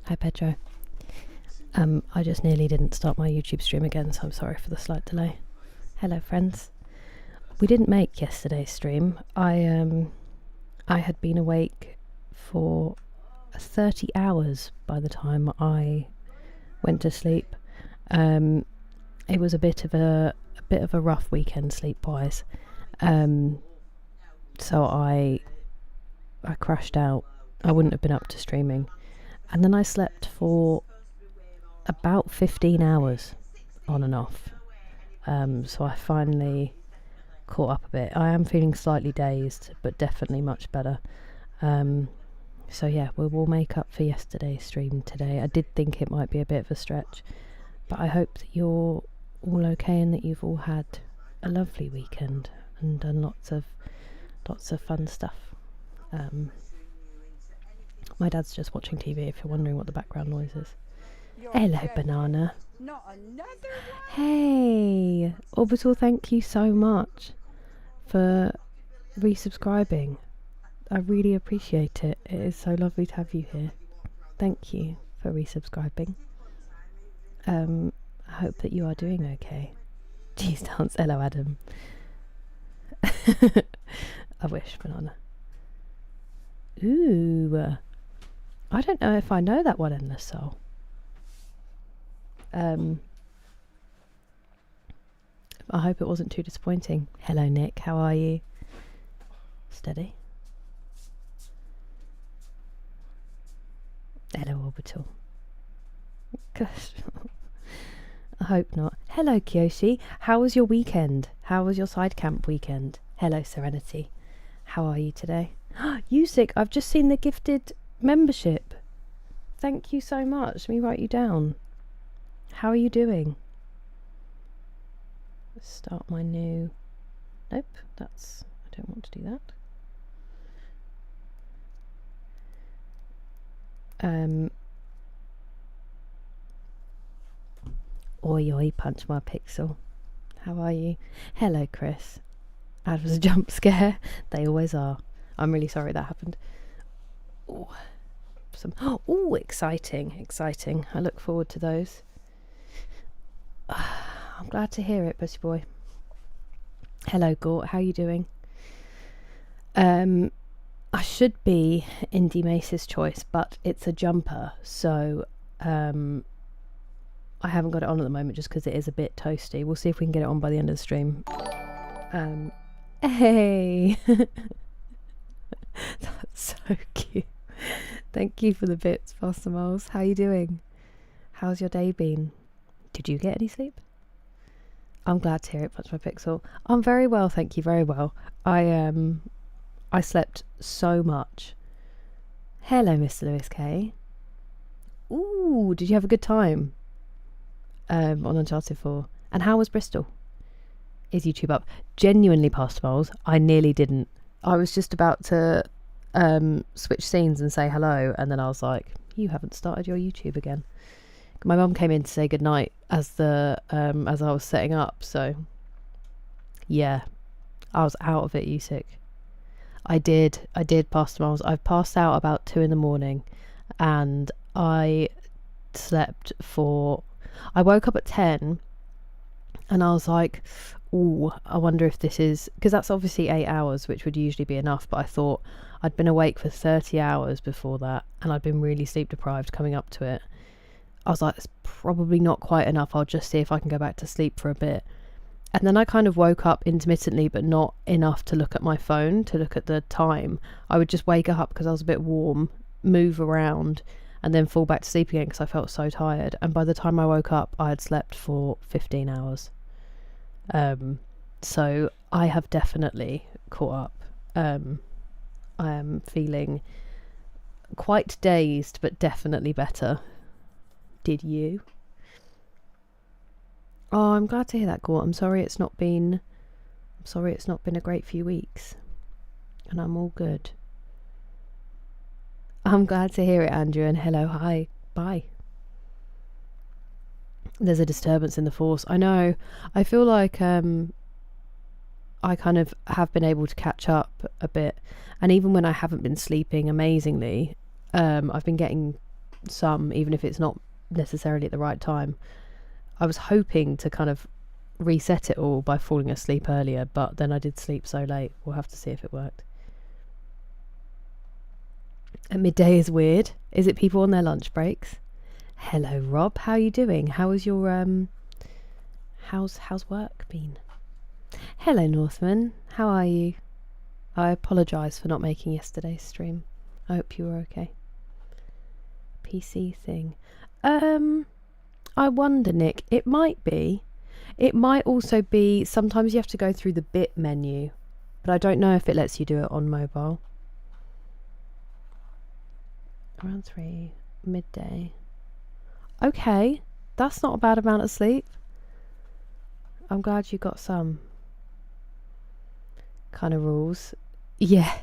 Hi Pedro. I just nearly didn't start my YouTube stream again, so I'm sorry for the slight delay. Hello friends. We didn't make yesterday's stream. I had been awake for 30 hours by the time I went to sleep. It was a bit of a rough weekend sleep-wise. So I crashed out. I wouldn't have been up to streaming. And then I slept for about 15 hours on and off. So I finally caught up a bit. I am feeling slightly dazed, but definitely much better. So yeah, we'll make up for yesterday's stream today. I did think it might be a bit of a stretch, but I hope that you're all okay and that you've all had a lovely weekend and done lots of fun stuff. My dad's just watching TV, if you're wondering what the background noise is. Hello, Banana. Not another one? Hey, Orbital, thank you so much for resubscribing. I really appreciate it. It is so lovely to have you here. Thank you for resubscribing. I hope that you are doing okay. Cheese dance. Hello, Adam. I wish, Banana. Ooh. I don't know if I know that one, Endless Soul. I hope it wasn't too disappointing. Hello, Nick. How are you? Steady. Hello, Orbital. Gosh. I hope not. Hello, Kyoshi. How was your weekend? How was your side camp weekend? Hello, Serenity. How are you today? Yusik, I've just seen the gifted membership. Thank you so much. Let me write you down. How are you doing? Let's start my new... Nope, I don't want to do that. Oi oi, punch my pixel. How are you? Hello, Chris. That was a jump scare. They always are. I'm really sorry that happened. Ooh, exciting. I look forward to those. I'm glad to hear it, Pussy Boy. Hello, Gort. How are you doing? I should be Indie Mace's choice, but it's a jumper, so I haven't got it on at the moment just because it is a bit toasty. We'll see if we can get it on by the end of the stream. Hey! That's so cute. Thank you for the bits, Pastor Miles. How are you doing? How's your day been? Did you get any sleep? I'm glad to hear it, Punch My Pixel. I'm very well, thank you, very well. I slept so much. Hello, Mr. Lewis K. Ooh, did you have a good time? On Uncharted 4. And how was Bristol? Is YouTube up? Genuinely, Pastor Miles, I nearly didn't. I was just about to switch scenes and say hello, and then I was like, you haven't started your YouTube again. My mum came in to say goodnight as I was setting up, so yeah, I was out of it, Yusik. I did, Pastor Miles. I've passed out about 2 a.m, and I slept I woke up at 10, and I was like, ooh, I wonder if this is, because that's obviously 8 hours, which would usually be enough, but I thought I'd been awake for 30 hours before that, and I'd been really sleep deprived coming up to it. I was like, it's probably not quite enough. I'll just see if I can go back to sleep for a bit. And then I kind of woke up intermittently, but not enough to look at my phone, to look at the time. I would just wake up because I was a bit warm, move around, and then fall back to sleep again because I felt so tired. And by the time I woke up, I had slept for 15 hours. So I have definitely caught up. I am feeling quite dazed, but definitely better. Did you? Oh, I'm glad to hear that, Gort. I'm sorry it's not been a great few weeks. And I'm all good. I'm glad to hear it, Andrew, and hello, hi, bye. There's a disturbance in the force. I know. I feel like I kind of have been able to catch up a bit, and even when I haven't been sleeping amazingly, I've been getting some, even if it's not necessarily at the right time. I was hoping to kind of reset it all by falling asleep earlier, but then I did sleep so late. We'll have to see if it worked. At midday is weird. Is it people on their lunch breaks? Hello, Rob. How are you doing? How was your how's work been? Hello, Northman. How are you? I apologise for not making yesterday's stream. I hope you were okay. PC thing. I wonder, Nick, it might also be sometimes you have to go through the bit menu, but I don't know if it lets you do it on mobile. Around 3, midday. Okay, that's not a bad amount of sleep. I'm glad you got some. Kind of rules. Yeah,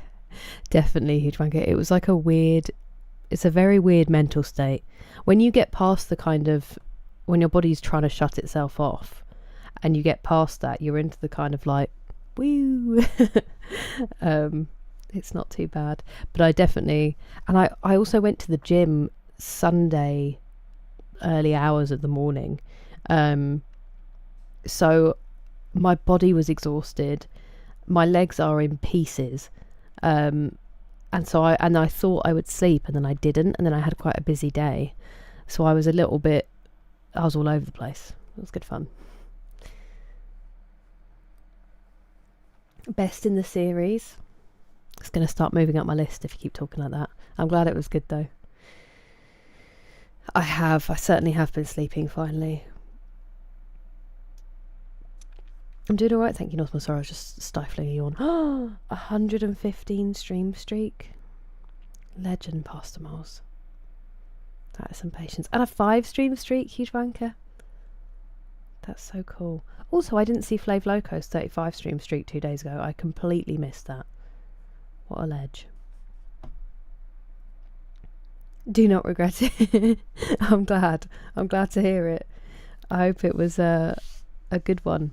definitely, huge wanker. It was like it's a very weird mental state. When you get past the kind of, when your body's trying to shut itself off, and you get past that, you're into the kind of like, woo. It's not too bad. But I definitely, and I also went to the gym Sunday, early hours of the morning. So my body was exhausted. My legs are in pieces. And I thought I would sleep, and then I didn't, and then I had quite a busy day. So I was all over the place. It was good fun. Best in the series. It's going to start moving up my list if you keep talking like that. I'm glad it was good though. I certainly have been sleeping finally. I'm doing alright, thank you, Northman. Sorry, I was just stifling a yawn. 115 stream streak. Legend, Pastor Moles. That is some patience. And a 5 stream streak, huge wanker. That's so cool. Also, I didn't see Flav Loco's 35 stream streak 2 days ago. I completely missed that. What a ledge. Do not regret it. I'm glad to hear it. I hope it was a good one.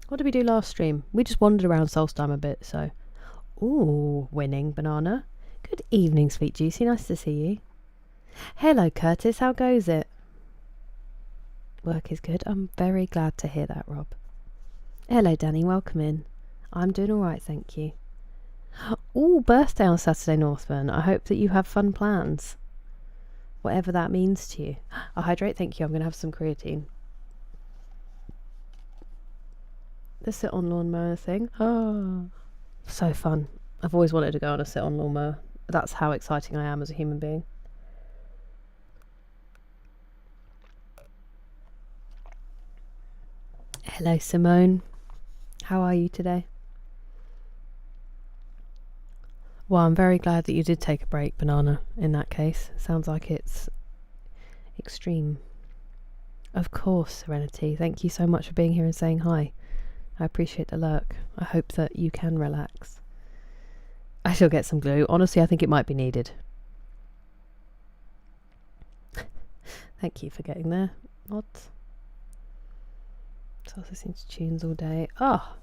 What did we do last stream? We just wandered around Solstheim a bit, so. Ooh, winning banana. Good evening, Sweet Juicy. Nice to see you. Hello, Curtis. How goes it? Work is good. I'm very glad to hear that, Rob. Hello, Danny. Welcome in. I'm doing all right, thank you. Ooh, birthday on Saturday, Northman. I hope that you have fun plans. Whatever that means to you. I'll hydrate, thank you. I'm going to have some creatine. The sit-on lawnmower thing. Oh, so fun. I've always wanted to go on a sit-on lawnmower. That's how exciting I am as a human being. Hello, Simone. How are you today? Well, I'm very glad that you did take a break, Banana, in that case. Sounds like it's extreme. Of course, Serenity. Thank you so much for being here and saying hi. I appreciate the lurk. I hope that you can relax. I shall get some glue. Honestly, I think it might be needed. Thank you for getting there. What? So I was listening to tunes all day. Oh,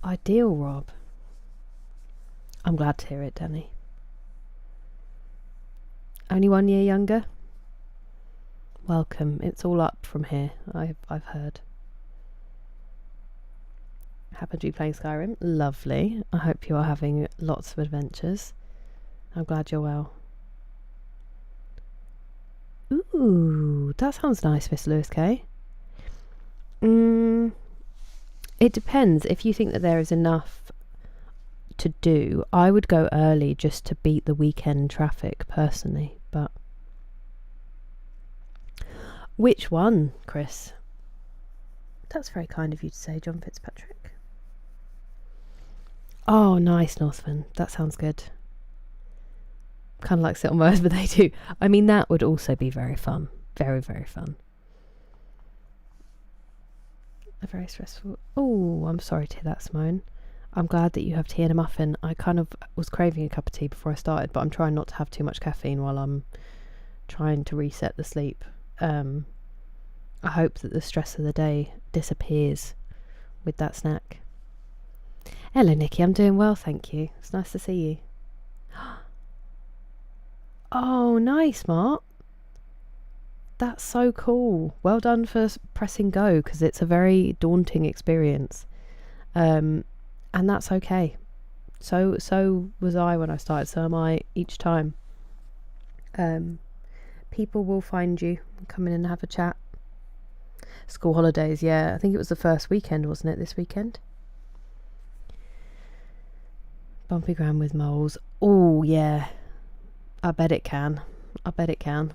ideal, Rob. I'm glad to hear it, Danny. Only 1 year younger? Welcome. It's all up from here, I've heard. Happen to be playing Skyrim. Lovely. I hope you are having lots of adventures. I'm glad you're well. Ooh, that sounds nice, Miss Lewis K. It depends. If you think that there is enough to do, I would go early just to beat the weekend traffic personally, but which one, Chris? That's very kind of you to say, John Fitzpatrick. Oh, nice, Northman. That sounds good. Kind of like sit on Mo's, but they do. I mean, that would also be very fun. Very, very fun. A very stressful... Oh, I'm sorry to hear that, Simone. I'm glad that you have tea and a muffin. I kind of was craving a cup of tea before I started, but I'm trying not to have too much caffeine while I'm trying to reset the sleep. I hope that the stress of the day disappears with that snack. Hello, Nikki. I'm doing well, thank you. It's nice to see you. Oh, nice, Mark. That's so cool. Well done for pressing go, because it's a very daunting experience. And that's okay. So was I when I started. So am I each time. Um, People will find you, come in and have a chat. School holidays, yeah. I think it was the first weekend, wasn't it? This weekend. Bumpy ground with moles. Oh yeah. I bet it can. I bet it can.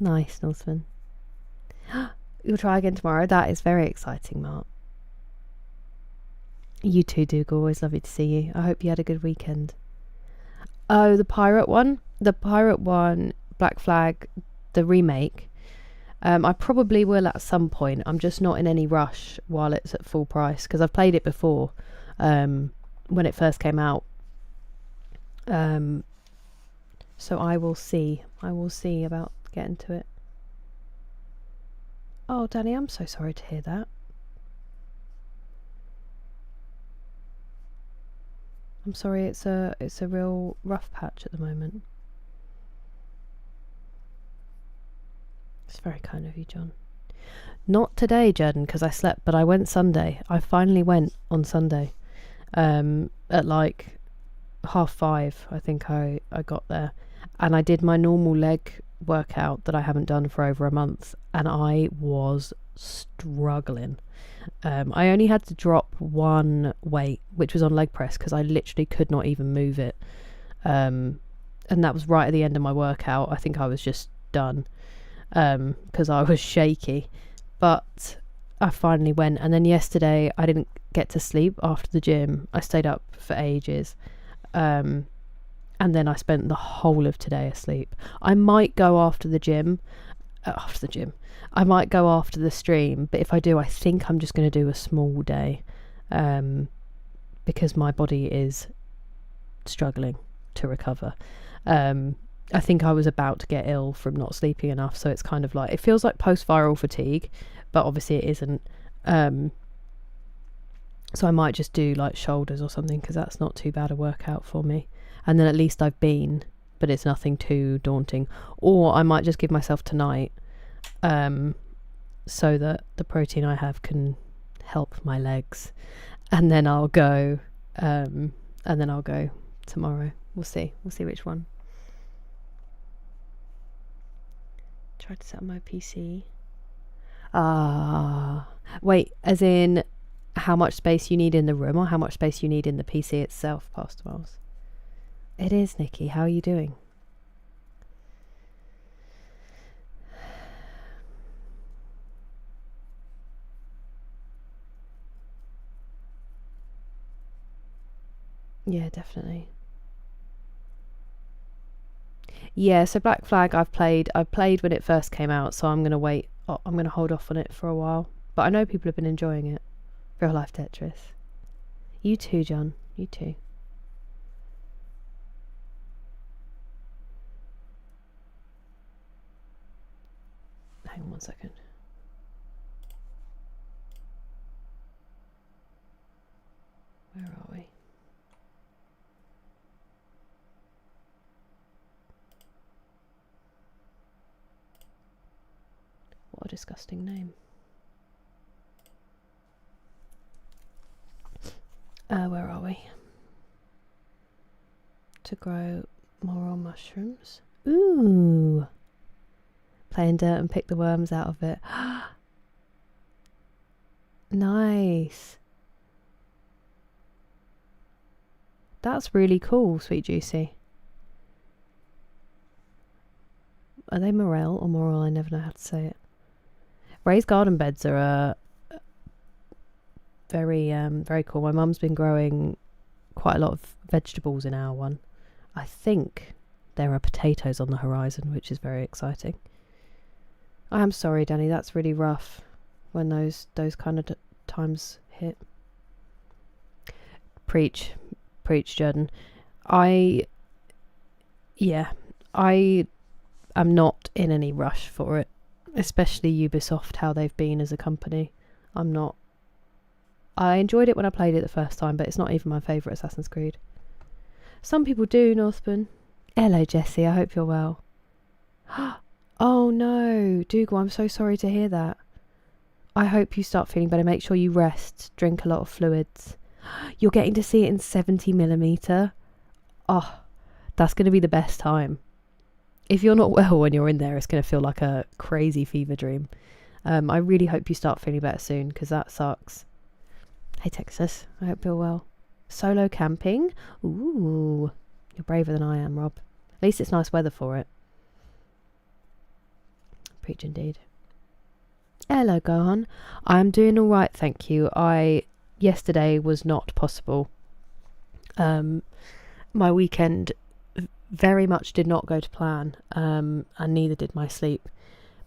Nice, Northman. You'll try again tomorrow. That is very exciting, Mark. You too, Dougal. Always lovely to see you. I hope you had a good weekend. Oh, the pirate one? The pirate one, Black Flag, the remake. I probably will at some point. I'm just not in any rush while it's at full price, because I've played it before when it first came out. So I will see. I will see about getting to it. Oh, Danny, I'm so sorry to hear that. I'm sorry, it's a real rough patch at the moment. It's very kind of you, John. Not today, Jordan, because I slept, but I went Sunday. I finally went on Sunday. At like 5:30, I think I got there. And I did my normal leg workout that I haven't done for over a month. And I was struggling. I only had to drop one weight, which was on leg press, because I literally could not even move it. And that was right at the end of my workout. I think I was just done. Because I was shaky, but I finally went. And then yesterday I didn't get to sleep after the gym. I stayed up for ages, and then I spent the whole of today asleep. I might go after the gym. I might go after the stream, but if I do, I think I'm just going to do a small day, because my body is struggling to recover. I think I was about to get ill from not sleeping enough, so it's kind of like, it feels like post-viral fatigue, but obviously it isn't. So I might just do like shoulders or something, because that's not too bad a workout for me. And then at least I've been, but it's nothing too daunting. Or I might just give myself tonight, so that the protein I have can help my legs, and then I'll go tomorrow. We'll see which one. Tried to set up my PC. Wait, as in how much space you need in the room, or how much space you need in the PC itself, Pastor Miles? It is, Nikki. How are you doing? Yeah, definitely. Yeah, so Black Flag I played when it first came out, so I'm going to wait. I'm going to hold off on it for a while. But I know people have been enjoying it. Real life Tetris. You too, John. You too. Hang on one second. Where are we? What a disgusting name. Where are we? To grow moral mushrooms. Ooh. Play in dirt and pick the worms out of it. Nice. That's really cool, Sweet Juicy. Are they morel or moral? I never know how to say it. Raised garden beds are very very cool. My mum's been growing quite a lot of vegetables in our one. I think there are potatoes on the horizon, which is very exciting. I am sorry, Danny, that's really rough when those kind of times hit. Preach, Jordan. I am not in any rush for it, especially Ubisoft, how they've been as a company. I'm not. I enjoyed it when I played it the first time, but it's not even my favourite Assassin's Creed. Some people do, Northburn. Hello, Jessie. I hope you're well. Oh no, Dougal, I'm so sorry to hear that. I hope you start feeling better. Make sure you rest, drink a lot of fluids. You're getting to see it in 70mm. Oh, that's going to be the best time. If you're not well when you're in there, it's going to feel like a crazy fever dream. I really hope you start feeling better soon, because that sucks. Hey, Texas. I hope you're well. Solo camping? Ooh, you're braver than I am, Rob. At least it's nice weather for it. Preach indeed. Hello, Gohan. I'm doing all right, thank you. Yesterday was not possible. My weekend very much did not go to plan, and neither did my sleep.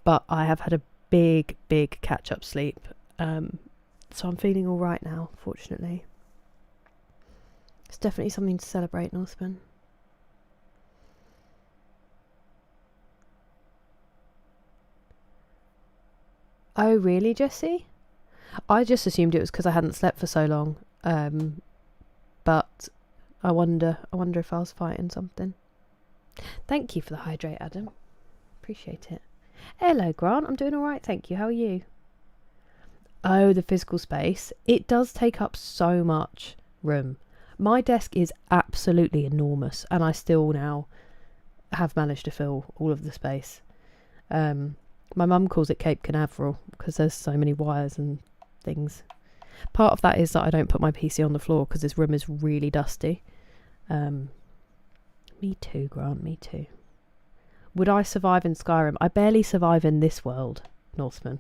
But I have had a big catch-up sleep. So I'm feeling all right now, fortunately. It's definitely something to celebrate, Northman. Oh, really, Jessie? I just assumed it was because I hadn't slept for so long. But I wonder if I was fighting something. Thank you for the hydrate, Adam. Appreciate it. Hello, Grant. I'm doing all right, thank you. How are you? Oh, the physical space. It does take up so much room. My desk is absolutely enormous, and I still now have managed to fill all of the space. My mum calls it Cape Canaveral because there's so many wires and things. Part of that is that I don't put my PC on the floor because this room is really dusty. Me too, Grant, me too. Would I survive in Skyrim? I barely survive in this world, Northman.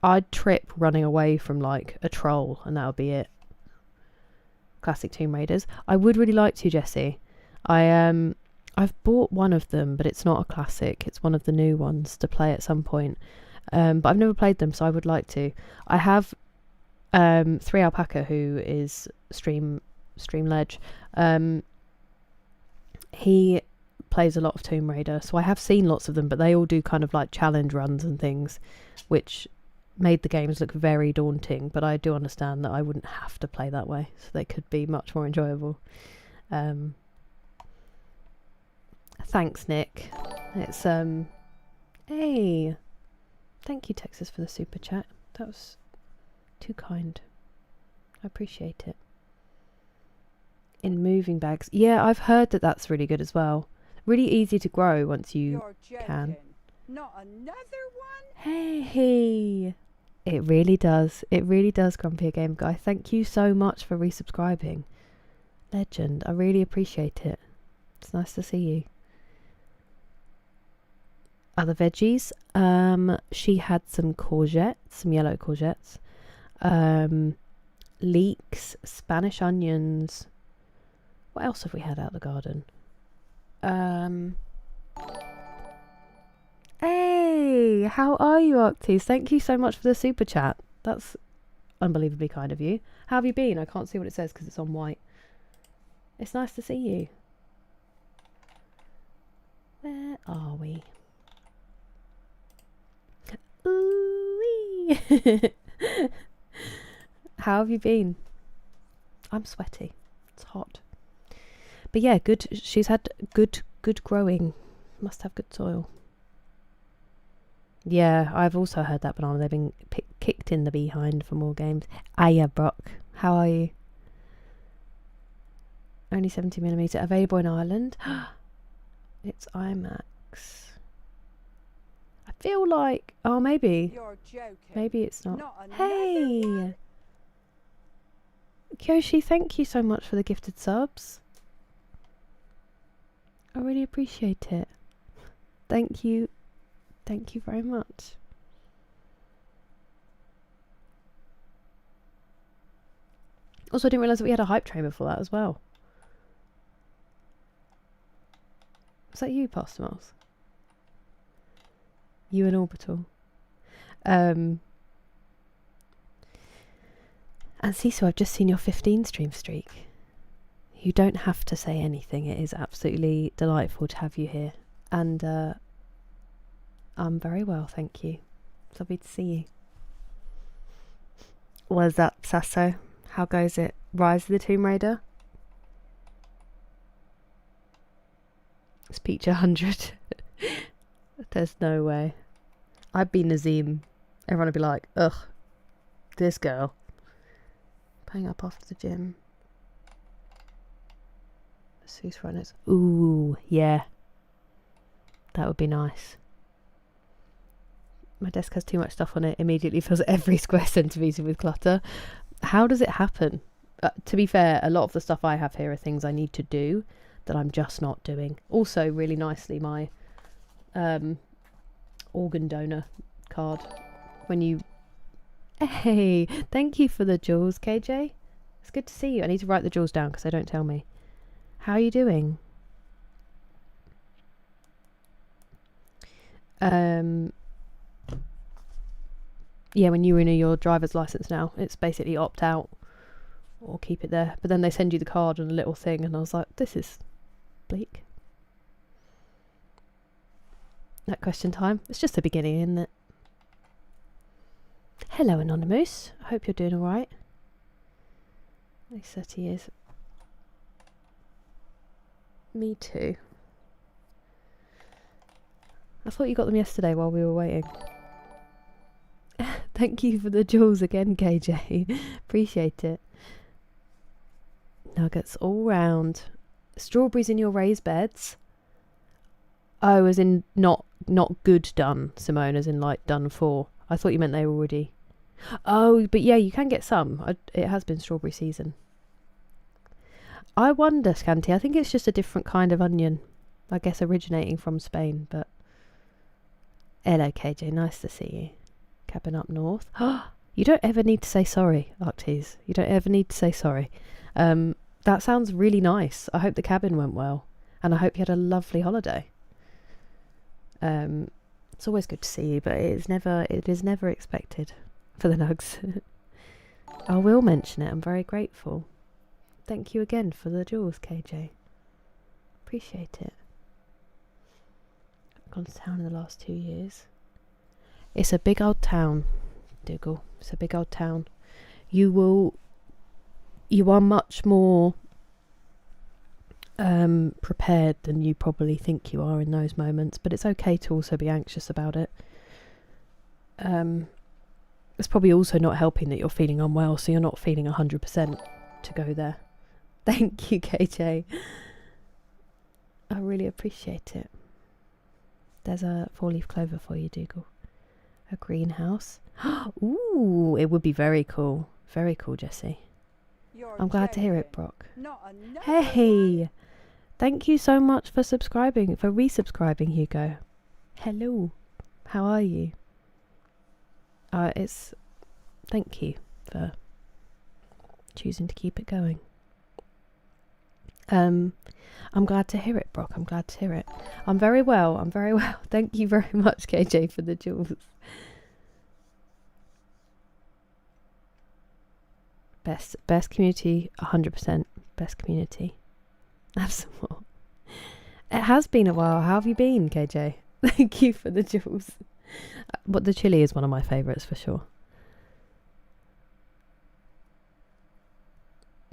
I'd trip running away from like a troll and that would be it. Classic Tomb Raiders. I would really like to, Jessie. I've bought one of them, but it's not a classic. It's one of the new ones to play at some point. But I've never played them, so I would like to. I have 3 Alpaca, who is Streamledge. He plays a lot of Tomb Raider, so I have seen lots of them, but they all do kind of like challenge runs and things, which made the games look very daunting. But I do understand that I wouldn't have to play that way, so they could be much more enjoyable. Thanks, Nick. It's hey, thank you, Texas, for the super chat. That was too kind. I appreciate it. In moving bags, yeah, I've heard that that's really good as well. Really easy to grow once you can. Not another one? Hey, it really does. It really does, Grumpy Game Guy. Thank you so much for resubscribing. Legend. I really appreciate it. It's nice to see you. Other veggies. She had some courgettes, some yellow courgettes. Leeks, Spanish onions. What else have we had out of the garden? Hey, how are you, Octis? Thank you so much for the super chat. That's unbelievably kind of you. How have you been? I can't see what it says because it's on white. It's nice to see you. Where are we? Ooh-wee. How have you been? I'm sweaty. It's hot. But yeah, good. She's had good growing. Must have good soil. Yeah, I've also heard that banana. They've been kicked in the behind for more games. Aya Brock, how are you? Only 70mm. Available in Ireland. It's IMAX. I feel like... Oh, maybe. You're joking. Maybe it's not. Not Hey! one? Kyoshi, thank you so much for the gifted subs. I really appreciate it. Thank you. Thank you very much. Also, I didn't realise that we had a hype train before that as well. Was that you, Pastor Miles? You and Orbital. And Sisu, I've just seen your 15 stream streak. You don't have to say anything. It is absolutely delightful to have you here. And I'm very well, thank you. It's lovely to see you. What's up, Sasso? How goes it? Rise of the Tomb Raider? Peach 100. There's no way. I'd be Nazim. Everyone would be like, ugh, this girl. Paying up after the gym. Sue's runners. Ooh, yeah. That would be nice. My desk has too much stuff on it. Immediately fills every square centimetre with clutter. How does it happen? To be fair, a lot of the stuff I have here are things I need to do that I'm just not doing. Also, really nicely, my organ donor card. When you... Hey, thank you for the jewels, KJ. It's good to see you. I need to write the jewels down because they don't tell me. How are you doing? Yeah, when you renew your driver's license now, it's basically opt out or keep it there. But then they send you the card and a little thing, and I was like, this is bleak. That question time. It's just the beginning, isn't it? Hello, Anonymous. I hope you're doing alright. He said he is. Me too. I thought you got them yesterday while we were waiting. Thank you for the jewels again, KJ. Appreciate it. Nuggets all round. Strawberries in your raised beds. Oh, as in not good done, Simone, as in like done for. I thought you meant they were already... Oh, but yeah, you can get some. It has been strawberry season. I wonder, Scanty, I think it's just a different kind of onion. I guess originating from Spain, but... Hello, KJ, nice to see you. Cabin up north. You don't ever need to say sorry, Arctes. You don't ever need to say sorry. That sounds really nice. I hope the cabin went well. And I hope you had a lovely holiday. It's always good to see you, but it is never expected for the nugs. I will mention it. I'm very grateful. Thank you again for the jewels, KJ. Appreciate it. I've gone to town in the last 2 years. It's a big old town, Dougal. It's a big old town. You are much more prepared than you probably think you are in those moments, but it's okay to also be anxious about it. It's probably also not helping that you're feeling unwell, so you're not feeling 100% to go there. Thank you, KJ. I really appreciate it. There's a 4-leaf clover for you, Dougal. A greenhouse. Ooh, it would be very cool. Very cool, Jessie. I'm glad to hear it, Brock. Hey! Thank you so much for subscribing, for resubscribing, Hugo. Hello. How are you? Thank you for choosing to keep it going. I'm glad to hear it, Brock. I'm glad to hear it. I'm very well. Thank you very much, KJ, for the jewels. Best community, 100%. Best community. Have some more. It has been a while. How have you been, KJ? Thank you for the jewels. But the chili is one of my favourites for sure.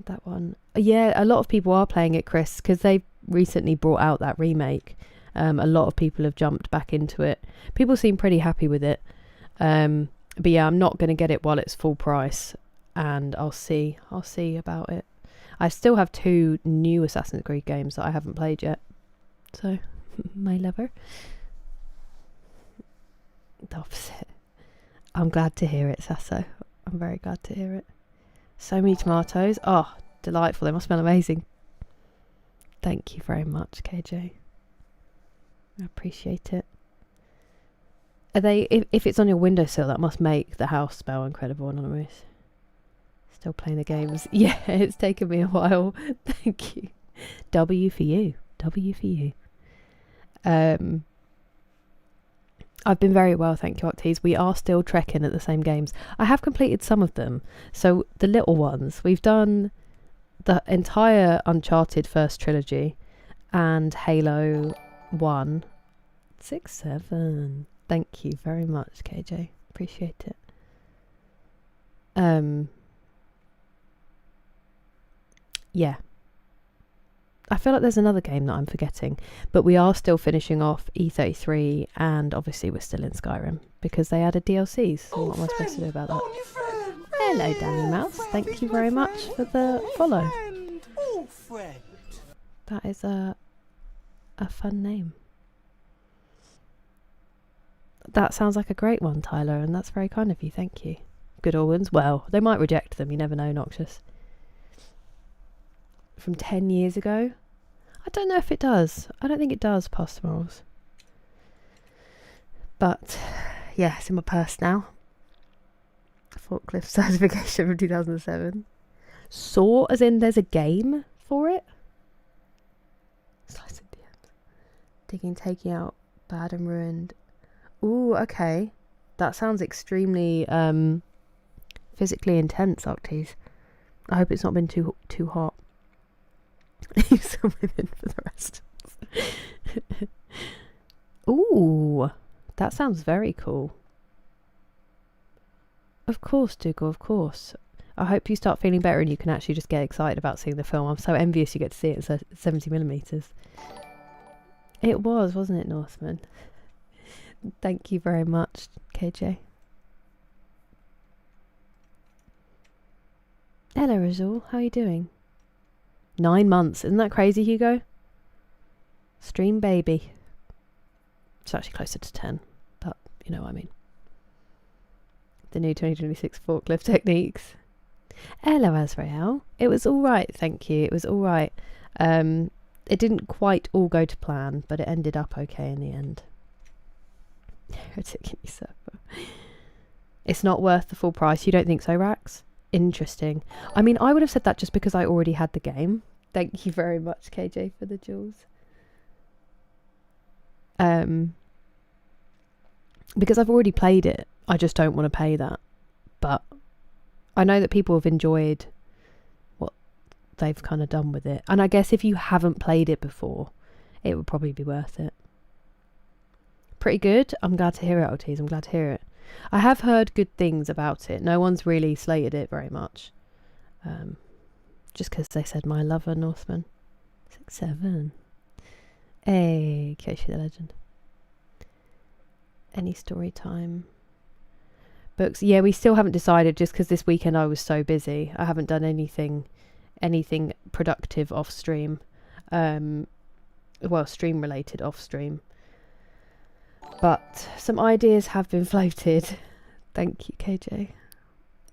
That one. Yeah, a lot of people are playing it, Chris, because they've recently brought out that remake. A lot of people have jumped back into it. People seem pretty happy with it. But yeah, I'm not going to get it while it's full price. And I'll see about it. I still have 2 new Assassin's Creed games that I haven't played yet. So, my lover. The opposite. I'm glad to hear it, Sasso. I'm very glad to hear it. So many tomatoes. Oh, delightful. They must smell amazing. Thank you very much, KJ. I appreciate it. Are they... If it's on your windowsill, that must make the house smell incredible, Anonymous. Still playing the games. Yeah, it's taken me a while. Thank you. W for you. W for you. I've been very well, thank you, Octies. We are still trekking at the same games. I have completed some of them. So the little ones, we've done the entire Uncharted first trilogy and Halo 1. 6, 7. Thank you very much, KJ. Appreciate it. Yeah. I feel like there's another game that I'm forgetting, but we are still finishing off E33, and obviously we're still in Skyrim because they added DLCs. So what am I supposed to do about that? Hello, Danny Mouse. Thank you very much for the follow. That is a fun name. That sounds like a great one, Tyler, and that's very kind of you. Thank you. Good Orwins. Well, they might reject them. You never know, Noxious. From 10 years ago? I don't know if it does. I don't think it does, Pastor Morals. But, yeah, it's in my purse now. Forklift certification from 2007. Saw, as in there's a game for it? Slicing DMs. Digging, taking out, bad and ruined. Ooh, okay. That sounds extremely physically intense, Octies. I hope it's not been too hot. Leave some women for the rest. Ooh, that sounds very cool. Of course, Dougal, of course. I hope you start feeling better and you can actually just get excited about seeing the film. I'm so envious you get to see it at 70mm. It was, wasn't it, Northman? Thank you very much, KJ. Hello, Rizal. How are you doing? 9 months. Isn't that crazy, Hugo? Stream baby. It's actually closer to 10, but you know what I mean. The new 2026 forklift techniques. Hello, Azrael. It was all right, thank you. It was all right. It didn't quite all go to plan, but it ended up okay in the end. Heretic usurper. It's not worth the full price. You don't think so, Rax? Interesting. I mean, I would have said that just because I already had the game. Thank you very much, KJ, for the jewels. Because I've already played it. I just don't want to pay that. But I know that people have enjoyed what they've kind of done with it. And I guess if you haven't played it before, it would probably be worth it. Pretty good. I'm glad to hear it, Ortiz. I'm glad to hear it. I have heard good things about it. No one's really slated it very much. Just because they said my lover, Northman. 6-7. Hey, Kyoshi the Legend. Any story time? Books. Yeah, we still haven't decided just because this weekend I was so busy. I haven't done anything productive off stream. Well, stream related off stream. But some ideas have been floated. Thank you, KJ.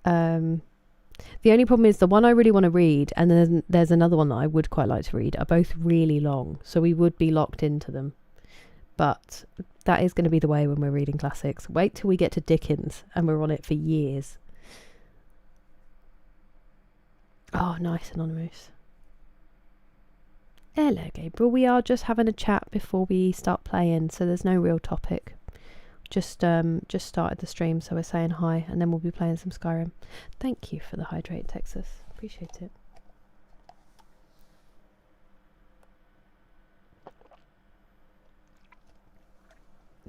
The only problem is the one I really want to read, and then there's another one that I would quite like to read, are both really long, so we would be locked into them. But that is going to be the way when we're reading classics. Wait till we get to Dickens, and we're on it for years. Oh, nice, Anonymous. Hello, Gabriel. We are just having a chat before we start playing, so there's no real topic. Just started the stream, so we're saying hi, and then we'll be playing some Skyrim. Thank you for the hydrate, Texas. Appreciate it.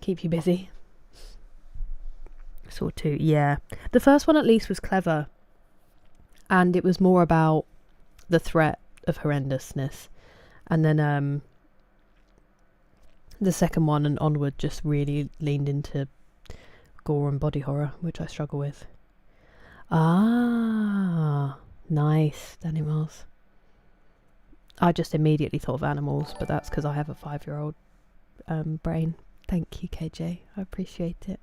Keep you busy. Saw 2, yeah. The first one at least was clever, and it was more about the threat of horrendousness. And then the second one and onward just really leaned into gore and body horror, which I struggle with. Ah, nice, Danny Miles. I just immediately thought of animals, but that's because I have a 5-year-old brain. Thank you, KJ. I appreciate it.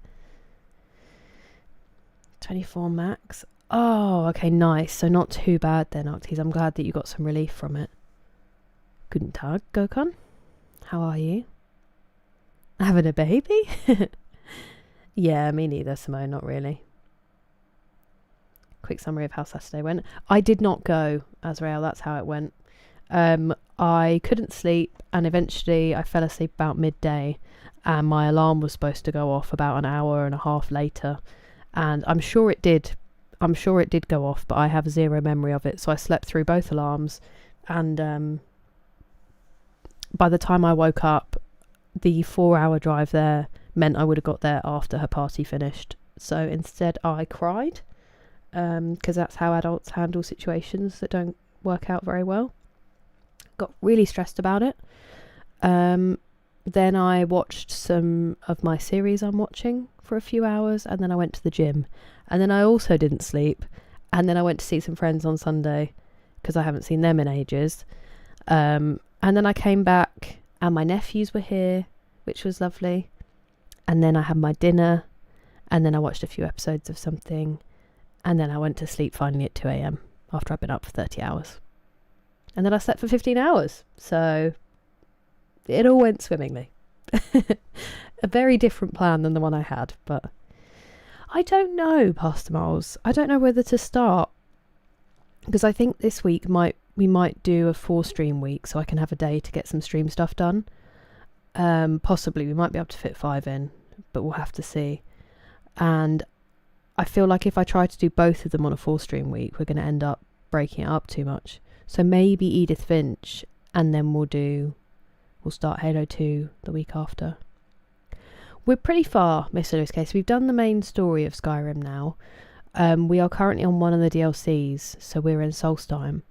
24 max. Oh, okay, nice. So not too bad then, Octies. I'm glad that you got some relief from it. Guten Tag, Gokon. How are you? Having a baby? Yeah, me neither, Simone, not really. Quick summary of how Saturday went. I did not go, Azrael, that's how it went. I couldn't sleep, and eventually I fell asleep about midday, and my alarm was supposed to go off about an hour and a half later, and I'm sure it did go off, but I have zero memory of it, so I slept through both alarms, and by the time I woke up, the 4-hour drive there meant I would have got there after her party finished. So instead I cried, because that's how adults handle situations that don't work out very well. got really stressed about it. Then I watched some of my series I'm watching for a few hours, and then I went to the gym, and then I also didn't sleep, and then I went to see some friends on Sunday because I haven't seen them in ages. And then I came back and my nephews were here, which was lovely. And then I had my dinner, and then I watched a few episodes of something, and then I went to sleep finally at 2 a.m. after I'd been up for 30 hours. And then I slept for 15 hours. So it all went swimmingly. A very different plan than the one I had, but I don't know, Pastor Miles. I don't know whether to start, because I think this week we might do a 4-stream week, so I can have a day to get some stream stuff done. Possibly we might be able to fit 5 in, but we'll have to see. And I feel like if I try to do both of them on a 4-stream week, we're going to end up breaking it up too much. So maybe Edith Finch, and then we'll start Halo 2 the week after. We're pretty far, Miss Lewis Case. We've done the main story of Skyrim now. We are currently on one of the DLCs, so we're in Solstheim.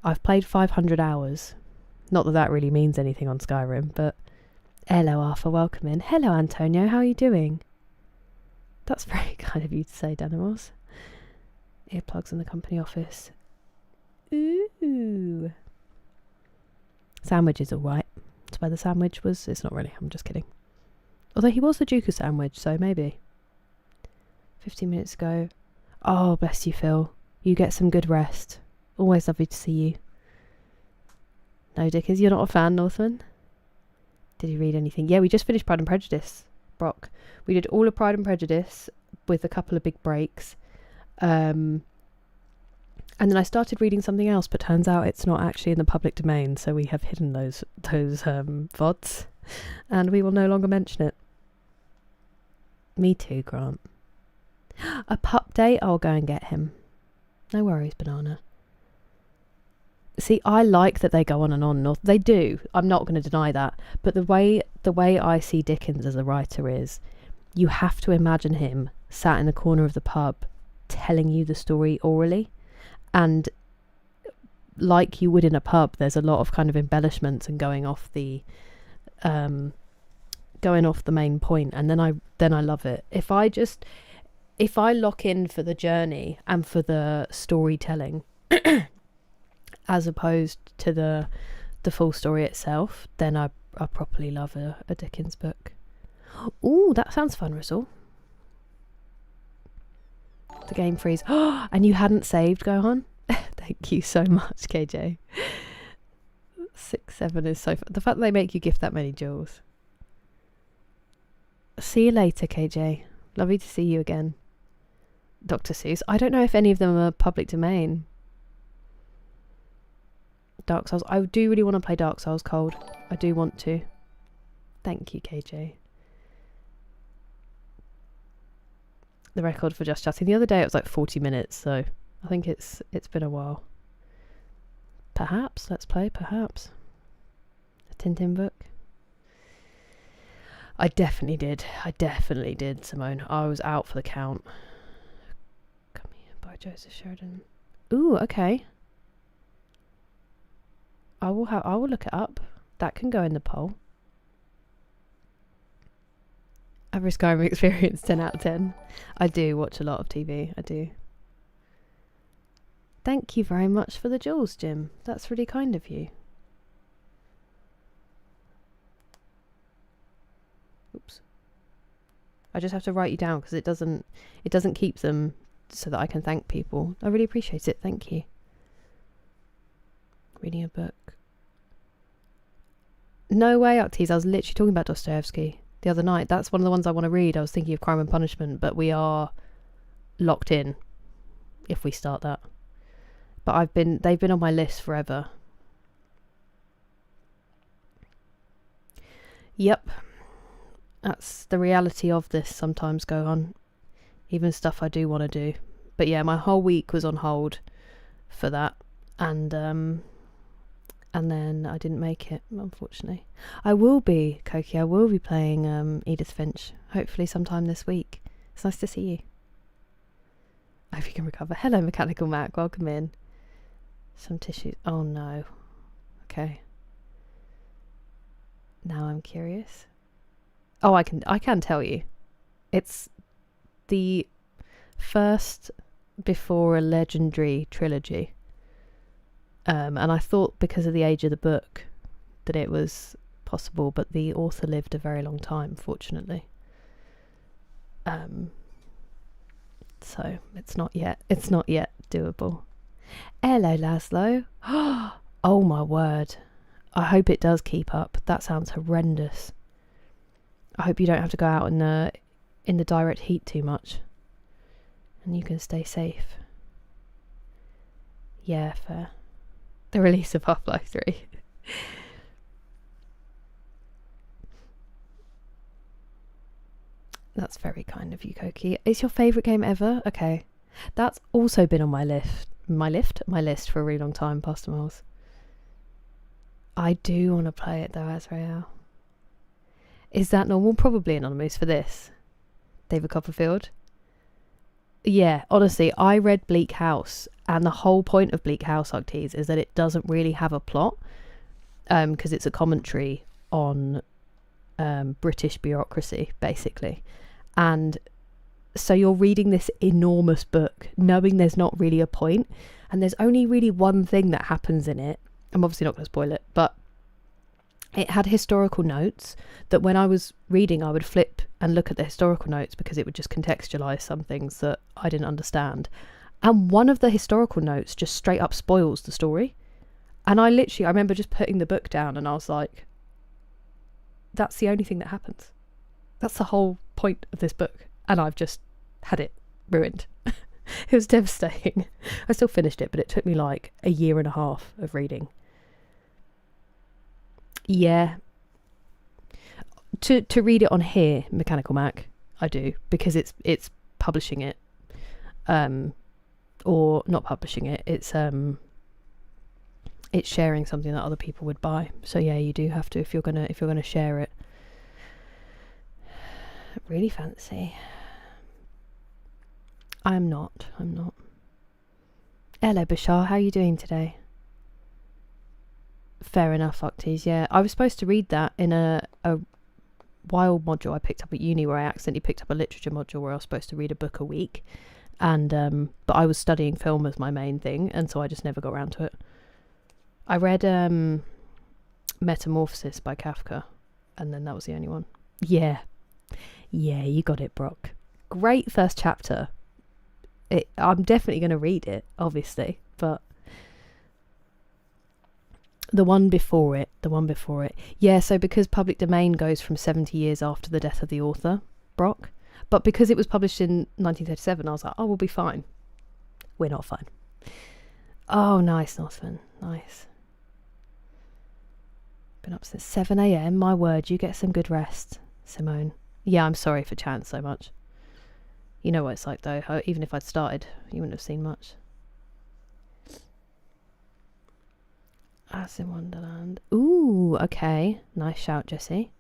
I've played 500 hours. Not that that really means anything on Skyrim, but hello, Arthur, welcome in. Hello, Antonio, how are you doing? That's very kind of you to say, Danimals. Earplugs in the company office. Ooh. Sandwich is alright. That's where the sandwich was. It's not really, I'm just kidding. Although he was the Duke of Sandwich, so maybe. 15 minutes ago. Oh, bless you, Phil. You get some good rest. Always lovely to see you. No, Dickens, you're not a fan, Northman? Did you read anything? Yeah, we just finished Pride and Prejudice, Brock. We did all of Pride and Prejudice with a couple of big breaks. And then I started reading something else, but turns out it's not actually in the public domain, so we have hidden those VODs, and we will no longer mention it. Me too, Grant. A pup day? I'll go and get him. No worries, Banana. See, I like that they go on and on. They do. I'm not going to deny that. But the way I see Dickens as a writer is, you have to imagine him sat in the corner of the pub telling you the story orally. And like you would in a pub, there's a lot of kind of embellishments and going off the main point, and then I love it. If I lock in for the journey and for the storytelling as opposed to the full story itself, then I properly love a Dickens book. Ooh, that sounds fun, Russell. The game freeze. And you hadn't saved, Gohan? Thank you so much, KJ. 6-7 is so fun. The fact that they make you gift that many jewels. See you later, KJ. Lovely to see you again. Dr. Seuss. I don't know if any of them are public domain. Dark Souls. I do really want to play Dark Souls Cold. I do want to. Thank you, KJ. The record for Just Chatting. The other day it was like 40 minutes, so I think it's been a while. Perhaps. Let's play, perhaps. A Tintin book. I definitely did, Simone. I was out for the count. Come here, by Joseph Sheridan. Ooh, okay. I will look it up. That can go in the poll. Average Skyrim experience, 10 out of 10. I do watch a lot of TV. I do. Thank you very much for the jewels, Jim. That's really kind of you. Oops. I just have to write you down because it doesn't keep them so that I can thank people. I really appreciate it. Thank you. Reading a book. No way, Octees. I was literally talking about Dostoevsky the other night. That's one of the ones I want to read. I was thinking of Crime and Punishment, but we are locked in if we start that. But they've been on my list forever. Yep. That's the reality of this sometimes, go on. Even stuff I do want to do. But yeah, my whole week was on hold for that. And then I didn't make it, unfortunately. I will be, Koki, I will be playing Edith Finch, hopefully sometime this week. It's nice to see you. I hope you can recover. Hello, Mechanical Mac, welcome in. Some tissues. Oh no. Okay. Now I'm curious. Oh, I can tell you. It's the first before a legendary trilogy. And I thought because of the age of the book that it was possible, but the author lived a very long time, fortunately. So it's not yet doable. Hello, Laszlo. Oh my word. I hope it does keep up. That sounds horrendous. I hope you don't have to go out in the direct heat too much. And you can stay safe. Yeah, fair. The release of Half-Life 3. That's very kind of you, Koki. It's your favourite game ever? Okay. That's also been on my list for a really long time, Pastor Miles. I do want to play it though, Azrael. Is that normal? Probably anonymous for this. David Copperfield. Yeah, honestly, I read Bleak House, and the whole point of Bleak House, Arctes, is that it doesn't really have a plot, because it's a commentary on British bureaucracy, basically. And so you're reading this enormous book, knowing there's not really a point, and there's only really one thing that happens in it. I'm obviously not going to spoil it, but it had historical notes that when I was reading, I would flip and look at the historical notes because it would just contextualise some things that I didn't understand. And one of the historical notes just straight up spoils the story. And I remember just putting the book down and I was like, that's the only thing that happens. That's the whole point of this book. And I've just had it ruined. It was devastating. I still finished it, but it took me like a year and a half of reading. Yeah. To read it on here, Mechanical Mac, I do, because it's publishing it. Or not publishing it, it's sharing something that other people would buy. So yeah, you do have to if you're gonna share it. Really fancy. I'm not. Hello, Bashar, how are you doing today? Fair enough, Octes. Yeah, I was supposed to read that in a wild module I picked up at uni, where I accidentally picked up a literature module where I was supposed to read a book a week, and but I was studying film as my main thing, and so I just never got around to it. I read Metamorphosis by Kafka, and then that was the only one. Yeah, you got it, Brock. Great first chapter. I'm definitely going to read it, obviously, but the one before it. Yeah, so because public domain goes from 70 years after the death of the author, Brock, but because it was published in 1937, I was like, oh, we'll be fine. We're not fine. Oh, nice, Northman. Nice. Been up since 7 a.m. My word, you get some good rest, Simone. Yeah, I'm sorry for chatting so much. You know what it's like, though. Even if I'd started, you wouldn't have seen much. Alice in Wonderland. Ooh, okay. Nice shout, Jesse.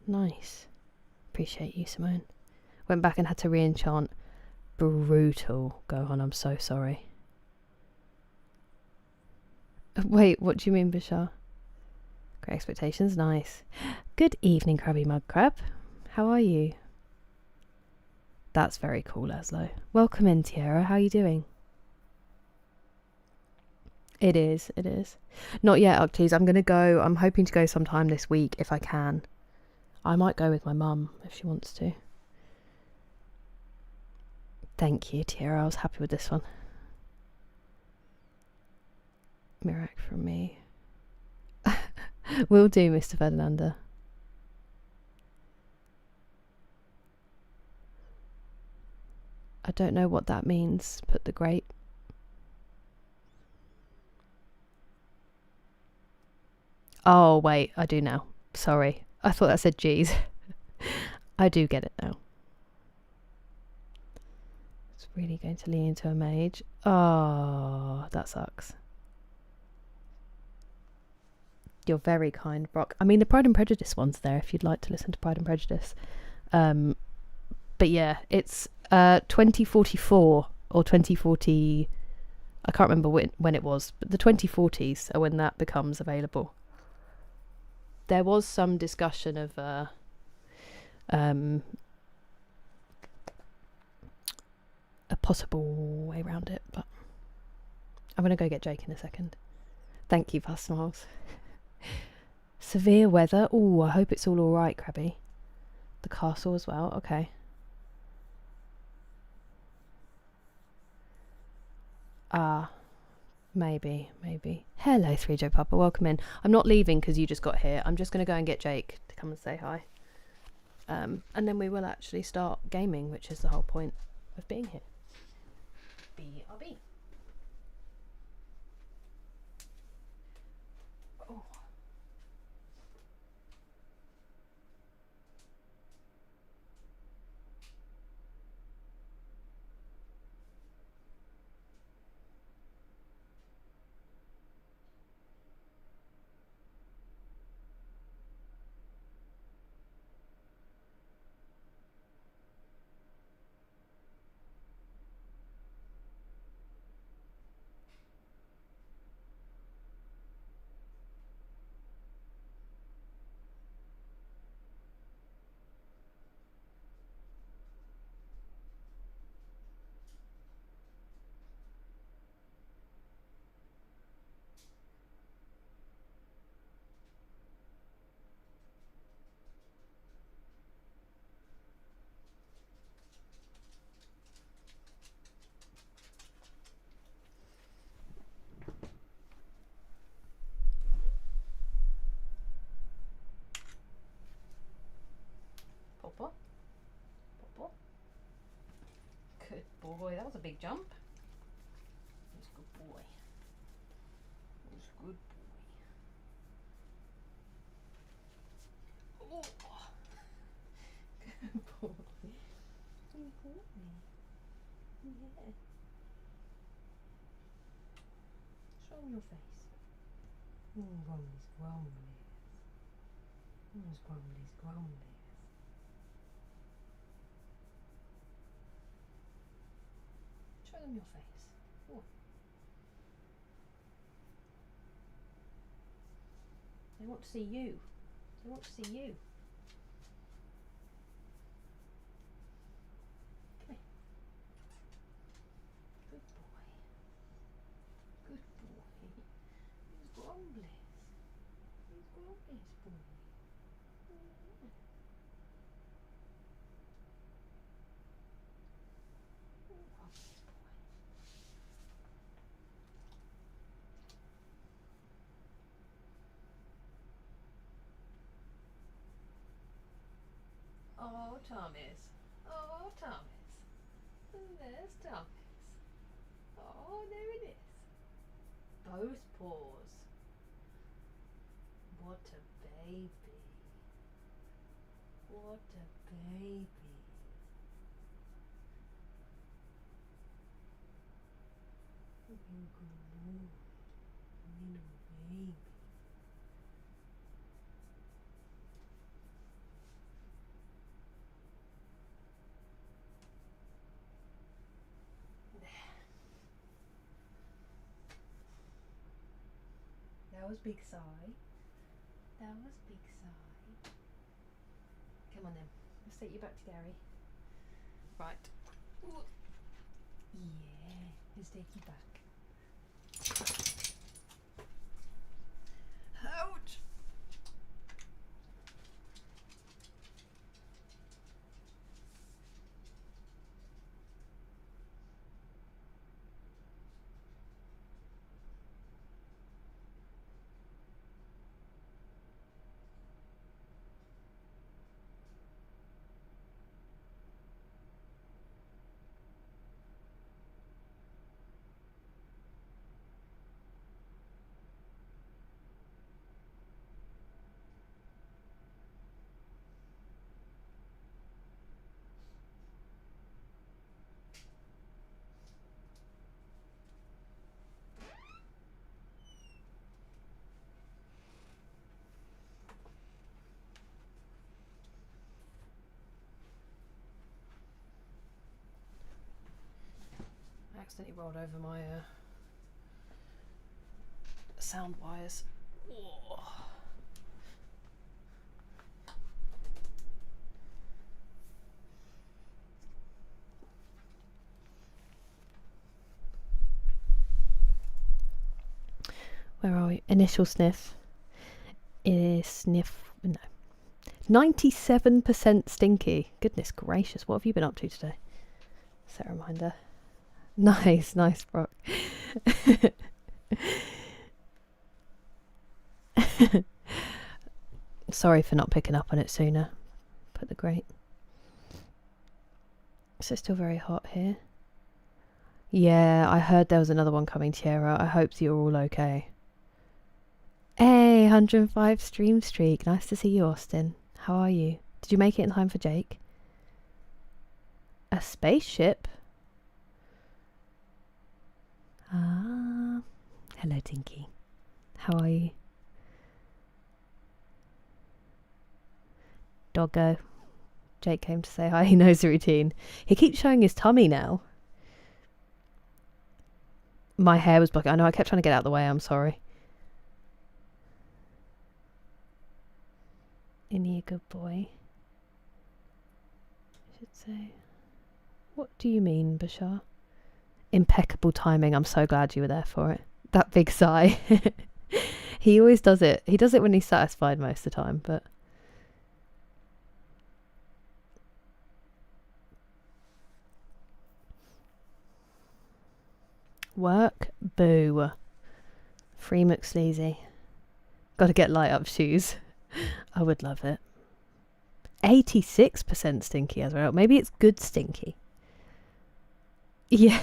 Nice. Appreciate you, Simone. Went back and had to re-enchant. Brutal. Gohan, I'm so sorry. Wait, what do you mean, Bashar? Great expectations, nice. Good evening, Krabby Mug Crab. How are you? That's very cool, Laszlo. Welcome in, Tiara. How are you doing? It is. Not yet, Octes. I'm going to go. I'm hoping to go sometime this week if I can. I might go with my mum if she wants to. Thank you, Tiara. I was happy with this one. Miraak from me. Will do, Mr. Ferdinanda. I don't know what that means. Put the grape. Oh, wait. I do now. Sorry. I thought that said G's. I do get it now. It's really going to lean into a mage. Oh, that sucks. You're very kind, Brock. I mean, the Pride and Prejudice one's there if you'd like to listen to Pride and Prejudice. But yeah, it's 2044 or 2040 I can't remember when it was, but the 2040s are when that becomes available. There was some discussion of a possible way around it, but I'm going to go get Jake in a second. Thank you, Fast Smiles. Severe weather. Oh, I hope it's all alright, Krabby. The castle as well. Okay. Maybe. Hello, 3J Papa. Welcome in. I'm not leaving because you just got here. I'm just going to go and get Jake to come and say hi. And then we will actually start gaming, which is the whole point of being here. BRB. Oh. Papa. Good boy. That was a big jump. He's a good boy. He's a good boy. Oh. Good boy. Good boy. Yeah. Show him your face. Grumblies, grumblies. Grumblies, grumblies. Show them your face. Oh. They want to see you. They want to see you. Come here. Good boy. Good boy. He's grumblies. He's grumblies, boy. Oh, Thomas. Oh, Thomas. There's Thomas. Oh, there it is. Both paws. What a baby. What a baby. Little boy. Little baby. That was big sigh. That was big sigh. Come on then. Let's take you back to Gary. Right. Ooh. Yeah. Let's take you back. Ouch. I accidentally rolled over my sound wires. Oh. Where are we? Initial sniff is no. 97% stinky. Goodness gracious, what have you been up to today? Set a reminder. Nice, Brock. Sorry for not picking up on it sooner. Put the grate. So it's still very hot here. Yeah, I heard there was another one coming, Tiara. I hope you're all okay. Hey, 105 stream streak. Nice to see you, Austin. How are you? Did you make it in time for Jake? A spaceship? Ah. Hello, Tinky. How are you? Doggo. Jake came to say hi. He knows the routine. He keeps showing his tummy now. My hair was blocking. I know, I kept trying to get out of the way. I'm sorry. Isn't he a good boy? I should say. What do you mean, Bashar? Impeccable timing. I'm so glad you were there for it. That big sigh. He always does it. He does it when he's satisfied most of the time, but... Work? Boo. Free McSleazy. Gotta get light up shoes. I would love it. 86% stinky as well. Maybe it's good stinky. Yeah.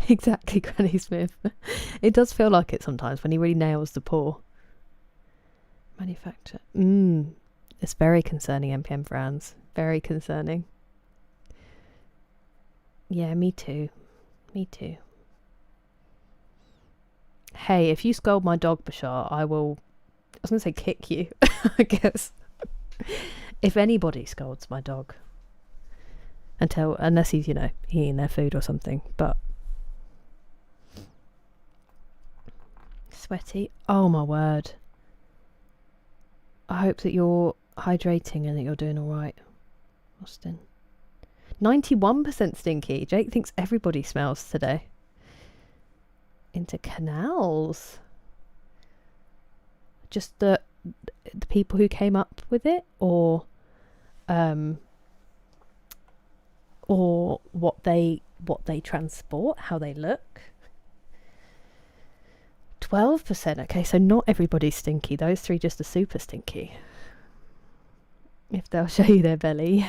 Exactly, Granny Smith. It does feel like it sometimes when he really nails the pour. Manufacture. It's very concerning, MPM brands. Very concerning. Yeah, me too. Me too. Hey, if you scold my dog, Bashar, I will... I was going to say kick you, I guess. If anybody scolds my dog. Unless he's, eating their food or something. But... Sweaty. Oh, my word. I hope that you're hydrating and that you're doing alright, Austin. 91% stinky. Jake thinks everybody smells today. Into canals. Just the people who came up with it, or what they transport, how they look. 12%. Okay, so not everybody's stinky. Those three just are super stinky. If they'll show you their belly.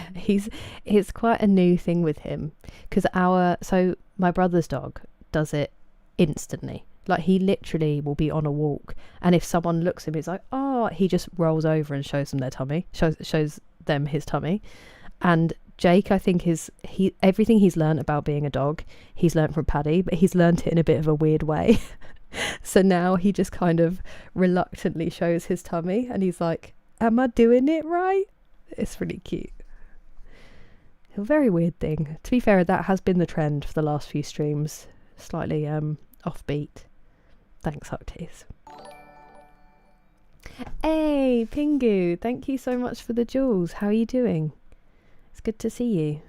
It's quite a new thing with him, because my brother's dog does it instantly. Like, he literally will be on a walk, and if someone looks at him, it's like, oh, he just rolls over and shows them their tummy, shows them his tummy. And Jake, I think, everything he's learnt about being a dog, he's learnt from Paddy, but he's learnt it in a bit of a weird way. So now he just kind of reluctantly shows his tummy, and he's like, am I doing it right? It's really cute. A very weird thing. To be fair, that has been the trend for the last few streams. Slightly offbeat. Thanks, Hucktees. Hey, Pingu, thank you so much for the jewels. How are you doing? It's good to see you.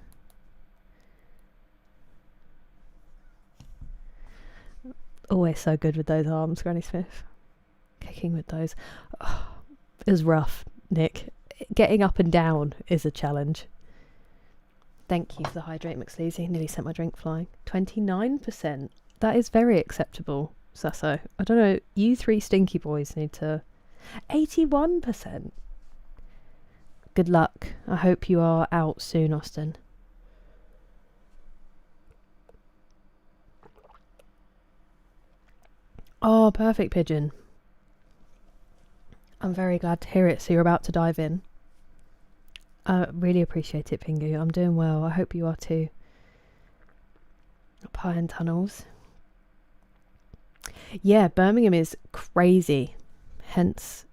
Always so good with those arms, Granny Smith. Kicking with those. Oh, it was rough, Nick. Getting up and down is a challenge. Thank you for the hydrate, McSleazy. Nearly sent my drink flying. 29%. That is very acceptable, Sasso. I don't know. You three stinky boys need to... 81%. Good luck. I hope you are out soon, Austin. Oh, perfect, Pigeon. I'm very glad to hear it. So you're about to dive in. I really appreciate it, Pingu. I'm doing well. I hope you are too. Up high in tunnels. Yeah, Birmingham is crazy. Hence,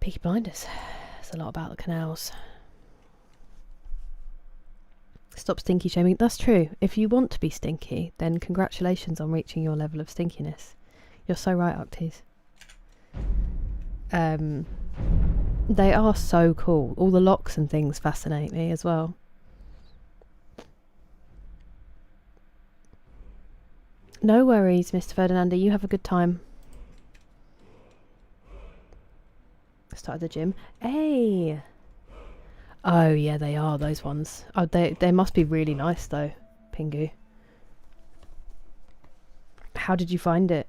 Peaky Blinders. There's a lot about the canals. Stop stinky shaming. That's true. If you want to be stinky, then congratulations on reaching your level of stinkiness. You're so right, Octies. They are so cool. All the locks and things fascinate me as well. No worries, Mr. Ferdinando. You have a good time. Started the gym. Hey! Oh, yeah, they are, those ones. Oh, they must be really nice, though, Pingu. How did you find it?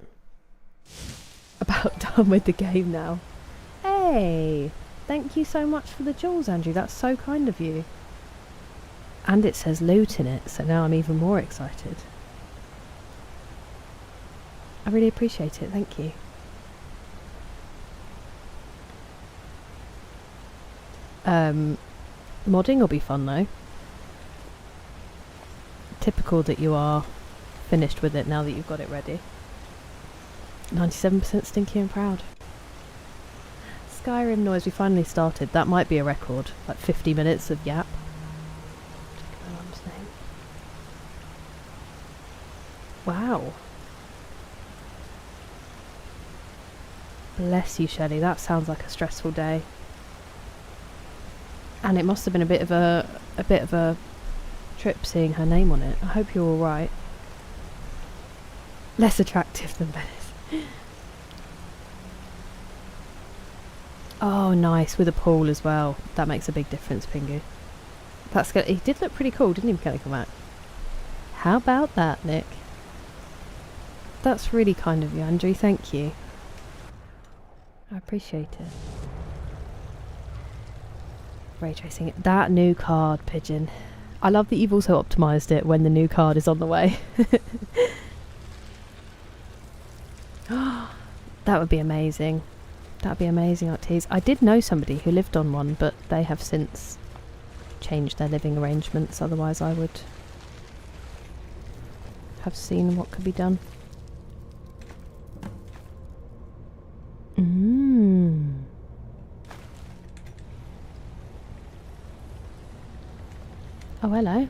About done with the game now. Hey! Thank you so much for the jewels, Andrew. That's so kind of you. And it says loot in it, so now I'm even more excited. I really appreciate it, thank you. Modding will be fun though. Typical that you are finished with it now that you've got it ready. 97% stinky and proud. Skyrim noise, we finally started. That might be a record. Like 50 minutes of yap. Check my mum's name. Wow. Bless you, Shelley. That sounds like a stressful day. And it must have been a bit of a trip seeing her name on it. I hope you're all right. Less attractive than Venice. Oh, nice, with a pool as well. That makes a big difference, Pingu. That's good. He did look pretty cool, didn't he, Mechanical Mac? How about that, Nick? That's really kind of you, Andrew. Thank you. I appreciate it. Ray tracing it. That new card, Pigeon. I love that you've also optimised it when the new card is on the way. That would be amazing. That would be amazing, Octies. I did know somebody who lived on one, but they have since changed their living arrangements. Otherwise, I would have seen what could be done. Oh, hello.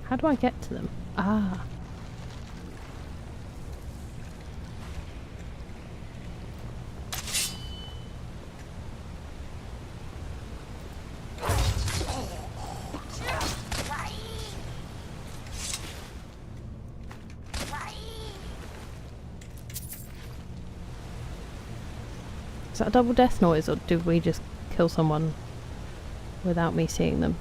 How do I get to them? Ah. Is that a double death noise, or did we just kill someone without me seeing them?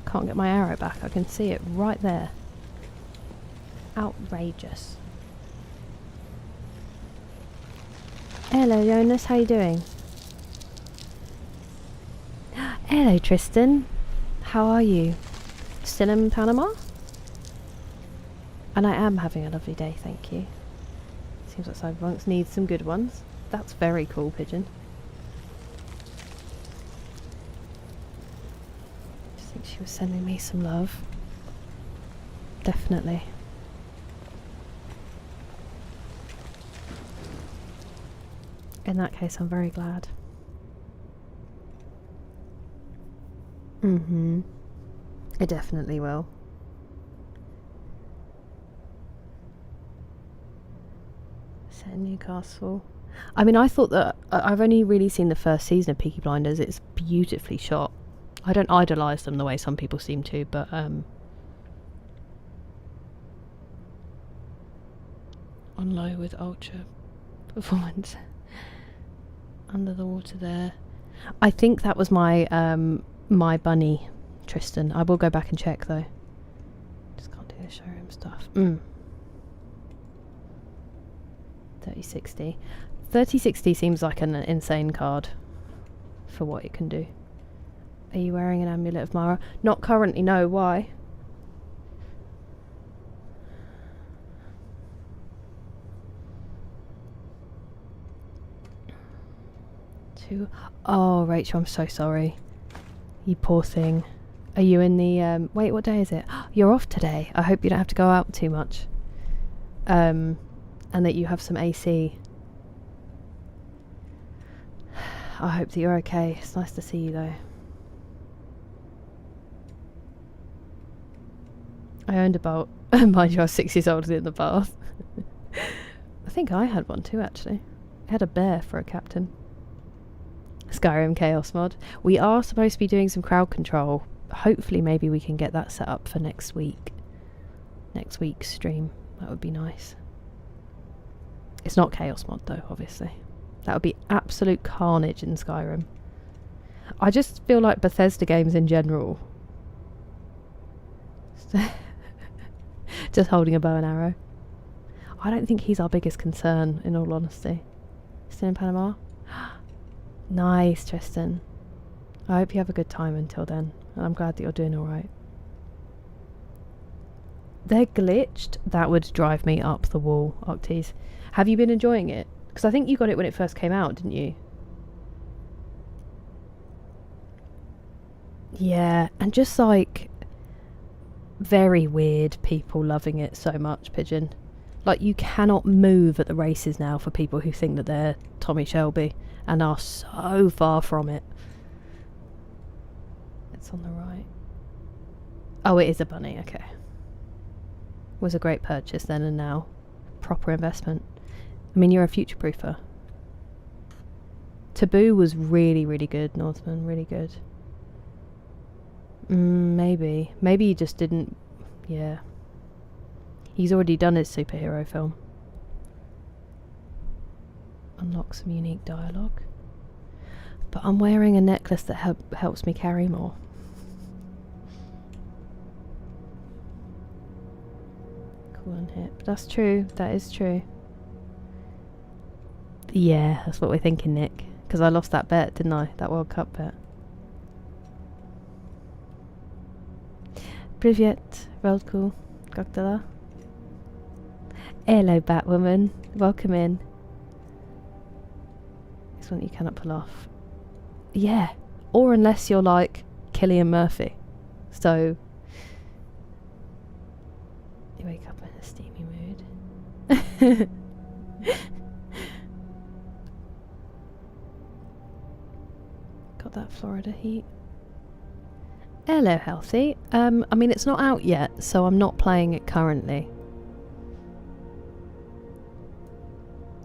Can't get my arrow back. I can see it right there. Outrageous. Hello, Jonas. How you doing? Hello, Tristan. How are you? Still in Panama? And I am having a lovely day, thank you. Seems like Cyberpunks needs some good ones. That's very cool, Pigeon. I think she was sending me some love. Definitely. In that case, I'm very glad. It definitely will. Set in Newcastle. I mean, I thought that I've only really seen the first season of Peaky Blinders. It's beautifully shot. I don't idolise them the way some people seem to, but on low with ultra performance. Under the water there. I think that was my my bunny, Tristan. I will go back and check though. Just can't do the showroom stuff. 3060. 3060 seems like an insane card for what it can do. Are you wearing an amulet of Mara? Not currently, no. Why? Oh, Rachel, I'm so sorry. You poor thing. Are you in the... wait, what day is it? You're off today. I hope you don't have to go out too much. And that you have some AC. I hope that you're okay. It's nice to see you, though. I owned a boat. Mind you, I was 6 years older in the bath. I think I had one too, actually. I had a bear for a captain. Skyrim Chaos mod. We are supposed to be doing some crowd control. Hopefully maybe we can get that set up for next week. Next week's stream. That would be nice. It's not Chaos mod though, obviously. That would be absolute carnage in Skyrim. I just feel like Bethesda games in general. Just holding a bow and arrow. I don't think he's our biggest concern, in all honesty. Still in Panama? Nice, Tristan. I hope you have a good time until then. And I'm glad that you're doing alright. They're glitched. That would drive me up the wall, Octies. Have you been enjoying it? Because I think you got it when it first came out, didn't you? Yeah, and just like... very weird people loving it so much, Pigeon. Like, you cannot move at the races now for people who think that they're Tommy Shelby and are so far from it. It's on the right. Oh, it is a bunny, okay. Was a great purchase then and now. Proper investment. I mean, you're a future-proofer. Taboo was really, really good, Northman, really good. Maybe. Maybe he just didn't... Yeah. He's already done his superhero film. Unlock some unique dialogue. But I'm wearing a necklace that helps me carry more. Cool and hip. That's true. That is true. Yeah, that's what we're thinking, Nick. Because I lost that bet, didn't I? That World Cup bet. Privyet, Veldku, как дела? Hello, Batwoman. Welcome in. This one you cannot pull off. Yeah, or unless you're like Cillian Murphy. So, you wake up in a steamy mood. Got that Florida heat. Hello, Healthy. I mean, it's not out yet, so I'm not playing it currently.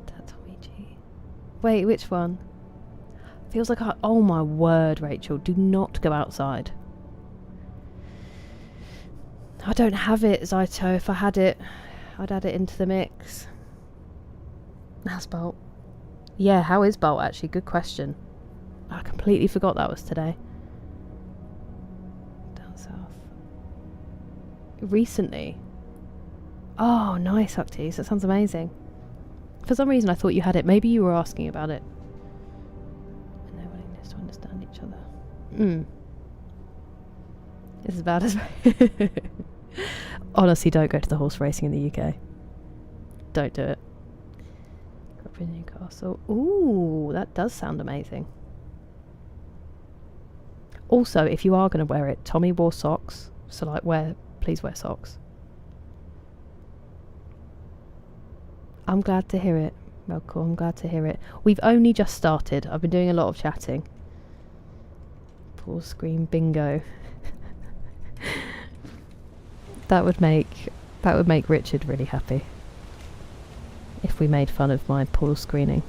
That's Luigi. Wait, which one? Feels like oh my word, Rachel, do not go outside. I don't have it, Zaito. If I had it, I'd add it into the mix. How's Bolt? Yeah, how is Bolt actually? Good question. I completely forgot that was today. Recently? Oh, nice, Octies. That sounds amazing. For some reason I thought you had it. Maybe you were asking about it. And their willingness to understand each other. It's as bad as... Honestly, don't go to the horse racing in the UK. Don't do it. Grew up in Newcastle. Ooh, that does sound amazing. Also, if you are going to wear it, Tommy wore socks. So, like, please wear socks. I'm glad to hear it. Well, cool, I'm glad to hear it. We've only just started. I've been doing a lot of chatting. Pause screen bingo. That would make Richard really happy. If we made fun of my pause screening.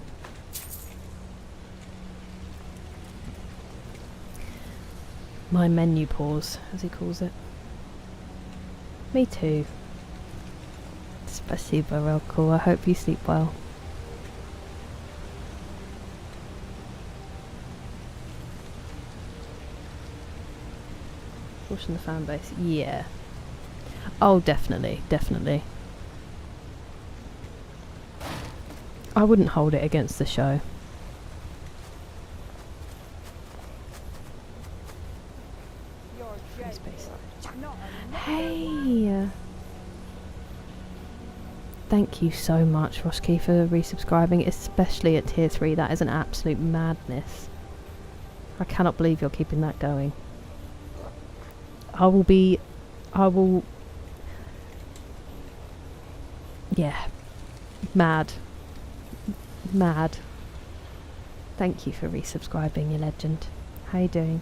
My menu pause, as he calls it. Me too. Spasibo, real cool. I hope you sleep well. Pushing the fan base. Yeah. Oh, definitely. Definitely. I wouldn't hold it against the show. Hey! Thank you so much, Roshki, for resubscribing, especially at tier 3. That is an absolute madness. I cannot believe you're keeping that going. I will... Yeah. Mad. Thank you for resubscribing, you legend. How you doing?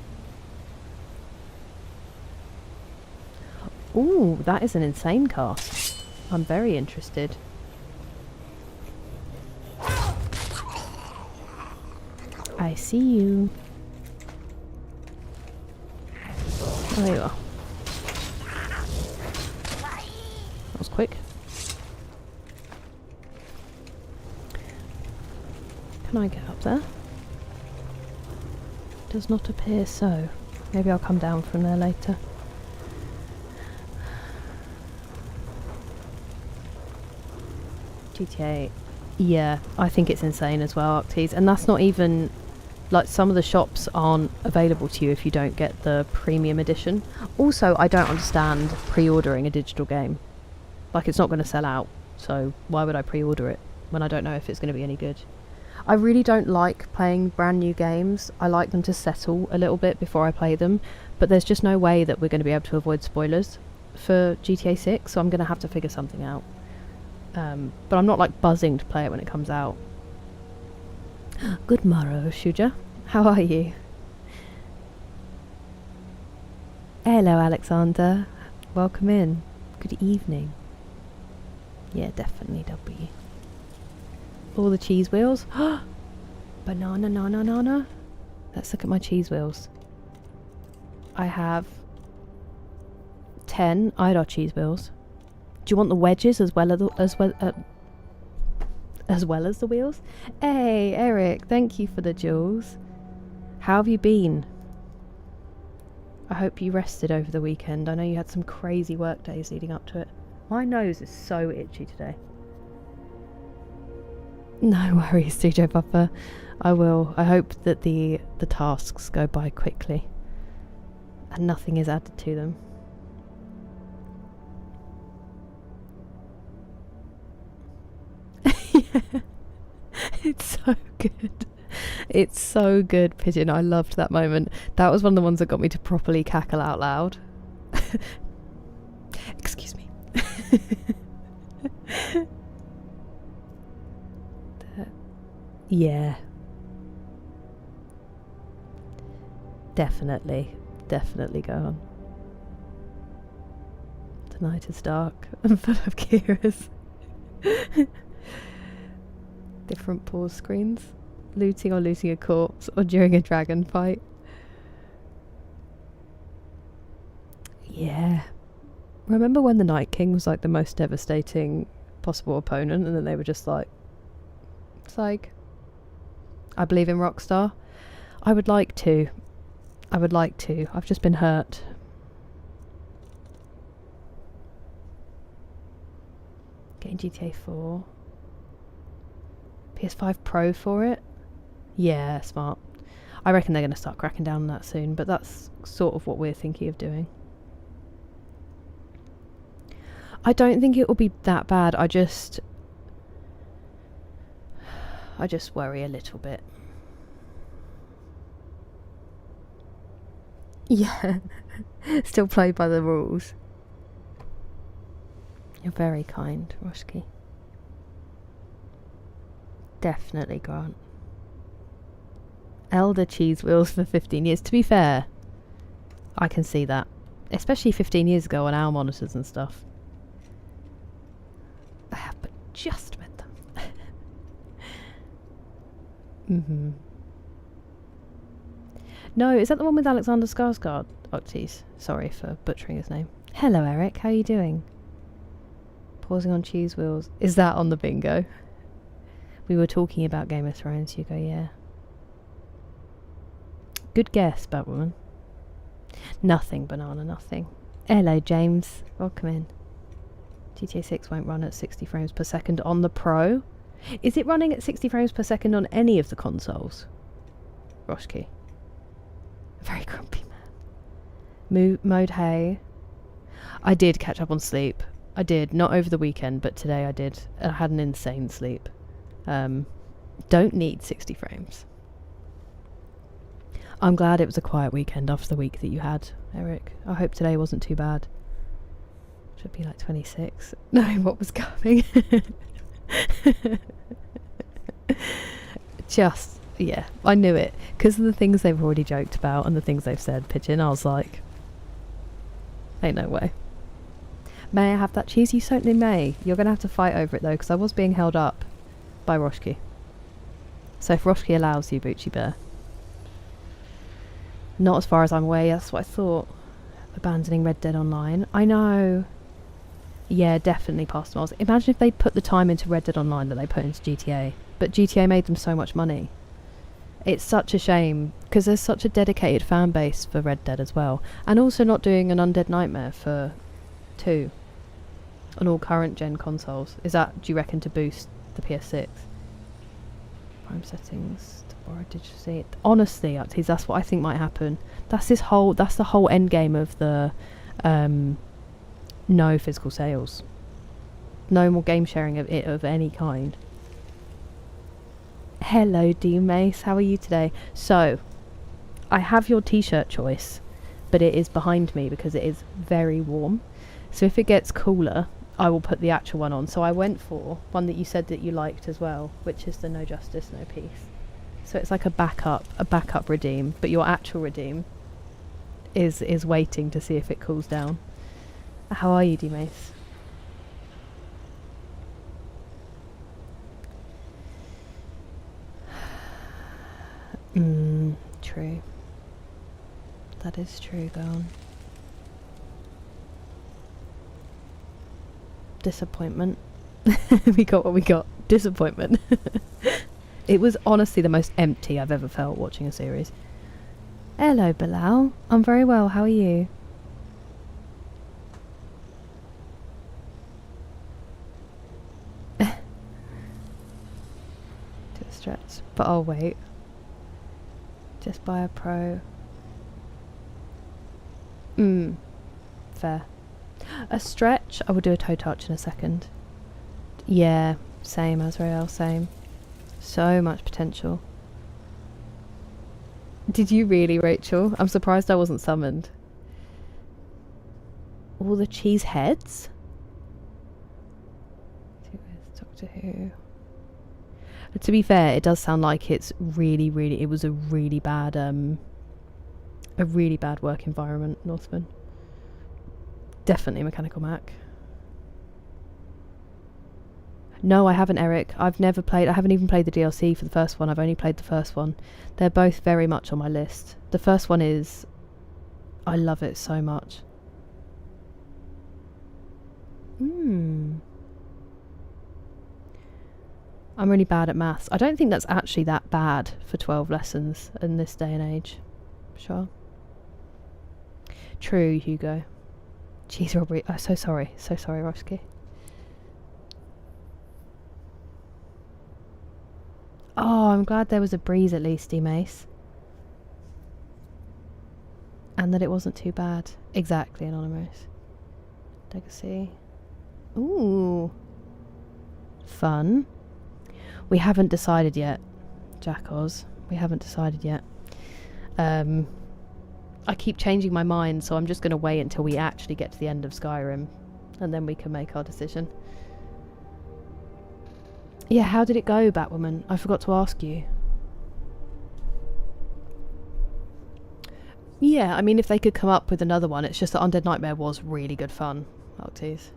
Ooh, that is an insane cast. I'm very interested. I see you. There you are. That was quick. Can I get up there? Does not appear so. Maybe I'll come down from there later. GTA. Yeah, I think it's insane as well, Arctes. And that's not even... Like, some of the shops aren't available to you if you don't get the premium edition. Also, I don't understand pre-ordering a digital game. Like, it's not going to sell out. So, why would I pre-order it when I don't know if it's going to be any good? I really don't like playing brand new games. I like them to settle a little bit before I play them. But there's just no way that we're going to be able to avoid spoilers for GTA 6. So I'm going to have to figure something out. But I'm not like buzzing to play it when it comes out. Good morrow, Shuja. How are you? Hello, Alexander. Welcome in. Good evening. Yeah, definitely W. All the cheese wheels. Banana. Let's look at my cheese wheels. I have 10 Idar cheese wheels. Do you want the wedges as well as the wheels? Hey, Eric, thank you for the jewels. How have you been? I hope you rested over the weekend. I know you had some crazy work days leading up to it. My nose is so itchy today. No worries, CJ Papa. I will. I hope that the tasks go by quickly and nothing is added to them. Yeah. It's so good. It's so good, Pigeon. I loved that moment. That was one of the ones that got me to properly cackle out loud. Excuse me. Yeah. Definitely go on. The night is dark and full of Kira's. Different pause screens. Looting or looting a corpse or during a dragon fight. Yeah. Remember when the Night King was like the most devastating possible opponent and then they were just like... It's like... I believe in Rockstar. I would like to. I've just been hurt. Getting GTA 4. PS5 Pro for it? Yeah, smart. I reckon they're going to start cracking down on that soon, but that's sort of what we're thinking of doing. I don't think it will be that bad. I just worry a little bit. Yeah. Still play by the rules. You're very kind, Roshki. Definitely, Grant. Elder cheese wheels for 15 years. To be fair, I can see that. Especially 15 years ago on our monitors and stuff. I have but just met them. Mm-hmm. No, is that the one with Alexander Skarsgård? Octis. Sorry for butchering his name. Hello, Eric. How are you doing? Pausing on cheese wheels. Is that on the bingo? We were talking about Game of Thrones, Hugo, yeah. Good guess, Batwoman. Nothing, banana, nothing. Hello, James. Welcome in. GTA 6 won't run at 60 frames per second on the Pro. Is it running at 60 frames per second on any of the consoles? Roshki. A very grumpy man. Mode hay. I did catch up on sleep. I did. Not over the weekend, but today I did. I had an insane sleep. Don't need 60 frames. I'm glad it was a quiet weekend after the week that you had, Eric. I hope today wasn't too bad. Should be like 26. No, what was coming? Just, yeah, I knew it. Because of the things they've already joked about and the things they've said, Pigeon, I was like, ain't no way. May I have that cheese? You certainly may. You're going to have to fight over it though, because I was being held up by Roshki. So if Roshki allows you, Boochie Bear. Not as far as I'm away, that's what I thought. Abandoning Red Dead Online. I know. Yeah, definitely past miles. Imagine if they put the time into Red Dead Online that they put into GTA. But GTA made them so much money. It's such a shame, because there's such a dedicated fan base for Red Dead as well. And also not doing an Undead Nightmare for 2 on all current gen consoles. Is that, do you reckon, to boost the PS6? Prime settings to borrow digitally. Honestly, that's what I think might happen. That's the whole end game of the no physical sales. No more game sharing of it of any kind. Hello, D Mace. How are you today? So, I have your t-shirt choice, but it is behind me because it is very warm. So if it gets cooler, I will put the actual one on. So I went for one that you said that you liked as well, which is the No Justice, No Peace. So it's like a backup redeem, but your actual redeem is waiting to see if it cools down. How are you, D Mace? True. That is true, girl. Disappointment. We got what we got. Disappointment. It was honestly the most empty I've ever felt watching a series. Hello, Bilal. I'm very well. How are you? To a stretch. But I'll wait. Just buy a pro. Fair. A stretch? I will do a toe touch in a second. Yeah, same, Azrael, same. So much potential. Did you really, Rachel? I'm surprised I wasn't summoned. All the cheese heads? Doctor Who. To be fair, it does sound like it's really, it was a really bad work environment, Northman. Definitely Mechanical Mac. No, I haven't, Eric. I haven't even played the DLC for the first one. I've only played the first one. They're both very much on my list. The first one is... I love it so much. I'm really bad at maths. I don't think that's actually that bad for 12 lessons in this day and age. Sure. True, Hugo. Cheese robbery. Oh, so sorry. So sorry, Roshki. Oh, I'm glad there was a breeze at least, D-Mace. And that it wasn't too bad. Exactly, Anonymous. Legacy. Ooh. Fun. We haven't decided yet, Jack Oz. We haven't decided yet. I keep changing my mind, so I'm just going to wait until we actually get to the end of Skyrim, and then we can make our decision. Yeah, how did it go, Batwoman? I forgot to ask you. Yeah, I mean, if they could come up with another one, it's just that Undead Nightmare was really good fun. Octies.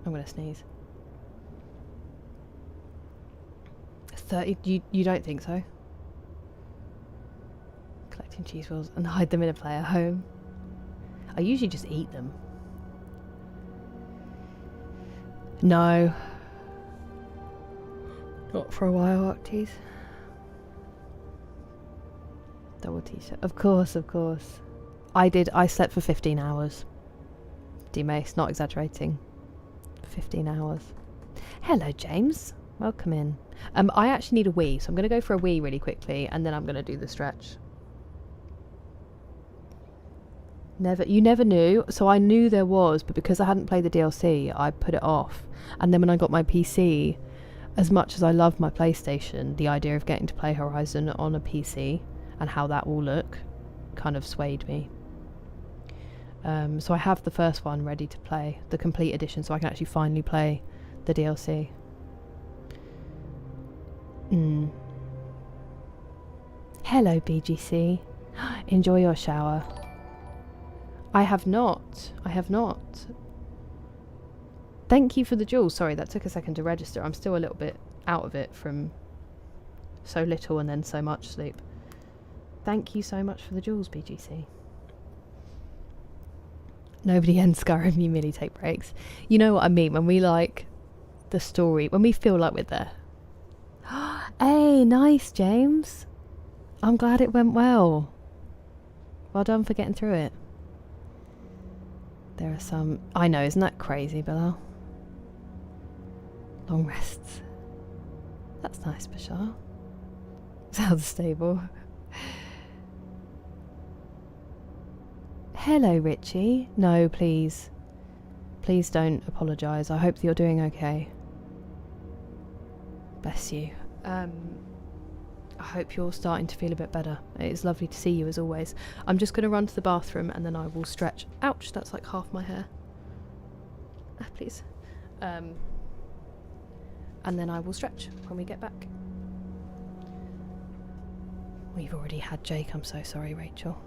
I'm going to sneeze. 30, you don't think so? Collecting cheese wheels and hide them in a player home. I usually just eat them. No. Not for a while, Octies. Double t-shirt. Of course. I slept for 15 hours. D-Mace, not exaggerating. 15 hours. Hello, James. Welcome in. I actually need a wee, so I'm going to go for a wee really quickly, and then I'm going to do the stretch. Never, you never knew. So I knew there was, but because I hadn't played the DLC, I put it off. And then when I got my PC, as much as I love my PlayStation, the idea of getting to play Horizon on a PC and how that will look kind of swayed me. So I have the first one ready to play, the complete edition, so I can actually finally play the DLC. Hello, BGC. Enjoy your shower. I have not. Thank you for the jewels. Sorry, that took a second to register. I'm still a little bit out of it from so little and then so much sleep. Thank you so much for the jewels, BGC. Nobody ends Skyrim, you merely take breaks. You know what I mean, when we like the story, when we feel like we're there. Hey, nice, James. I'm glad it went well. Well done for getting through it. There are some... I know, isn't that crazy, Bilal? Long rests. That's nice, Bashar. Sounds stable. Hello, Richie. No, please. Please don't apologise. I hope that you're doing okay. Bless you. I hope you're starting to feel a bit better. It's lovely to see you as always. I'm just going to run to the bathroom and then I will stretch. Ouch, that's like half my hair. Please. And then I will stretch when we get back. We've already had Jake. I'm so sorry, Rachel.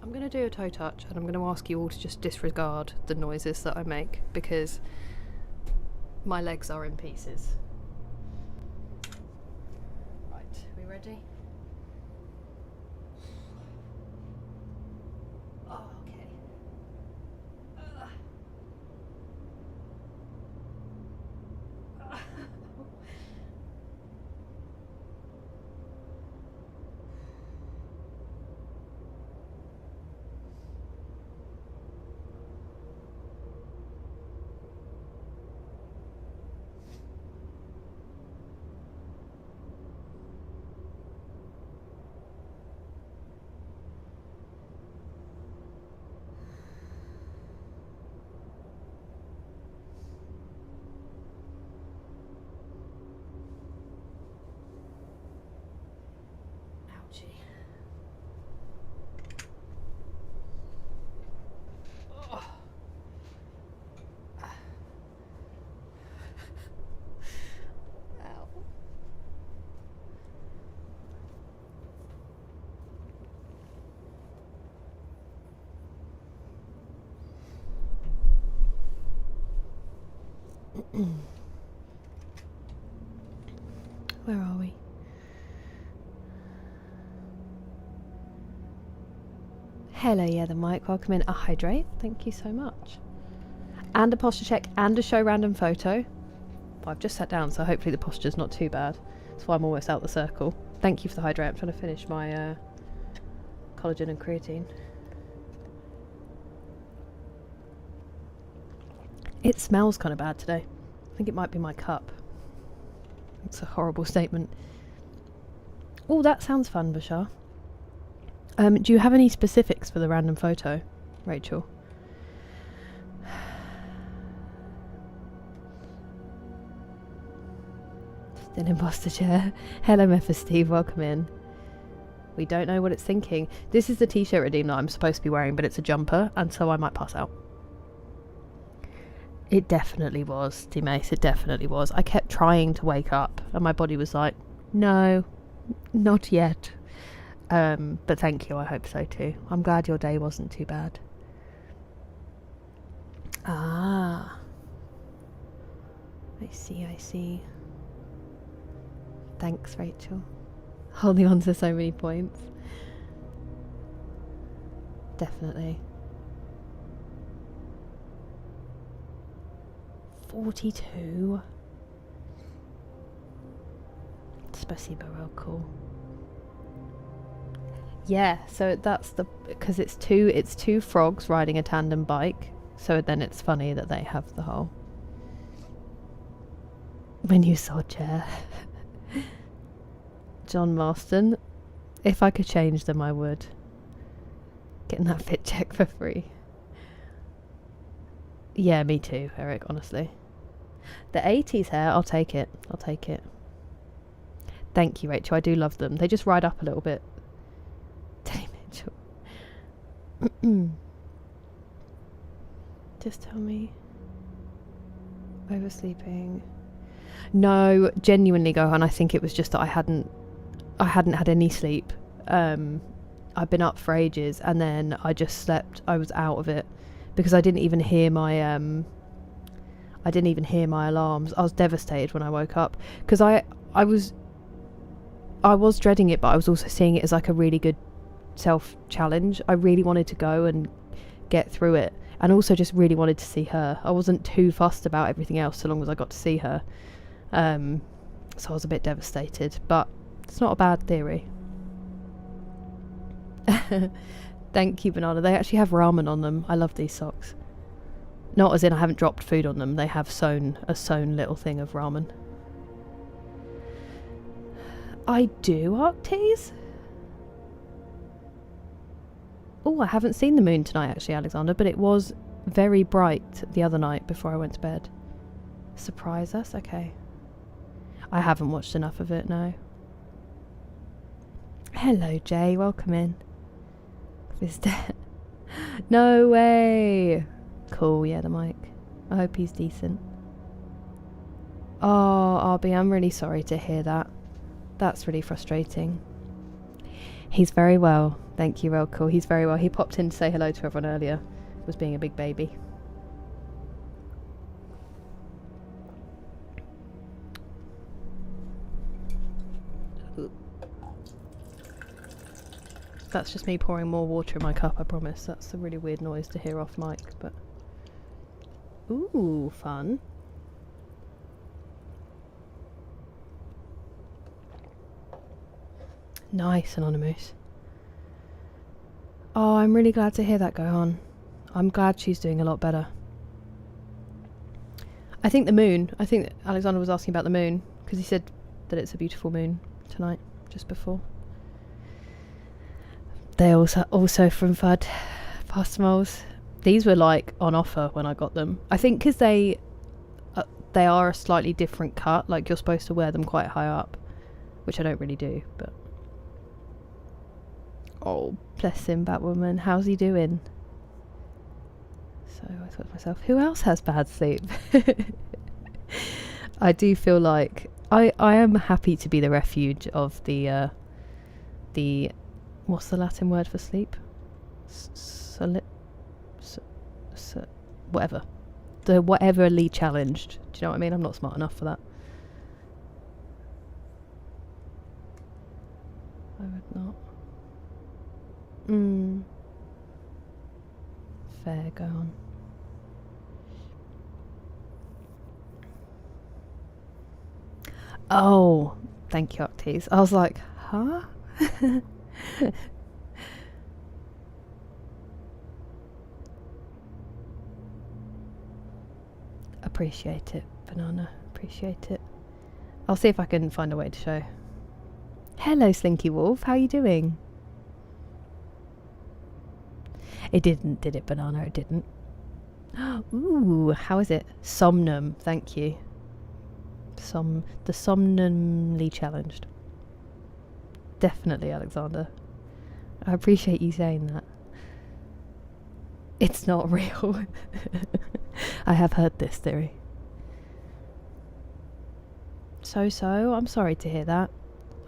I'm going to do a toe touch and I'm going to ask you all to just disregard the noises that I make because my legs are in pieces. Right, we ready? Oh, okay. Where are we? Hello, yeah, the mic. Welcome in. Hydrate. Thank you so much. And a posture check and a show random photo. Well, I've just sat down, so hopefully the posture's not too bad. That's why I'm almost out the circle. Thank you for the hydrate. I'm trying to finish my collagen and creatine. It smells kind of bad today. I think it might be my cup. It's a horrible statement. Oh, that sounds fun, Bashar. Do you have any specifics for the random photo, Rachel? Still imposter chair. Hello, Mepha Steve. Welcome in. We don't know what it's thinking. This is the t-shirt redeem that I'm supposed to be wearing, but it's a jumper, and so I might pass out. It definitely was, T-Mace. It definitely was. I kept trying to wake up, and my body was like, no, not yet. But thank you. I hope so too. I'm glad your day wasn't too bad. Ah. I see. Thanks, Rachel. Holding on to so many points. Definitely. 42. Spasibo, real cool. Yeah, so that's because it's two frogs riding a tandem bike, so then it's funny that they have the whole. When you saw chair. John Marston, if I could change them I would. Getting that fit check for free. Yeah, me too, Eric, honestly. The 80s hair, I'll take it. Thank you, Rachel, I do love them. They just ride up a little bit. Teddy Mitchell. Just tell me. Oversleeping. No, genuinely, Gohan, I think it was just that I hadn't had any sleep. I've been up for ages, and then I just slept. I was out of it because I didn't even hear my alarms. I was devastated when I woke up because I was dreading it, but I was also seeing it as like a really good self challenge. I really wanted to go and get through it, and also just really wanted to see her. I wasn't too fussed about everything else so long as I got to see her. So I was a bit devastated, but it's not a bad theory. Thank you, Banana. They actually have ramen on them. I love these socks. Not as in I haven't dropped food on them. They have a sewn little thing of ramen. I do, Arctes? Oh, I haven't seen the moon tonight, actually, Alexander, but it was very bright the other night before I went to bed. Surprise us? Okay. I haven't watched enough of it, no. Hello, Jay. Welcome in. No way. Cool, yeah, the mic. I hope he's decent. Oh, RB, I'm really sorry to hear that. That's really frustrating. He's very well. Thank you, real cool. He's very well. He popped in to say hello to everyone earlier. Was being a big baby. That's just me pouring more water in my cup, I promise. That's a really weird noise to hear off mic, but... Ooh, fun. Nice, Anonymous. Oh, I'm really glad to hear that go on. I'm glad she's doing a lot better. I think Alexander was asking about the moon, because he said that it's a beautiful moon tonight, just before. They also from FUD pasta moles. These were like on offer when I got them. I think because they are a slightly different cut. Like you're supposed to wear them quite high up, which I don't really do. But oh, bless him, Batwoman. How's he doing? So I thought to myself, who else has bad sleep? I do feel like I am happy to be the refuge of the what's the Latin word for sleep? Whatever. the whateverly challenged. Do you know what I mean? I'm not smart enough for that. I would not. Fair, go on. Oh, thank you, Octies. I was like, huh? Appreciate it, Banana. Appreciate it. I'll see if I can find a way to show. Hello, Slinky Wolf. How are you doing? It didn't, did it, Banana? It didn't. Ooh, how is it? Somnum. Thank you. The somnumly challenged. Definitely, Alexander. I appreciate you saying that. It's not real. I have heard this theory. So, I'm sorry to hear that.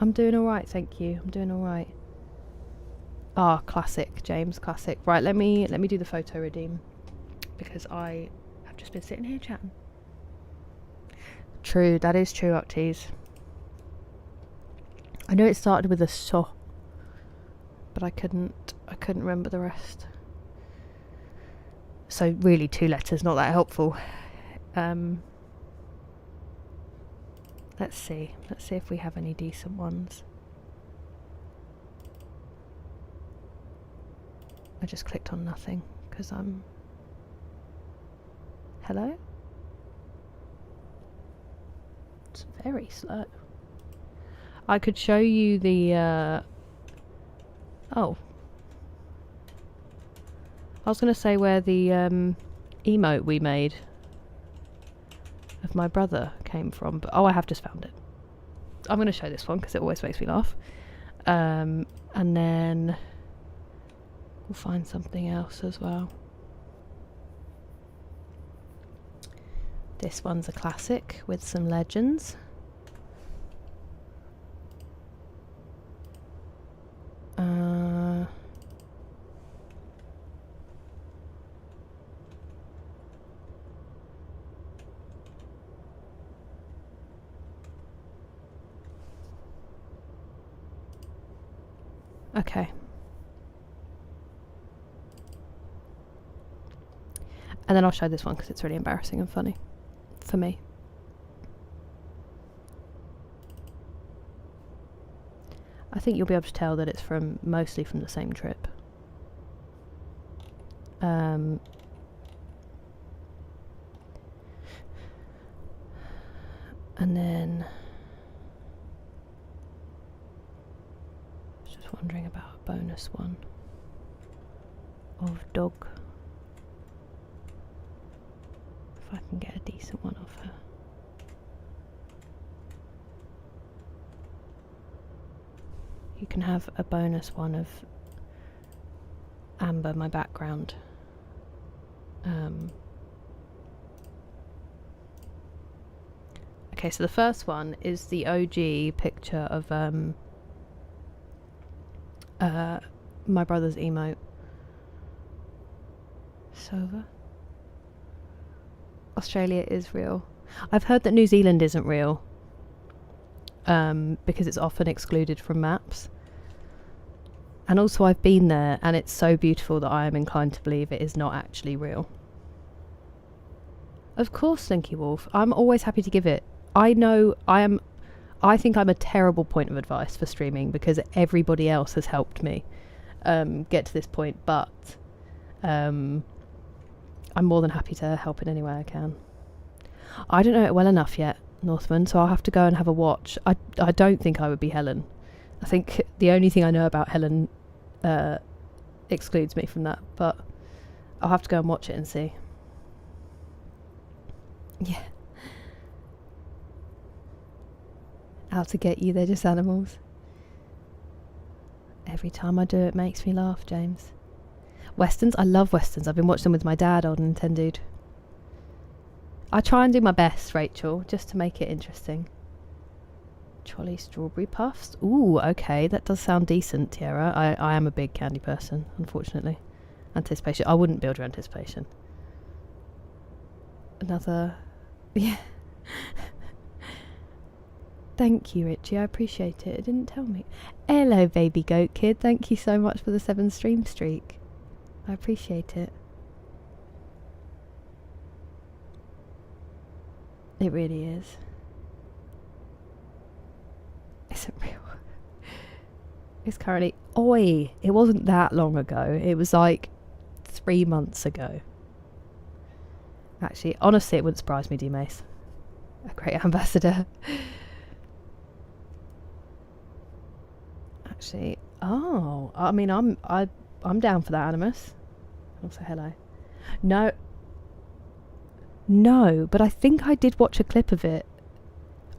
I'm doing alright, thank you. I'm doing alright. Ah, classic, James, classic. Right, let me do the photo redeem. Because I have just been sitting here chatting. True, that is true, Octies. I know it started with a so, but I couldn't remember the rest. So really 2 letters, not that helpful. Let's see if we have any decent ones. I just clicked on nothing because I'm... Hello? It's very slow. I could show you the oh. I was going to say where the emote we made of my brother came from, but oh, I have just found it. I'm going to show this one because it always makes me laugh. And then we'll find something else as well. This one's a classic with some legends. Okay. And then I'll show this one because it's really embarrassing and funny for me. I think you'll be able to tell that it's mostly from the same trip. And then I was just wondering about a bonus one of dog. If I can get a decent one of her. You can have a bonus one of Amber, my background. Okay, so the first one is the OG picture of my brother's emote. Sova. Australia is real. I've heard that New Zealand isn't real. Because it's often excluded from maps. And also I've been there and it's so beautiful that I am inclined to believe it is not actually real. Of course, Slinky Wolf. I'm always happy to give it. I think I'm a terrible point of advice for streaming because everybody else has helped me get to this point, but I'm more than happy to help in any way I can. I don't know it well enough yet, Northman, so I'll have to go and have a watch. I don't think I would be Helen. I think the only thing I know about Helen excludes me from that, but I'll have to go and watch it and see. Yeah. Out to get you, they're just animals. Every time I do it makes me laugh, James. Westerns? I love westerns. I've been watching them with my dad, old Nintendo. I try and do my best, Rachel, just to make it interesting. Trolley strawberry puffs? Ooh, okay, that does sound decent, Tiara. I am a big candy person, unfortunately. Anticipation. I wouldn't build your anticipation. another... Yeah. Thank you, Richie. I appreciate it. It didn't tell me. Hello, baby goat kid. Thank you so much for the 7 stream streak. I appreciate it. It really is. Isn't real. It's currently... Oi! It wasn't that long ago. It was like 3 months ago. Actually, honestly, it wouldn't surprise me, D-Mace. A great ambassador. Actually, oh, I mean, I'm down for that, Animus. Also, hello. No, but I think I did watch a clip of it.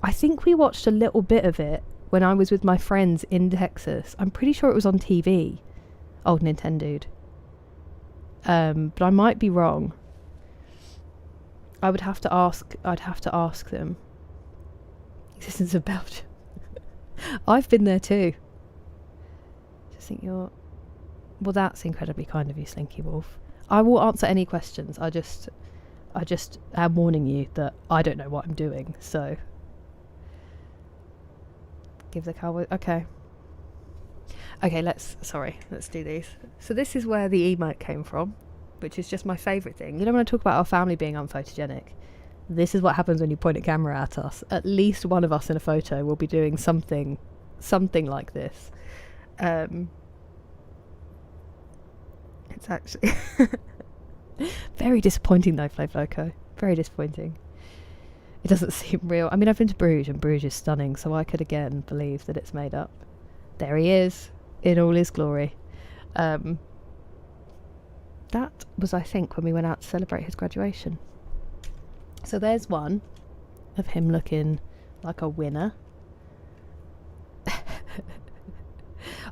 I think we watched a little bit of it when I was with my friends in Texas. I'm pretty sure it was on TV. Old Nintendo. But I might be wrong. I'd have to ask them. Existence of Belgium. I've been there too. Just think you're... Well, that's incredibly kind of you, Slinky Wolf. I will answer any questions. I just am warning you that I don't know what I'm doing, so... Give the cowboy... Okay, let's do these. So this is where the emote came from, which is just my favourite thing. You know when I talk about our family being unphotogenic? This is what happens when you point a camera at us. At least one of us in a photo will be doing something like this. It's actually... Very disappointing though, Flowco. Very disappointing. It doesn't seem real. I mean, I've been to Bruges, and Bruges is stunning, so I could again believe that it's made up. There he is, in all his glory. That was, I think, when we went out to celebrate his graduation. So there's one of him looking like a winner.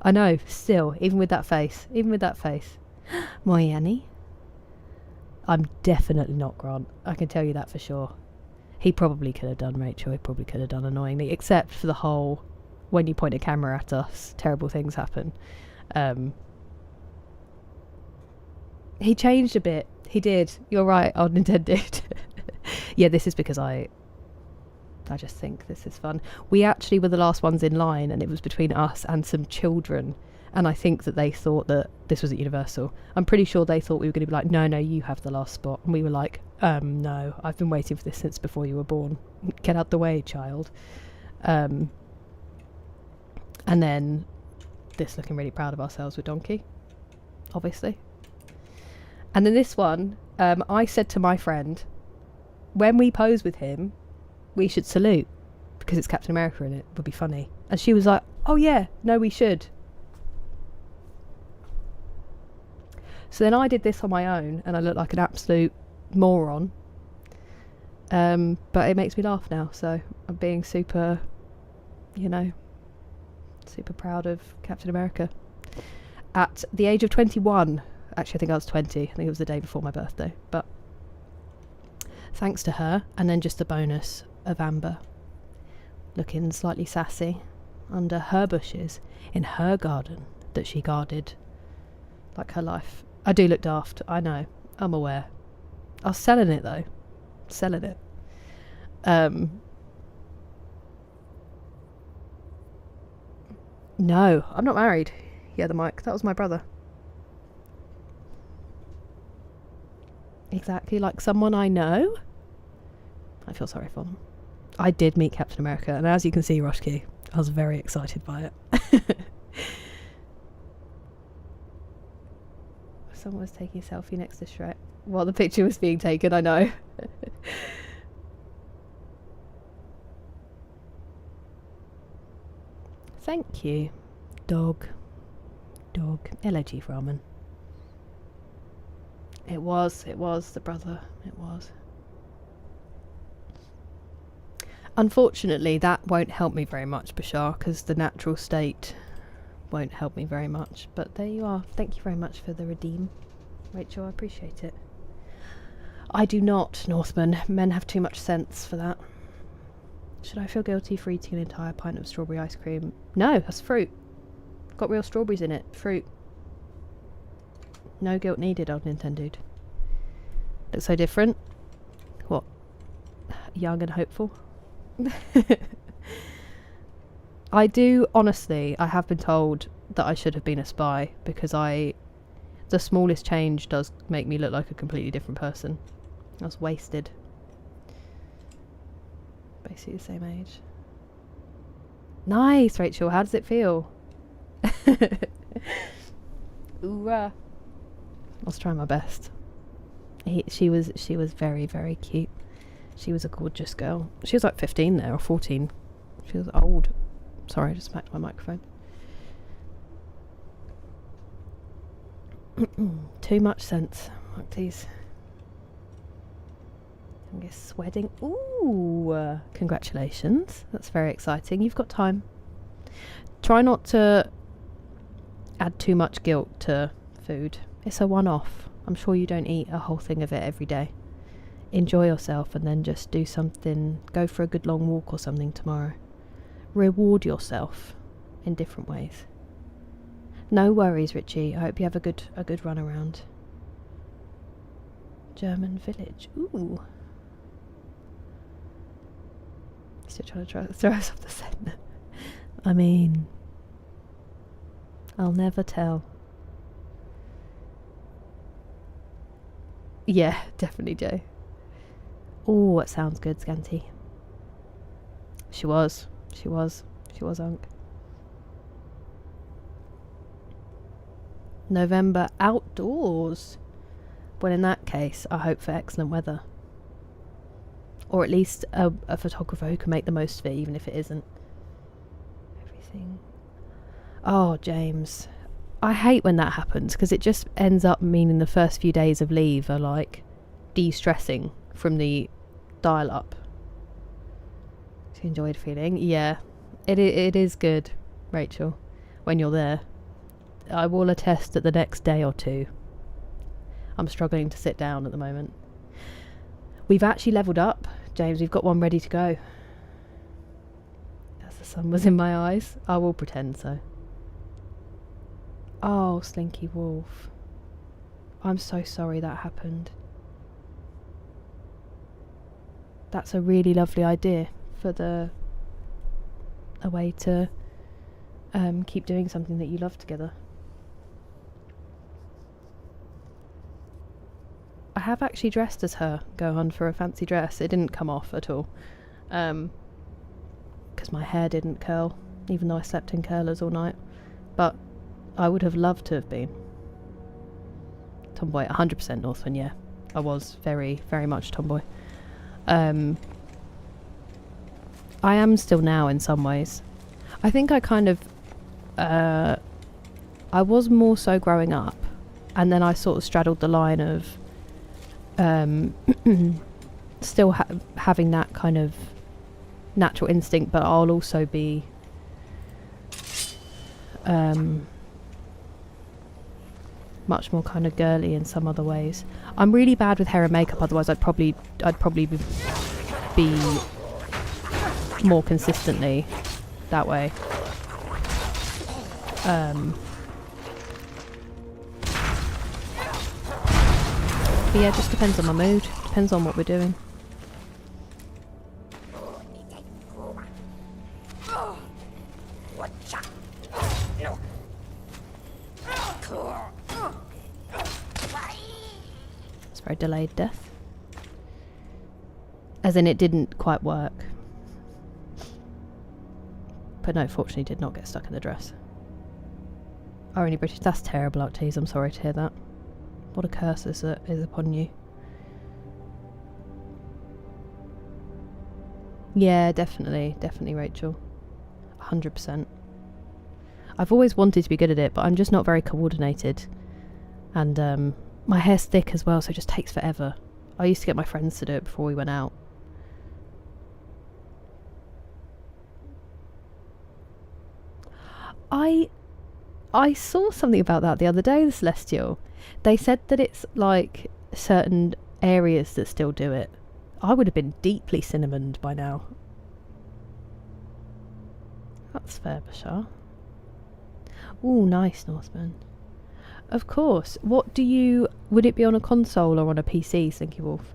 I know, still, even with that face. Moyani. I'm definitely not Grant. I can tell you that for sure. He probably could have done Rachel. He probably could have done Annoyingly, except for the whole, when you point a camera at us, terrible things happen. He changed a bit. He did. You're right, old Nintendo. Yeah, this is because I just think this is fun. We actually were the last ones in line, and it was between us and some children. And I think that they thought that this was at Universal. I'm pretty sure they thought we were going to be like, no, you have the last spot. And we were like, no, I've been waiting for this since before you were born. Get out the way, child. And then this looking really proud of ourselves with Donkey, obviously. And then this one, I said to my friend, when we pose with him, we should salute because it's Captain America in it. Would be funny. And she was like, oh yeah, no, we should. So then I did this on my own, and I look like an absolute moron. But it makes me laugh now, so I'm being super, super proud of Captain America. At the age of 21, actually I think I was 20, I think it was the day before my birthday, but thanks to her, and then just a bonus of Amber, looking slightly sassy, under her bushes, in her garden, that she guarded like her life. I do look daft, I know, I'm aware. I was selling it though. Selling it. No, I'm not married. Yeah, the mic. That was my brother. Exactly, like someone I know. I feel sorry for them. I did meet Captain America, and as you can see, Roshki, I was very excited by it. Someone was taking a selfie next to Shrek while the picture was being taken, I know. Thank you. Dog. Elegy ramen. It was the brother. It was. Unfortunately, that won't help me very much, Bashar, because the natural state won't help me very much. But there you are. Thank you very much for the redeem, Rachel. I appreciate it. I do not, Northman. Men have too much sense for that. Should I feel guilty for eating an entire pint of strawberry ice cream? No, that's fruit. Got real strawberries in it. Fruit. No guilt needed, old Nintendo. Looks so different. What? young and hopeful. I do, honestly, I have been told that I should have been a spy because the smallest change does make me look like a completely different person. I was wasted. Basically the same age. Nice, Rachel. How does it feel? Hoorah. I was trying my best. She was very, very cute. She was a gorgeous girl. She was like 15 there, or 14. She was old. Sorry, I just smacked my microphone. Too much sense. Like these. I guess wedding. Ooh, congratulations. That's very exciting. You've got time. Try not to add too much guilt to food. It's a one-off. I'm sure you don't eat a whole thing of it every day. Enjoy yourself and then just do something. Go for a good long walk or something tomorrow. Reward yourself in different ways. No worries, Richie. I hope you have a good run around. German village. Ooh. Still trying to throw us off the scent. I mean, I'll never tell. Yeah, definitely, Joe. Oh, it sounds good, Scanty. She was, Unk. November outdoors. Well, in that case, I hope for excellent weather. Or at least a photographer who can make the most of it, even if it isn't. Everything. Oh, James. I hate when that happens, because it just ends up meaning the first few days of leave are like de-stressing from the dial-up. So you enjoyed feeling? Yeah. It is good, Rachel, when you're there. I will attest that the next day or two, I'm struggling to sit down at the moment. We've actually levelled up, James. We've got one ready to go. As the sun was in my eyes. I will pretend so. Oh, Slinky Wolf. I'm so sorry that happened. That's a really lovely idea for a way to keep doing something that you love together. I have actually dressed as her, Gohan, for a fancy dress. It didn't come off at all. Because my hair didn't curl, even though I slept in curlers all night. But I would have loved to have been. Tomboy, 100% Northman, yeah. I was very, very much tomboy. I am still now in some ways. I think I kind of... I was more so growing up. And then I sort of straddled the line of... still having that kind of natural instinct, but I'll also be much more kind of girly in some other ways. I'm really bad with hair and makeup, otherwise I'd probably be more consistently that way. But yeah, it just depends on my mood. Depends on what we're doing. It's a very delayed death. As in, it didn't quite work. But no, fortunately did not get stuck in the dress. Oh, only British. That's terrible, Octave. I'm sorry to hear that. What a curse is upon you. Yeah, definitely, Rachel. 100%. I've always wanted to be good at it, but I'm just not very coordinated. And my hair's thick as well, so it just takes forever. I used to get my friends to do it before we went out. I saw something about that the other day, the Celestial. They said that it's like certain areas that still do it. I would have been deeply cinnamoned by now. That's fair, Bashar. Ooh, nice, Northman. Of course. Would it be on a console or on a PC, Slinky Wolf?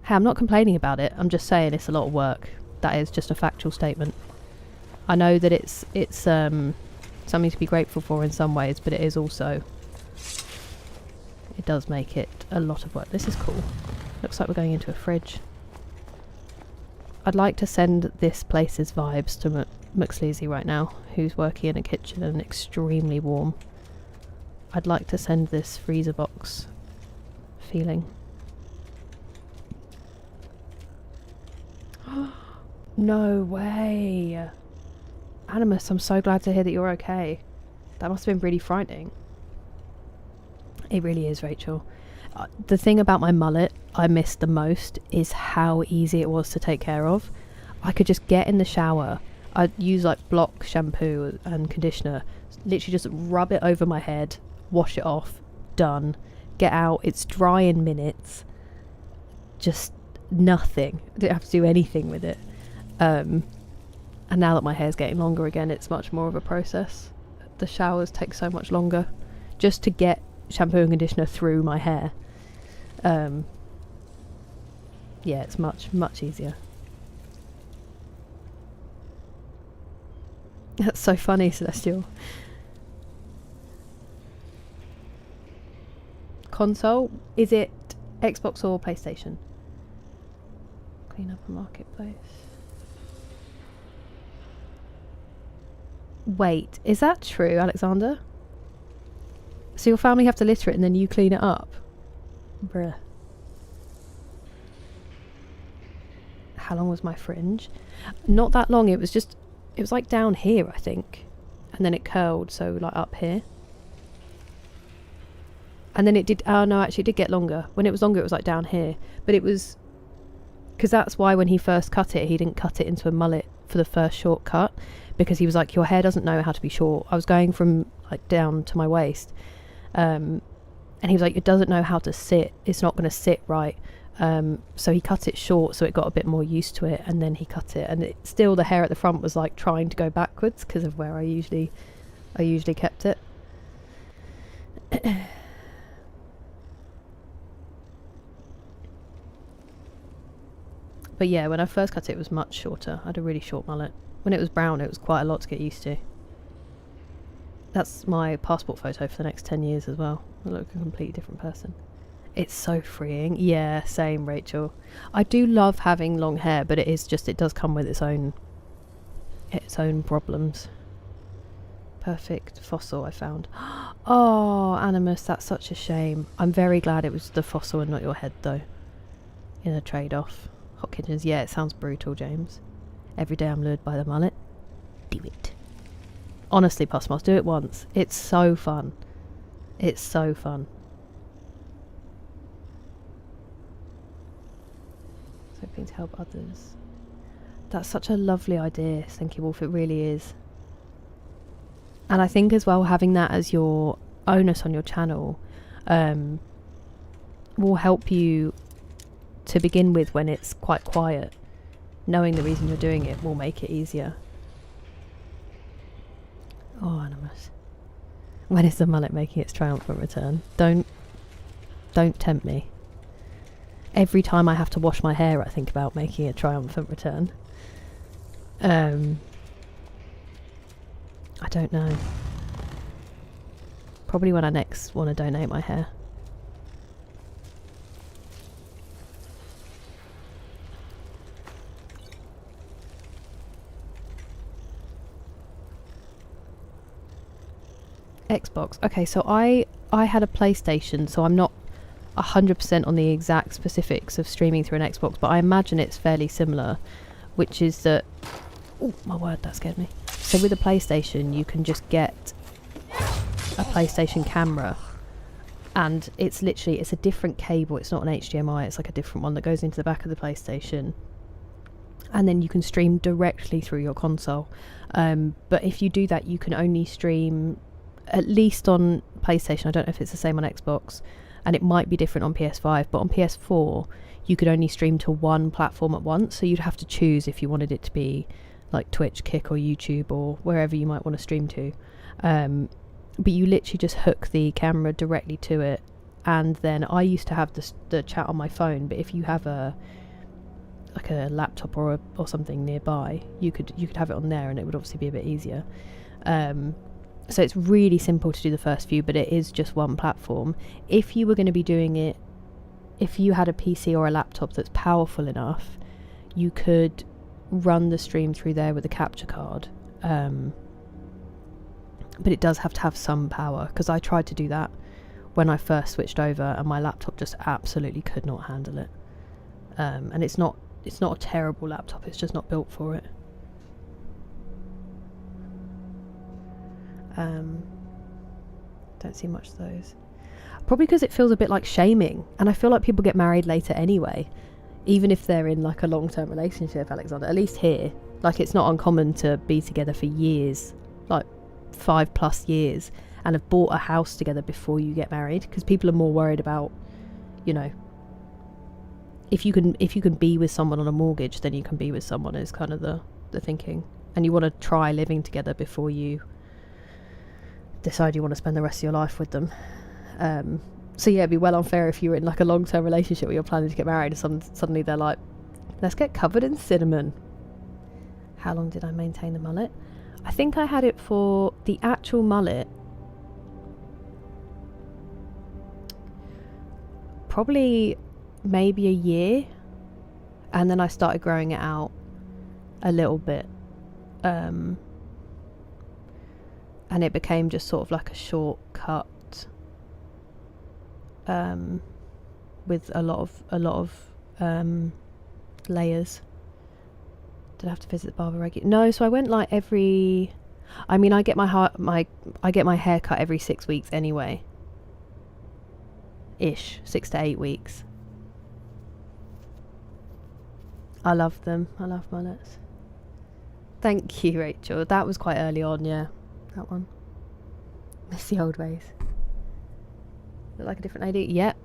Hey, I'm not complaining about it. I'm just saying it's a lot of work. That is just a factual statement. I know that it's something to be grateful for in some ways, but it is also, it does make it a lot of work. This is cool. Looks like we're going into a fridge. I'd like to send this place's vibes to McSleazy right now, who's working in a kitchen and extremely warm. I'd like to send this freezer box feeling. No way! Animus, I'm so glad to hear that you're okay. That must have been really frightening. It really is, Rachel. The thing about my mullet I missed the most is how easy it was to take care of. I could just get in the shower. I'd use like block shampoo and conditioner, literally just rub it over my head, wash it off, done. Get out, it's dry in minutes. Just nothing. Didn't have to do anything with it. And now that my hair's getting longer again, it's much more of a process. The showers take so much longer just to get shampoo and conditioner through my hair. Yeah, it's much easier. That's so funny, Celestial. Console? Is it Xbox or PlayStation? Clean up a marketplace. Wait, is that true, Alexander? So your family have to litter it and then you clean it up? Bruh. How long was my fringe? Not that long, it was like down here, I think. And then it curled, so like up here. And then it did, oh no, actually it did get longer. When it was longer, it was like down here. But it was, because that's why when he first cut it, he didn't cut it into a mullet for the first shortcut. Because he was like, your hair doesn't know how to be short. I was going from like down to my waist. And he was like, it doesn't know how to sit. It's not going to sit right. So he cut it short so it got a bit more used to it, and then he cut it, and still the hair at the front was like trying to go backwards because of where I usually kept it. But yeah, when I first cut it, it was much shorter. I had a really short mullet. When it was brown, it was quite a lot to get used to. That's my passport photo for the next 10 years as well. I look a completely different person. It's so freeing. Yeah, same, Rachel. I do love having long hair, but it does come with its own problems. Perfect fossil I found. Oh, Animus, that's such a shame. I'm very glad it was the fossil and not your head, though. In a trade-off. Hot kitchens, yeah, it sounds brutal, James. Every day I'm lured by the mullet. Do it. Honestly, Pussmouse, do it once. It's so fun. It's so fun. Hoping to help others. That's such a lovely idea, Stinky Wolf, it really is. And I think as well, having that as your onus on your channel will help you to begin with when it's quite quiet. Knowing the reason you're doing it will make it easier. Oh, Animus. When is the mullet making its triumphant return? Don't tempt me. Every time I have to wash my hair, I think about making a triumphant return. I don't know. Probably when I next want to donate my hair. Xbox. Okay, so I had a PlayStation, so I'm not 100% on the exact specifics of streaming through an Xbox, but I imagine it's fairly similar, which is that... Oh, my word, that scared me. So with a PlayStation, you can just get a PlayStation camera, and it's literally, it's a different cable. It's not an HDMI, it's like a different one that goes into the back of the PlayStation. And then you can stream directly through your console. But if you do that, you can only stream, at least on PlayStation, I don't know if it's the same on Xbox, and it might be different on PS5, but on PS4 you could only stream to one platform at once, so you'd have to choose if you wanted it to be like Twitch, Kick or YouTube or wherever you might want to stream to. But you literally just hook the camera directly to it and then I used to have the chat on my phone, but if you have a laptop or something nearby, you could have it on there, and it would obviously be a bit easier. So it's really simple to do the first few, but it is just one platform. If you were going to be doing it, if you had a PC or a laptop that's powerful enough, you could run the stream through there with a capture card. But it does have to have some power, because I tried to do that when I first switched over, and my laptop just absolutely could not handle it. And it's not a terrible laptop, it's just not built for it. Don't see much of those. Probably because it feels a bit like shaming, and I feel like people get married later anyway, even if they're in like a long-term relationship, Alexander. At least here, like, it's not uncommon to be together for years, like 5+ years, and have bought a house together before you get married, because people are more worried about, you know, if you can be with someone on a mortgage, then you can be with someone, is kind of the thinking. And you want to try living together before you decide you want to spend the rest of your life with them. So yeah, it'd be well unfair if you were in like a long-term relationship where you're planning to get married, and suddenly they're like, let's get covered in cinnamon. How long did I maintain the mullet? I think I had it for the actual mullet, probably maybe a year, and then I started growing it out a little bit, and it became just sort of like a shortcut, with a lot of layers. Did I have to visit the barber regularly? No, so I went like every, I mean, I get my hair cut every 6 weeks anyway, ish, 6 to 8 weeks. I love them. I love mullets. Thank you, Rachel. That was quite early on, yeah. That one. Miss the old ways. Look like a different lady? Yep.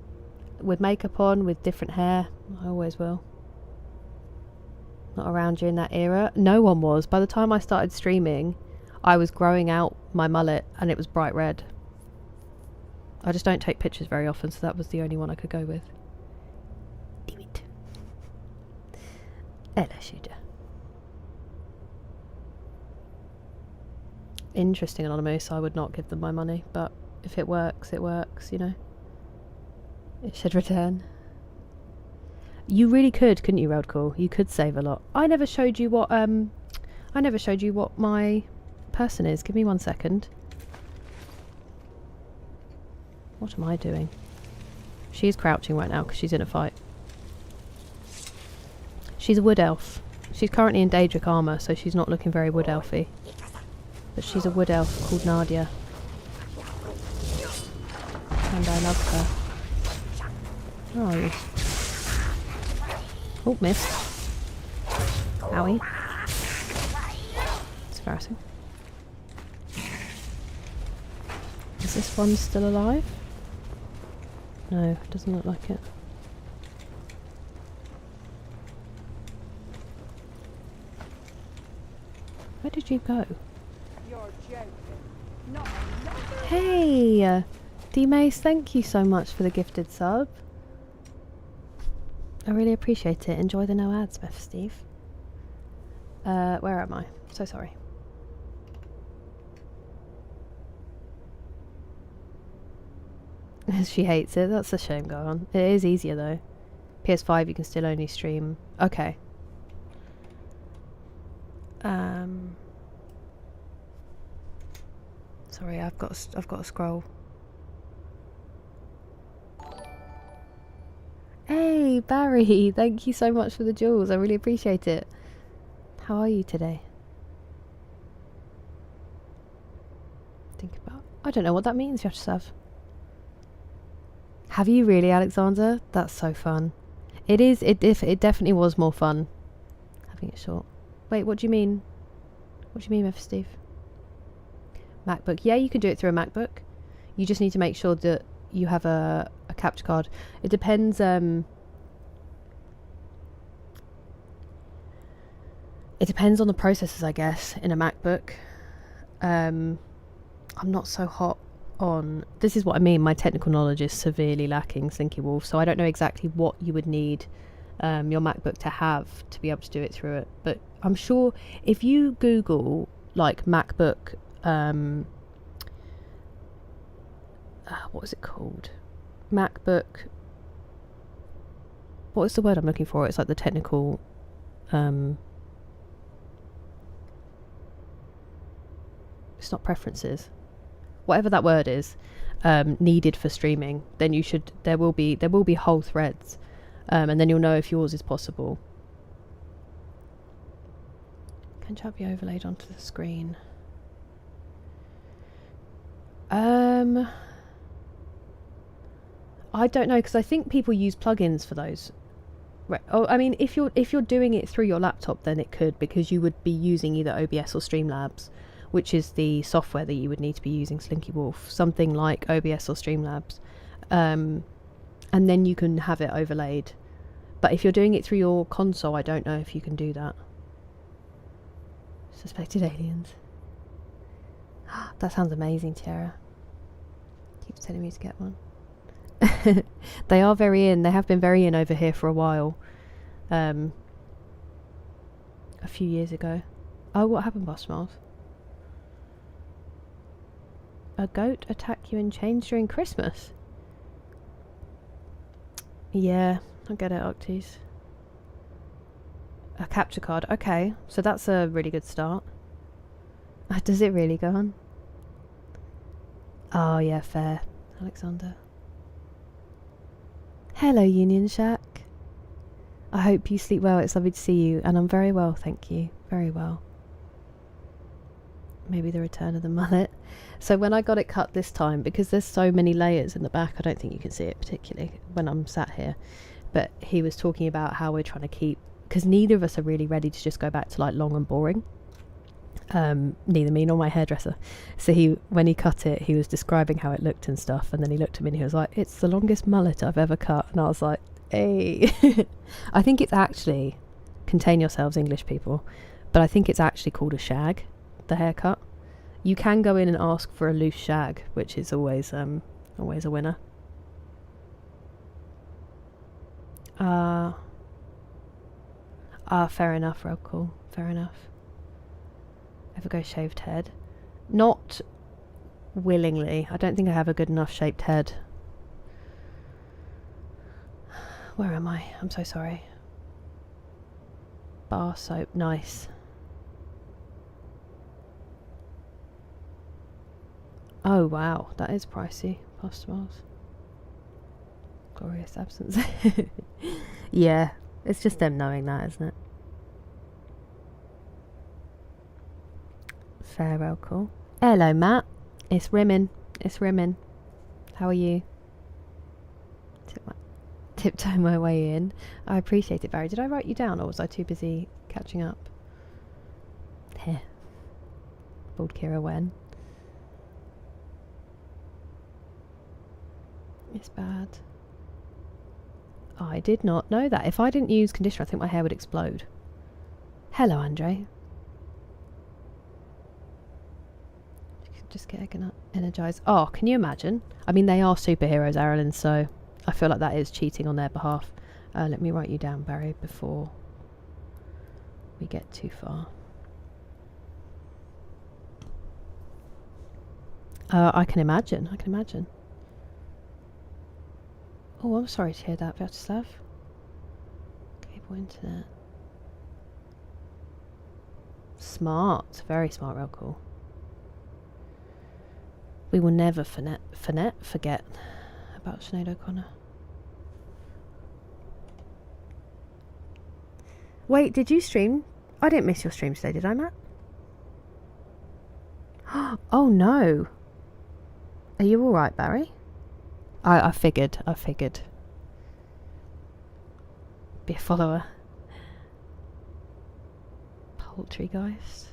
With makeup on, with different hair. I always will. Not around during that era. No one was. By the time I started streaming, I was growing out my mullet, and it was bright red. I just don't take pictures very often, so that was the only one I could go with. Damn it. Ella shooter. Interesting, Anonymous. I would not give them my money, but if it works, it works, you know. It should return. You really could, couldn't you, Roadcall? You could save a lot. I never showed you what my person is. Give me 1 second. What am I doing? She's crouching right now because she's in a fight. She's a wood elf. She's currently in Daedric armour, so she's not looking very wood elfy. But she's a wood elf called Nadia. And I love her. Where are you? Oh, missed. Owie. It's embarrassing. Is this one still alive? No, doesn't look like it. Where did you go? You're joking. Not another. Hey! D-Mace, thank you so much for the gifted sub. I really appreciate it. Enjoy the no ads, Beth Steve. Where am I? So sorry. She hates it. That's a shame, go on. It is easier though. PS5 you can still only stream. Okay. Sorry, I've got to scroll. Hey Barry, thank you so much for the jewels. I really appreciate it. How are you today? Think about. I don't know what that means. You have to serve. Have you really, Alexander? That's so fun. It is. It definitely was more fun having it short. Wait, what do you mean? What do you mean, F. Steve? MacBook. Yeah, you can do it through a MacBook. You just need to make sure that you have a capture card. It depends. It depends on the processors, I guess, in a MacBook. I'm not so hot on... This is what I mean. My technical knowledge is severely lacking, Slinky Wolf. So I don't know exactly what you would need your MacBook to have to be able to do it through it. But I'm sure if you Google like MacBook... what is it called? MacBook... What is the word I'm looking for? It's like the technical... it's not preferences. Whatever that word is, needed for streaming, then you should... There will be whole threads. And then you'll know if yours is possible. Can chat be overlaid onto the screen? I don't know, because I think people use plugins for those. Right. Oh, I mean, if you're doing it through your laptop, then it could, because you would be using either OBS or Streamlabs, which is the software that you would need to be using, Slinky Wolf. Something like OBS or Streamlabs, and then you can have it overlaid. But if you're doing it through your console, I don't know if you can do that. Suspected aliens. That sounds amazing, Tiara. Keeps telling me to get one. They are very in. They have been very in over here for a while. A few years ago. Oh, what happened, Boss Smiles? A goat attack you in chains during Christmas? Yeah, I get it, Octies. A capture card. Okay, so that's a really good start. Does it really go on? Oh yeah, fair. Alexander. Hello, Union Shack. I hope you sleep well. It's lovely to see you. And I'm very well, thank you. Very well. Maybe the return of the mullet. So when I got it cut this time, because there's so many layers in the back, I don't think you can see it particularly when I'm sat here. But he was talking about how we're trying to keep... Because neither of us are really ready to just go back to like long and boring. Neither me nor my hairdresser. So when he cut it, he was describing how it looked and stuff, and then he looked at me and he was like, it's the longest mullet I've ever cut. And I was like, hey. I think it's actually, contain yourselves English people, but I think it's actually called a shag, the haircut. You can go in and ask for a loose shag, which is always a winner. Fair enough, real cool, fair enough. Ever go shaved head? Not willingly. I don't think I have a good enough shaped head. Where am I? I'm so sorry. Bar soap, nice. Oh wow, that is pricey. Postmarks. Glorious absence. Yeah, it's just them knowing that, isn't it? Farewell, cool. Hello, Matt. It's Rimming. It's Rimming. How are you? Tiptoe my way in. I appreciate it, Barry. Did I write you down, or was I too busy catching up? Here. Bald Kira when? It's bad. I did not know that. If I didn't use conditioner, I think my hair would explode. Hello, Andre. Just get energized. Oh, can you imagine? I mean, they are superheroes, Arilyn, so I feel like that is cheating on their behalf. Let me write you down, Barry, before we get too far. I can imagine. I can imagine. Oh, I'm sorry to hear that, Vyacheslav. Cable internet. Smart. Very smart, real cool. We will never forget about Sinead O'Connor. Wait, did you stream? I didn't miss your stream today, did I, Matt? Oh no. Are you alright, Barry? I figured. Be a follower. Poultrygeist.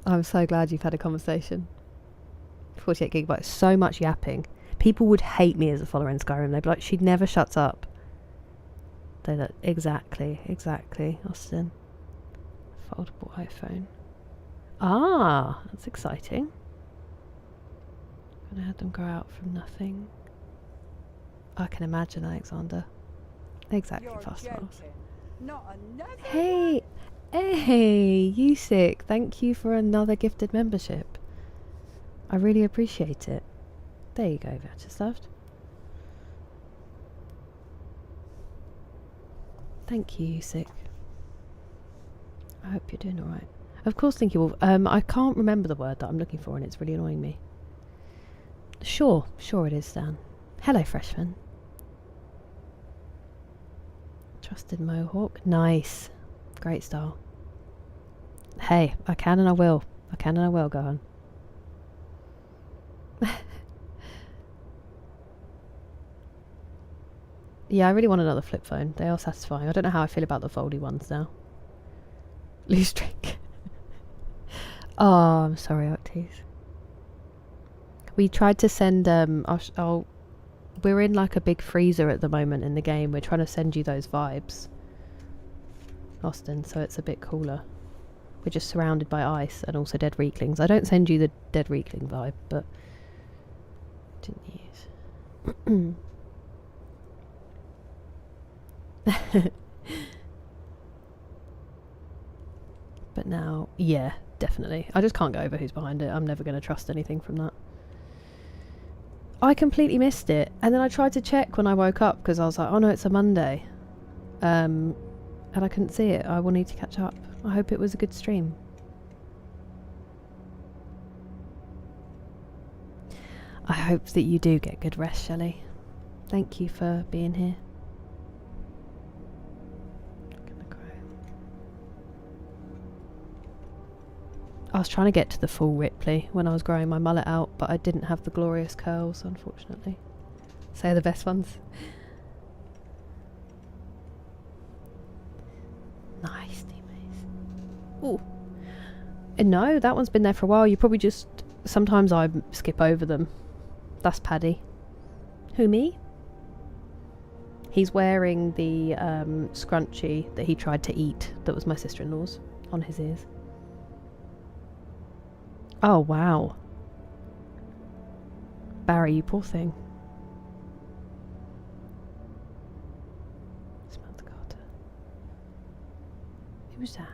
I'm so glad you've had a conversation. 48 gigabytes, so much yapping. People would hate me as a follower in Skyrim. They'd be like, she never shuts up. They're like, exactly, Austin. Foldable iPhone. Ah, that's exciting. Gonna have them grow out from nothing. I can imagine, Alexander. Exactly, You're Fast Miles. joking. Not another Hey, hey, Usick, thank you for another gifted membership. I really appreciate it. There you go, Vyacheslav. Thank you, Usick. I hope you're doing alright. Of course, thank you all. I can't remember the word that I'm looking for and it's really annoying me. Sure it is, Stan. Hello, freshman. Trusted Mohawk. Nice. Great style. Hey, I can and I will. I can and I will, go on. Yeah, I really want another flip phone. They are satisfying. I don't know how I feel about the foldy ones now. Loose drink. Oh, I'm sorry, Octies. We tried to send, we're in like a big freezer at the moment in the game. We're trying to send you those vibes, Austin, so it's a bit cooler. We're just surrounded by ice and also dead weaklings. I don't send you the dead weakling vibe, but didn't use. But now, yeah, definitely. I just can't go over who's behind it. I'm never going to trust anything from that. I completely missed it. And then I tried to check when I woke up because I was like, oh no, it's a Monday. And I couldn't see it. I will need to catch up. I hope it was a good stream. I hope that you do get good rest, Shelley. Thank you for being here. I was trying to get to the full Ripley when I was growing my mullet out, but I didn't have the glorious curls, unfortunately. So they're the best ones. Nice, teammates. Ooh. No, that one's been there for a while. You probably just... Sometimes I skip over them. That's Paddy. Who, me? He's wearing the scrunchie that he tried to eat that was my sister-in-law's on his ears. Oh, wow. Barry, you poor thing. Samantha Carter. Who was that?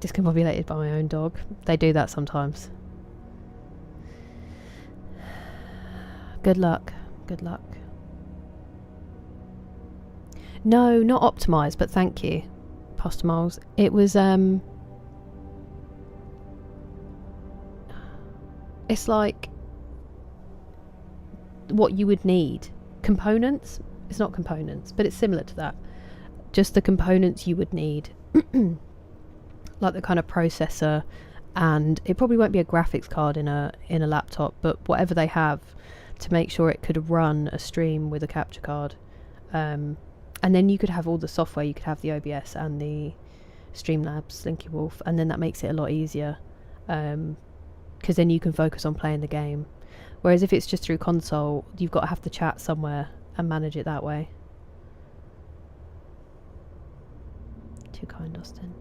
Discombobulated by my own dog. They do that sometimes. Good luck. Good luck. No, not optimised, but thank you, Pastor Miles. It was, it's like what you would need. Components? It's not components, but it's similar to that. Just the components you would need. Like the kind of processor, and it probably won't be a graphics card in a laptop, but whatever they have to make sure it could run a stream with a capture card. And then you could have all the software. You could have the OBS and the Streamlabs, Slinky Wolf, and then that makes it a lot easier. Because then you can focus on playing the game. Whereas if it's just through console, you've got to have the chat somewhere and manage it that way. Too kind, Austin.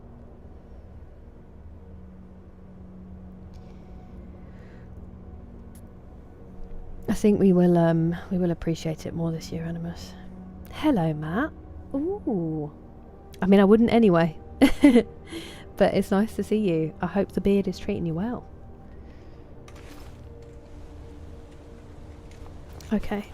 I think we will appreciate it more this year, Animus. Hello, Matt. Ooh. I mean, I wouldn't anyway. But it's nice to see you. I hope the beard is treating you well. Okay.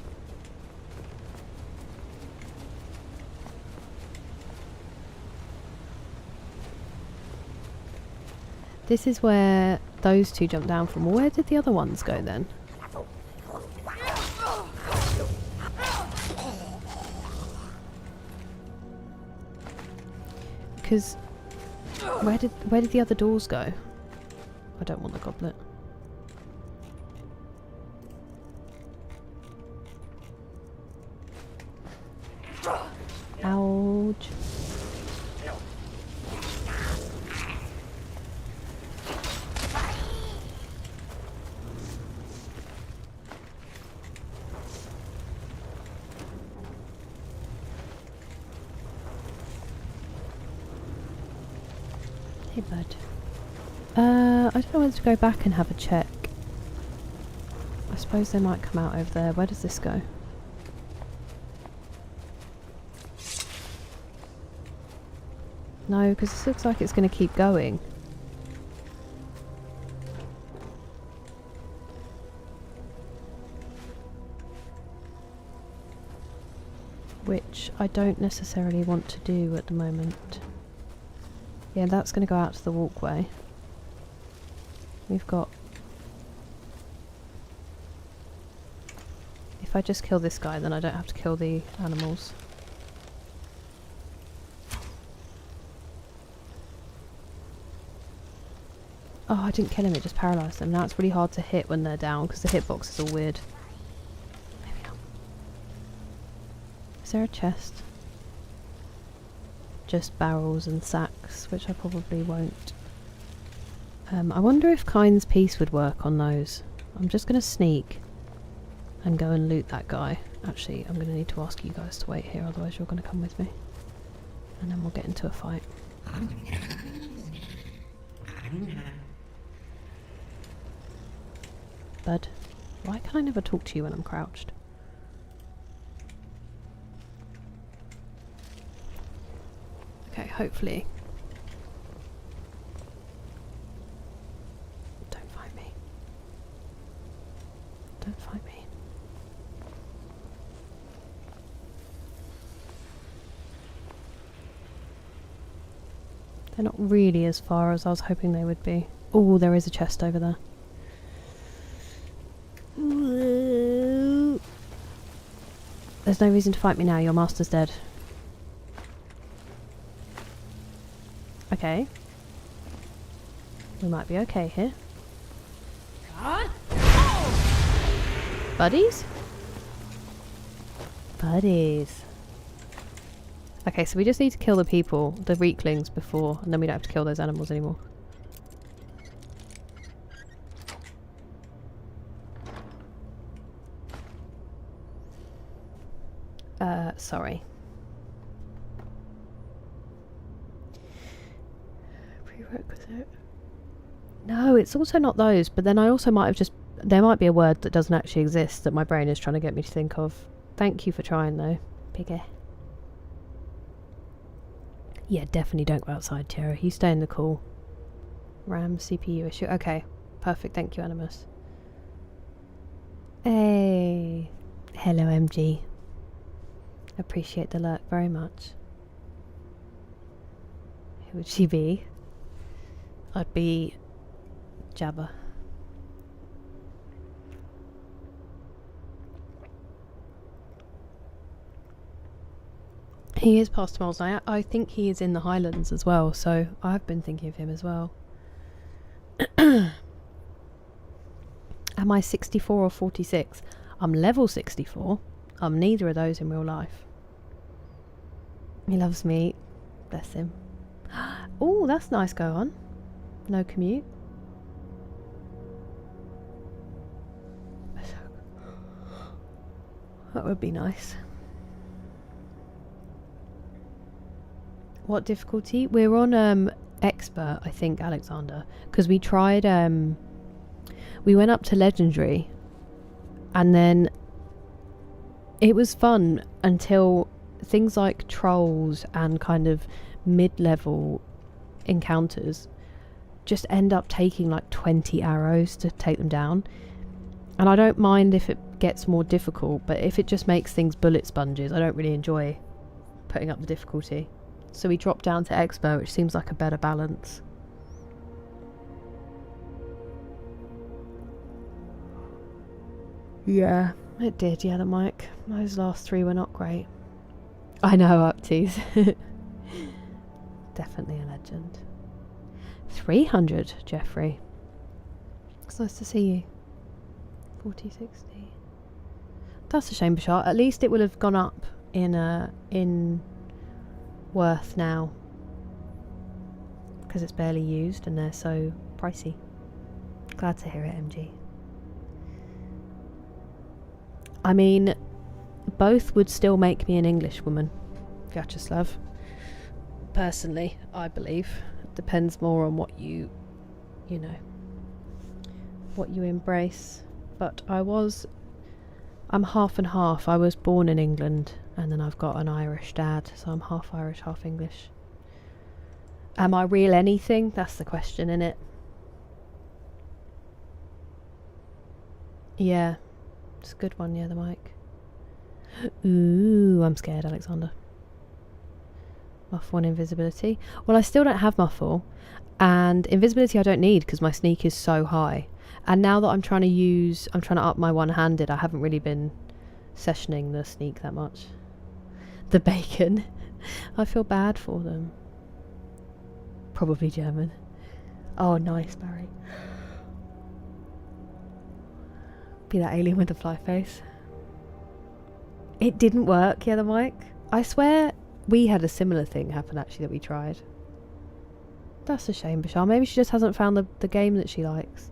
This is where those two jumped down from. Where did the other ones go then? Because where did the other doors go? I don't want the goblet. Ouch. Hey, bud. I don't know whether to go back and have a check. I suppose they might come out over there. Where does this go? No, because this looks like it's going to keep going. Which I don't necessarily want to do at the moment. Yeah, that's going to go out to the walkway. We've got... If I just kill this guy, then I don't have to kill the animals. Oh, I didn't kill him, it just paralysed them. Now it's really hard to hit when they're down because the hitbox is all weird. Maybe not. Is there a chest? Just barrels and sacks, which I probably won't. I wonder if Kind's Peace would work on those. I'm just going to sneak and go and loot that guy. Actually, I'm going to need to ask you guys to wait here, otherwise you're going to come with me. And then we'll get into a fight. Bud, why can I never talk to you when I'm crouched? Okay, hopefully. Don't fight me. Don't fight me. They're not really as far as I was hoping they would be. Oh, there is a chest over there. There's no reason to fight me now, your master's dead. Okay. We might be okay here. Buddies? Buddies. Okay, so we just need to kill the people, the weaklings before, and then we don't have to kill those animals anymore. Sorry. Prerequisite. No, it's also not those, but then I also might have just... There might be a word that doesn't actually exist that my brain is trying to get me to think of. Thank you for trying, though. Piggy. Yeah, definitely don't go outside, Tara. You stay in the cool. RAM CPU issue. Okay, perfect. Thank you, Animus. Hey. Hello, MG. Appreciate the lurk very much. Who would she be? I'd be Jabba. He is past miles. I think he is in the Highlands as well, so I've been thinking of him as well. Am I 64 or 46? I'm level 64. I'm neither of those in real life. He loves me. Bless him. Oh, that's nice. Go on. No commute. That would be nice. What difficulty? We're on expert, I think, Alexander, because we tried we went up to legendary and then it was fun until things like trolls and kind of mid-level encounters just end up taking like 20 arrows to take them down. And I don't mind if it gets more difficult, but if it just makes things bullet sponges, I don't really enjoy putting up the difficulty. So we dropped down to expert, which seems like a better balance. Yeah, it did. Yeah, the mic. Those last three were not great. I know, upties. Definitely a legend. 300, Jeffrey. It's nice to see you. 40, 60. That's a shame, Bashar. At least it will have gone up in worth now. Because it's barely used and they're so pricey. Glad to hear it, MG. I mean, both would still make me an English woman, Vyacheslav. Personally, I believe. Depends more on what you know, what you embrace. But I'm half and half. I was born in England and then I've got an Irish dad, so I'm half Irish, half English. Am I real anything? That's the question, innit? Yeah, it's a good one, yeah, the mic. Ooh, I'm scared, Alexander. Muffle and invisibility. Well, I still don't have muffle, and invisibility I don't need because my sneak is so high. And now that I'm trying to up my one-handed, I haven't really been sessioning the sneak that much. The bacon. I feel bad for them. Probably German. Oh, nice, Barry. Be that alien with the fly face. It didn't work, yeah, the mic. I swear we had a similar thing happen actually that we tried. That's a shame, Bashar. Maybe she just hasn't found the game that she likes.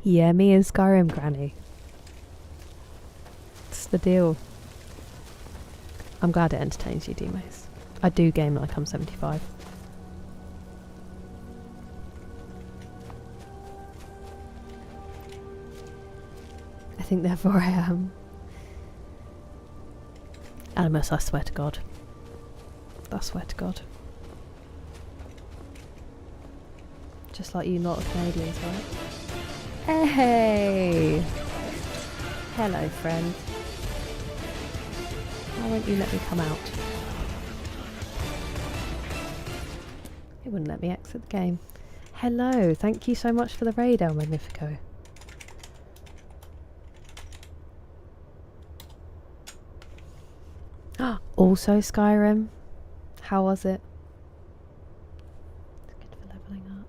Yeah, me and Skyrim, Granny. That's the deal. I'm glad it entertains you, D-Mace. I do game like I'm 75. I think therefore I am. Animus, I swear to God. I swear to God. Just like you lot of Canadians, right? Hey! Hello, friend. Why won't you let me come out? It wouldn't let me exit the game. Hello, thank you so much for the raid, El Magnifico. Also Skyrim. How was it? It's good for leveling up.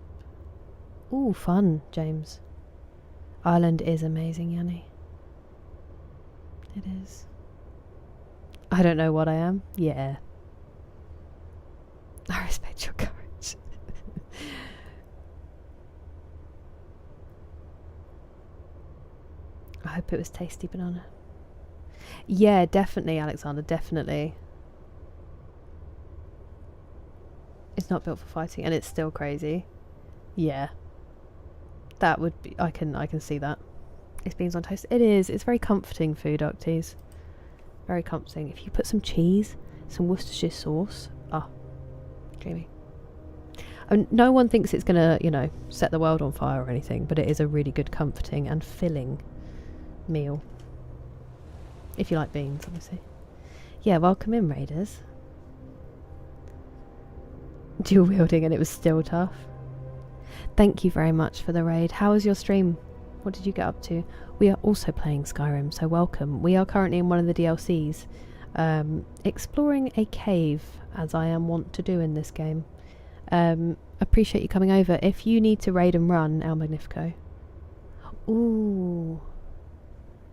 Ooh, fun, James. Ireland is amazing, Yanni. It is. I don't know what I am. Yeah. I respect your courage. I hope it was tasty banana. Yeah, definitely, Alexander, definitely. It's not built for fighting, and it's still crazy. Yeah. That would be... I can see that. It's beans on toast. It is. It's very comforting food, Octies. Very comforting. If you put some cheese, some Worcestershire sauce... Ah. Dreamy. I mean, no one thinks it's going to, you know, set the world on fire or anything, but it is a really good, comforting and filling meal. If you like beans, obviously. Yeah, welcome in, Raiders. Dual wielding and it was still tough. Thank you very much for the raid. How was your stream? What did you get up to? We are also playing Skyrim, so welcome. We are currently in one of the DLCs, exploring a cave, as I am wont to do in this game. Appreciate you coming over. If you need to raid and run, El Magnifico. Ooh.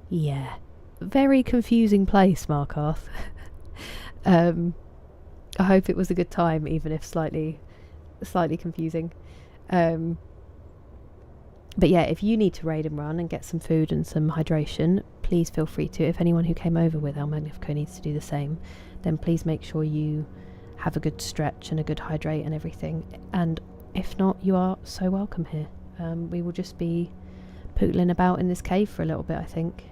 Yeah. Very confusing place, Markarth. I hope it was a good time, even if slightly confusing. But yeah, if you need to raid and run and get some food and some hydration, please feel free to. If anyone who came over with El Magnifico needs to do the same, then please make sure you have a good stretch and a good hydrate and everything. And if not, you are so welcome here. We will just be pootling about in this cave for a little bit, I think.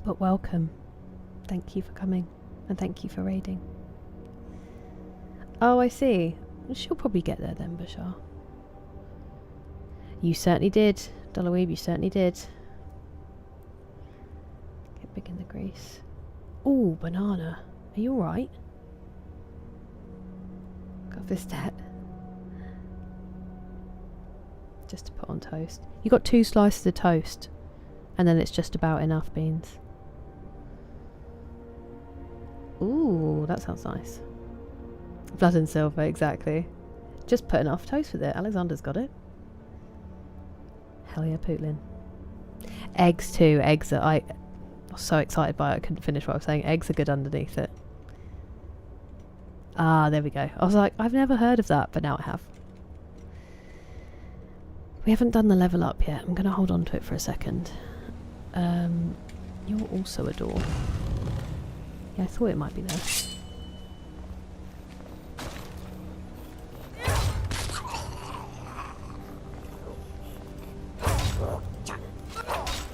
But welcome. Thank you for coming. And thank you for raiding. Oh, I see. She'll probably get there then, Bashar. You certainly did, Dollarweeb, you certainly did. Get big in the grease. Ooh, banana. Are you alright? Got this debt. Just to put on toast. You got 2 slices of toast. And then it's just about enough beans. Ooh, that sounds nice. Blood and silver, exactly. Just put enough toast with it. Alexander's got it. Hell yeah, Putin. Eggs too. Eggs are... I was so excited by it, I couldn't finish what I was saying. Eggs are good underneath it. Ah, there we go. I was like, I've never heard of that, but now I have. We haven't done the level up yet. I'm going to hold on to it for a second. You're also a door. Yeah, I thought it might be there.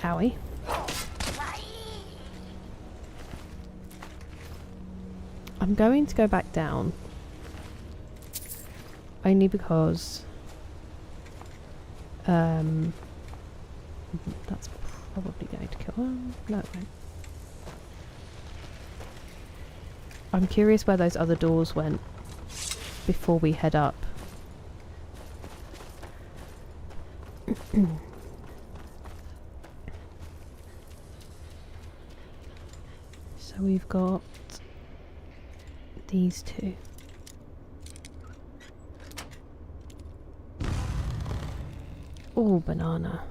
Owie. I'm going to go back down. Only because... that's probably going to kill... no, it won't. I'm curious where those other doors went before we head up. So we've got these two. Oh, banana.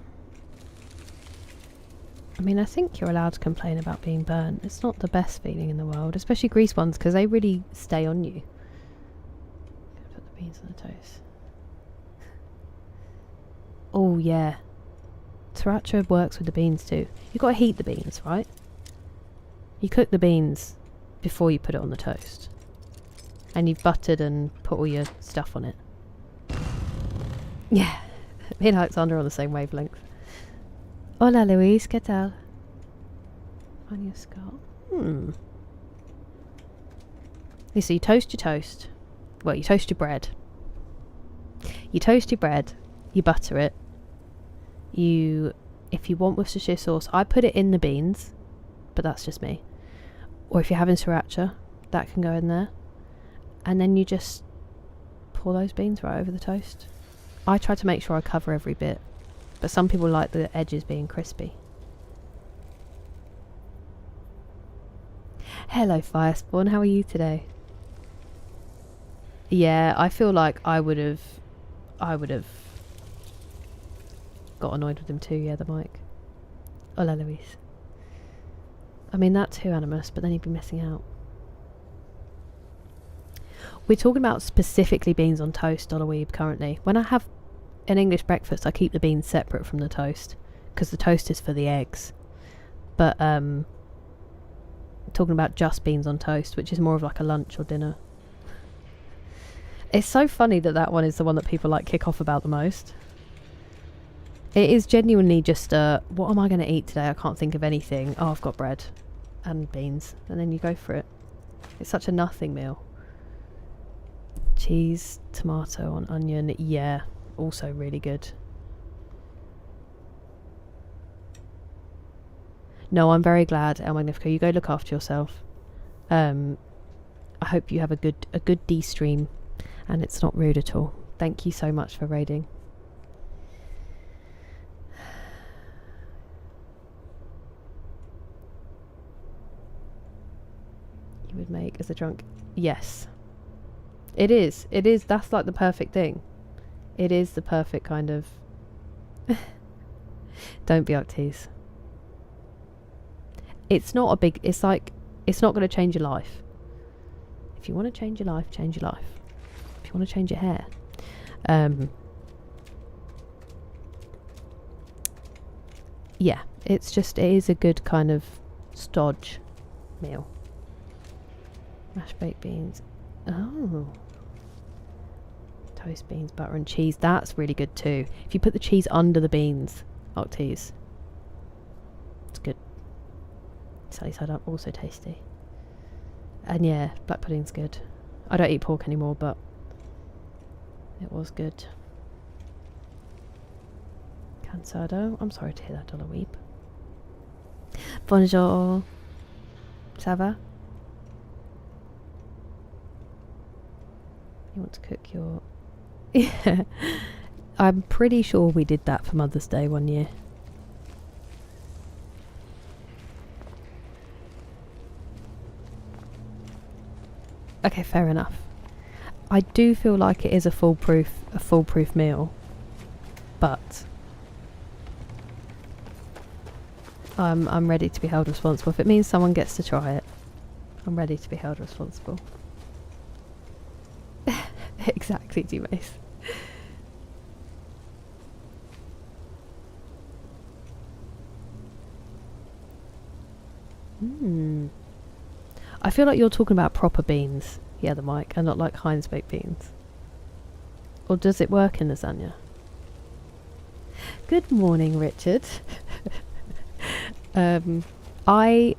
I mean, I think you're allowed to complain about being burnt. It's not the best feeling in the world, especially grease ones, because they really stay on you. Put the beans on the toast. Oh, yeah. Sriracha works with the beans too. You've got to heat the beans, right? You cook the beans before you put it on the toast. And you've buttered and put all your stuff on it. Yeah. Me and Alexander are on the same wavelength. Hola Luis, ¿qué tal? On your skull. So you toast your toast. Well, you toast your bread. You toast your bread. You butter it. If you want Worcestershire sauce, I put it in the beans, but that's just me. Or if you're having sriracha, that can go in there. And then you just pour those beans right over the toast. I try to make sure I cover every bit. But some people like the edges being crispy. Hello Firespawn, how are you today? Yeah, I feel like I would have got annoyed with him too, yeah, the mic. Hola Luis. I mean, that's too animus, but then he'd be missing out. We're talking about specifically beans on toast, Dollarweeb, currently. When I have an English breakfast, I keep the beans separate from the toast because the toast is for the eggs. But talking about just beans on toast, which is more of like a lunch or dinner. It's so funny that one is the one that people like kick off about the most. It is genuinely just what am I going to eat today? I can't think of anything. Oh, I've got bread and beans, and then you go for it. It's such a nothing meal. Cheese, tomato on onion, yeah. Also really good. No, I'm very glad, El Magnifico. You go look after yourself. I hope you have a good D-stream and it's not rude at all. Thank you so much for raiding. You would make as a drunk. Yes. It is. That's like the perfect thing. It is the perfect kind of... Don't be Octees. It's not a big... It's like... It's not going to change your life. If you want to change your life, change your life. If you want to change your hair. Yeah. It's just... It is a good kind of stodge meal. Mashed baked beans. Oh... Toast, beans, butter and cheese. That's really good too. If you put the cheese under the beans, Octees, it's good. Sunny side up, also tasty. And yeah, black pudding's good. I don't eat pork anymore, but it was good. Cansado. I'm sorry to hear that, Dollarweeb. Bonjour. Ça va? You want to cook your... Yeah, I'm pretty sure we did that for Mother's Day one year. Okay, fair enough. I do feel like it is a foolproof meal, but I'm ready to be held responsible. If it means someone gets to try it, I'm ready to be held responsible. Exactly, G-Mace. I feel like you're talking about proper beans, yeah, the mic, and not like Heinz baked beans. Or does it work in lasagna? Good morning, Richard. I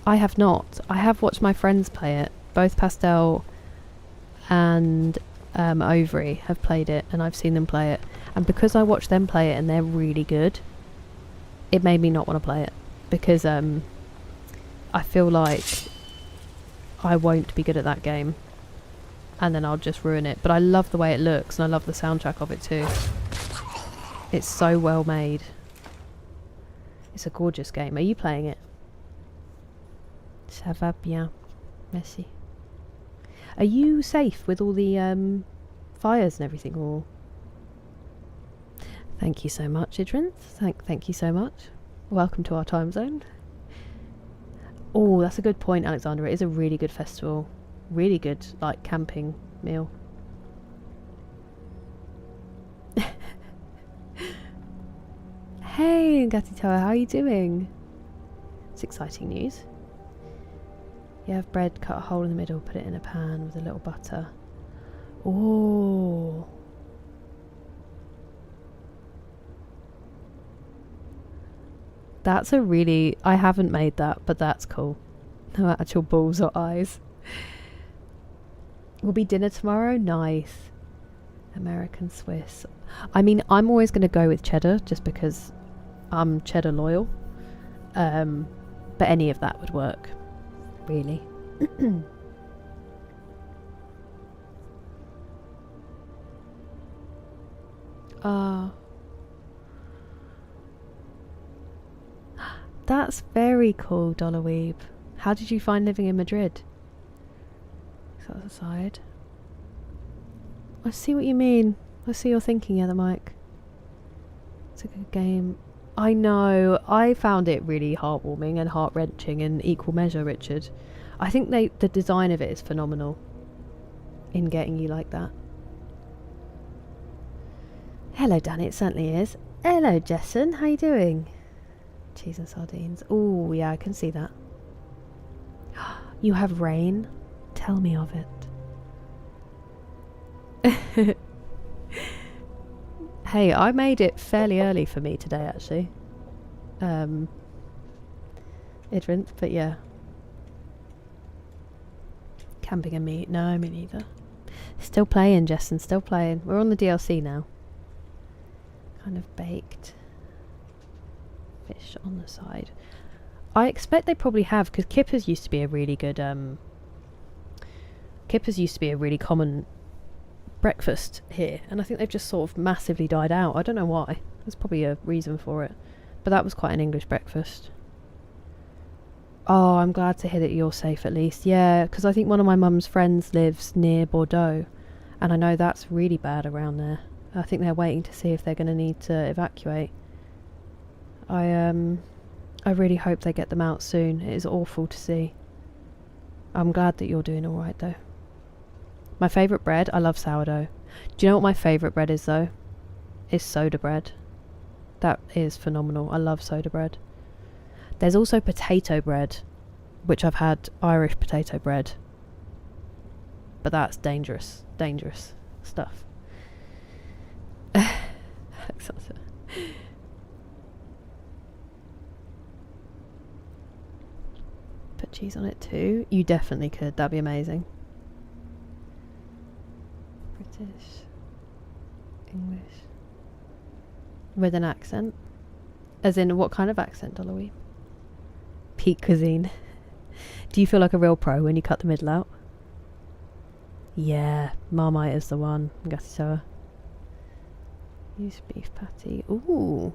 have not. I have watched my friends play it. Both Pastel and Ovary have played it, and I've seen them play it. And because I watched them play it and they're really good, it made me not want to play it. Because I feel like I won't be good at that game. And then I'll just ruin it. But I love the way it looks, and I love the soundtrack of it too. It's so well made. It's a gorgeous game. Are you playing it? Ça va bien. Merci. Are you safe with all the fires and everything? Or thank you so much, Idrin. Thank you so much. Welcome to our time zone. Oh, that's a good point, Alexander. It is a really good festival. Really good, like, camping meal. Hey, Gatitoa, how are you doing? It's exciting news. You have bread, cut a hole in the middle, put it in a pan with a little butter. Oh. That's a really... I haven't made that, but that's cool. No actual balls or eyes. Will be dinner tomorrow? Nice. American Swiss. I mean, I'm always going to go with cheddar, just because I'm cheddar loyal. But any of that would work. Really. That's very cool, Dollar Weeb. How did you find living in Madrid? So that's aside. I see what you mean. I see you're thinking, yeah, the mic. It's a good game. I know. I found it really heartwarming and heart-wrenching in equal measure, Richard. I think the design of it is phenomenal in getting you like that. Hello, Danny. It certainly is. Hello, Jessen. How you doing? Cheese and sardines. Oh, yeah, I can see that. You have rain? Tell me of it. Hey, I made it fairly early for me today, actually. Idrint, but yeah. Camping and meat. No, me neither. Still playing, Jessen, still playing. We're on the DLC now. Kind of baked. Fish on the side. I expect they probably have, because kippers used to be a really good... kippers used to be a really common breakfast here, and I think they've just sort of massively died out. I don't know why. There's probably a reason for it. But that was quite an English breakfast. Oh, I'm glad to hear that you're safe at least. Yeah, because I think one of my mum's friends lives near Bordeaux, and I know that's really bad around there. I think they're waiting to see if they're going to need to evacuate. I really hope they get them out soon. It is awful to see. I'm glad that you're doing alright though. My favourite bread, I love sourdough. Do you know what my favourite bread is though? Is soda bread. That is phenomenal. I love soda bread. There's also potato bread, which I've had Irish potato bread. But that's dangerous. Dangerous stuff. Put cheese on it too. You definitely could. That'd be amazing. British, English, with an accent. As in, what kind of accent, Dolly? Peak cuisine. Do you feel like a real pro when you cut the middle out? Yeah, Marmite is the one. Gatitoa. Use beef patty. Ooh,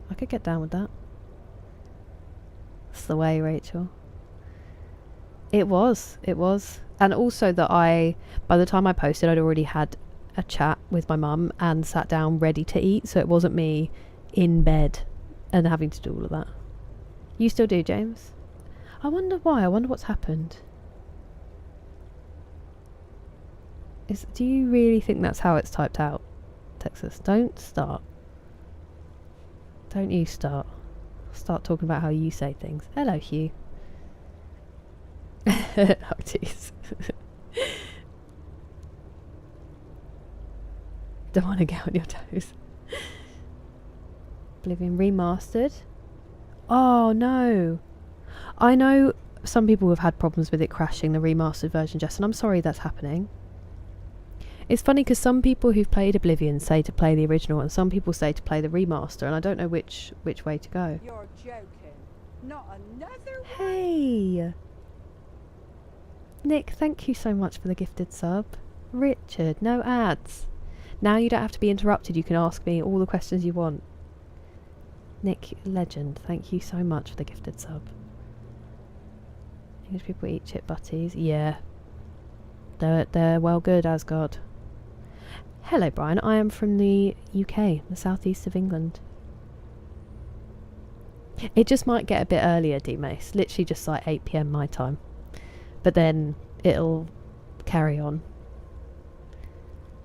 I could get down with that. That's the way, Rachel. It was. And also that by the time I posted, I'd already had a chat with my mum and sat down ready to eat, so it wasn't me in bed and having to do all of that. You still do, James? I wonder why. I wonder what's happened. Do you really think that's how it's typed out, Texas? Don't start. Don't you start. Start talking about how you say things. Hello, Hugh. Octies. Don't want to get on your toes. Oblivion remastered. Oh no. I know some people have had problems with it crashing, the remastered version, Jess, and I'm sorry that's happening. It's funny because some people who've played Oblivion say to play the original and some people say to play the remaster, and I don't know which way to go. You're joking. Not another one? Hey! Nick, thank you so much for the gifted sub. Richard, no ads. Now you don't have to be interrupted, you can ask me all the questions you want. Nick, legend, thank you so much for the gifted sub. English people eat chip butties. Yeah. They're well good, Asgard. Hello, Brian. I am from the UK, the southeast of England. It just might get a bit earlier, D-Mace. Literally just like 8 PM my time. But then it'll carry on.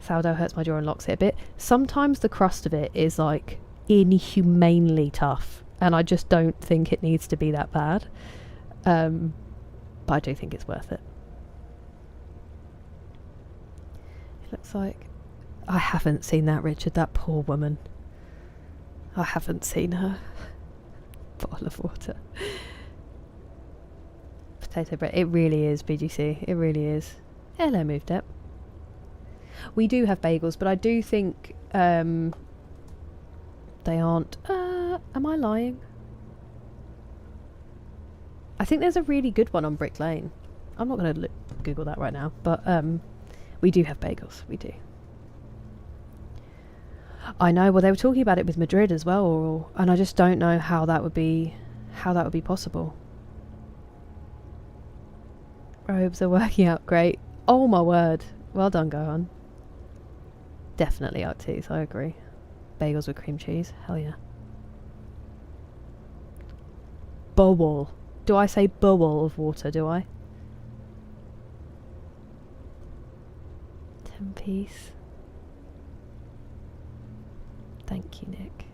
Sourdough hurts my jaw and locks it a bit. Sometimes the crust of it is like inhumanely tough. And I just don't think it needs to be that bad. But I do think it's worth it. It looks like... I haven't seen that, Richard. That poor woman. I haven't seen her. Bottle of water. Potato bread. It really is, BGC. It really is. Hello, Moved Up. We do have bagels, but I do think they aren't... am I lying? I think there's a really good one on Brick Lane. I'm not going to Google that right now, but we do have bagels. We do. I know. Well, they were talking about it with Madrid as well, and I just don't know how that would be possible. Robes are working out great. Oh my word! Well done, Gohan. Definitely Octies. I agree. Bagels with cream cheese. Hell yeah. Bowl. Do I say bowl of water? Do I? 10-piece. Thank you, Nick.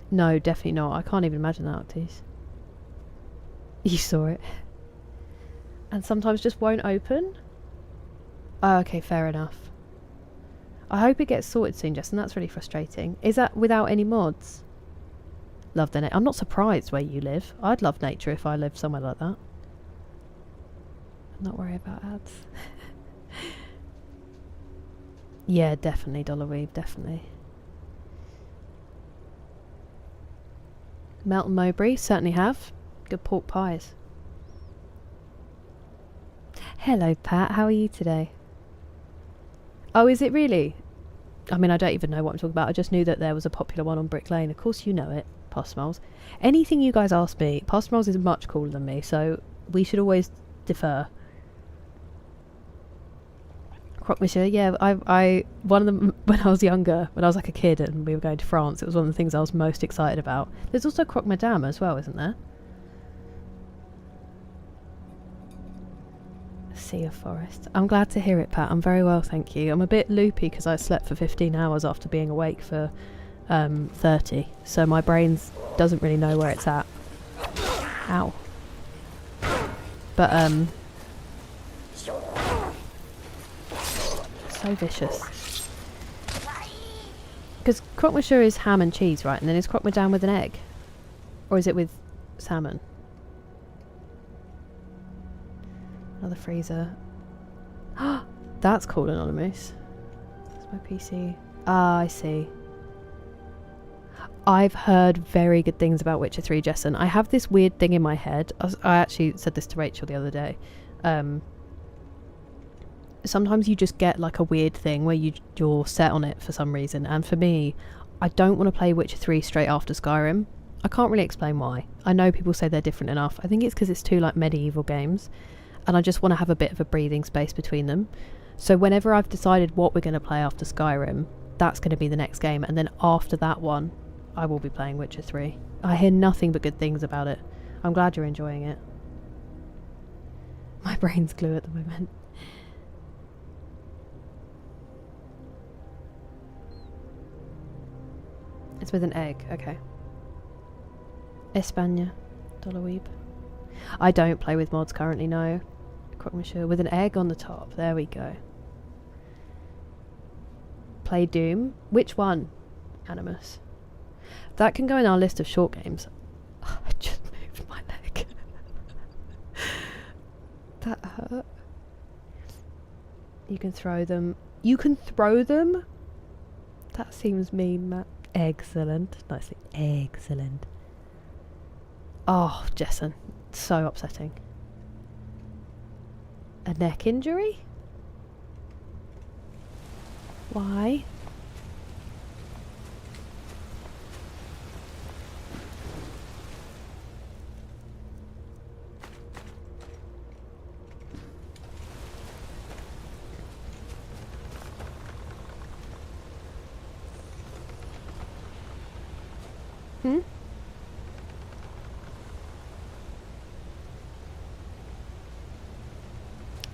No, definitely not. I can't even imagine that, Octies. You saw it. And sometimes just won't open? Oh, okay, fair enough. I hope it gets sorted soon, Justin. That's really frustrating. Is that without any mods? Love the nature. I'm not surprised where you live. I'd love nature if I lived somewhere like that. Not worry about ads. Yeah, definitely, Dollar Weave, definitely. Melton Mowbray, certainly have. Good pork pies. Hello, Pat. How are you today? Oh, is it really? I mean, I don't even know what I'm talking about. I just knew that there was a popular one on Brick Lane. Of course you know it, Postmoles. Anything you guys ask me, Postmoles is much cooler than me, so we should always defer. Croque Monsieur, yeah, I one of them when I was younger, when I was like a kid and we were going to France, it was one of the things I was most excited about. There's also Croque Madame as well, isn't there? Sea of Forest. I'm glad to hear it, Pat. I'm very well, thank you. I'm a bit loopy because I slept for 15 hours after being awake for 30, so my brain doesn't really know where it's at. Ow. But so vicious. Because croque monsieur is ham and cheese, right? And then is croque madame with an egg? Or is it with salmon? Another freezer. That's cool, Anonymous. That's my PC. Ah, I see. I've heard very good things about Witcher 3, Jessen. I have this weird thing in my head. I actually said this to Rachel the other day. Sometimes you just get like a weird thing where you're set on it for some reason, and for me, I don't want to play Witcher 3 straight after Skyrim. I can't really explain why. I know people say they're different enough. I think it's because it's two like medieval games, and I just want to have a bit of a breathing space between them. So whenever I've decided what we're going to play after Skyrim, that's going to be the next game, and then after that one I will be playing Witcher 3. I hear nothing but good things about it. I'm glad you're enjoying it. My brain's glue at the moment. It's with an egg, okay. España. Dollarweeb. I don't play with mods currently, no. Croque Monsieur with an egg on the top. There we go. Play Doom. Which one? Animus. That can go in our list of short games. Oh, I just moved my leg. That hurt. You can throw them. You can throw them? That seems mean, Matt. Excellent. Nicely. Excellent. Oh, Jessen. So upsetting. A neck injury? Why?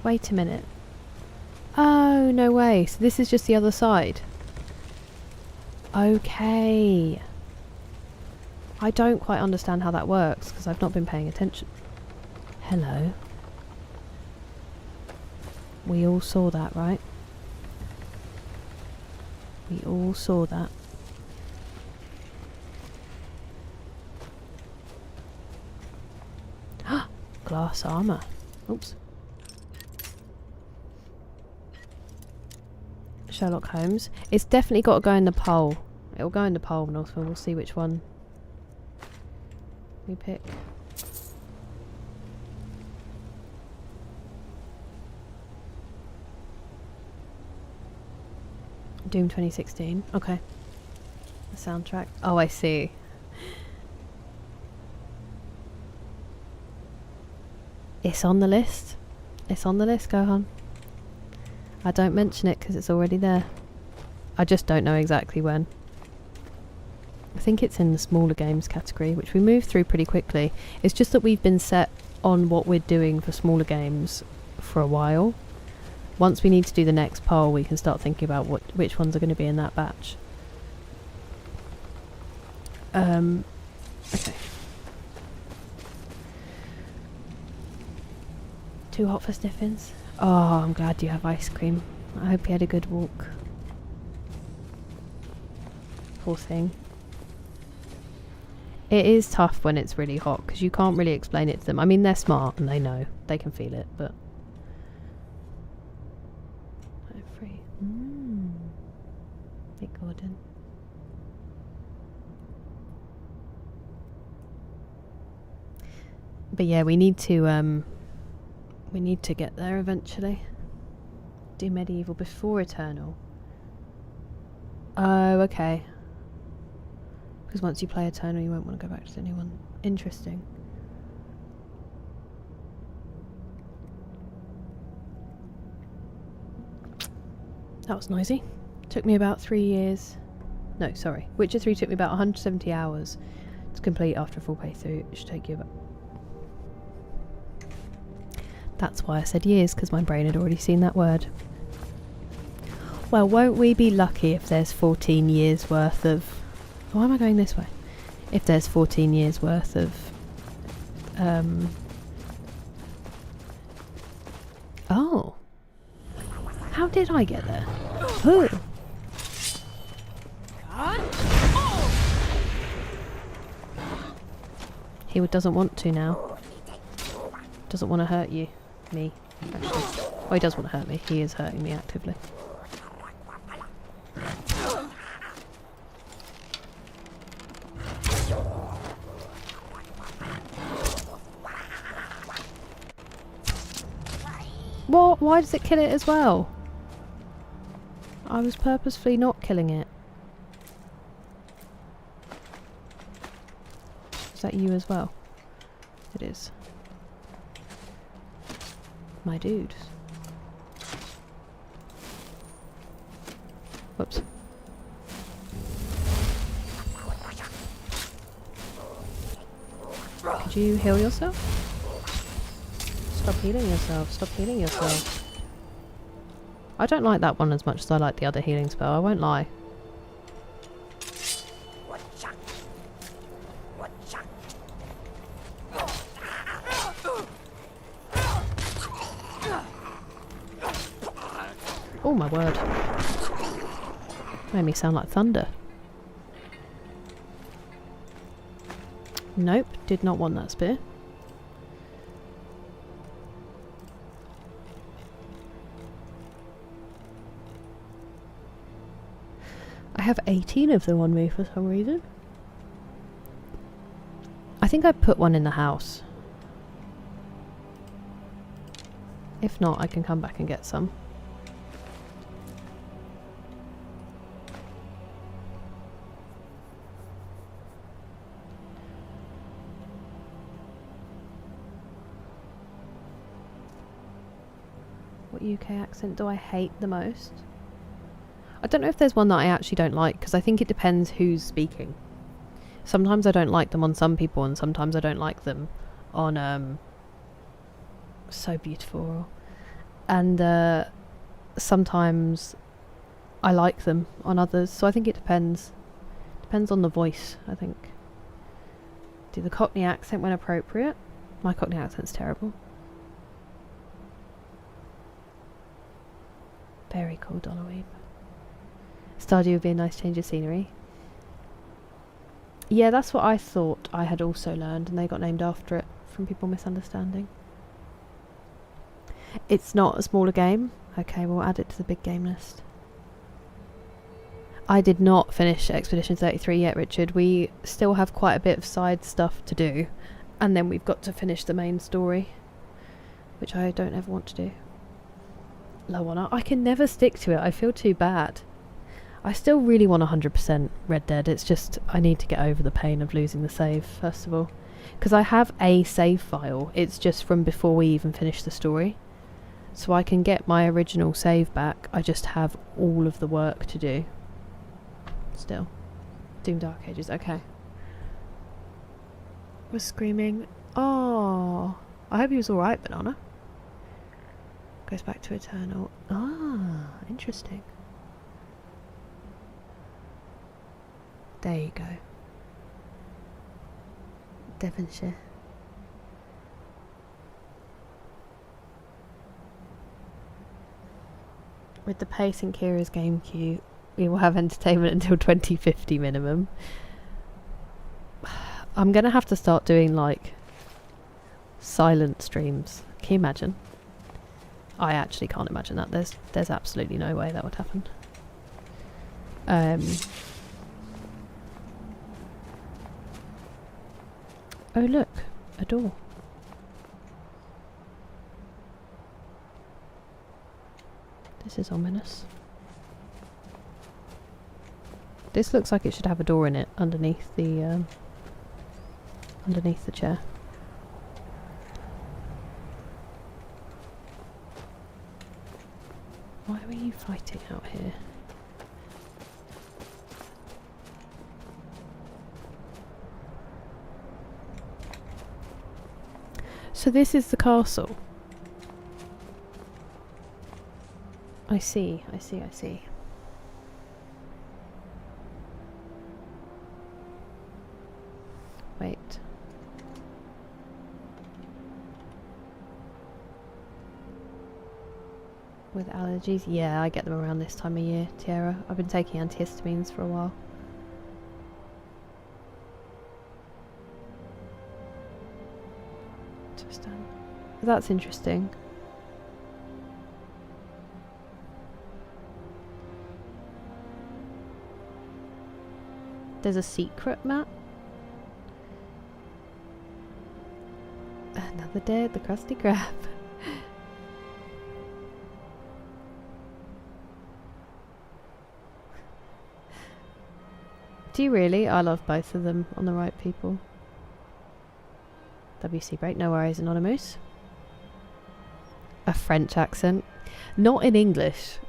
Wait a minute. Oh, no way. So this is just the other side. Okay. I don't quite understand how that works because I've not been paying attention. Hello. We all saw that, right? We all saw that. Glass armour. Oops. Sherlock Holmes. It's definitely got to go in the poll. It'll go in the poll, and also we'll see which one we pick. Doom 2016. Okay. The soundtrack. Oh, I see. It's on the list. It's on the list, Gohan. I don't mention it because it's already there. I just don't know exactly when. I think it's in the smaller games category, which we moved through pretty quickly. It's just that we've been set on what we're doing for smaller games for a while. Once we need to do the next poll, we can start thinking about which ones are going to be in that batch. Okay. Too hot for sniffins? Oh, I'm glad you have ice cream. I hope you had a good walk. Poor thing. It is tough when it's really hot because you can't really explain it to them. I mean, they're smart and they know. They can feel it, but... free. Hey, Gordon. But yeah, we need to get there eventually. Do medieval before eternal. Oh, okay. Because once you play eternal, you won't want to go back to the new one. Interesting. That was noisy. Took me about 3 years. No, sorry. Witcher 3 took me about 170 hours to complete after a full playthrough. It should take you about... That's why I said years, because my brain had already seen that word. Well, won't we be lucky if there's 14 years worth of... Why am I going this way? If there's 14 years worth of... Oh. How did I get there? Ooh. He doesn't want to now. Doesn't want to hurt you. Me, actually. Oh, he does want to hurt me. He is hurting me actively. What? Why does it kill it as well? I was purposefully not killing it. Is that you as well? It is. My dude. Whoops. Could you heal yourself? Stop healing yourself. Stop healing yourself. I don't like that one as much as I like the other healing spell, I won't lie. Oh my word. Made me sound like thunder. Nope, did not want that spear. I have 18 of them on me for some reason. I think I put one in the house. If not, I can come back and get some. What UK accent do I hate the most? I don't know if there's one that I actually don't like, because I think it depends who's speaking. Sometimes I don't like them on some people, and sometimes I don't like them on So Beautiful. And sometimes I like them on others, so I think it depends. Depends on the voice, I think. Do the Cockney accent when appropriate. My Cockney accent's terrible. Very cool, Dollarweeb. Stardew would be a nice change of scenery. Yeah, that's what I thought I had also learned, and they got named after it from people misunderstanding. It's not a smaller game. Okay, we'll add it to the big game list. I did not finish Expedition 33 yet, Richard. We still have quite a bit of side stuff to do, and then we've got to finish the main story, which I don't ever want to do. Low on art. I can never stick to it. I feel too bad. I still really want 100% Red Dead. It's just I need to get over the pain of losing the save, first of all. Because I have a save file. It's just from before we even finished the story. So I can get my original save back. I just have all of the work to do. Still. Doom Dark Ages. Okay. Was screaming. Oh. I hope he was alright, Banana. Goes back to Eternal. Ah, interesting. There you go. Devonshire. With the pace in Kira's game queue, we will have entertainment until 2050 minimum. I'm gonna have to start doing like silent streams. Can you imagine? I actually can't imagine that. There's absolutely no way that would happen. Oh look, a door. This is ominous. This looks like it should have a door in it underneath the chair. Why were you fighting out here? So this is the castle. I see. Wait. With allergies? Yeah, I get them around this time of year, Tiara. I've been taking antihistamines for a while. That's interesting. There's a secret map. Another day at the Krusty Krab. Do you really? I love both of them on the right people. WC break, no worries, Anonymous. A French accent. Not in English.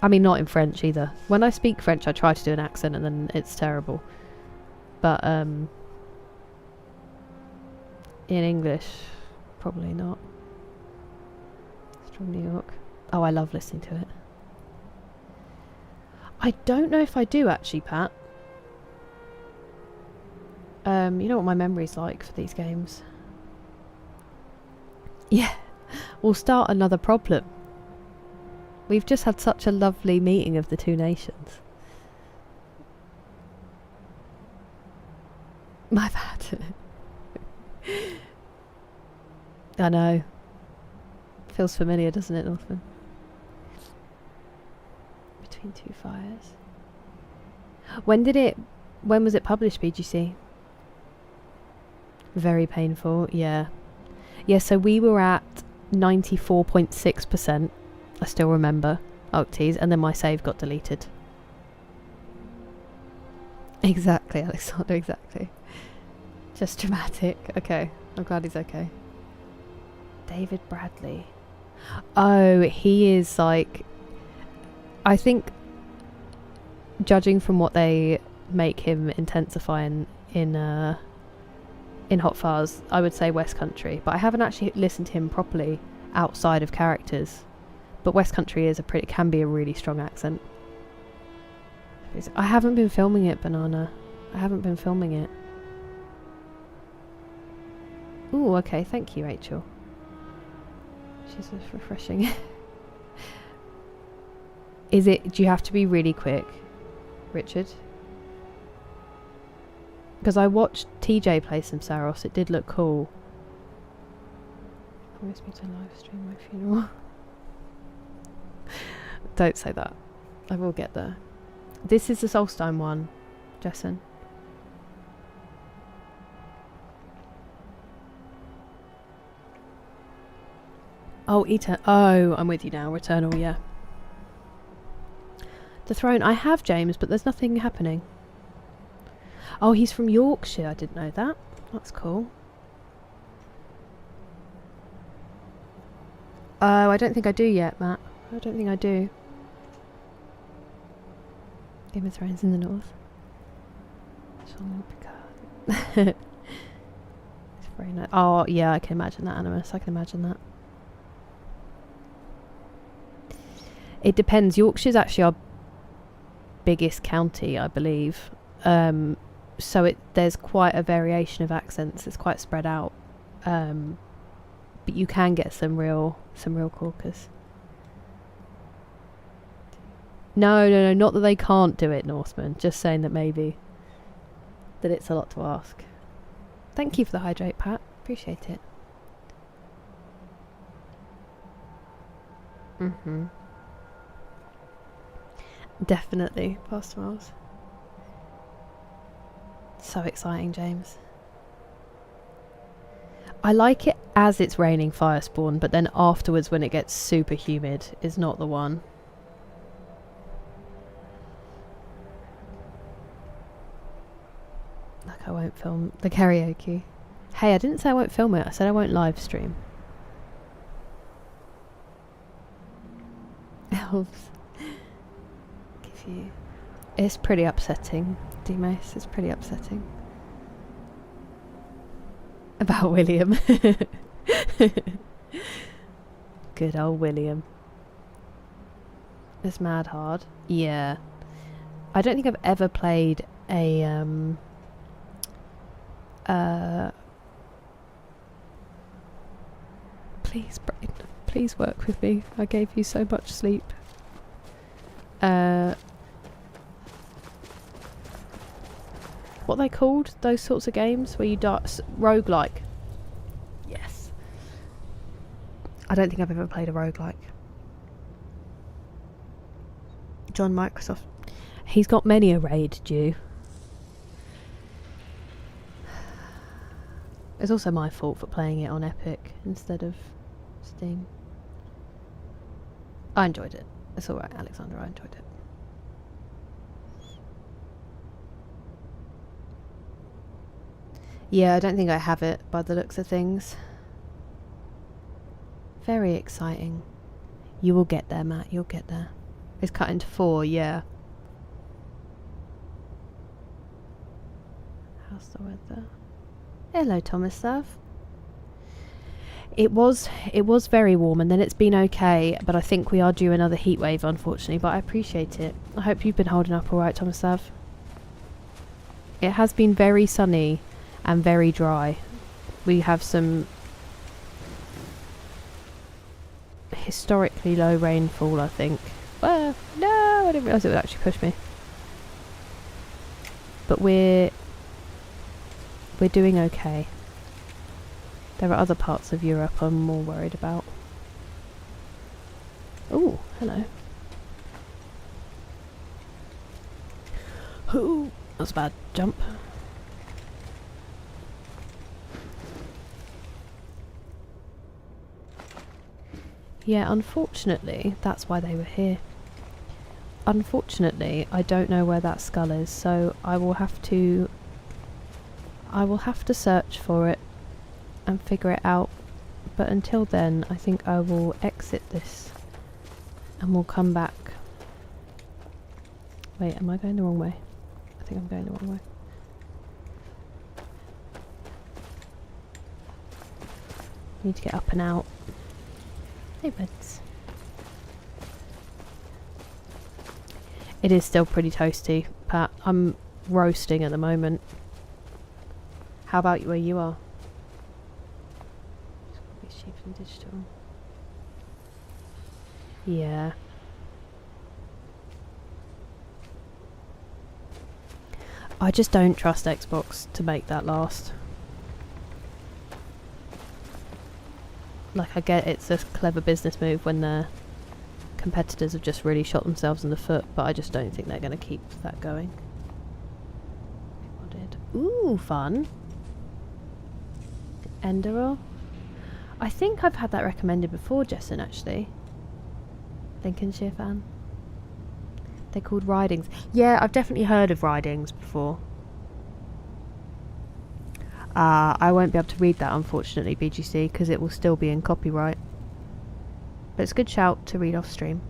I mean, not in French either. When I speak French, I try to do an accent and then it's terrible. But, in English, probably not. It's from New York. Oh, I love listening to it. I don't know if I do actually, Pat. You know what my memory's like for these games. Yeah. We'll start another problem. We've just had such a lovely meeting of the two nations. My bad. I know. Feels familiar, doesn't it, Northman? Between Two Fires. When was it published, BGC? Very painful, yeah. Yeah, so we were at 94.6%. I still remember. Octes, and then my save got deleted. Exactly, Alexander, exactly. Just dramatic. Okay, I'm glad he's okay. David Bradley. Oh, he is like... I think, judging from what they make him intensify in Hot Fuzz, I would say West Country. But I haven't actually listened to him properly outside of characters. But West Country is can be a really strong accent. I haven't been filming it, Banana. I haven't been filming it. Ooh, okay, thank you, Rachel. She's just refreshing. Do you have to be really quick, Richard? Because I watched TJ play some Saros, it did look cool. Promise me to live stream my funeral. Don't say that. I will get there. This is the Solstheim one, Jessen. Oh, oh, I'm with you now. Returnal, yeah. The Throne. I have James, but there's nothing happening. Oh, he's from Yorkshire. I didn't know that. That's cool. Oh, I don't think I do yet, Matt. I don't think I do. Game of Thrones in the north. It's very nice. Oh, yeah, I can imagine that, Animus. I can imagine that. It depends. Yorkshire's actually our biggest county, I believe. So there's quite a variation of accents. It's quite spread out. But you can get some real caucus. No, not that they can't do it, Norseman. Just saying that maybe that it's a lot to ask. Thank you for the hydrate, Pat. Appreciate it. Definitely, Pastor Miles. So exciting, James. I like it as it's raining Firespawn, but then afterwards when it gets super humid is not the one. Like I won't film the karaoke. Hey, I didn't say I won't film it. I said I won't live stream. Elves. Give you... It's pretty upsetting, D-Mace. It's pretty upsetting. About William. Good old William. It's mad hard. Yeah. I don't think I've ever played a please, Brian, please work with me. I gave you so much sleep. What are they called? Those sorts of games where you die? Roguelike. Yes. I don't think I've ever played a roguelike. John Microsoft. He's got many a raid due. It's also my fault for playing it on Epic instead of Steam. I enjoyed it. It's alright, Alexander, I enjoyed it. Yeah, I don't think I have it by the looks of things. Very exciting. You will get there, Matt, you'll get there. It's cut into 4, yeah. How's the weather? Hello, Thomas love. It was very warm and then it's been okay, but I think we are due another heat wave, unfortunately, but I appreciate it. I hope you've been holding up alright, Thomas love. It has been very sunny and very dry. We have some historically low rainfall, I think. Well, no, I didn't realise it would actually push me. But we're doing okay. There are other parts of Europe I'm more worried about. Oh, hello. Ooh, that's a bad jump. Yeah, unfortunately, that's why they were here. Unfortunately, I don't know where that skull is, so I will have to search for it and figure it out. But until then, I think I will exit this and we'll come back. Wait, am I going the wrong way? I think I'm going the wrong way. Need to get up and out. Hey, buds. It is still pretty toasty, Pat. I'm roasting at the moment. How about where you are? It's cheap and digital. Yeah. I just don't trust Xbox to make that last. Like, I get it's a clever business move when their competitors have just really shot themselves in the foot, but I just don't think they're going to keep that going. Ooh, fun. Enderal. I think I've had that recommended before, Jessen, actually. Lincolnshire fan. They're called Ridings. Yeah, I've definitely heard of Ridings before. I won't be able to read that, unfortunately, BGC, because it will still be in copyright. But it's a good shout to read off stream.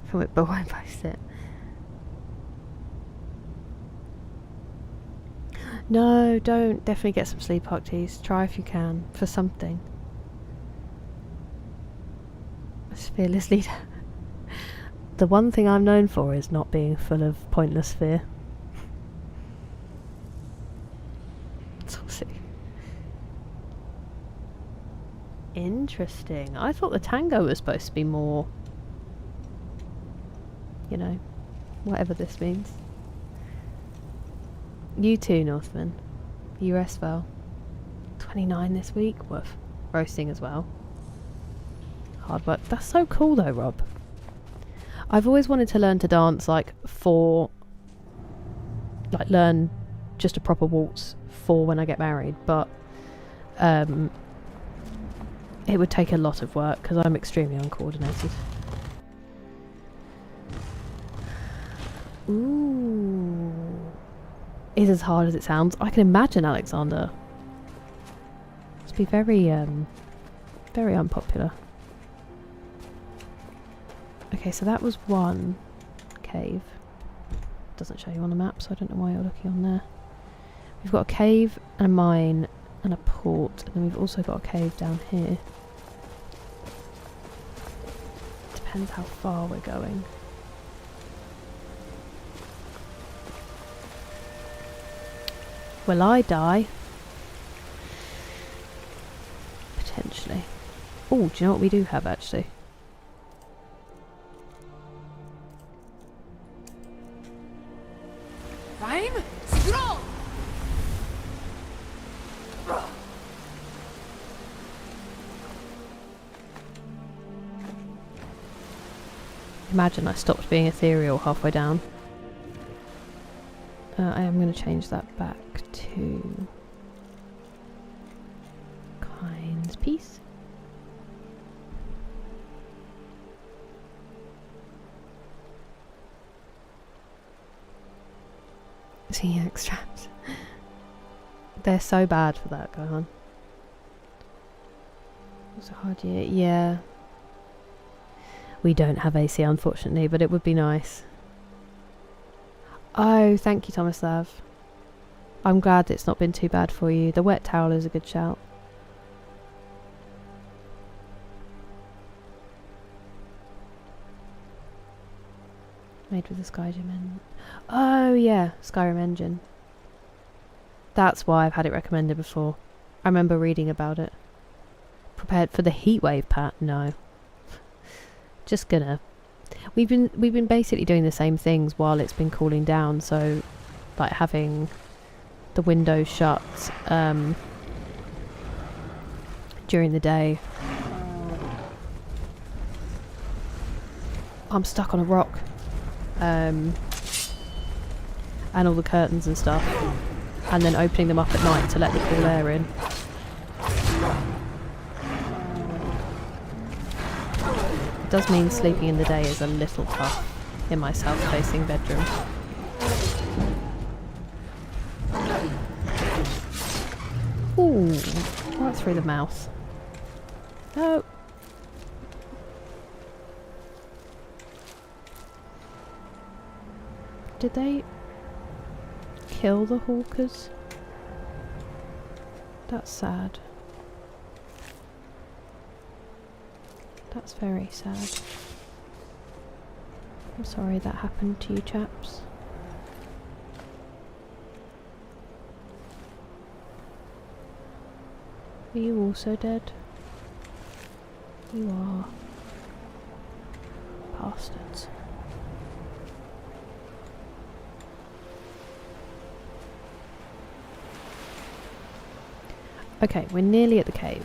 From it, but won't post it. No, don't. Definitely get some sleep, Arcties. Try if you can, for something. As fearless leader. The one thing I'm known for is not being full of pointless fear. Saucy. Interesting. I thought the tango was supposed to be more, you know, whatever this means. You too, Northman. US Val. 29 this week. Woof. Roasting as well. Hard work. That's so cool though, Rob. I've always wanted to learn to dance, like learn just a proper waltz for when I get married, but it would take a lot of work because I'm extremely uncoordinated. Ooh. Is as hard as it sounds. I can imagine, Alexander. Must be very, very unpopular. Okay, so that was one cave. Doesn't show you on the map, so I don't know why you're looking on there. We've got a cave and a mine and a port, and then we've also got a cave down here. Depends how far we're going. Will I die? Potentially. Oh, do you know what we do have actually? I'm strong. Imagine I stopped being ethereal halfway down. I am going to change that back to Kind's Peace. Seeing extract. They're so bad for that, go on. It's a hard year. Yeah. We don't have AC, unfortunately, but it would be nice. Oh, thank you, Tomislav. I'm glad it's not been too bad for you. The wet towel is a good shout. Made with the Skyrim engine. Oh, yeah, Skyrim engine. That's why I've had it recommended before. I remember reading about it. Prepared for the heat wave, Pat? No. Just gonna. We've been basically doing the same things while it's been cooling down. So, like having the windows shut during the day. I'm stuck on a rock. And all the curtains and stuff. And then opening them up at night to let the cool air in. It does mean sleeping in the day is a little tough in my south-facing bedroom. Ooh, right through the mouth. No. Did they kill the hawkers? That's sad. That's very sad. I'm sorry that happened to you chaps. Are you also dead? You are. Bastards. Okay, we're nearly at the cave.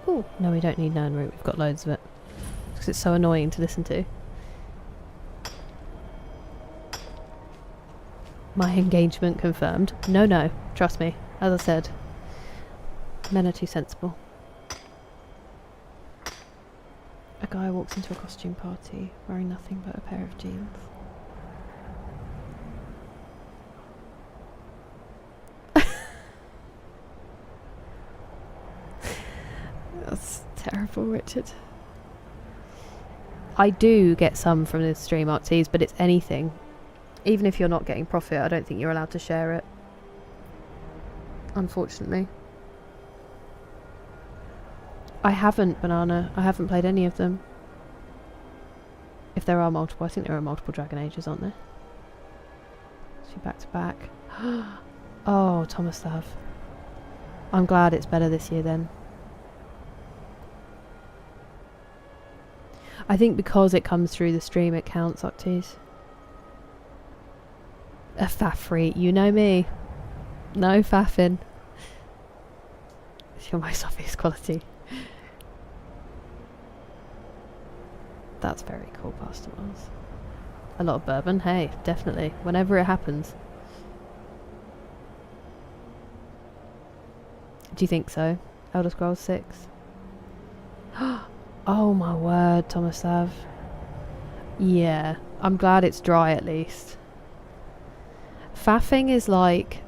Ooh, no, we don't need Nern Root, we've got loads of it. Because it's so annoying to listen to. My engagement confirmed. No, trust me. As I said, men are too sensible. A guy walks into a costume party wearing nothing but a pair of jeans. That's terrible, Richard. I do get some from the stream artsies, but it's anything. Even if you're not getting profit, I don't think you're allowed to share it. Unfortunately. I haven't, Banana. I haven't played any of them. If there are multiple, I think there are multiple Dragon Ages, aren't there? So back to back. Oh, Tomislav. I'm glad it's better this year then. I think because it comes through the stream it counts, Octies. A faff free, you know me. No faffing. It's your most obvious quality. That's very cool, Pastor Miles. A lot of bourbon, hey, definitely. Whenever it happens. Do you think so? Elder Scrolls 6? Oh my word, Tomislav. Yeah, I'm glad it's dry at least. Faffing is like...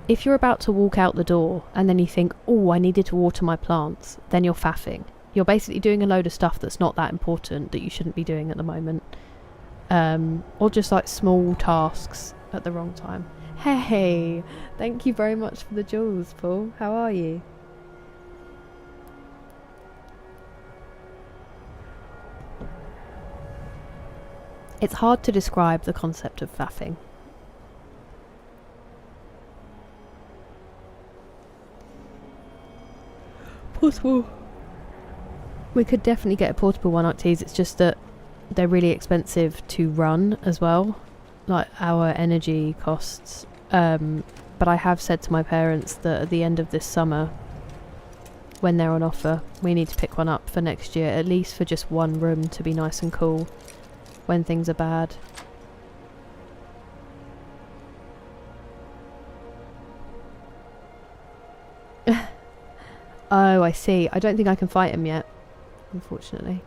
If you're about to walk out the door and then you think, oh, I needed to water my plants, then you're faffing. You're basically doing a load of stuff that's not that important that you shouldn't be doing at the moment. Or just like small tasks at the wrong time. Hey, thank you very much for the jewels, Paul. How are you? It's hard to describe the concept of faffing. Portable. We could definitely get a portable one, Octies. It's just that they're really expensive to run as well. Like our energy costs. But I have said to my parents that at the end of this summer, when they're on offer, we need to pick one up for next year, at least for just one room to be nice and cool when things are bad. Oh, I see. I don't think I can fight him yet, unfortunately.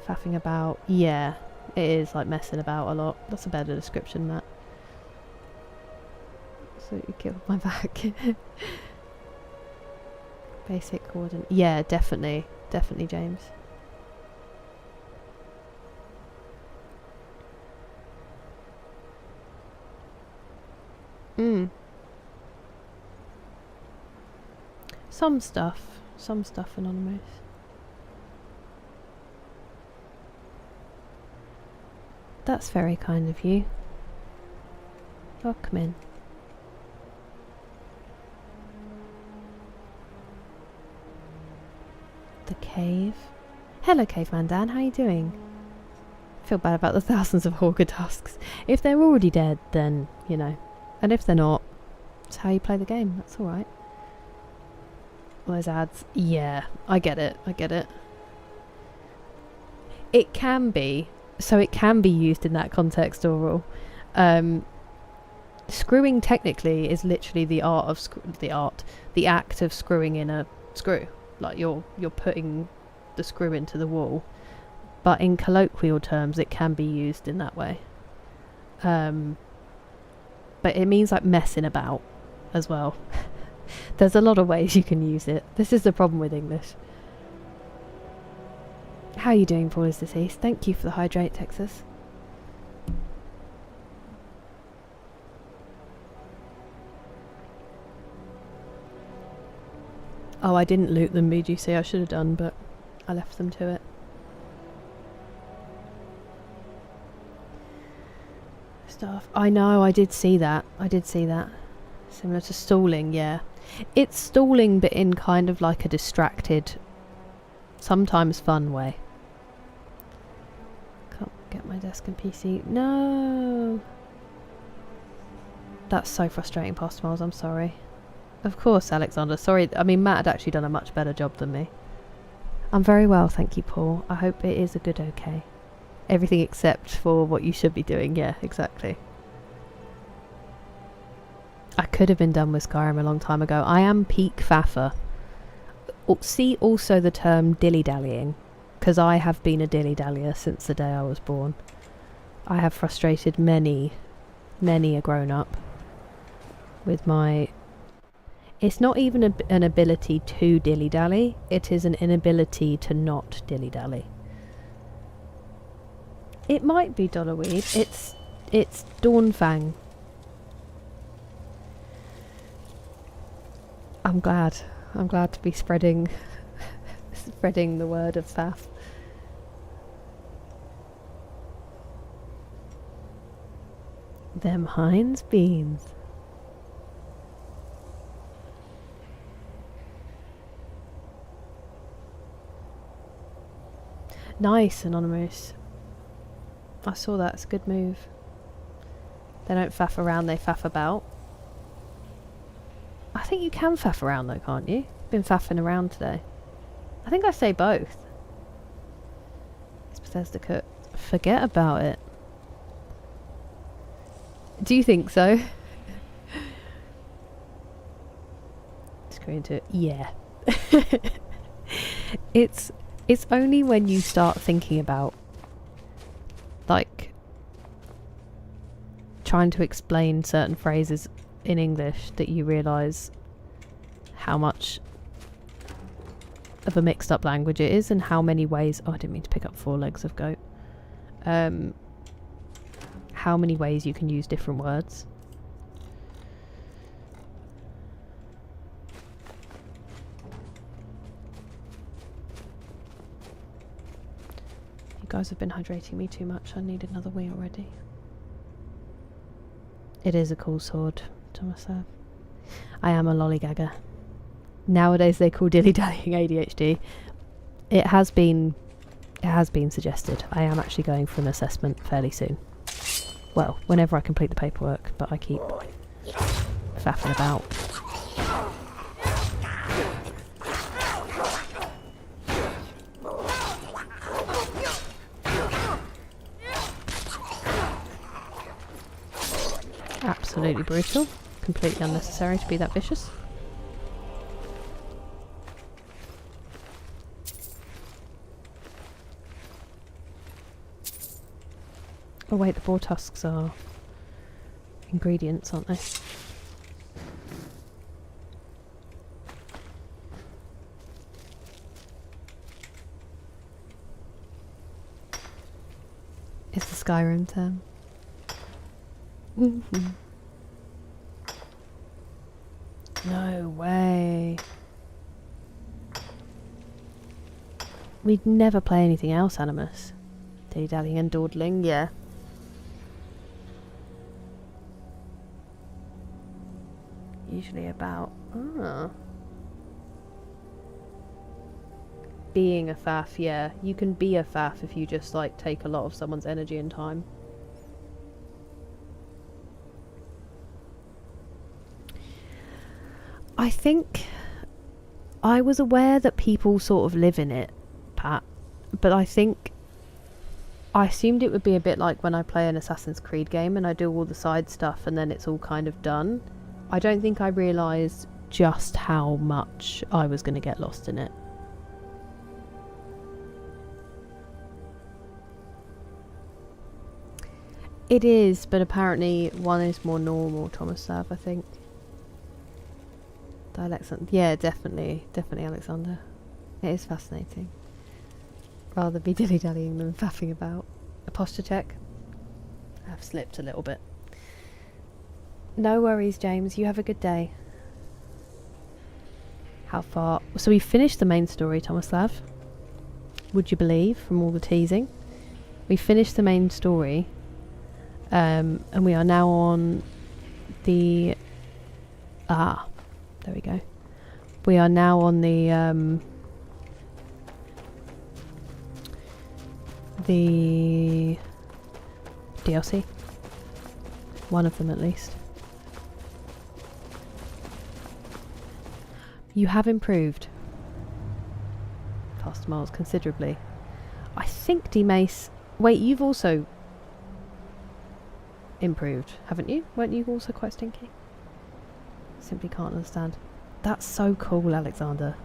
Faffing about. Yeah, it is like messing about a lot. That's a better description than that. So you killed my back. Basic coordinate. Yeah, definitely. Definitely, James. Mm. Some stuff. Some stuff, Anonymous. That's very kind of you. Welcome in. The cave. Hello, Caveman Dan. How you doing? Feel bad about the thousands of Hawker tusks. If they're already dead, then, you know. And if they're not, it's how you play the game. That's alright. All those ads. Yeah, I get it. I get it. It can be. So it can be used in that context, oral. Screwing technically is literally the act of screwing in a screw. Like you're putting the screw into the wall. But in colloquial terms, it can be used in that way. But it means like messing about as well. There's a lot of ways you can use it. This is the problem with English. How are you doing, Paul is deceased? Thank you for the hydrate, Texas. Oh, I didn't loot them, BGC. I should have done, but I left them to it. Stuff. I know, I did see that. I did see that. Similar to stalling, yeah. It's stalling, but in kind of like a distracted, sometimes fun way. Can't get my desk and PC. No! That's so frustrating, Pastor Miles. I'm sorry. Of course, Alexander. Sorry. I mean, Matt had actually done a much better job than me. I'm very well, thank you, Paul. I hope it is a good okay. Everything except for what you should be doing. Yeah, exactly. I could have been done with Skyrim a long time ago. I am peak faffer. See also the term dilly-dallying, because I have been a dilly-dallyer since the day I was born. I have frustrated many a grown-up with my... It's not even an ability to dilly-dally, it is an inability to not dilly-dally. It might be Dollarweed. It's Dawnfang. I'm glad to be spreading the word of faff. Them Heinz beans. Nice, Anonymous. I saw that. It's a good move. They don't faff around, they faff about. I think you can faff around though, can't you? Been faffing around today. I think I say both. It's Bethesda cooked. Forget about it. Do you think so? Screen to it. Yeah. It's only when you start thinking about like trying to explain certain phrases in English that you realise how much of a mixed up language it is and how many ways... Oh, I didn't mean to pick up 4 legs of goat. How many ways you can use different words. You guys have been hydrating me too much. I need another wee already. It is a cool sword to myself. I am a lollygagger. Nowadays they call dilly-dallying ADHD. It has been suggested. I am actually going for an assessment fairly soon. Well, whenever I complete the paperwork, but I keep faffing about. Absolutely brutal. Completely unnecessary to be that vicious. Oh wait, the boar tusks are ingredients, aren't they? It's the Skyrim term. No way. We'd never play anything else, Animus. Dilly-dallying and dawdling, yeah. Usually about... Being a faff, yeah. You can be a faff if you just, like, take a lot of someone's energy and time. I think I was aware that people sort of live in it, Pat, but I think I assumed it would be a bit like when I play an Assassin's Creed game and I do all the side stuff and then it's all kind of done. I don't think I realised just how much I was going to get lost in it. It is, but apparently one is more normal, Thomas Sav, I think. Yeah, definitely, Alexander. It is fascinating. Rather be dilly-dallying than faffing about. A posture check. I've slipped a little bit. No worries, James. You have a good day. How far? So we finished the main story, Thomas Lav. Would you believe, from all the teasing? We finished the main story. And we are now on the... there we go. We are now on the DLC. One of them at least. You have improved. Faster miles considerably. I think D-Mace... Wait, you've also improved, haven't you? Weren't you also quite stinky? Simply can't understand. That's so cool, Alexander.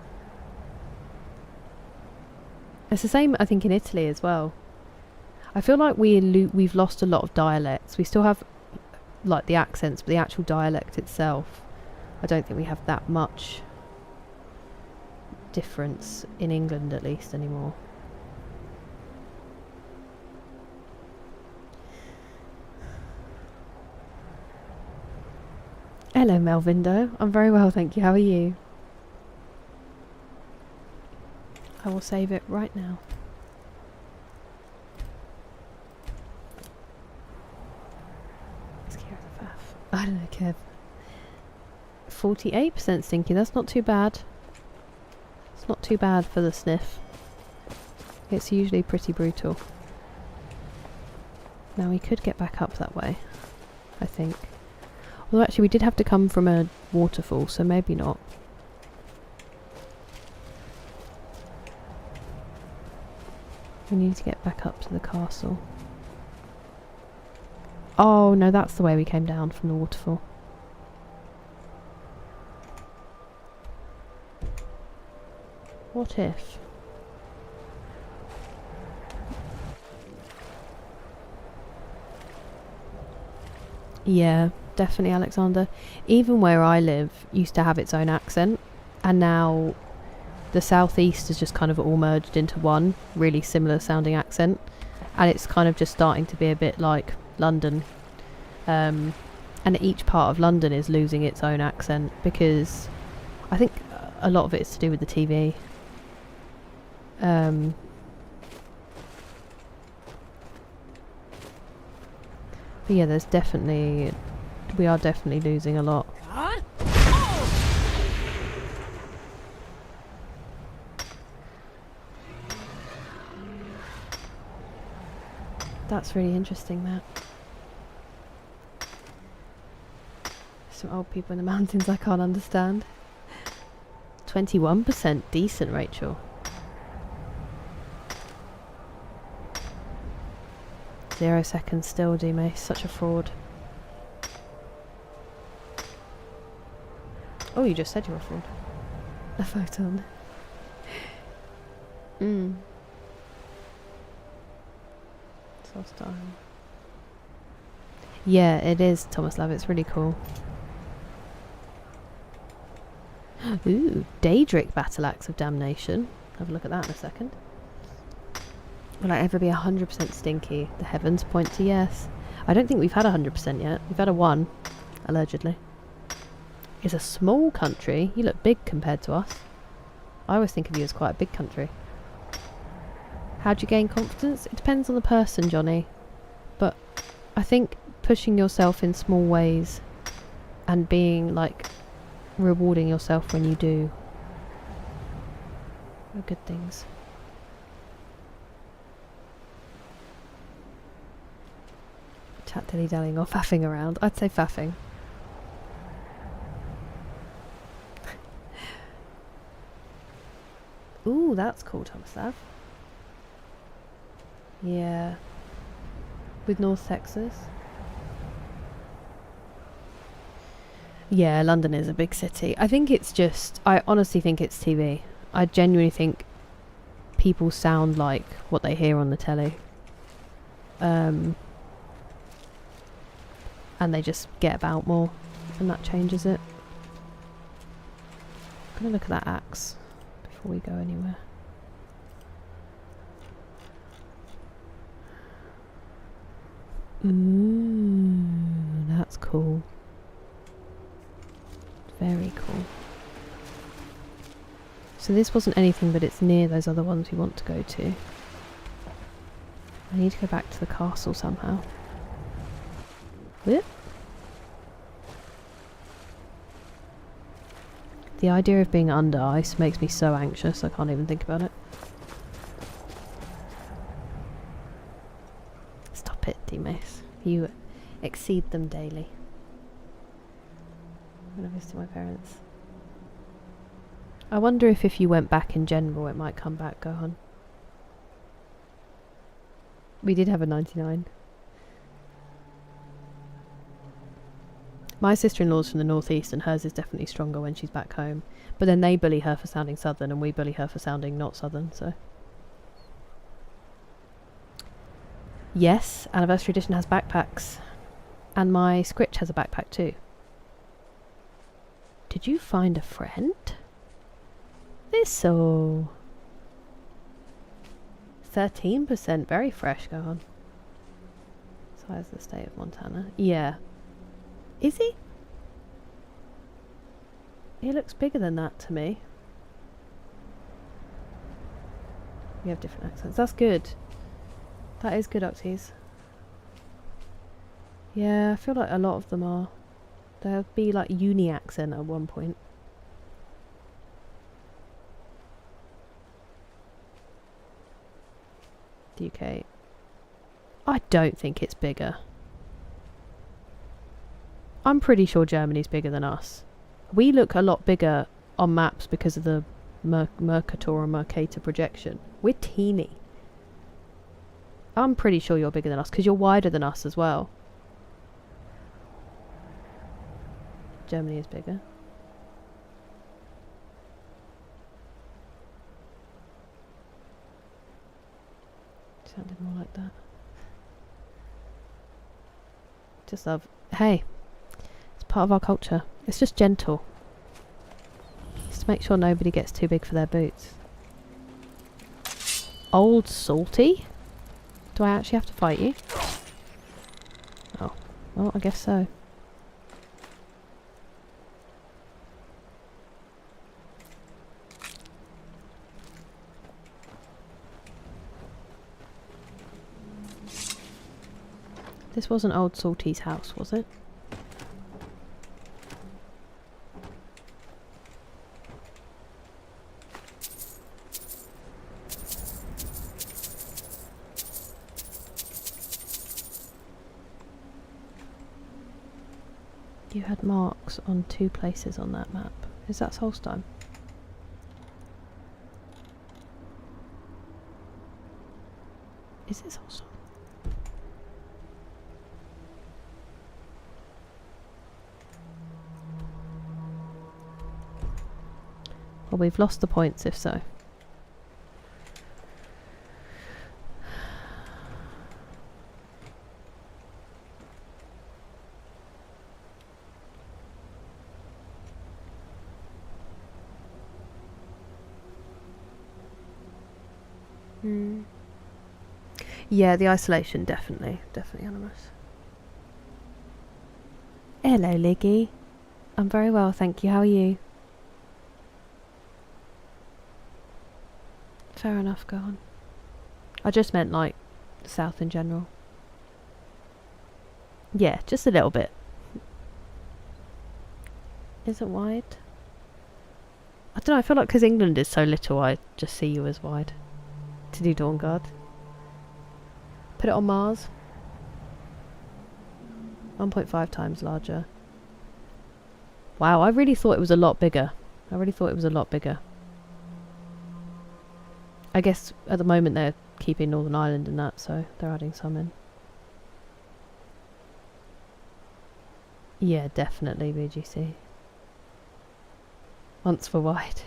It's the same, I think, in Italy as well. I feel like we've lost a lot of dialects. We still have, like, the accents, but the actual dialect itself, I don't think we have that much difference in England, at least, anymore. Hello, Melvindo. I'm very well, thank you. How are you? I will save it right now. Is Kira the faff? I don't know, Kev. 48% stinky. That's not too bad. It's not too bad for the sniff. It's usually pretty brutal. Now we could get back up that way, I think. Well, actually, we did have to come from a waterfall, so maybe not. We need to get back up to the castle. Oh, no, that's the way we came down from the waterfall. What if? Yeah. Definitely, Alexander. Even where I live used to have its own accent, and now the southeast is just kind of all merged into one really similar sounding accent, and it's kind of just starting to be a bit like London. And each part of London is losing its own accent because I think a lot of it is to do with the TV. But yeah, there's definitely... We are definitely losing a lot. That's really interesting, that. Some old people in the mountains I can't understand. 21% decent, Rachel. 0 seconds still, D-Mace. Such a fraud. Oh, you just said you were a fraud. A photon. Solstheim. Yeah, it is, Thomas Love. It's really cool. Ooh, Daedric Battle Axe of Damnation. Have a look at that in a second. Will I ever be 100% stinky? The heavens point to yes. I don't think we've had 100% yet. We've had a 1, allegedly. is a small country. You look big compared to us. I always think of you as quite a big country. How do you gain confidence? It depends on the person, Johnny. But I think pushing yourself in small ways and being like rewarding yourself when you do are good things. Chat dilly-dallying or faffing around. I'd say faffing. Ooh, that's cool, Tomislav. Yeah. With North Texas. Yeah, London is a big city. I think it's just... I honestly think it's TV. I genuinely think people sound like what they hear on the telly. And they just get about more. And that changes it. I'm gonna look at that axe before we go anywhere. Ooh, that's cool. Very cool. So this wasn't anything, but it's near those other ones we want to go to. I need to go back to the castle somehow. Whoop. The idea of being under ice makes me so anxious, I can't even think about it. Stop it, Dimas. You exceed them daily. I'm going to visit my parents. I wonder if you went back in general, it might come back, Gohan. We did have a 99. My sister-in-law's from the northeast and hers is definitely stronger when she's back home. But then they bully her for sounding southern and we bully her for sounding not southern, so... Yes, Anniversary Edition has backpacks. And my Scritch has a backpack too. Did you find a friend? Thistle. 13%, very fresh, go on. Size of the state of Montana. Yeah. Is he? He looks bigger than that to me. We have different accents. That's good. That is good, Octies. Yeah, I feel like a lot of them are. There'll be like uni accent at one point. The UK. I don't think it's bigger. I'm pretty sure Germany's bigger than us. We look a lot bigger on maps because of the Mercator or Mercator projection. We're teeny. I'm pretty sure you're bigger than us because you're wider than us as well. Germany is bigger. Sounded more like that. Just love... Hey. It's part of our culture. It's just gentle. Just to make sure nobody gets too big for their boots. Old Salty? Do I actually have to fight you? Oh. Well, I guess so. This wasn't Old Salty's house, was it? You had marks on 2 places on that map. Is that Solstheim? Is it Solstheim? Well, we've lost the points if so. Yeah, the isolation, definitely. Definitely animus. Hello, Liggy. I'm very well, thank you. How are you? Fair enough, go on. I just meant like south in general. Yeah, just a little bit. Is it wide? I don't know, I feel like because England is so little, I just see you as wide. To do Dawn Guard. Put it on Mars. 1.5 times larger. Wow, I really thought it was a lot bigger. I guess at the moment they're keeping Northern Ireland and that, so they're adding some in. Yeah, definitely BGC. Once for wide.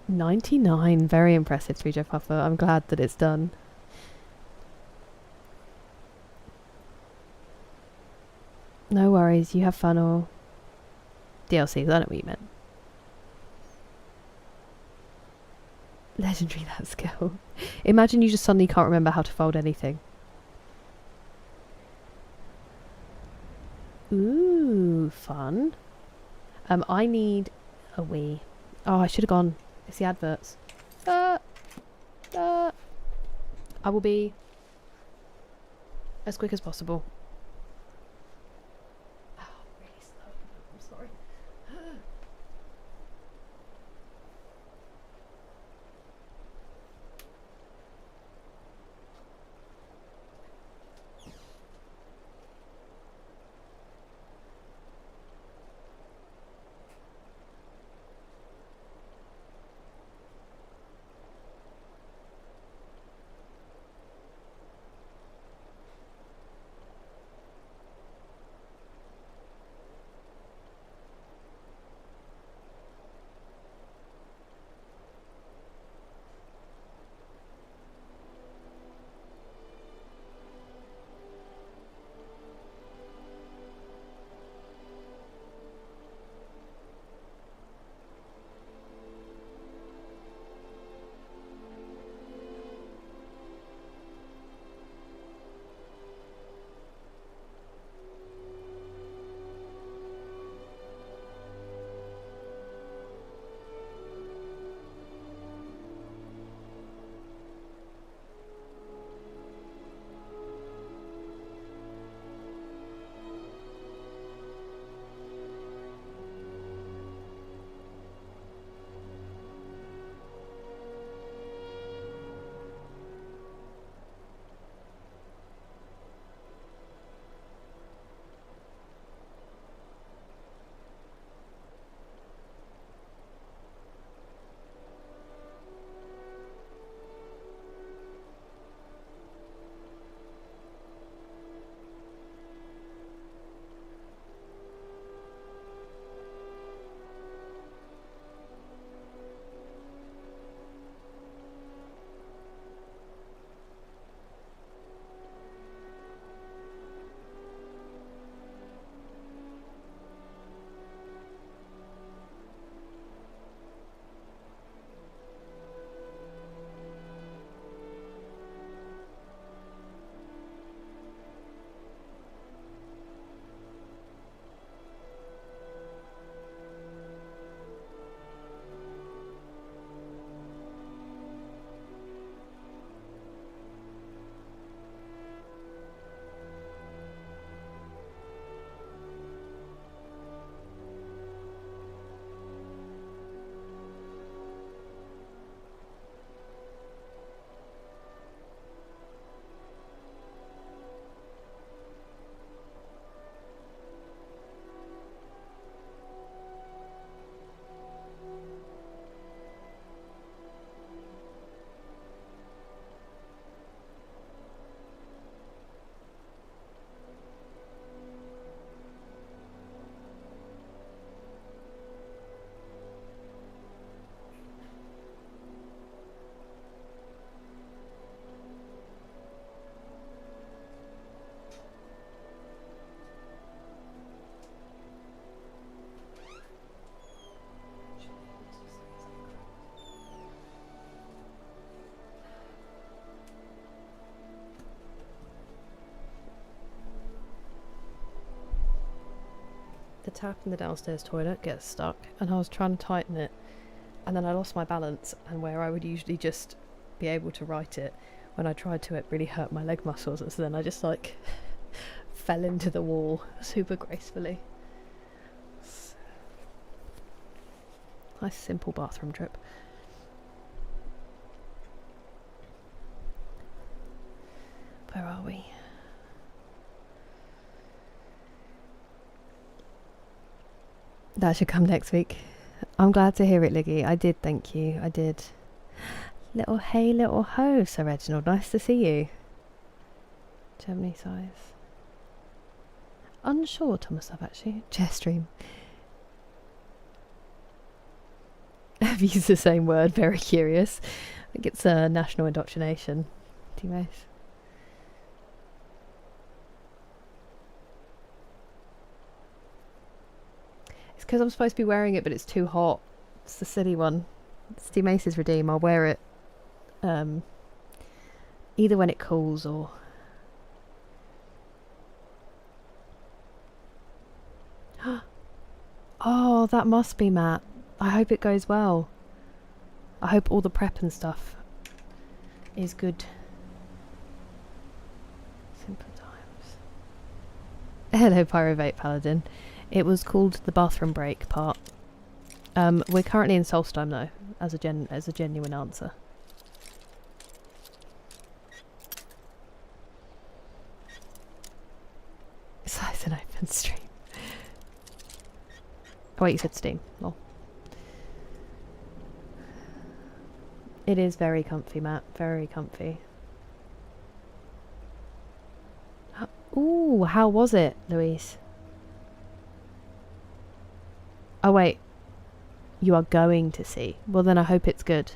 99, very impressive 3J Puffer. I'm glad that it's done. No worries, you have fun or DLCs, I don't know what you meant. Legendary that skill. Imagine you just suddenly can't remember how to fold anything. Ooh, fun. I need a wee. Oh, I should have gone. It's the adverts. I will be as quick as possible. Oh, really slow. I'm sorry. the tap in the downstairs toilet gets stuck, and I was trying to tighten it, and then I lost my balance, and where I would usually just be able to right it, when I tried to, it really hurt my leg muscles, so then I just like fell into the wall super gracefully. Nice simple bathroom trip. Where are we? That should come next week. I'm glad to hear it, Liggy. I did, thank you. I did. Little hey, little ho, Sir Reginald. Nice to see you. Germany size. Unsure, Thomas Love, actually. Chair stream. I've used the same word. Very curious. I think it's national indoctrination. Teammates. It's because I'm supposed to be wearing it, but it's too hot. It's the silly one. It's Team Ace's Redeem. I'll wear it either when it cools or... Oh, that must be Matt. I hope it goes well. I hope all the prep and stuff is good. Simple times. Hello, Pyruvate Paladin. It was called the bathroom break part. We're currently in Solstheim though, as a genuine answer. It's an open stream. Oh wait, you said Steam. Lol. It is very comfy, Matt. Very comfy. Ooh, how was it, Louise? Oh wait. You are going to see. Well then I hope it's good.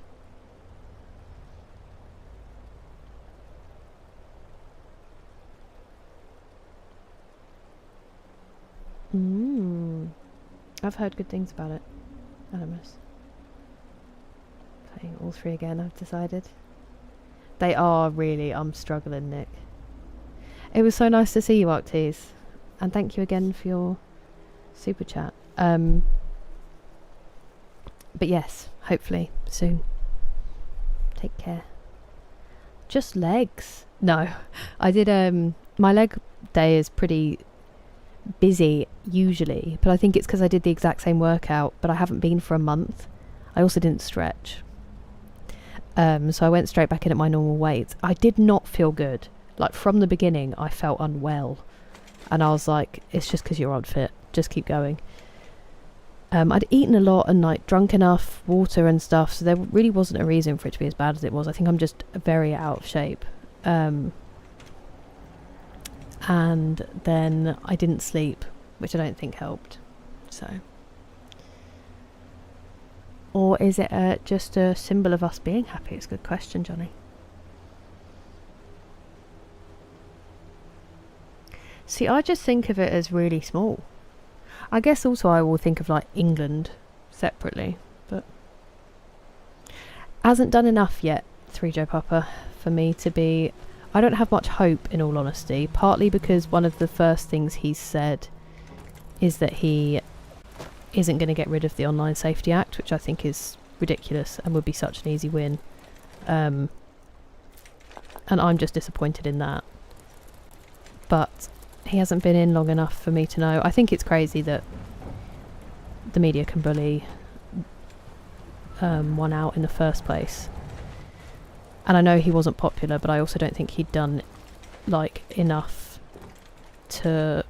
I've heard good things about it. Animus. Playing all three again, I've decided. They are really, I'm struggling, Nick. It was so nice to see you, Arctes. And thank you again for your super chat. But yes, hopefully soon. Take care. Just legs. No, I did, my leg day is pretty busy usually, but I think it's because I did the exact same workout, but I haven't been for a month. I also didn't stretch. So I went straight back in at my normal weight. I did not feel good. Like from the beginning, I felt unwell. And I was like, it's just because you're unfit. Just keep going. I'd eaten a lot and like drunk enough water and stuff, so there really wasn't a reason for it to be as bad as it was. I think I'm just very out of shape. And then I didn't sleep, which I don't think helped. So, or is it just a symbol of us being happy? It's a good question, Johnny. See, I just think of it as really small. I guess also I will think of like England separately, but hasn't done enough yet, 3Joe Papa, for me to be... I don't have much hope, in all honesty, partly because one of the first things he's said is that he isn't going to get rid of the Online Safety Act, which I think is ridiculous and would be such an easy win. And I'm just disappointed in that. But he hasn't been in long enough for me to know. I think it's crazy that the media can bully one out in the first place. And I know he wasn't popular, but I also don't think he'd done like enough to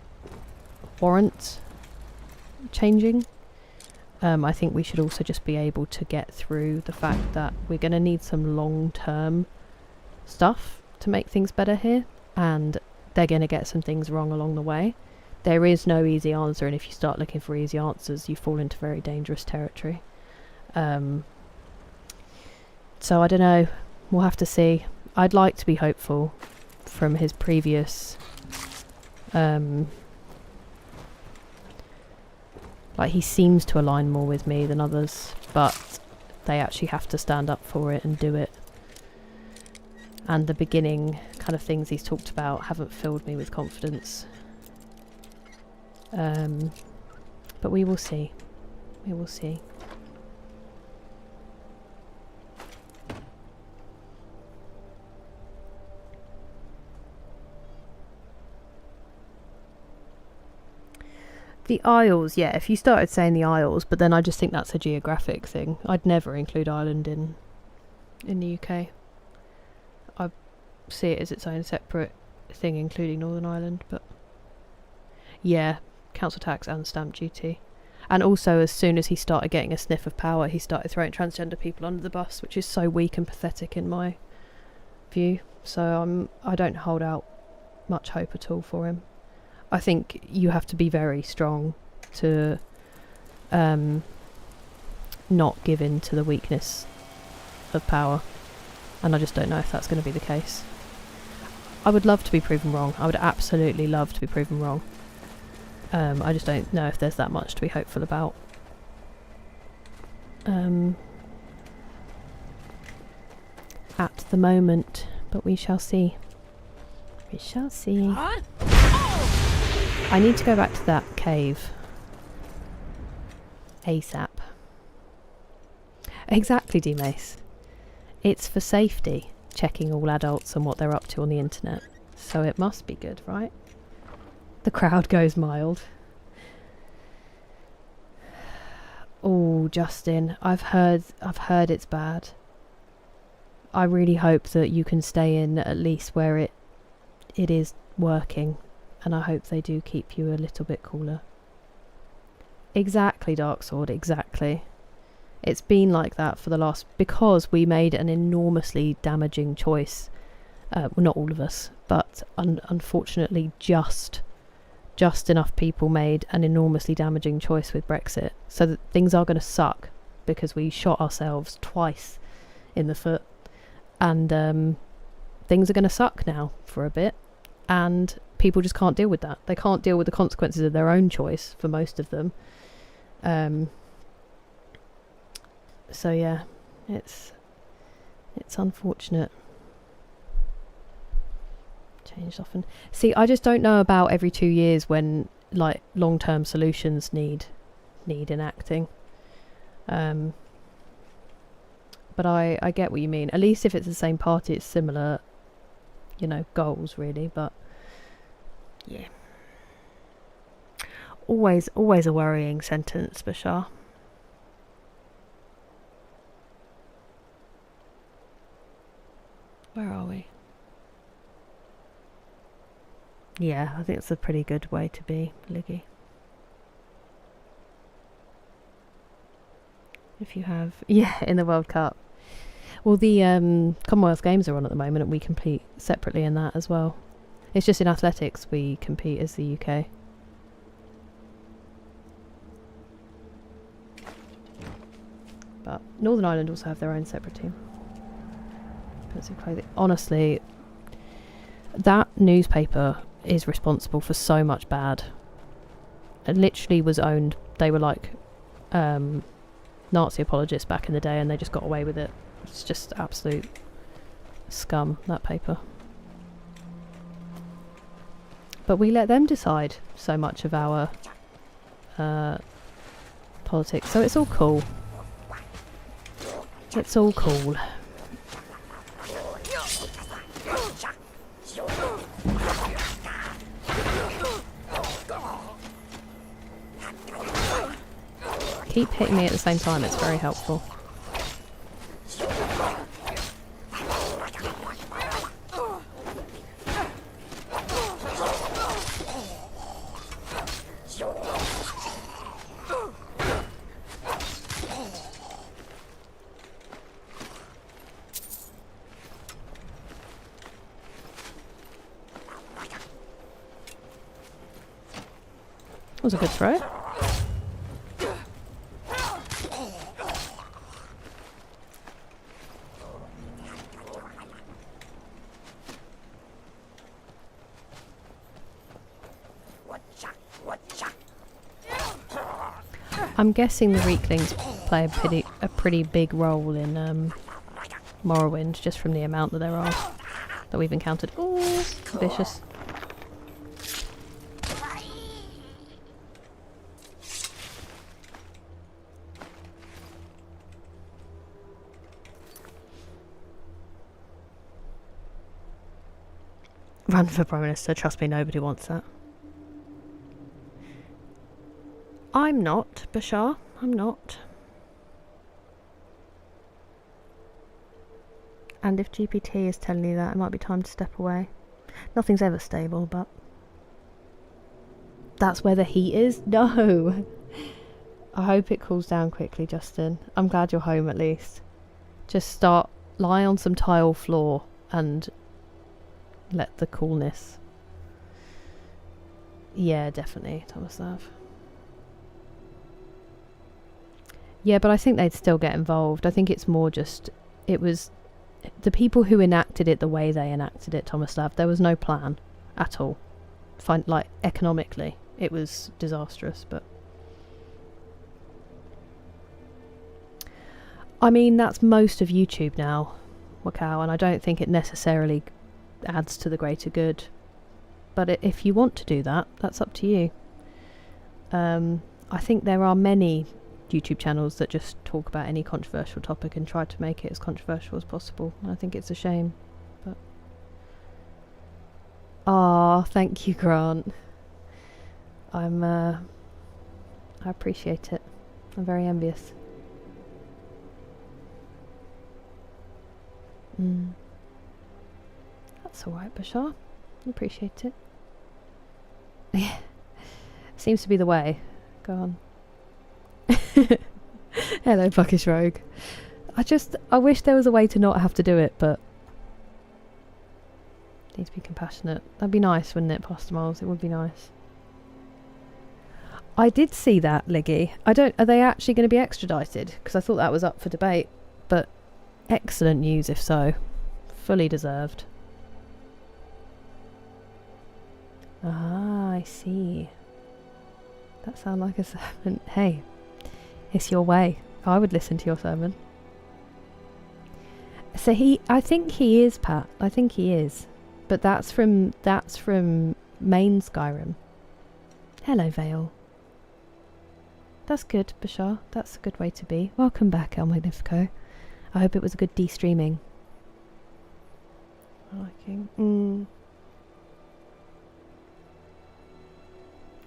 warrant changing. I think we should also just be able to get through the fact that we're going to need some long-term stuff to make things better here, and they're going to get some things wrong along the way. There is no easy answer, and if you start looking for easy answers, you fall into very dangerous territory. So I don't know. We'll have to see. I'd like to be hopeful from his previous... like, he seems to align more with me than others, but they actually have to stand up for it and do it. And the beginning kind of things he's talked about haven't filled me with confidence. But we will see. We will see. The Isles, yeah, if you started saying the Isles, but then I just think that's a geographic thing. I'd never include Ireland in the UK. I see it as its own separate thing, including Northern Ireland, but yeah, council tax and stamp duty. And also, as soon as he started getting a sniff of power, he started throwing transgender people under the bus, which is so weak and pathetic in my view. So I don't hold out much hope at all for him. I think you have to be very strong to not give in to the weakness of power, and I just don't know if that's going to be the case. I would love to be proven wrong. I would absolutely love to be proven wrong. I just don't know if there's that much to be hopeful about. At the moment, but we shall see. We shall see. I need to go back to that cave ASAP. Exactly, D-Mace. It's for safety, checking all adults and what they're up to on the internet. So it must be good, right? The crowd goes mild. Oh, Justin, I've heard it's bad. I really hope that you can stay in at least where it is working. And I hope they do keep you a little bit cooler. Exactly, Darksword, exactly. It's been like that for the last... Because we made an enormously damaging choice. Well, not all of us, but unfortunately just enough people made an enormously damaging choice with Brexit. So that things are going to suck because we shot ourselves twice in the foot. And things are going to suck now for a bit. And people just can't deal with that. They can't deal with the consequences of their own choice for most of them. So yeah, it's unfortunate. Changed often. See, I just don't know about every 2 years when like long-term solutions need enacting. But I get what you mean. At least if it's the same party, it's similar, goals really. But yeah, always a worrying sentence, Bashar. Where are we? Yeah, I think it's a pretty good way to be, Liggy. If you have... Yeah, in the World Cup. Well, the Commonwealth Games are on at the moment and we compete separately in that as well. It's just in athletics we compete as the UK. But Northern Ireland also have their own separate team. Expensive clothing. Honestly, that newspaper is responsible for so much bad. It literally was owned... They were like Nazi apologists back in the day and they just got away with it. It's just absolute scum, that paper. But we let them decide so much of our politics, so it's all cool. It's all cool. Keep hitting me at the same time, it's very helpful. That was a good throw. I'm guessing the Reeklings play a pretty big role in Morrowind, just from the amount that there are that we've encountered. Ooh, vicious. Run for Prime Minister. Trust me, nobody wants that. I'm not, Bashar. I'm not. And if GPT is telling you that, it might be time to step away. Nothing's ever stable, but... That's where the heat is? No! I hope it cools down quickly, Justin. I'm glad you're home at least. Just lie on some tile floor and let the coolness... Yeah, definitely, Tomislav. Yeah, but I think they'd still get involved. I think it's more just... It was... The people who enacted it the way they enacted it, Tomislav, there was no plan at all. Like, economically, it was disastrous, but... I mean, that's most of YouTube now, Wakao, and I don't think it necessarily adds to the greater good. But if you want to do that, that's up to you. I think there are many YouTube channels that just talk about any controversial topic and try to make it as controversial as possible. I think it's a shame, but... Ah, thank you, Grant. I appreciate it. I'm very envious. That's alright, Bashar. I appreciate it. Yeah. Seems to be the way. Go on. Hello, Buckish Rogue. I wish there was a way to not have to do it, but... Need to be compassionate. That'd be nice, wouldn't it, Pastor Miles? It would be nice. I did see that, Liggy. Are they actually going to be extradited? Because I thought that was up for debate. But excellent news if so. Fully deserved. Ah, I see. That sounds like a sermon. Hey, it's your way. I would listen to your sermon. So I think he is, Pat. I think he is. But that's from main Skyrim. Hello, Vale. That's good, Bashar. That's a good way to be. Welcome back, El Magnifico. I hope it was a good de-streaming.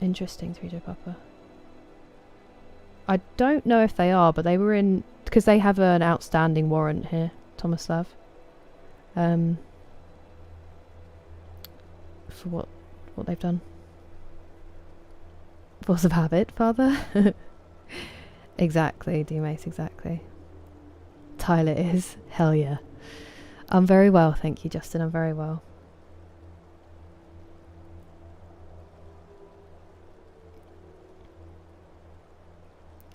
Interesting, 3J Papa. I don't know if they are, but they were in... Because they have an outstanding warrant here, Tomislav. For what they've done. Force of habit, Father? Exactly, D-Mace, exactly. Tyler is. Hell yeah. I'm very well, thank you, Justin. I'm very well.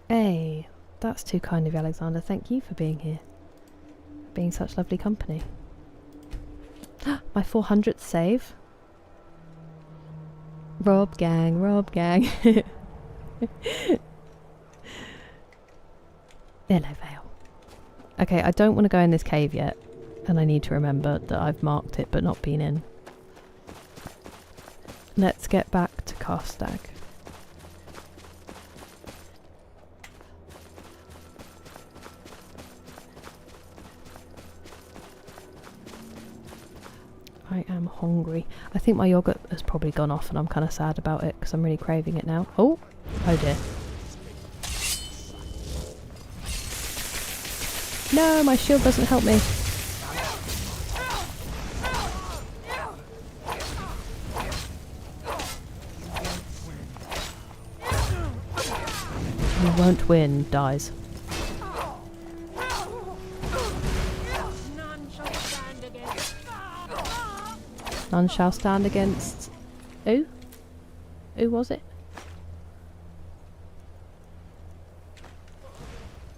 Hey, that's too kind of you, Alexander. Thank you for being here. Being such lovely company. My 400th save. Rob gang, Rob gang. Hello, Vale. Okay, I don't want to go in this cave yet. And I need to remember that I've marked it but not been in. Let's get back to Karstag. I am hungry. I think my yogurt has probably gone off and I'm kind of sad about it because I'm really craving it now. Oh dear. No, my shield doesn't help me. You won't win, dies. None shall stand against... Who? Who was it?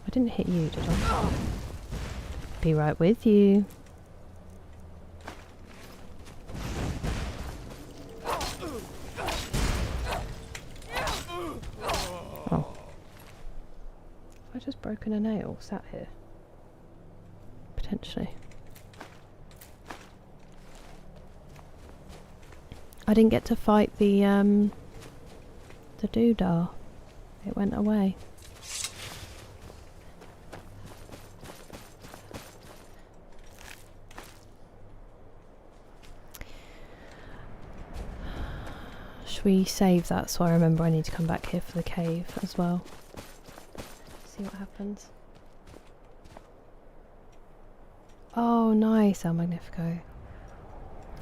I didn't hit you, did I? Be right with you. Oh. I just broken a nail sat here. Potentially. I didn't get to fight the doodah. It went away. Should we save that so I remember I need to come back here for the cave as well? See what happens. Oh, nice, El Magnifico.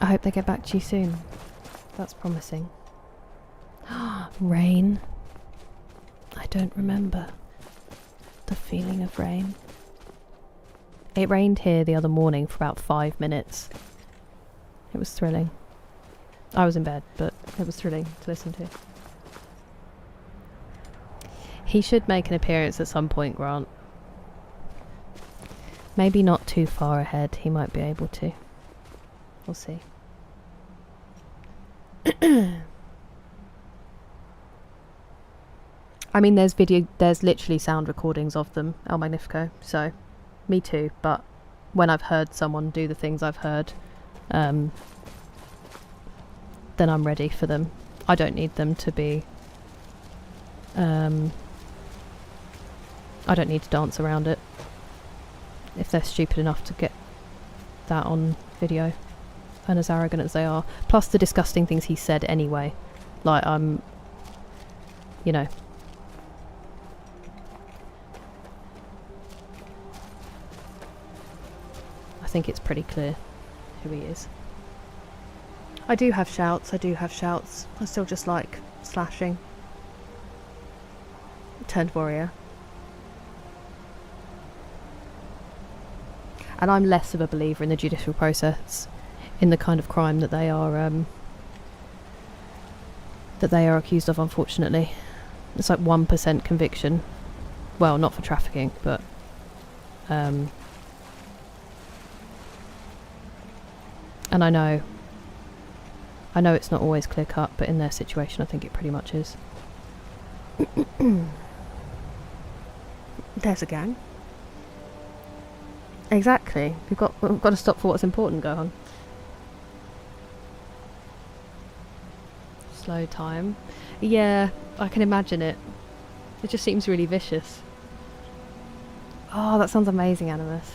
I hope they get back to you soon. That's promising. Rain. I don't remember the feeling of rain. It rained here the other morning for about 5 minutes. It was thrilling. I was in bed, but it was thrilling to listen to. He should make an appearance at some point, Grant. Maybe not too far ahead, he might be able to. We'll see. I mean, there's literally sound recordings of them, El Magnifico, so me too, but when I've heard someone do the things I've heard, then I'm ready for them. I don't need them to be... I don't need to dance around it if they're stupid enough to get that on video, and as arrogant as they are. Plus the disgusting things he said anyway. Like, you know... I think it's pretty clear who he is. I do have shouts. I still just like slashing. Turned warrior. And I'm less of a believer in the judicial process, in the kind of crime that they are accused of, unfortunately. It's like 1% conviction. Well, not for trafficking, but and I know it's not always clear cut, but in their situation I think it pretty much is. There's a gang. Exactly. We've got to stop for what's important, Gohan. Slow time. Yeah, I can imagine it. It just seems really vicious. Oh, that sounds amazing, Animus.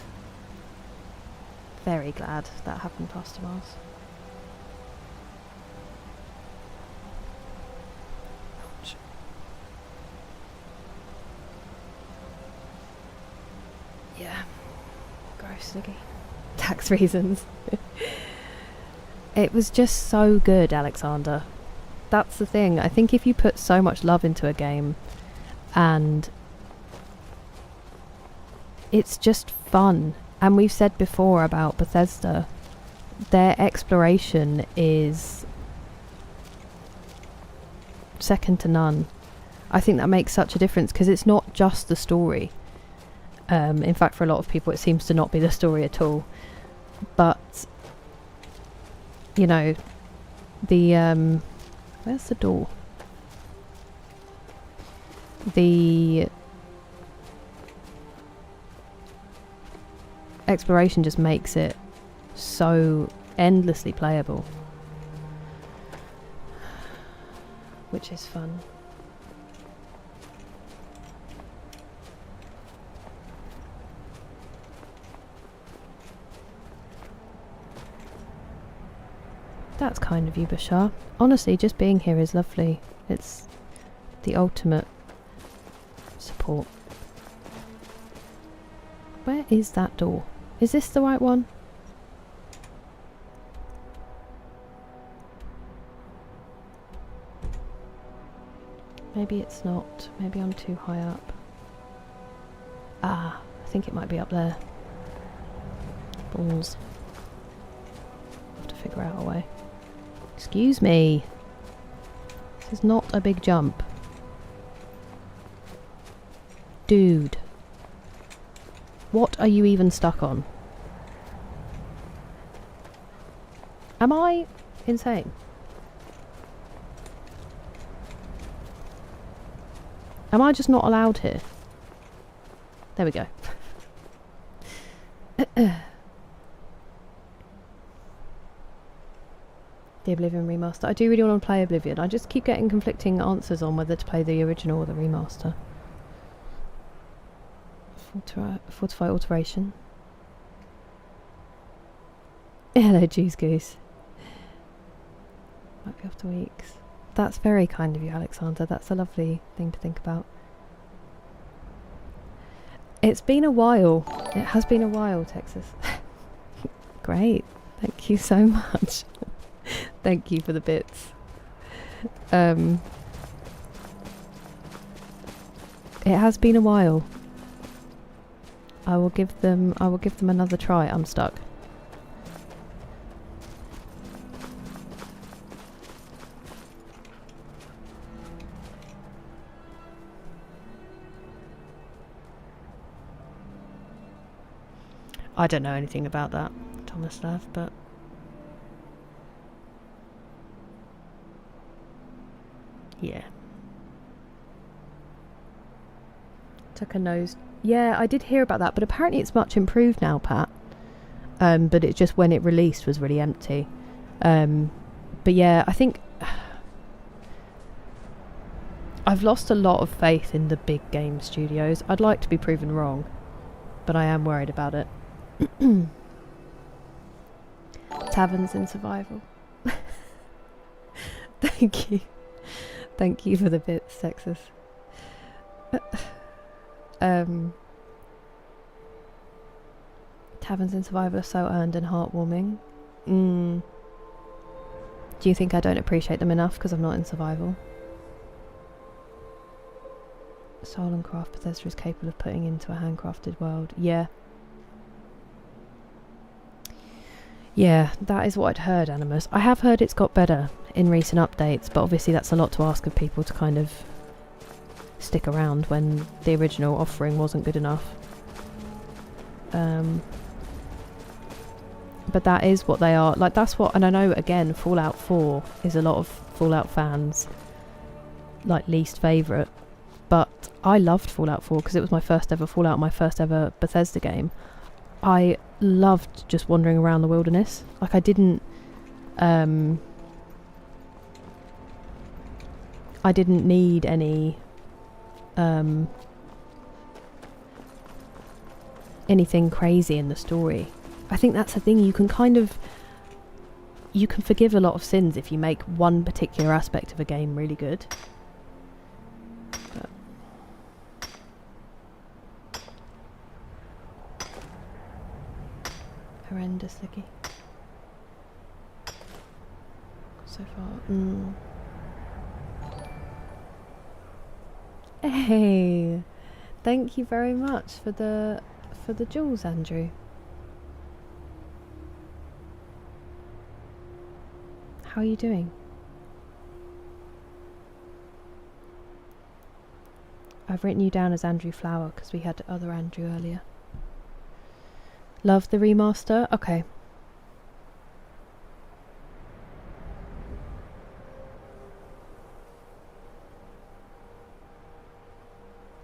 Very glad that happened, Pastor Mars. Ouch. Yeah. Gross, Ziggy. Tax reasons. It was just so good, Alexander. That's the thing. I think if you put so much love into a game and it's just fun. And we've said before about Bethesda, their exploration is second to none. I think that makes such a difference because it's not just the story. In fact, for a lot of people, it seems to not be the story at all. But, you know, the... where's the door? The... exploration just makes it so endlessly playable, which is fun. That's kind of you, Bashar. Honestly, just being here is lovely. It's the ultimate support. Where is that door? Is this the right one? Maybe it's not. Maybe I'm too high up. Ah, I think it might be up there. Balls. Have to figure out a way. Excuse me. This is not a big jump. Dude. What are you even stuck on? Am I insane? Am I just not allowed here? There we go. The Oblivion remaster. I do really want to play Oblivion. I just keep getting conflicting answers on whether to play the original or the remaster. Fortify alteration. Hello, Juice Goose. Might be after weeks. That's very kind of you, Alexander. That's a lovely thing to think about. It's been a while. It has been a while, Texas. Great. Thank you so much. Thank you for the bits. It has been a while. I will give them another try. I'm stuck. I don't know anything about that, Tomislav, but yeah. Took a nose. Yeah, I did hear about that, but apparently it's much improved now, Pat. But it's just when it released was really empty. But yeah, I think I've lost a lot of faith in the big game studios. I'd like to be proven wrong, but I am worried about it. Taverns in survival. Thank you. Thank you for the bits, Texas. Taverns in survival are so earned and heartwarming. Do you think I don't appreciate them enough because I'm not in survival? Soul and craft Bethesda is capable of putting into a handcrafted world. Yeah. Yeah, that is what I'd heard, Animus. I have heard it's got better in recent updates, but obviously that's a lot to ask of people to kind of stick around when the original offering wasn't good enough. But that is what they are. Like, that's what... And I know, again, Fallout 4 is a lot of Fallout fans' like least favourite. But I loved Fallout 4 because it was my first ever Fallout, my first ever Bethesda game. I loved just wandering around the wilderness. Like, I didn't need any anything crazy in the story. I think that's the thing, you can forgive a lot of sins if you make one particular aspect of a game really good. But horrendous, Licky. So far. Hey, thank you very much for the jewels, Andrew. How are you doing? I've written you down as Andrew Flower because we had other Andrew earlier. Love the remaster? Okay.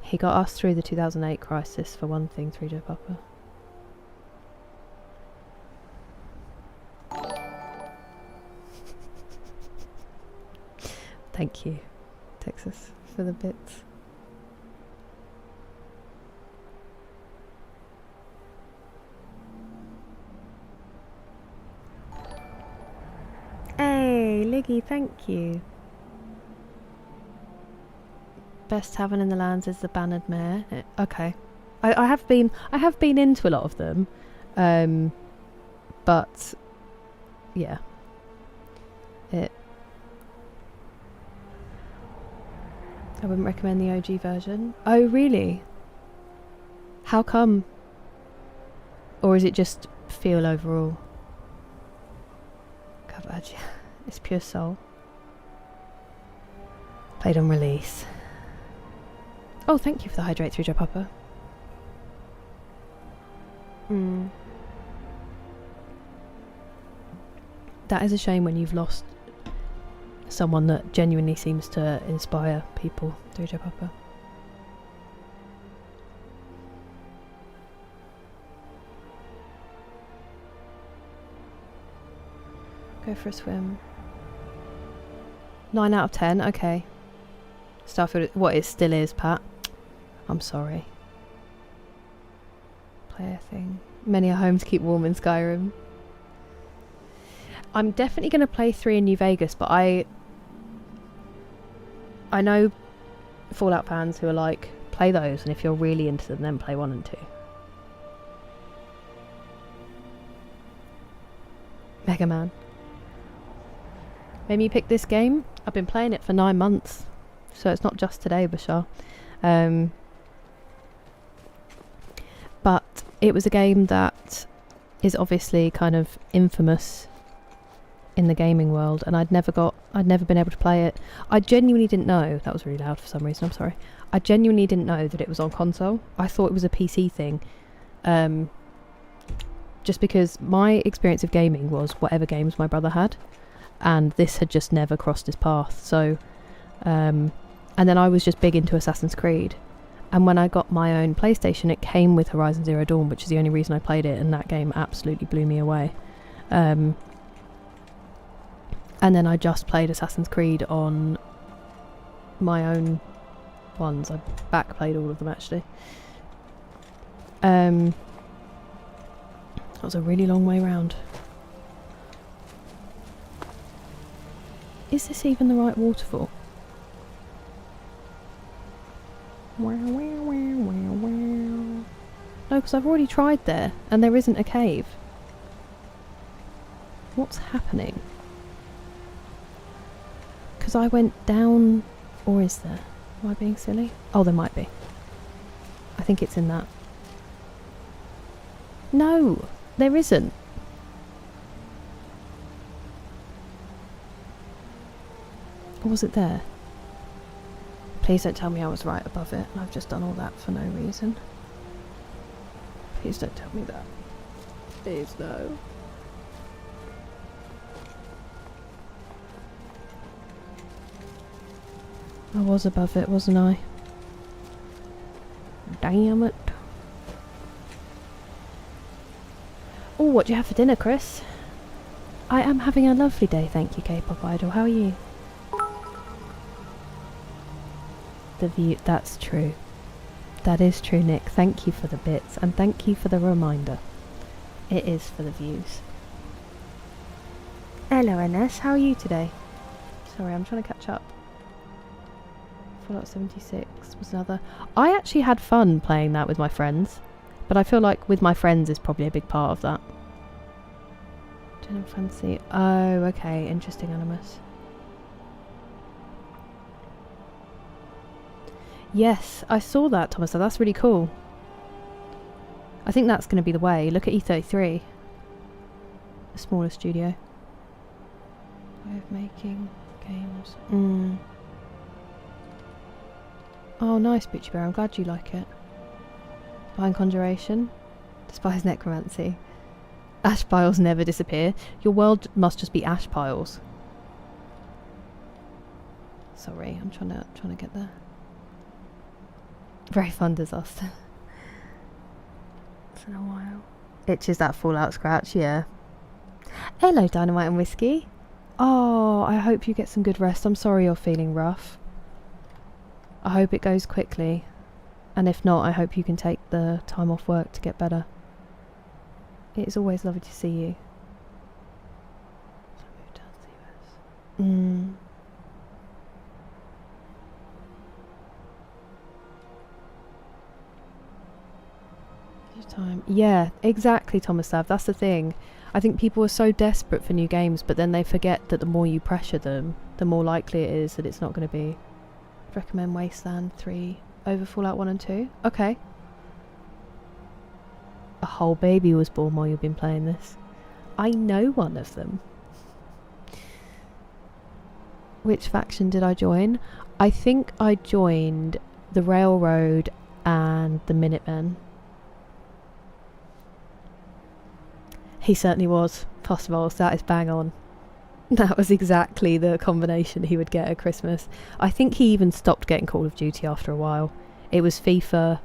He got us through the 2008 crisis, for one thing, 3J Papa. Thank you, Texas, for the bits. Hey, Liggy, thank you. Best tavern in the lands is the Bannered Mare. Okay, I have been into a lot of them, but yeah, I wouldn't recommend the OG version. Oh, really? How come? Or is it just feel overall? Covered, yeah. It's pure soul. Played on release. Oh, thank you for the hydrate through, Joe Papa. That is a shame when you've lost someone that genuinely seems to inspire people through Joe Papa. Go for a swim. 9 out of 10, okay. Starfield, what it still is, Pat. I'm sorry. Player thing. Many a home to keep warm in Skyrim. I'm definitely going to play 3 in New Vegas, but I know Fallout fans who are like, play those, and if you're really into them, then play 1 and 2. Mega Man. Made me pick this game. I've been playing it for 9 months, so it's not just today, Bashar. But it was a game that is obviously kind of infamous in the gaming world, and I'd never been able to play it. I genuinely didn't know. That was really loud for some reason, I'm sorry. I genuinely didn't know that it was on console. I thought it was a PC thing. Just because my experience of gaming was whatever games my brother had, and this had just never crossed his path. So, and then I was just big into Assassin's Creed, and when I got my own PlayStation, it came with Horizon Zero Dawn, which is the only reason I played it, and that game absolutely blew me away. And then I just played Assassin's Creed on my own ones. I backplayed all of them, actually. That was a really long way round. Is this even the right waterfall? No, because I've already tried there, and there isn't a cave. What's happening? Because I went down... Or is there? Am I being silly? Oh, there might be. I think it's in that. No! There isn't. Or was it there? Please don't tell me I was right above it and I've just done all that for no reason. Please don't tell me that. Please no. I was above it, wasn't I? Damn it. Oh, what do you have for dinner, Chris? I am having a lovely day, thank you, K-pop idol. How are you? The view, that's true. That is true, Nick. Thank you for the bits, and thank you for the reminder. It is for the views. Hello, NS. How are you today? Sorry, I'm trying to catch up. Fallout 76 was another... I actually had fun playing that with my friends, but I feel like with my friends is probably a big part of that. General fancy. Oh, okay. Interesting, Animus. Yes, I saw that, Thomas. So that's really cool. I think that's going to be the way. Look at E33. A smaller studio. Way of making games. Oh, nice, Bitchy Bear. I'm glad you like it. Divine Conjuration. Despise Necromancy. Ash piles never disappear. Your world must just be ash piles. Sorry, I'm trying to get there. Very fun disaster. It's been a while. Itches that Fallout scratch, yeah. Hello, Dynamite and Whiskey. Oh, I hope you get some good rest. I'm sorry you're feeling rough. I hope it goes quickly. And if not, I hope you can take the time off work to get better. It is always lovely to see you. Time. Yeah, exactly, Thomas Sav. That's the thing. I think people are so desperate for new games, but then they forget that the more you pressure them, the more likely it is that it's not going to be. I'd recommend Wasteland 3 over Fallout 1 and 2. Okay. A whole baby was born while you've been playing this. I know one of them. Which faction did I join? I think I joined the Railroad and the Minutemen. He certainly was. Possible, that is bang on. That was exactly the combination he would get at Christmas. I think he even stopped getting Call of Duty after a while. It was FIFA,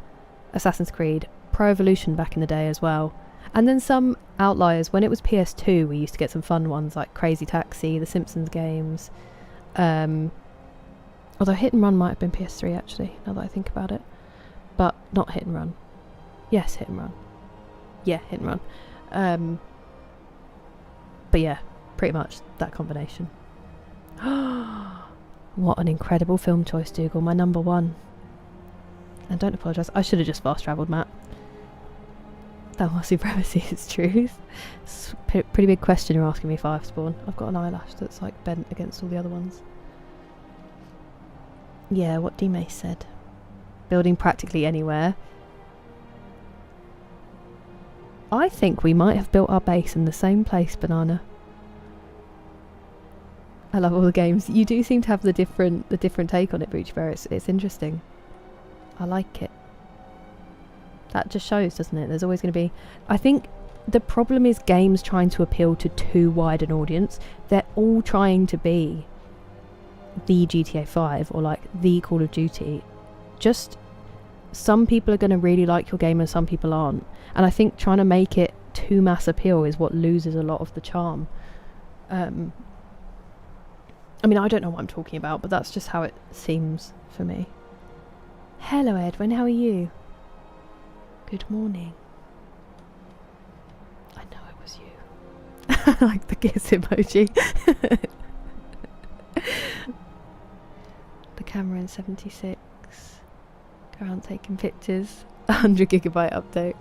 Assassin's Creed, Pro Evolution back in the day as well. And then some outliers. When it was PS2, we used to get some fun ones like Crazy Taxi, the Simpsons games. Although Hit and Run might have been PS3 actually, now that I think about it. But not Hit and Run. Yes, Hit and Run. Yeah, Hit and Run. But yeah, pretty much that combination. What an incredible film choice, Dougal. My number one. And don't apologise. I should have just fast travelled, Matt. That while supremacy is truth. It's a pretty big question you're asking me, Firespawn. I've got an eyelash that's like bent against all the other ones. Yeah, what D-Mace said. Building practically anywhere. I think we might have built our base in the same place, Banana. I love all the games. You do seem to have the different take on it, Breach Bear. It's interesting. I like it. That just shows, doesn't it? There's always going to be... I think the problem is games trying to appeal to too wide an audience. They're all trying to be the GTA 5 or like the Call of Duty. Just some people are going to really like your game and some people aren't. And I think trying to make it too mass appeal is what loses a lot of the charm. I mean, I don't know what I'm talking about, but that's just how it seems for me. Hello, Edwin. How are you? Good morning. I know it was you. I like the kiss emoji. The camera in 76. Go around taking pictures. 100 gigabyte update.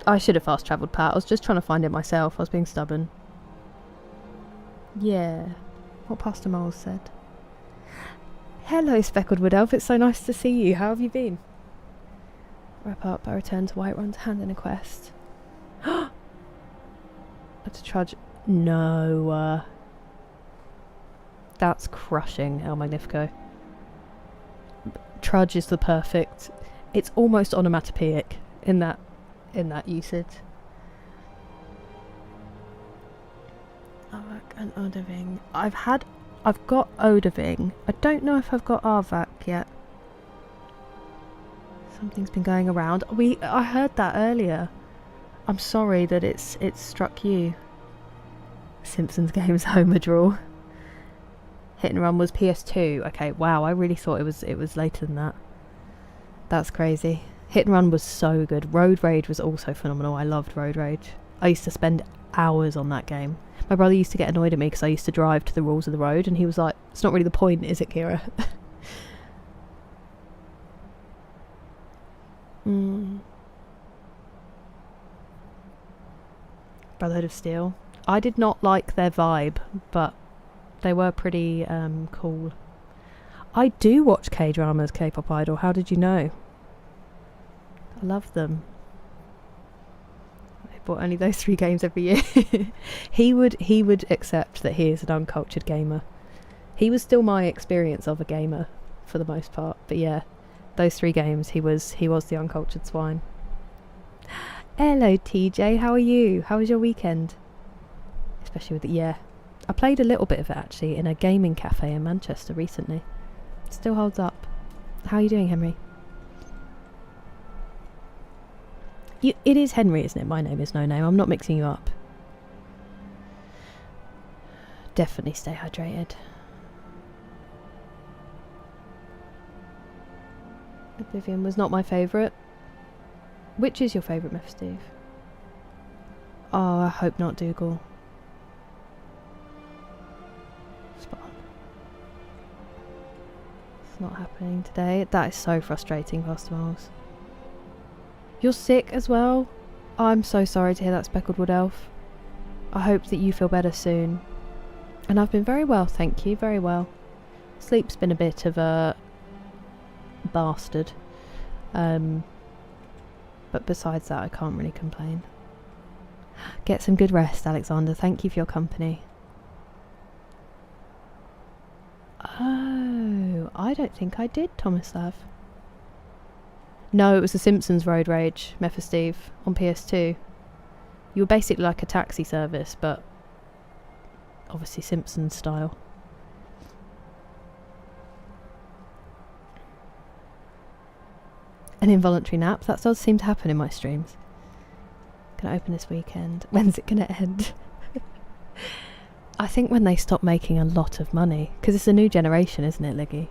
I should have fast travelled, Pat. I was just trying to find it myself. I was being stubborn. Yeah. What Pastor Moles said. Hello, Speckled Wood Elf. It's so nice to see you. How have you been? Wrap up. I return to Whiterun to hand in a quest. To trudge. No. That's crushing, El Magnifico. Trudge is the perfect... It's almost onomatopoeic in that usage. Arvak and Odoving. I've got Odoving. I don't know if I've got Arvak yet. Something's been going around. I heard that earlier. I'm sorry that it's struck you. Simpsons games Homer draw. Hit and Run was PS2. Okay, wow, I really thought it was later than that. That's crazy. Hit and Run was so good. Road Rage was also phenomenal. I loved Road Rage. I used to spend hours on that game. My brother used to get annoyed at me because I used to drive to the rules of the road, and he was like, it's not really the point, is it, Kira? Brotherhood of Steel. I did not like their vibe, but they were pretty cool. I do watch K-dramas, K-pop Idol. How did you know? I love them. I bought only those 3 games every year. He would accept that he is an uncultured gamer. He was still my experience of a gamer for the most part. But yeah, those 3 games, he was the uncultured swine. Hello, TJ. How are you? How was your weekend? Especially with I played a little bit of it actually in a gaming cafe in Manchester recently. It still holds up. How are you doing, Henry? It is Henry, isn't it? My name is No Name. I'm not mixing you up. Definitely stay hydrated. Oblivion was not my favourite. Which is your favourite, Meph Steve? Oh, I hope not, Dougal. Spot on. It's not happening today. That is so frustrating, Pastor Miles. You're sick as well? I'm so sorry to hear that, Speckled Wood Elf. I hope that you feel better soon. And I've been very well, thank you, very well. Sleep's been a bit of a bastard. But besides that, I can't really complain. Get some good rest, Alexander. Thank you for your company. Oh, I don't think I did, Tomislav. No, it was The Simpsons Road Rage, Mephisteve, on PS2. You were basically like a taxi service, but obviously Simpsons style. An involuntary nap? That does seem to happen in my streams. Gonna open this weekend. When's it gonna end? I think when they stop making a lot of money. Because it's a new generation, isn't it, Liggy?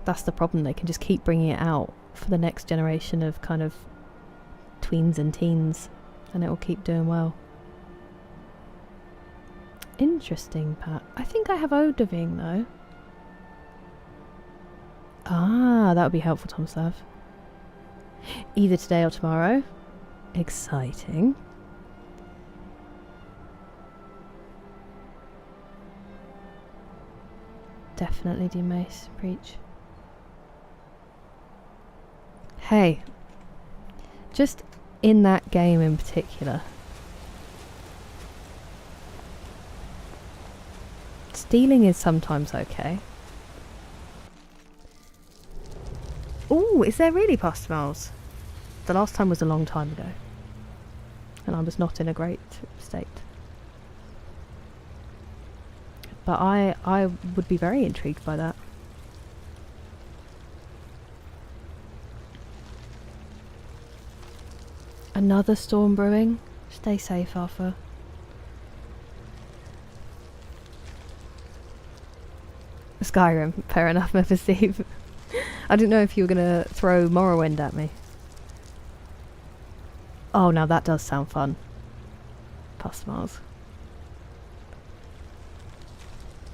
That's the problem. They can just keep bringing it out for the next generation of kind of tweens and teens. And it will keep doing well. Interesting, Pat. I think I have Odoving though. Ah, that would be helpful, Tomslav. Either today or tomorrow. Exciting. Definitely do mace. Preach. Hey. Just in that game in particular. Stealing is sometimes okay. Ooh, is there really pasta miles? The last time was a long time ago. And I was not in a great state. But I would be very intrigued by that. Another storm brewing. Stay safe, Arthur. Skyrim, fair enough, Memphis Steve. I didn't know if you were going to throw Morrowind at me. Oh, now that does sound fun. Past miles.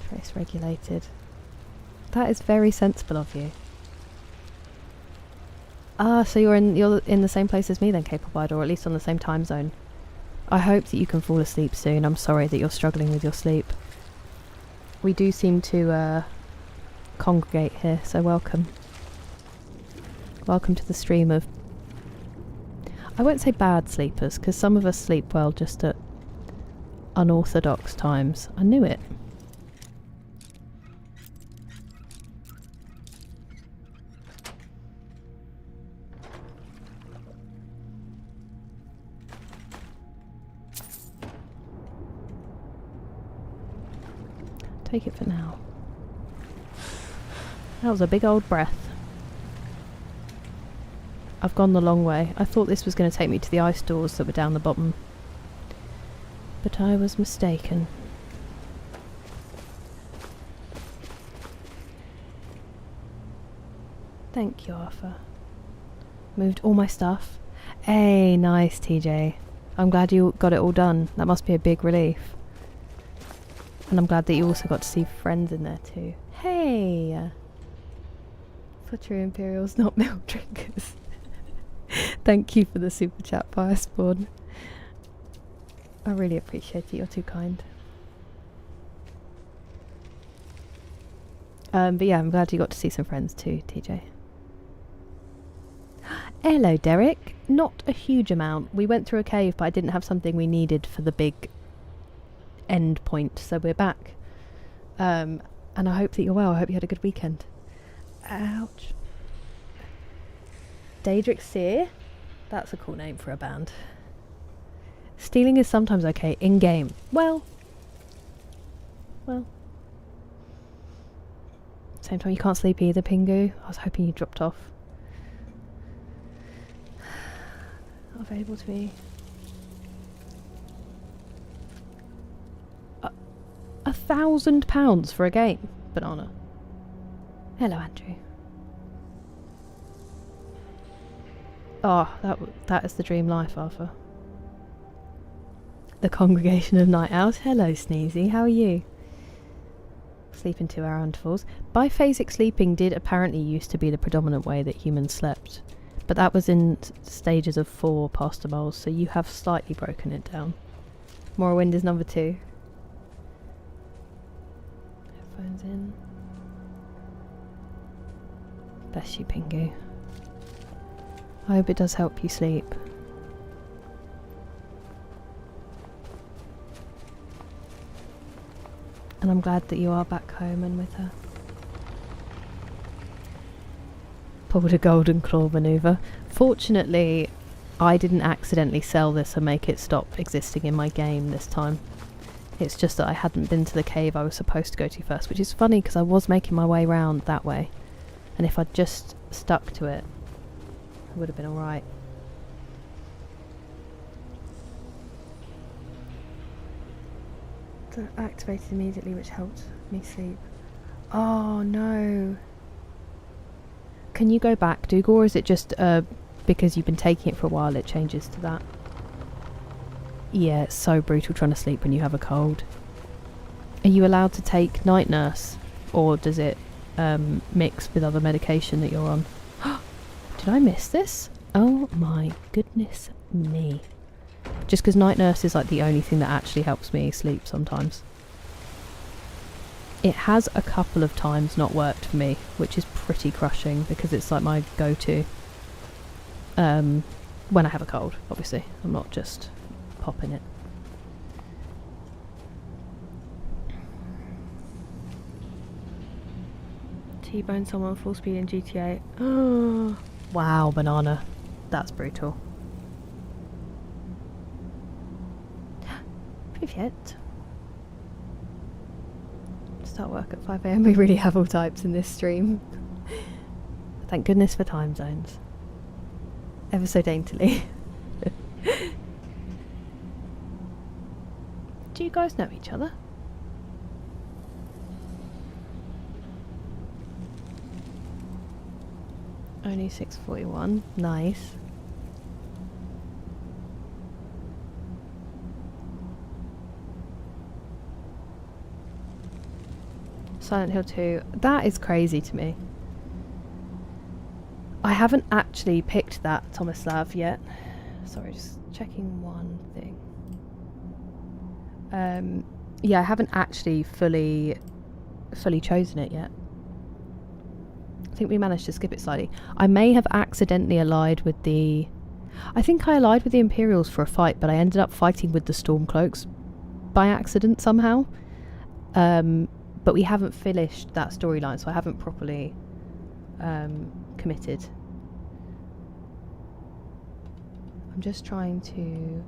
Trace regulated. That is very sensible of you. Ah, so you're in the same place as me then, Capable, or at least on the same time zone. I hope that you can fall asleep soon. I'm sorry that you're struggling with your sleep. We do seem to congregate here, so welcome. Welcome to the stream of... I won't say bad sleepers, because some of us sleep well just at unorthodox times. I knew it. Take it for now. That was a big old breath. I've gone the long way. I thought this was going to take me to the ice doors that were down the bottom. But I was mistaken. Thank you, Arthur. Moved all my stuff. Hey, nice, TJ. I'm glad you got it all done. That must be a big relief. And I'm glad that you also got to see friends in there too. Hey! For true Imperials, not milk drinkers. Thank you for the super chat, Firespawn. I really appreciate it, you're too kind. But yeah, I'm glad you got to see some friends too, TJ. Hello, Derek. Not a huge amount. We went through a cave, but I didn't have something we needed for the big end point, so we're back. And I hope that you're well. I hope you had a good weekend. Ouch. Daedric Seer? That's a cool name for a band. Stealing is sometimes okay in-game. Well. Same time you can't sleep either, Pingu. I was hoping you dropped off. Not available to me. £1,000 for a game, Banana. Hello, Andrew. Oh, that is the dream life, Arthur. The congregation of night owls. Hello, Sneezy. How are you? Sleep in 2-hour intervals. Biphasic sleeping did apparently used to be the predominant way that humans slept, but that was in stages of 4 past the moles, so you have slightly broken it down. Morrowind is number 2. Headphones in. Bless you, Pingu. I hope it does help you sleep. And I'm glad that you are back home and with her. Pulled a golden claw maneuver. Fortunately, I didn't accidentally sell this and make it stop existing in my game this time. It's just that I hadn't been to the cave I was supposed to go to first, which is funny because I was making my way round that way. And if I'd just stuck to it, it would have been alright. Activated immediately, which helped me sleep. Oh no. Can you go back, Dougal, or is it just because you've been taking it for a while it changes to that? Yeah, it's so brutal trying to sleep when you have a cold. Are you allowed to take night nurse, or does it mix with other medication that you're on? Did I miss this? Oh my goodness me. Just because night nurse is like the only thing that actually helps me sleep sometimes. It has a couple of times not worked for me, which is pretty crushing because it's like my go-to. When I have a cold, obviously. I'm not just popping it. T-bone someone full speed in GTA. Oh, wow, banana. That's brutal. Привет. Start work at 5 AM. We really have all types in this stream. Thank goodness for time zones. Ever so daintily. Do you guys know each other? Only 6:41. Nice. Silent Hill 2. That is crazy to me. I haven't actually picked that Tomislav yet. Sorry, just checking one thing. Yeah, I haven't actually fully chosen it yet. I think we managed to skip it slightly. I may have accidentally allied with the... I think I allied with the Imperials for a fight, but I ended up fighting with the Stormcloaks by accident somehow. But we haven't finished that storyline, so I haven't properly committed. I'm just trying to...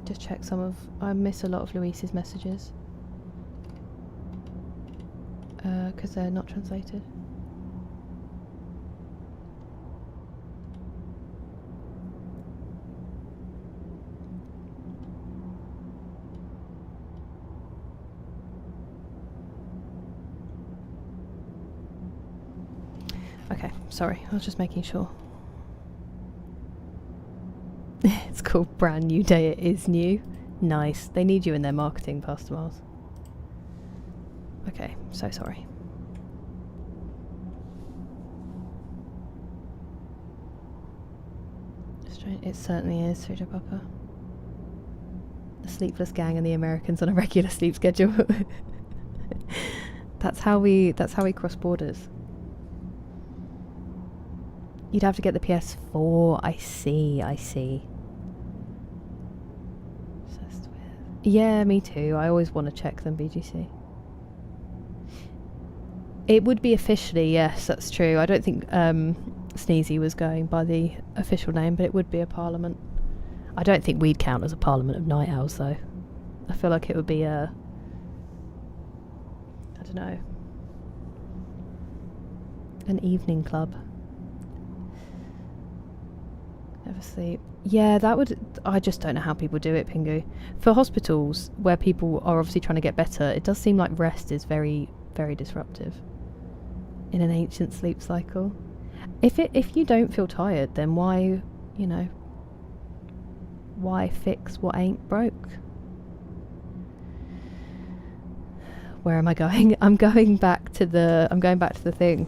just check some of... I miss a lot of Luis's messages. Because they're not translated. Okay, sorry, I was just making sure. It's called Brand New Day. It is new. Nice. They need you in their marketing, Pastor Miles. Okay, so sorry. It certainly is, Suja Papa. The Sleepless Gang and the Americans on a regular sleep schedule. That's how we cross borders. You'd have to get the PS4. I see. Obsessed with... Yeah, me too. I always want to check them, BGC. It would be officially, yes, that's true. I don't think Sneezy was going by the official name, but it would be a parliament. I don't think we'd count as a parliament of night owls, though. I feel like it would be a... I don't know. An evening club. Never sleep. Yeah, that would... I just don't know how people do it, Pingu. For hospitals, where people are obviously trying to get better, it does seem like rest is very, very disruptive in an ancient sleep cycle. If you don't feel tired, then why, you know, why fix what ain't broke? Where am I going? I'm going back to the thing.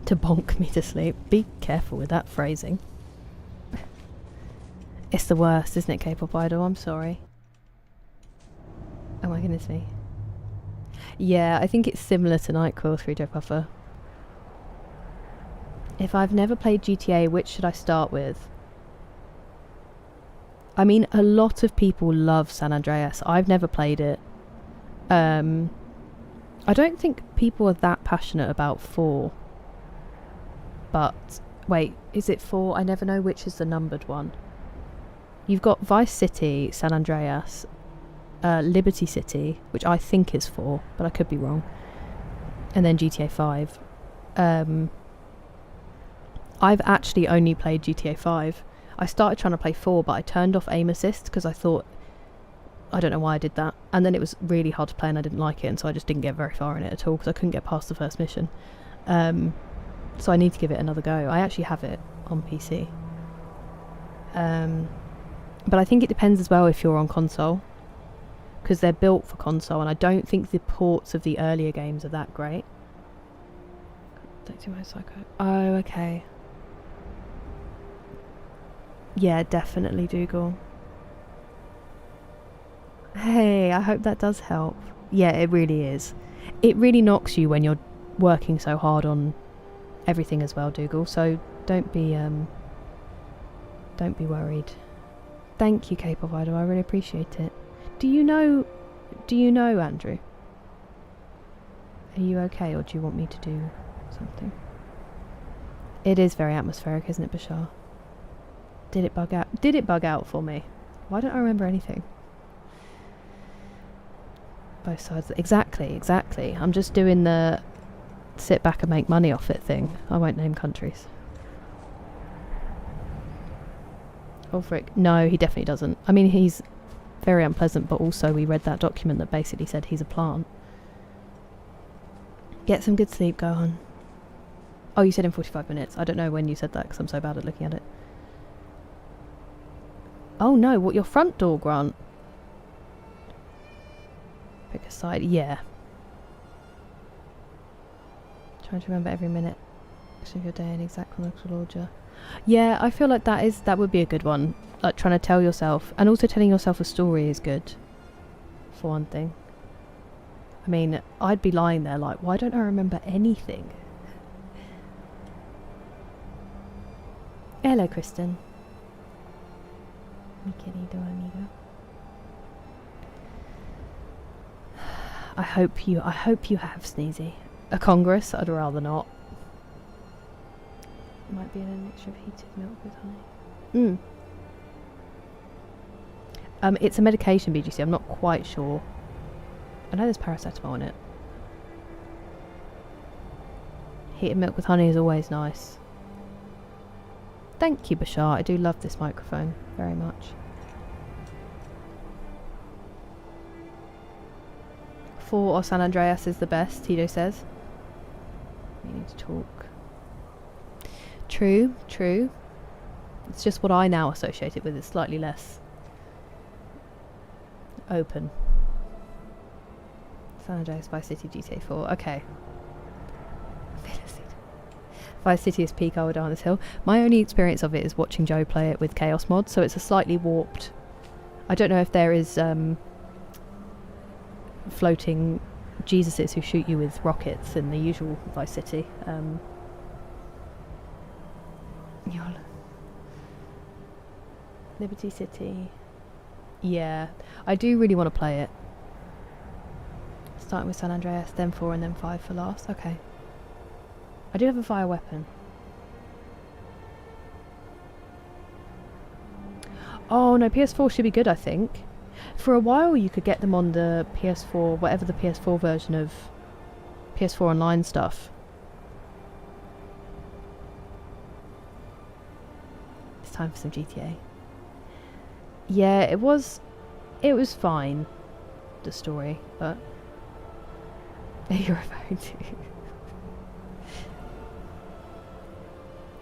To bonk me to sleep. Be careful with that phrasing. It's the worst, isn't it, K-pop idol? I'm sorry. Oh my goodness me. Yeah, I think it's similar to Nightcore 3 Puffer. If I've never played GTA, which should I start with? I mean, a lot of people love San Andreas. I've never played it. I don't think people are that passionate about 4. But, wait, is it 4? I never know which is the numbered one. You've got Vice City, San Andreas, Liberty City, which I think is 4, but I could be wrong. And then GTA 5. I've actually only played GTA 5. I started trying to play 4, but I turned off aim assist because I thought I don't know why I did that. And then it was really hard to play and I didn't like it, and so I just didn't get very far in it at all because I couldn't get past the first mission. So I need to give it another go. I actually have it on PC. But I think it depends as well if you're on console, because they're built for console, and I don't think the ports of the earlier games are that great. Don't see my psycho. Oh, okay. Yeah, definitely Dougal. Hey, I hope that does help. Yeah, it really is. It really knocks you when you're working so hard on everything as well, Dougal. So don't be worried. Thank you, K-pop Idol. I really appreciate it. Do you know, Andrew? Are you okay, or do you want me to do something? It is very atmospheric, isn't it, Bashar? Did it bug out? Did it bug out for me? Why don't I remember anything? Both sides. Exactly. I'm just doing the sit back and make money off it thing. I won't name countries. Ulfric. No, he definitely doesn't. I mean, he's very unpleasant, but also we read that document that basically said he's a plant. Get some good sleep, go on. Oh, you said in 45 minutes. I don't know when you said that because I'm so bad at looking at it. Oh no, what, your front door, Grant? Pick a side, yeah. Trying to remember every minute of your day in exact chronological order. Yeah, I feel like that would be a good one. Like trying to tell yourself, and also telling yourself a story is good. For one thing. I mean, I'd be lying there like, why don't I remember anything? Hello, Kristen. Mi querido amigo. I hope you have, Sneezy. A Congress? I'd rather not. Might be in a mixture of heated milk with honey. It's a medication, BGC. I'm not quite sure. I know there's paracetamol in it. Heated milk with honey is always nice. Thank you, Bashar. I do love this microphone very much. 4 or San Andreas is the best, Tito says. We need to talk. True. It's just what I now associate it with. It's slightly less open. San Andreas, Vice City, GTA 4. Okay. Vice City is peak, I would die on this hill. My only experience of it is watching Joe play it with Chaos Mod, so it's a slightly warped. I don't know if there is floating Jesuses who shoot you with rockets in the usual Vice City. Liberty City. Yeah, I do really want to play it. Starting with San Andreas, then 4 and then 5 for last. Okay. I do have a fire weapon. Oh no, PS4 should be good, I think. For a while you could get them on the PS4, whatever the PS4 version of PS4 Online stuff. It's time for some GTA. Yeah, it was fine, the story, but you're referring to.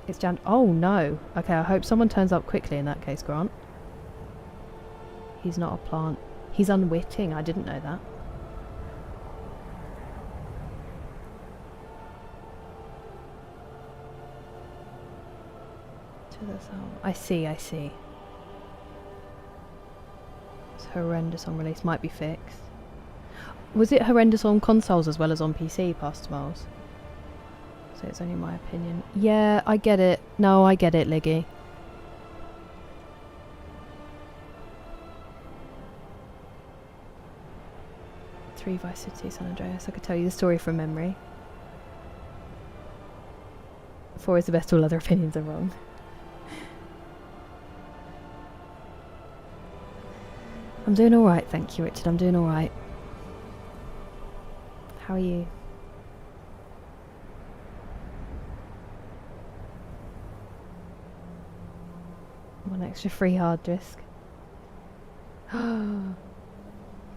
It's jammed. Oh no. Okay, I hope someone turns up quickly in that case, Grant. He's not a plant. He's unwitting. I didn't know that. To the soul. I see. It's horrendous on release. Might be fixed. Was it horrendous on consoles as well as on PC, Pastor Miles? So it's only my opinion. Yeah, I get it. No, I get it, Liggy. Three Vice City, San Andreas. I could tell you the story from memory. 4 is the best, all other opinions are wrong. I'm doing alright, thank you, Richard. I'm doing alright. How are you? One extra free hard disk.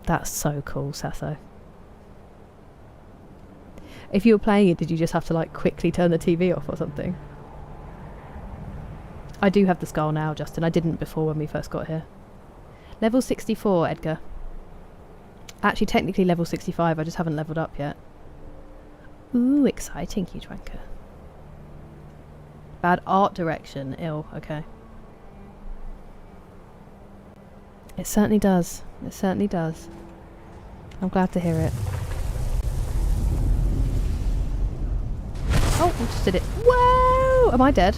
That's so cool, Satho. If you were playing it, did you just have to like quickly turn the TV off or something? I do have the skull now, Justin. I didn't before when we first got here. Level 64, Edgar. Actually, technically level 65. I just haven't leveled up yet. Ooh, exciting, huge wanker. Bad art direction. Ill. Okay. It certainly does. It certainly does. I'm glad to hear it. Oh, I just did it. Whoa! Am I dead?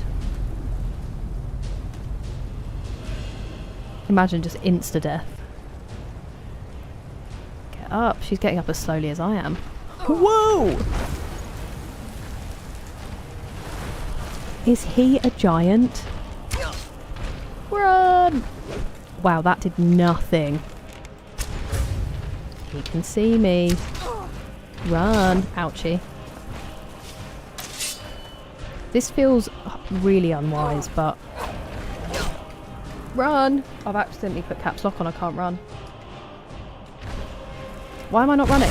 Imagine just insta-death. Get up. She's getting up as slowly as I am. Whoa! Is he a giant? Run! Wow, that did nothing. He can see me. Run. Ouchie. This feels really unwise, but... Run! I've accidentally put caps lock on, I can't run. Why am I not running?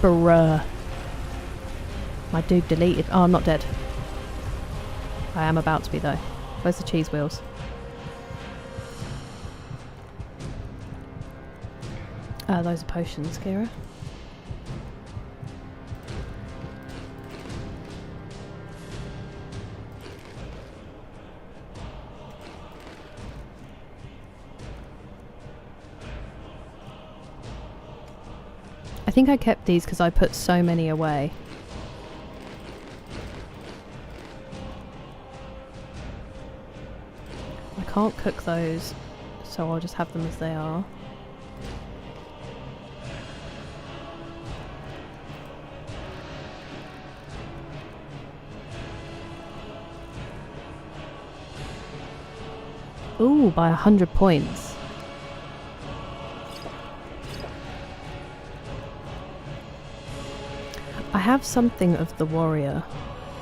Bruh. My dude deleted... Oh, I'm not dead. I am about to be, though. Where's the cheese wheels? Those are potions, Kira. I think I kept these because I put so many away. I can't cook those, so I'll just have them as they are. Ooh, by 100 points. I have something of the warrior.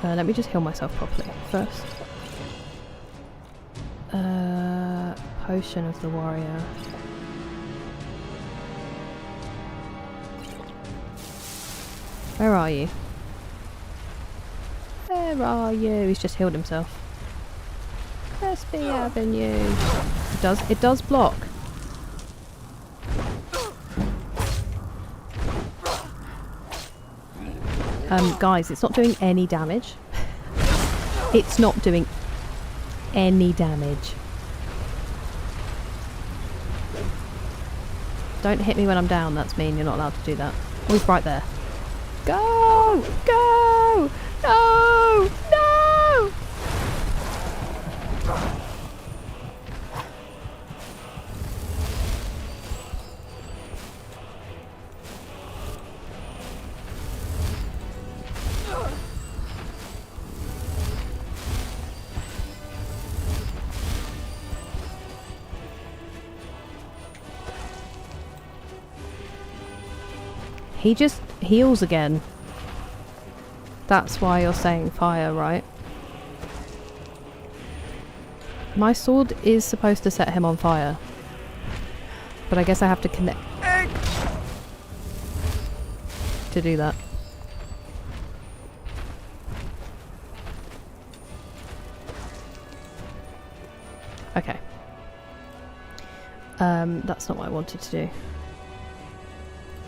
Let me just heal myself properly first. Potion of the warrior. Where are you? Where are you? He's just healed himself. Let's be having you. It does block. Guys, it's not doing any damage. It's not doing any damage. Don't hit me when I'm down, that's mean. You're not allowed to do that. Oh, he's right there. Go! Go! No! No! He just heals again. That's why you're saying fire, right? My sword is supposed to set him on fire. But I guess I have to connect to do that. Okay. That's not what I wanted to do.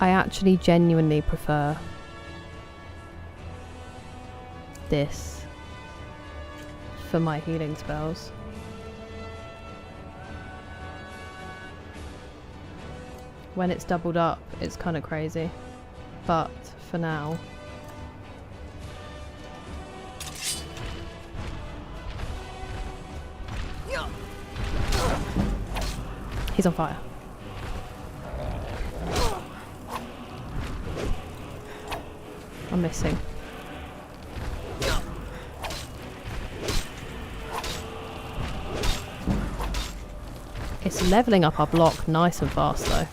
I actually genuinely prefer this for my healing spells. When it's doubled up, it's kind of crazy. But for now... He's on fire. I'm missing. It's levelling up our block nice and fast though.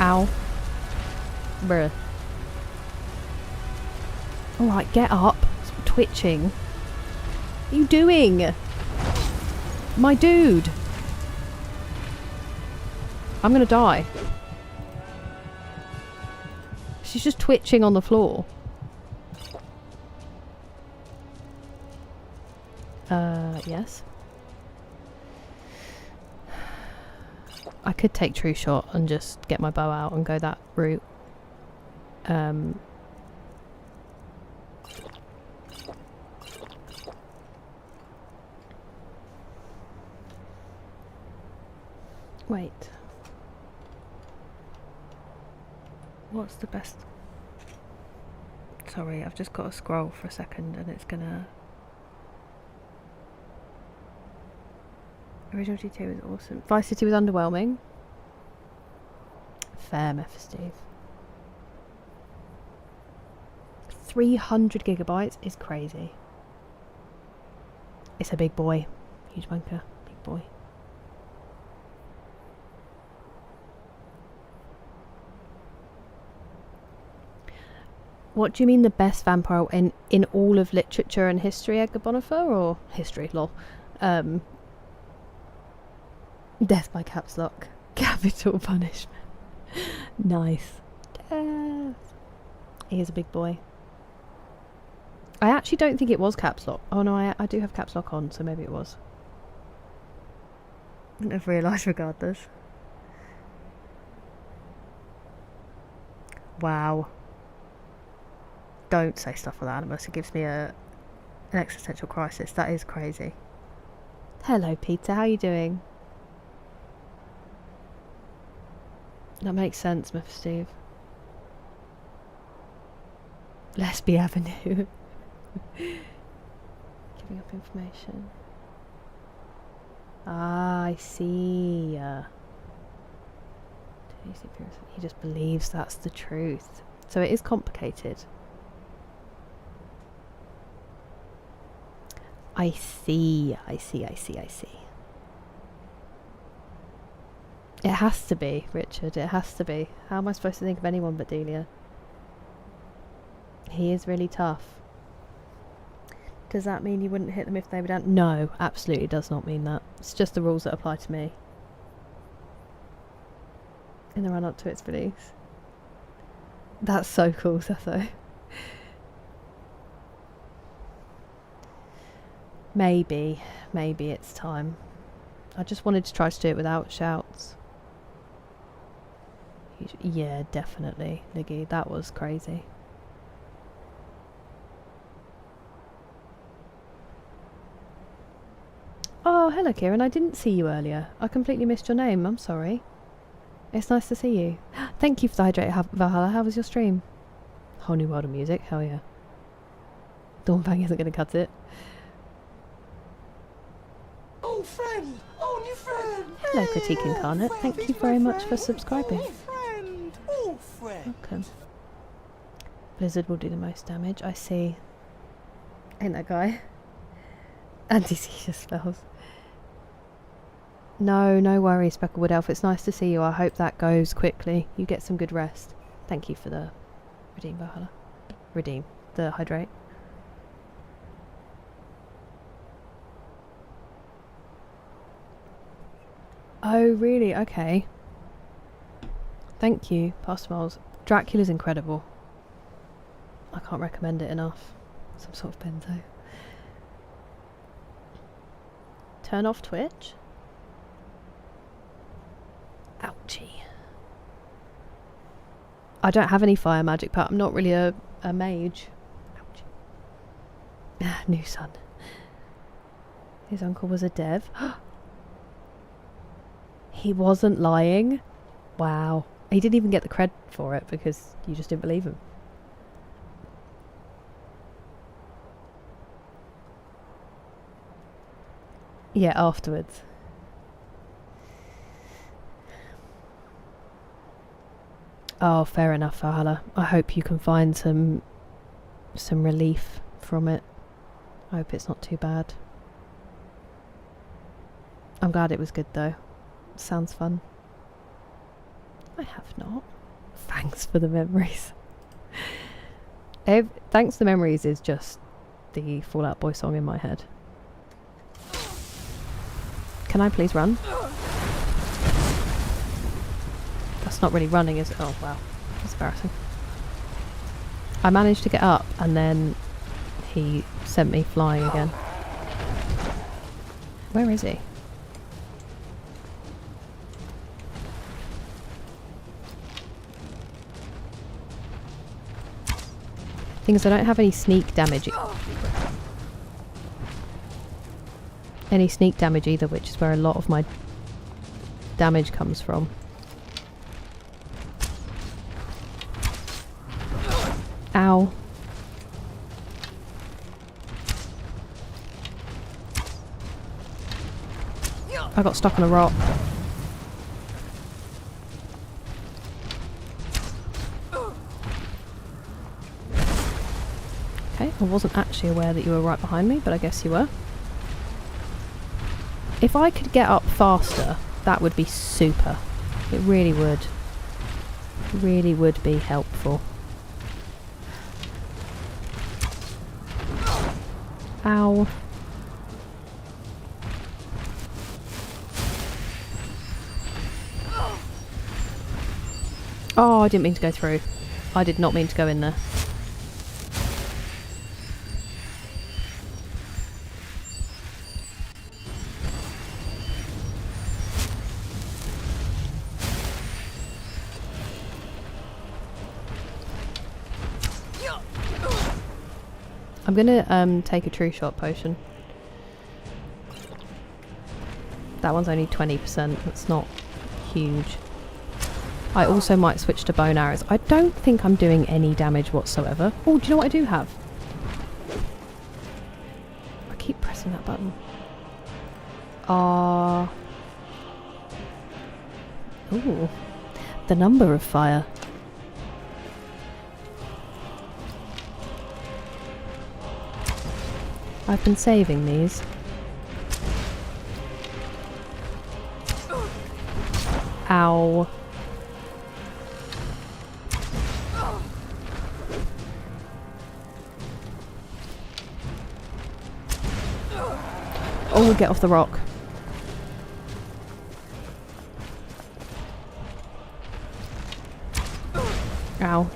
Ow. Bruh. Alright, get up. Stop twitching. What are you doing? My dude! I'm gonna die. She's just twitching on the floor. Yes. I could take True Shot and just get my bow out and go that route. Wait. What's the best? Sorry, I've just got to scroll for a second and it's gonna... Original GTA was awesome. Vice City was underwhelming. Fair, Steve. 300 gigabytes is crazy. It's a big boy. Huge bunker. Big boy. What do you mean the best vampire in all of literature and history, Edgar Bonifer, or history, lol? Death by caps lock. Capital punishment. Nice. Death. He is a big boy. I actually don't think it was caps lock. Oh no, I do have caps lock on, so maybe it was. I wouldn't have realised regardless. Wow. Don't say stuff like that, Animus. It gives me an existential crisis. That is crazy. Hello, Peter. How are you doing? That makes sense, Myth Steve. Lesby Avenue. Giving up information. Ah, I see. He just believes that's the truth. So it is complicated. I see. It has to be, Richard. It has to be. How am I supposed to think of anyone but Delia? He is really tough. Does that mean you wouldn't hit them if they were down? No, absolutely does not mean that. It's just the rules that apply to me. In the run up to its release. That's so cool, Setho. Maybe it's time. I just wanted to try to do it without shouts. Yeah, definitely, Liggy. That was crazy. Oh, hello, Kieran. I didn't see you earlier. I completely missed your name. I'm sorry. It's nice to see you. Thank you for the hydrate, Valhalla. How was your stream? Whole new world of music. Hell yeah. Dawnfang isn't going to cut it. Oh, friend! Oh, new friend! Hello, Critique Incarnate. Thank you very much for subscribing. Oh, friend! Welcome. Blizzard will do the most damage. I see. Ain't that guy? Anti-seizure spells. No worries, Specklewood Elf. It's nice to see you. I hope that goes quickly. You get some good rest. Thank you for the redeem, Valhalla. Redeem. The hydrate. Oh, really? Okay. Thank you, Pastor Miles. Dracula's incredible. I can't recommend it enough. Some sort of benzo. Turn off Twitch? Ouchie. I don't have any fire magic, but I'm not really a mage. Ouchie. New son. His uncle was a dev. He wasn't lying. Wow. He didn't even get the cred for it because you just didn't believe him. Yeah, afterwards. Oh, fair enough, Valhalla. I hope you can find some relief from it. I hope it's not too bad. I'm glad it was good though. Sounds fun. I have not. Thanks for the memories. Thanks for the memories is just the Fall Out Boy song in my head. Can I please run? That's not really running, is it? Oh, wow. That's embarrassing. I managed to get up and then he sent me flying again. Where is he? Thing is, I don't have any sneak damage. Any sneak damage either, which is where a lot of my damage comes from. Ow. I got stuck on a rock. Okay, I wasn't actually aware that you were right behind me, but I guess you were. If I could get up faster, that would be super. It really would. Really would be helpful. Ow. Oh, I didn't mean to go through. I did not mean to go in there. I'm gonna take a true shot potion. That one's only 20%, that's not huge. I also might switch to bone arrows. I don't think I'm doing any damage whatsoever. Oh, do you know what I do have? I keep pressing that button. Ooh. The number of fire. I've been saving these. Ow. Oh, get off the rock. Ow.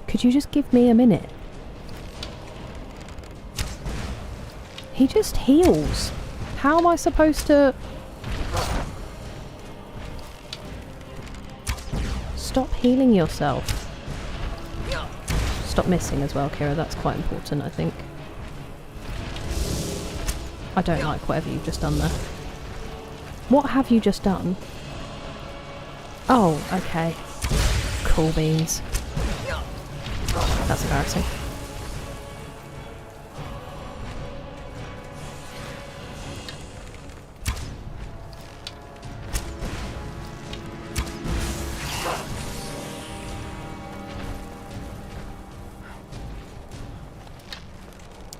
Could you just give me a minute? He just heals. How am I supposed to... Stop healing yourself. Stop missing as well, Kira. That's quite important, I think. I don't like whatever you've just done there. What have you just done? Oh, okay. Cool beans. That's embarrassing.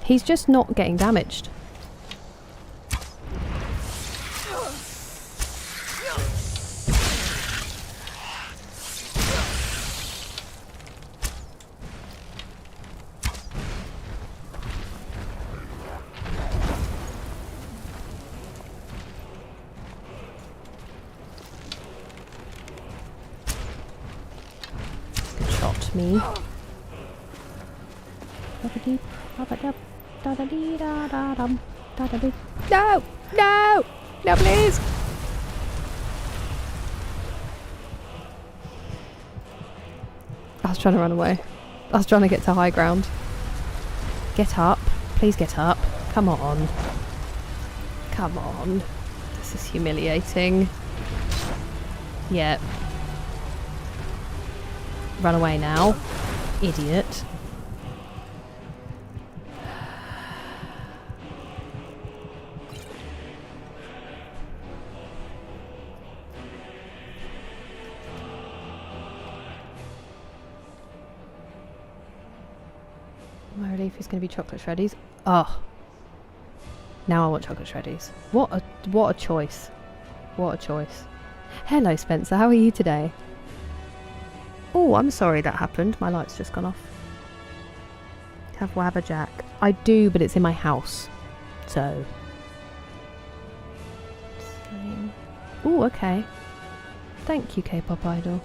He's just not getting damaged. Shot me. No! No! No, please! I was trying to run away. I was trying to get to high ground. Get up. Please get up. Come on. Come on. This is humiliating. Yep. Run away now. Idiot. My relief is going to be chocolate shreddies. Oh. Now I want chocolate shreddies. What a choice. What a choice. Hello, Spencer. How are you today? Oh, I'm sorry that happened. My light's just gone off. have Wabberjack. I do, but it's in my house. So. Oh, okay. Thank you, K-pop idol.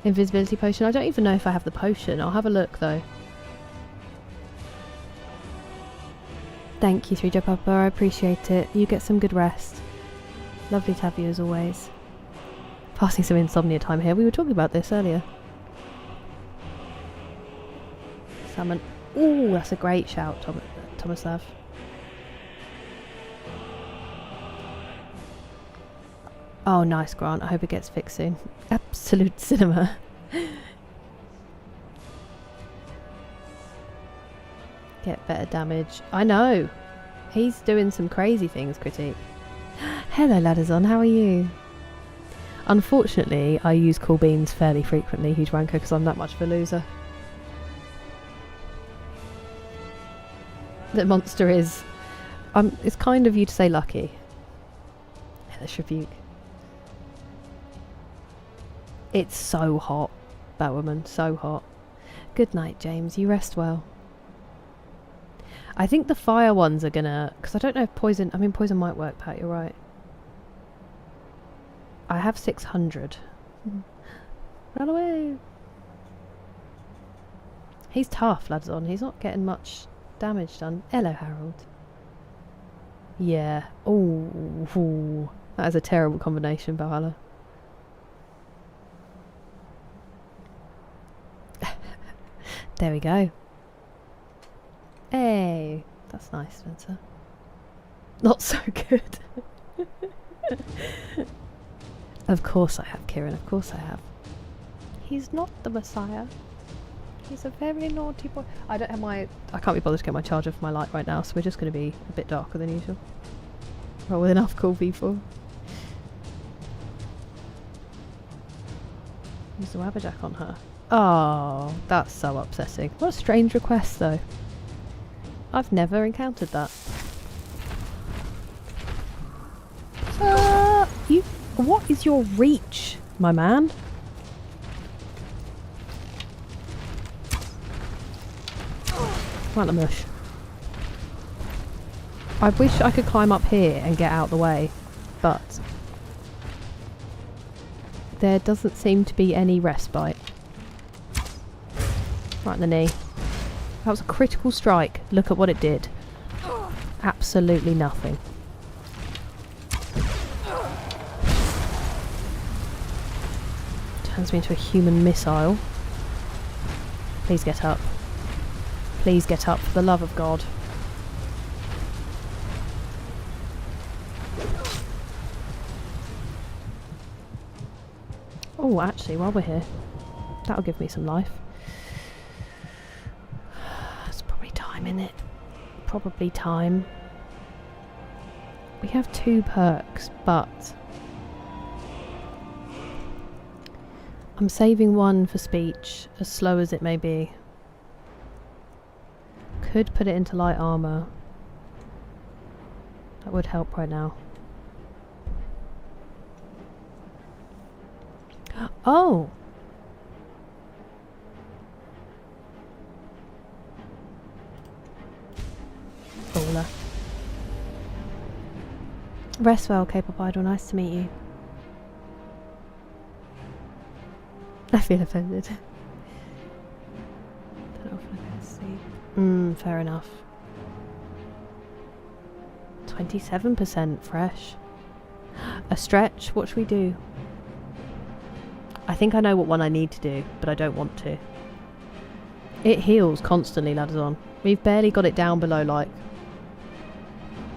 Invisibility potion. I don't even know if I have the potion. I'll have a look though. Thank you, 3J Papa. I appreciate it. You get some good rest. Lovely to have you as always. Passing some insomnia time here. We were talking about this earlier. Salmon. Ooh, that's a great shout, Tomislav. Oh, nice, Grant. I hope it gets fixed soon. Absolute cinema. Get better damage. I know. He's doing some crazy things, Critique. Hello, Ladderzon. How are you? Unfortunately, I use cool beans fairly frequently, Huge Wanker, because I'm that much of a loser. The monster is... it's kind of you to say lucky. Hellish Rebuke. It's so hot, Batwoman. So hot. Good night, James. You rest well. I think the fire ones are gonna... Because I don't know if poison... I mean, poison might work, Pat. You're right. I have 600. Run away. He's tough, Ladderzon. He's not getting much damage done. Hello, Harold. Yeah. Ooh. That is a terrible combination, Valhalla. There we go. Hey. That's nice, Spencer. Not so good. Of course I have, Kieran. Of course I have. He's not the Messiah. He's a very naughty boy. I don't have my... I can't be bothered to get my charger for my light right now, so we're just going to be a bit darker than usual. Roll with enough cool people. Use the Wabberjack on her. Oh, that's so upsetting. What a strange request, though. I've never encountered that. You... What is your reach, my man? Right, the mush. I wish I could climb up here and get out the way, but there doesn't seem to be any respite. Right in the knee. That was a critical strike. Look at what it did. Absolutely nothing. Turns me into a human missile. Please get up. Please get up, for the love of God. Oh, actually, while we're here, that'll give me some life. It's probably time, isn't it? Probably time. We have 2 perks, but I'm saving one for speech, as slow as it may be. Could put it into light armor. That would help right now. Oh! Baller. Rest well, K-pop idol. Nice to meet you. I feel offended. Don't know if I can see. Fair enough. 27% fresh. A stretch? What should we do? I think I know what one I need to do, but I don't want to. It heals constantly, Ladderzon. We've barely got it down below, like,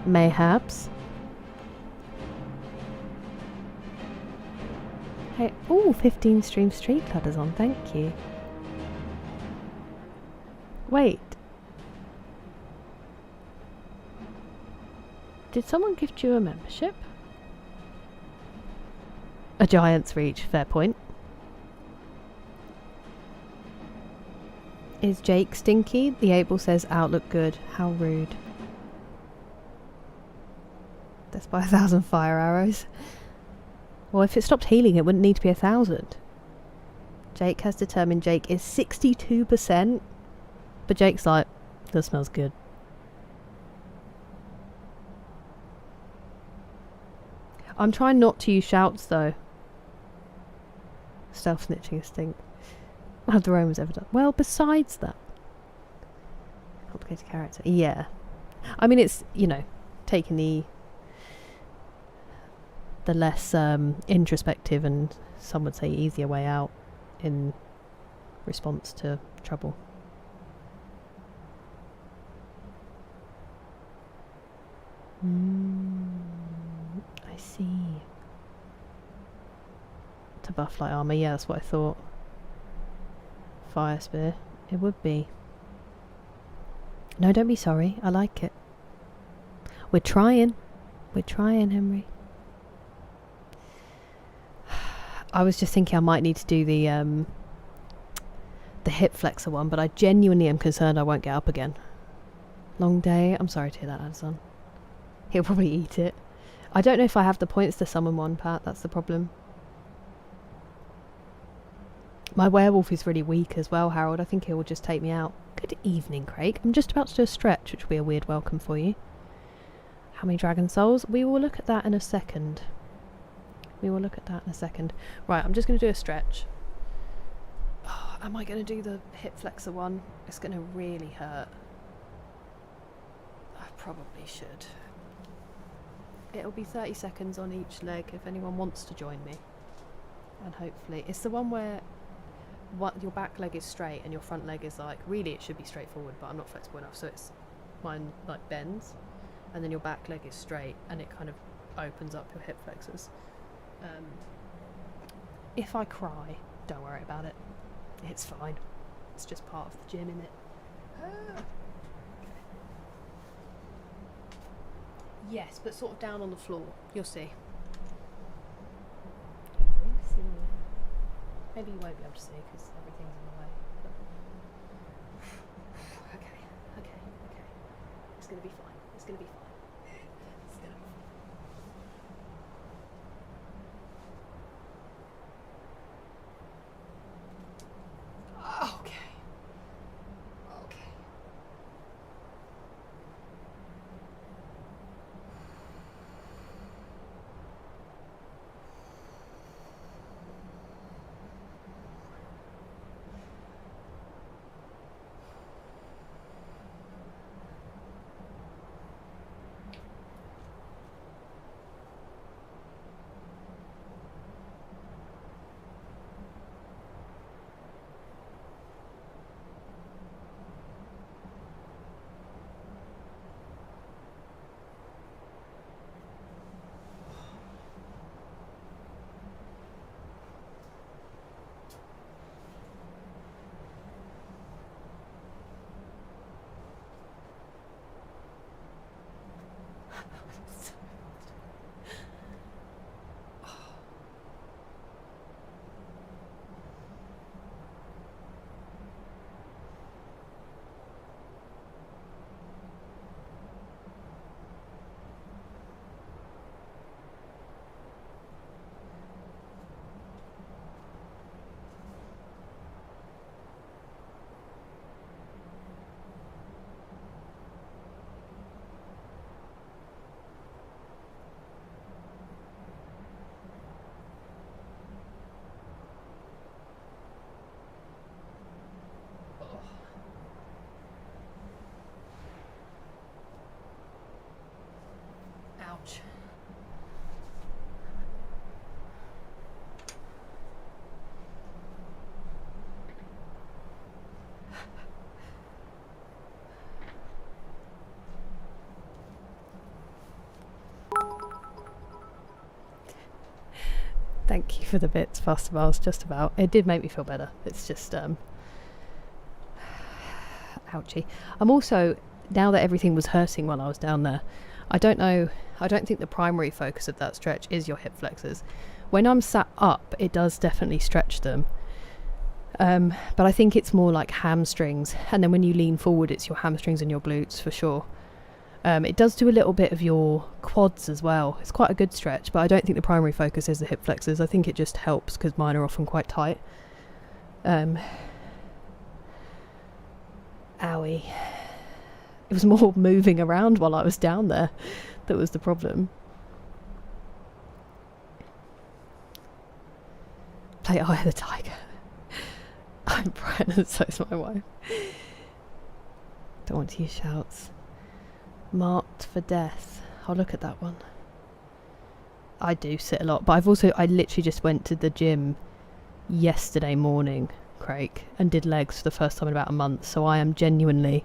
mayhaps. Hey, ooh, 15 stream streak, Ladderzon. Thank you. Wait. Did someone gift you a membership? A giant's reach, fair point. Is Jake stinky? The Able says outlook good. How rude. Death by 1,000 fire arrows. Well, if it stopped healing, it wouldn't need to be 1,000. Jake has determined Jake is 62%. But Jake's like, that smells good. I'm trying not to use shouts though. Stealth snitching is stink. Have the Romans ever done? Well, besides that. Complicated character. Yeah. I mean, it's, you know, taking the less introspective and some would say easier way out in response to trouble. I see. To buff light armor, yeah, that's what I thought. Fire spear, it would be. No, don't be sorry. I like it. We're trying. We're trying, Henry. I was just thinking I might need to do the hip flexor one, but I genuinely am concerned I won't get up again. Long day. I'm sorry to hear that, Adson. He'll probably eat it. I don't know if I have the points to summon one, Pat. That's the problem. My werewolf is really weak as well, Harold. I think he will just take me out. Good evening, Craig. I'm just about to do a stretch, which will be a weird welcome for you. How many dragon souls? We will look at that in a second. We will look at that in a second. Right, I'm just going to do a stretch. Oh, am I going to do the hip flexor one? It's going to really hurt. I probably should. It'll be 30 seconds on each leg if anyone wants to join me. And hopefully... It's the one where your back leg is straight and your front leg is like... Really, it should be straightforward, but I'm not flexible enough, so it's... Mine, like, bends. And then your back leg is straight and it kind of opens up your hip flexors. If I cry, don't worry about it. It's fine. It's just part of the gym, innit? Yes, but sort of down on the floor. You'll see. Maybe you won't be able to see because everything's in the way. But okay. It's going to be fine. It's going to be fine. It's going to be fine. Okay. Ouch. Thank you for the bits, Faster Miles, just about. It did make me feel better. It's just, ouchie. I'm also, now that everything was hurting while I was down there, I don't think the primary focus of that stretch is your hip flexors. When I'm sat up, it does definitely stretch them. But I think it's more like hamstrings. And then when you lean forward, it's your hamstrings and your glutes for sure. It does do a little bit of your quads as well. It's quite a good stretch, but I don't think the primary focus is the hip flexors. I think it just helps because mine are often quite tight. Owie. It was more moving around while I was down there that was the problem. Play Eye of the Tiger. I'm Brian and so's my wife. Don't want to use shouts. Marked for death. I'll look at that one. I do sit a lot, but I literally just went to the gym yesterday morning, Craig, and did legs for the first time in about a month, so I am genuinely,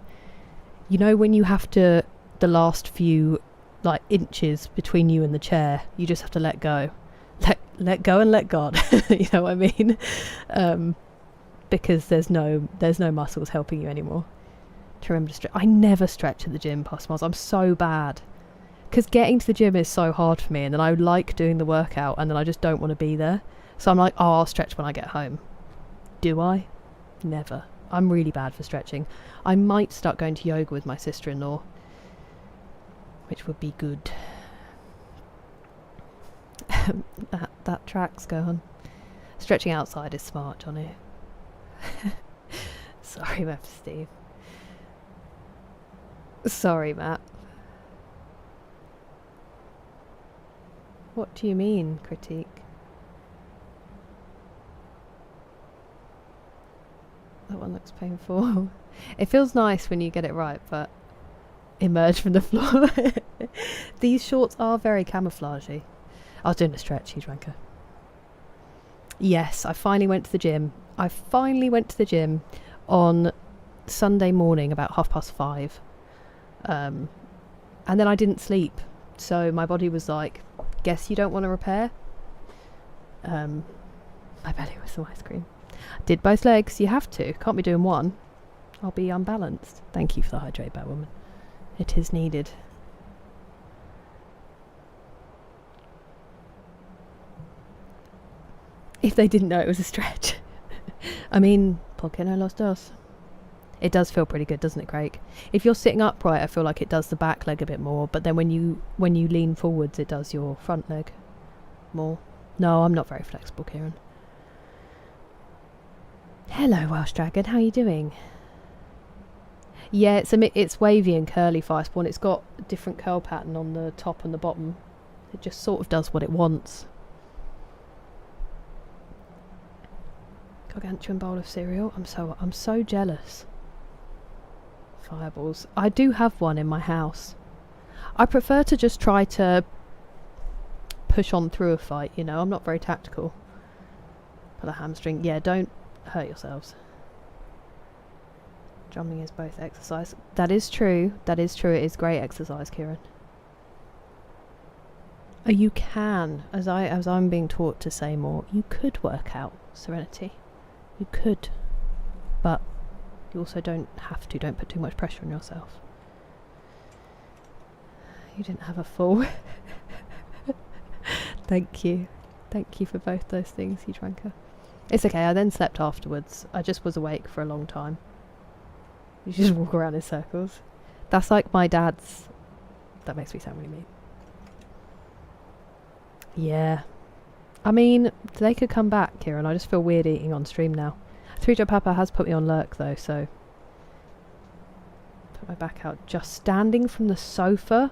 you know, when you have to, the last few like inches between you and the chair, you just have to let go. Let go and let God. You know what I mean? Because there's no muscles helping you anymore. To remember to stretch. I never stretch at the gym, past miles. I'm so bad. Because getting to the gym is so hard for me, and then I like doing the workout, and then I just don't want to be there. So I'm like, oh, I'll stretch when I get home. Do I? Never. I'm really bad for stretching. I might start going to yoga with my sister-in-law, which would be good. that tracks go on. Stretching outside is smart, Johnny. Sorry, Matt Steve. Sorry, Matt. What do you mean, critique? That one looks painful. It feels nice when you get it right, but emerge from the floor. These shorts are very camouflagey. I was doing a stretch, you dranker. Yes, I finally went to the gym. I finally went to the gym on Sunday morning about 5:30. And then I didn't sleep. So my body was like, guess you don't want to repair? My belly was some ice cream. Did both legs, you have to. Can't be doing one. I'll be unbalanced. Thank you for the hydrate, Batwoman. It is needed. If they didn't know it was a stretch. I mean, ¿por qué no los dos? It does feel pretty good, doesn't it, Craig? If you're sitting upright, I feel like it does the back leg a bit more, but then when you lean forwards, it does your front leg more. No, I'm not very flexible, Kieran. Hello, Welsh Dragon. How are you doing? Yeah, it's wavy and curly, Firespawn. It's got a different curl pattern on the top and the bottom. It just sort of does what it wants. Gargantuan bowl of cereal. I'm so jealous. Fireballs. I do have one in my house. I prefer to just try to push on through a fight, you know. I'm not very tactical. For the hamstring. Yeah, don't hurt yourselves. Drumming is both exercise. That is true. That is true. It is great exercise, Kieran. Oh, you can, as I'm being taught to say more, you could work out, Serenity. You could. But you also don't have to. Don't put too much pressure on yourself. You didn't have a full. Thank you. Thank you for both those things, you dranker. It's okay, I then slept afterwards. I just was awake for a long time. You just walk around in circles. That's like my dad's... That makes me sound really mean. Yeah. I mean, they could come back, Kieran. I just feel weird eating on stream now. 3Joe Papa has put me on lurk though, so... Put my back out. Just standing from the sofa?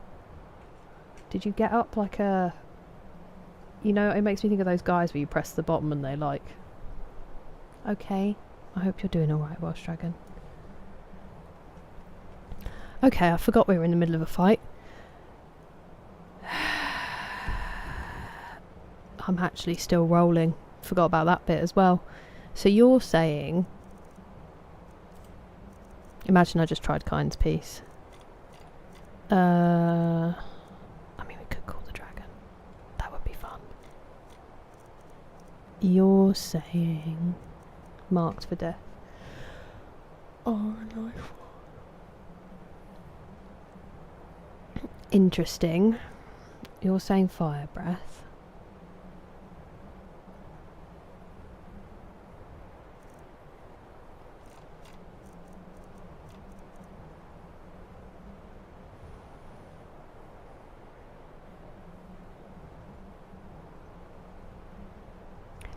Did you get up like a... You know, it makes me think of those guys where you press the bottom and they like... Okay. I hope you're doing alright, Welsh Dragon. Okay, I forgot we were in the middle of a fight. I'm actually still rolling. Forgot about that bit as well. So you're saying... Imagine I just tried Kind's Peace. I mean, we could call the dragon. That would be fun. You're saying... Marked for death. Oh, no. Interesting. You're saying fire breath.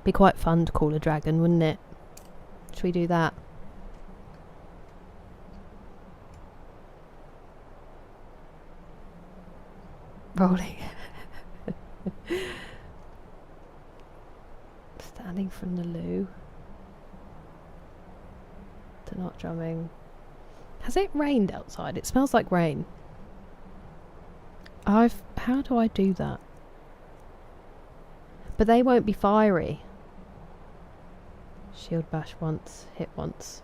Be quite fun to call a dragon, wouldn't it? Should we do that? rolling. Standing from the loo to not drumming. Has it rained outside? It smells like rain. How do I do that? But they won't be fiery. Shield bash once, hit once.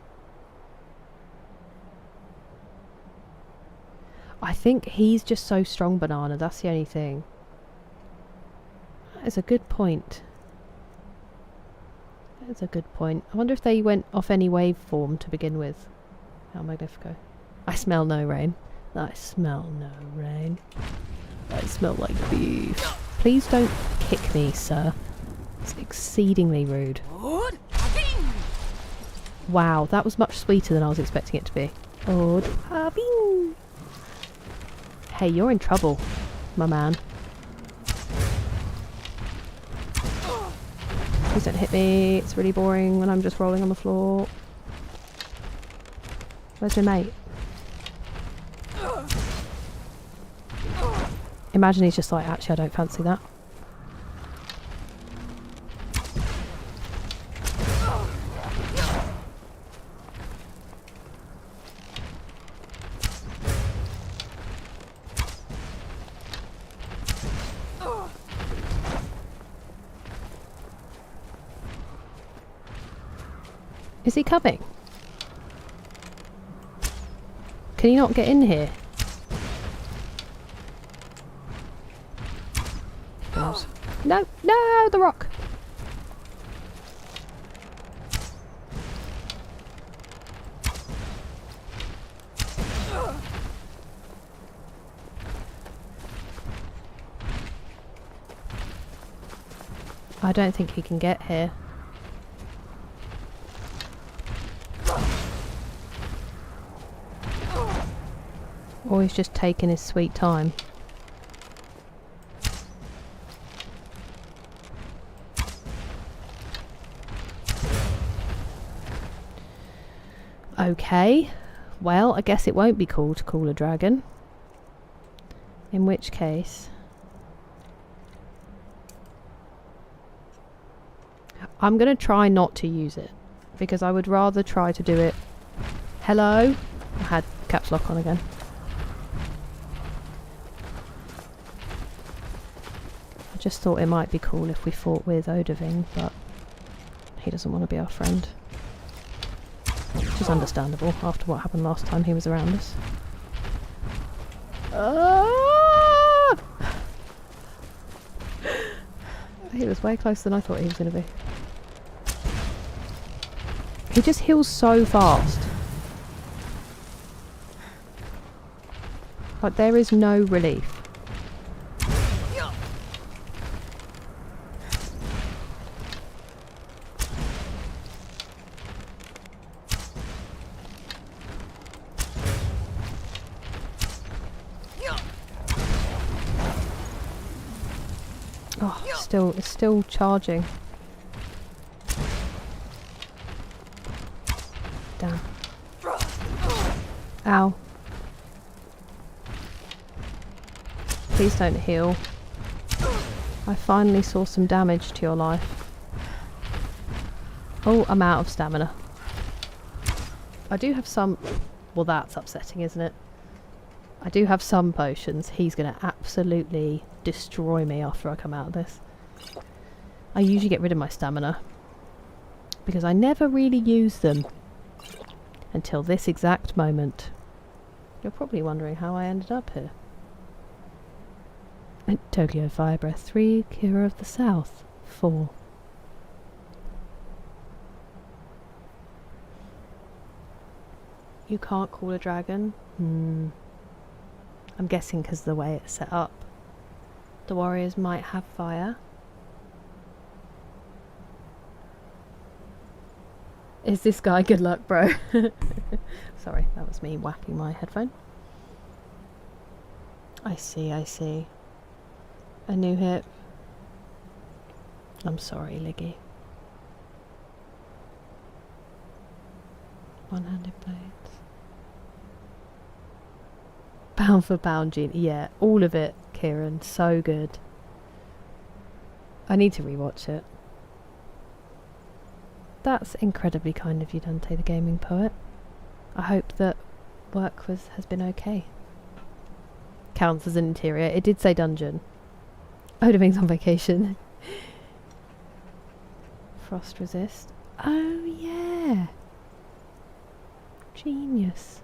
I think he's just so strong, Banana. That's the only thing. That is a good point. That is a good point. I wonder if they went off any waveform to begin with. How magnifico. I smell no rain. I smell no rain. I smell like beef. Please don't kick me, sir. It's exceedingly rude. Wow, that was much sweeter than I was expecting it to be. Hey, you're in trouble, my man. Please don't hit me. It's really boring when I'm just rolling on the floor. Where's my mate? Imagine he's just like, actually, I don't fancy that. Is he coming? Can you not get in here? No, no, the rock. I don't think he can get here. Or he's just taking his sweet time. Okay, well, I guess it won't be cool to call a dragon. In which case... I'm going to try not to use it. Because I would rather try to do it... Hello? I had caps lock on again. I just thought it might be cool if we fought with Odoving, but he doesn't want to be our friend. Which is understandable after what happened last time he was around us. He was way closer than I thought he was going to be. He just heals so fast. Like, there is no relief. Oh, it's still charging. Damn. Ow. Please don't heal. I finally saw some damage to your life. Oh, I'm out of stamina. I do have some... Well, that's upsetting, isn't it? I do have some potions. He's going to absolutely destroy me after I come out of this. I usually get rid of my stamina because I never really use them until this exact moment. You're probably wondering how I ended up here. Tokyo Fire Breath 3, Kira of the South 4. You can't call a dragon? I'm guessing because of the way it's set up. The warriors might have fire. Is this guy good luck, bro? Sorry, that was me whacking my headphone. I see, I see. A new hip. I'm sorry, Liggy. One-handed blades. Pound for pound, Gene. Yeah, all of it Kieran. So good. I need to rewatch it. That's incredibly kind of you, Dante the Gaming Poet. I hope that work has been okay. Counts as an interior. It did say dungeon. Odaming's on vacation. Frost resist. Oh yeah. Genius.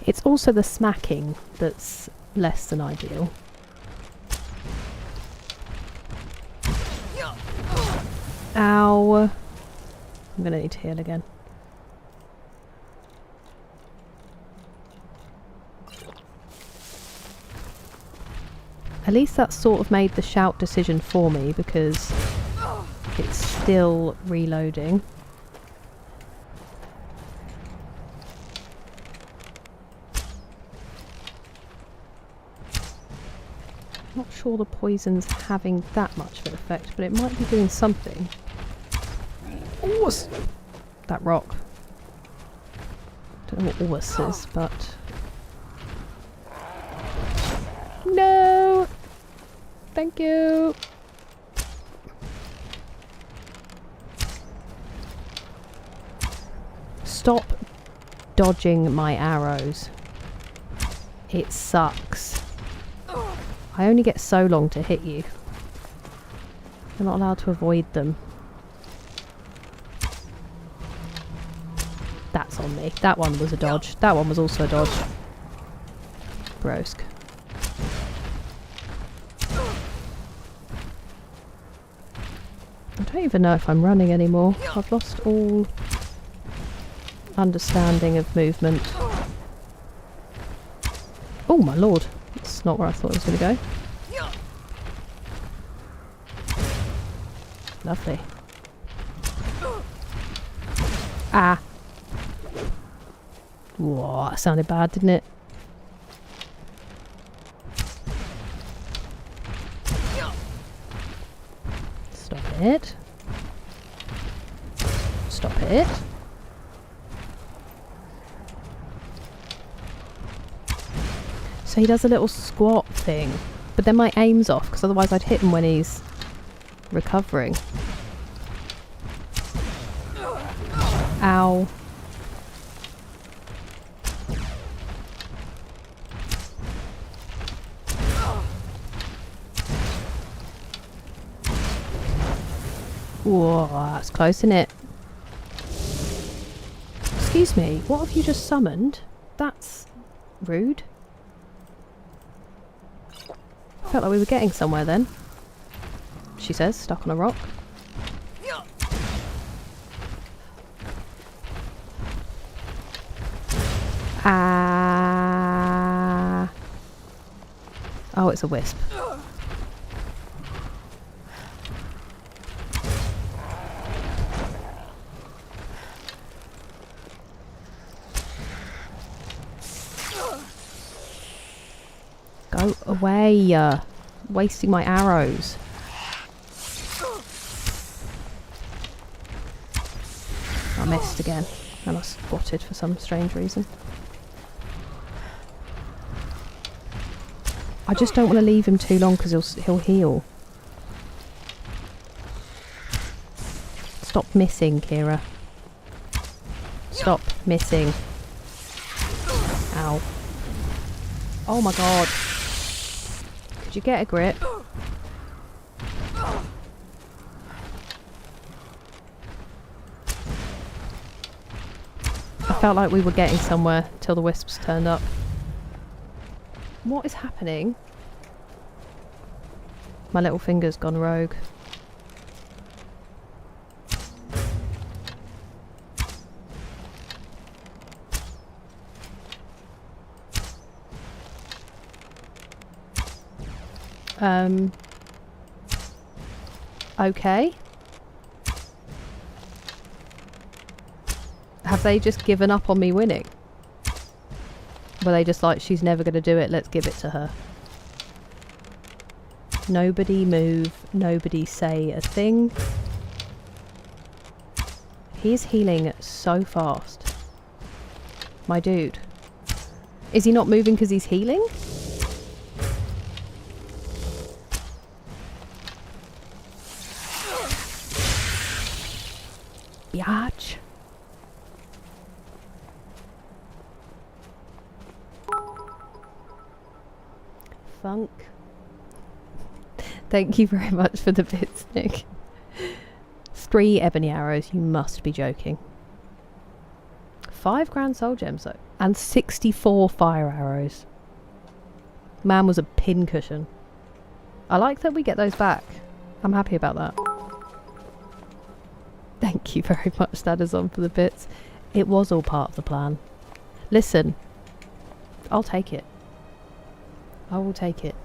It's also the smacking that's less than ideal. Ow. I'm gonna need to heal again. At least that sort of made the shout decision for me because it's still reloading. Not sure the poison's having that much of an effect, but it might be doing something. Oh, what's that rock? Don't know what Orus is, but... No! Thank you! Stop dodging my arrows. It sucks. I only get so long to hit you. You're not allowed to avoid them. That's on me. That one was a dodge. That one was also a dodge. Brosk. I don't even know if I'm running anymore. I've lost all understanding of movement. Oh my lord. That's not where I thought it was going to go. Lovely. Ah. Whoa, that sounded bad, didn't it? Stop it. Stop it. So he does a little squat thing, but then my aim's off because otherwise I'd hit him when he's recovering. Ow. Whoa, that's close, isn't it? Excuse me, what have you just summoned? That's rude. Felt like we were getting somewhere then. She says, stuck on a rock. Ah. Oh, it's a wisp. Go away, wasting my arrows. I missed again, and I squatted for some strange reason. I just don't want to leave him too long because he'll heal. Stop missing, Kira. Stop missing. Ow. Oh my god. Could you get a grip? I felt like we were getting somewhere till the wisps turned up. What is happening? My little finger's gone rogue. Okay. Have they just given up on me winning? Were they just like, she's never going to do it, let's give it to her? Nobody move. Nobody say a thing. He's healing so fast. My dude. Is he not moving because he's healing? Biatch. Funk. Thank you very much for the bits, Nick. 3 ebony arrows, you must be joking. 5 grand soul gems though. And 64 fire arrows. Man was a pincushion. I like that we get those back. I'm happy about that. Thank you very much, Dadazon, for the bits. It was all part of the plan. Listen, I'll take it. I will take it.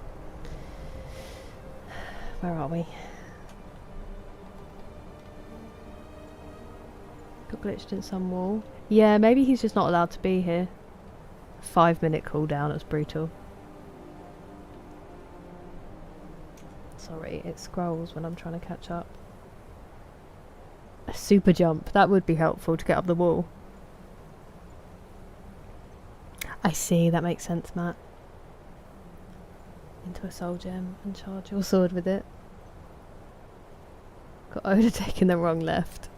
Where are we? Got glitched in some wall. Yeah, maybe he's just not allowed to be here. 5-minute cooldown, it's brutal. Sorry, it scrolls when I'm trying to catch up. A super jump, that would be helpful to get up the wall. I see, that makes sense, Matt. Into a soul gem and charge your sword with it. Got Oda taking the wrong left.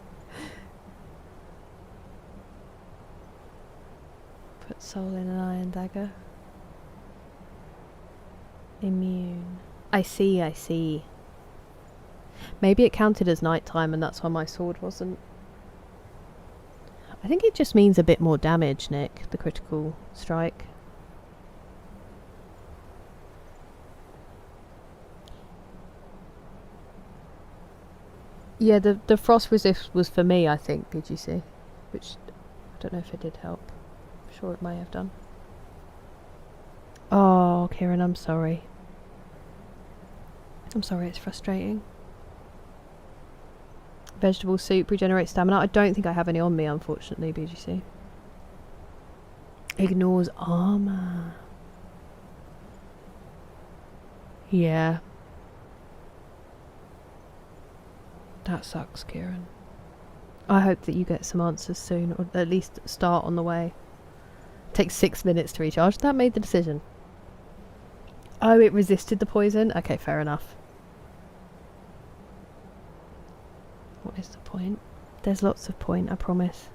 Put soul in an iron dagger. Immune. I see, I see. Maybe it counted as nighttime and that's why my sword wasn't. I think it just means a bit more damage, Nick, the critical strike. Yeah, the frost resist was for me, I think, did you see? Which, I don't know if it did help. I'm sure it may have done. Oh, Kieran, I'm sorry. I'm sorry, it's frustrating. Vegetable soup regenerates stamina. I don't think I have any on me, unfortunately, BGC. Ignores armor. Yeah. That sucks, Kieran. I hope that you get some answers soon, or at least start on the way. Takes 6 minutes to recharge. That made the decision. Oh, it resisted the poison? Okay, fair enough. What is the point? There's lots of point, I promise.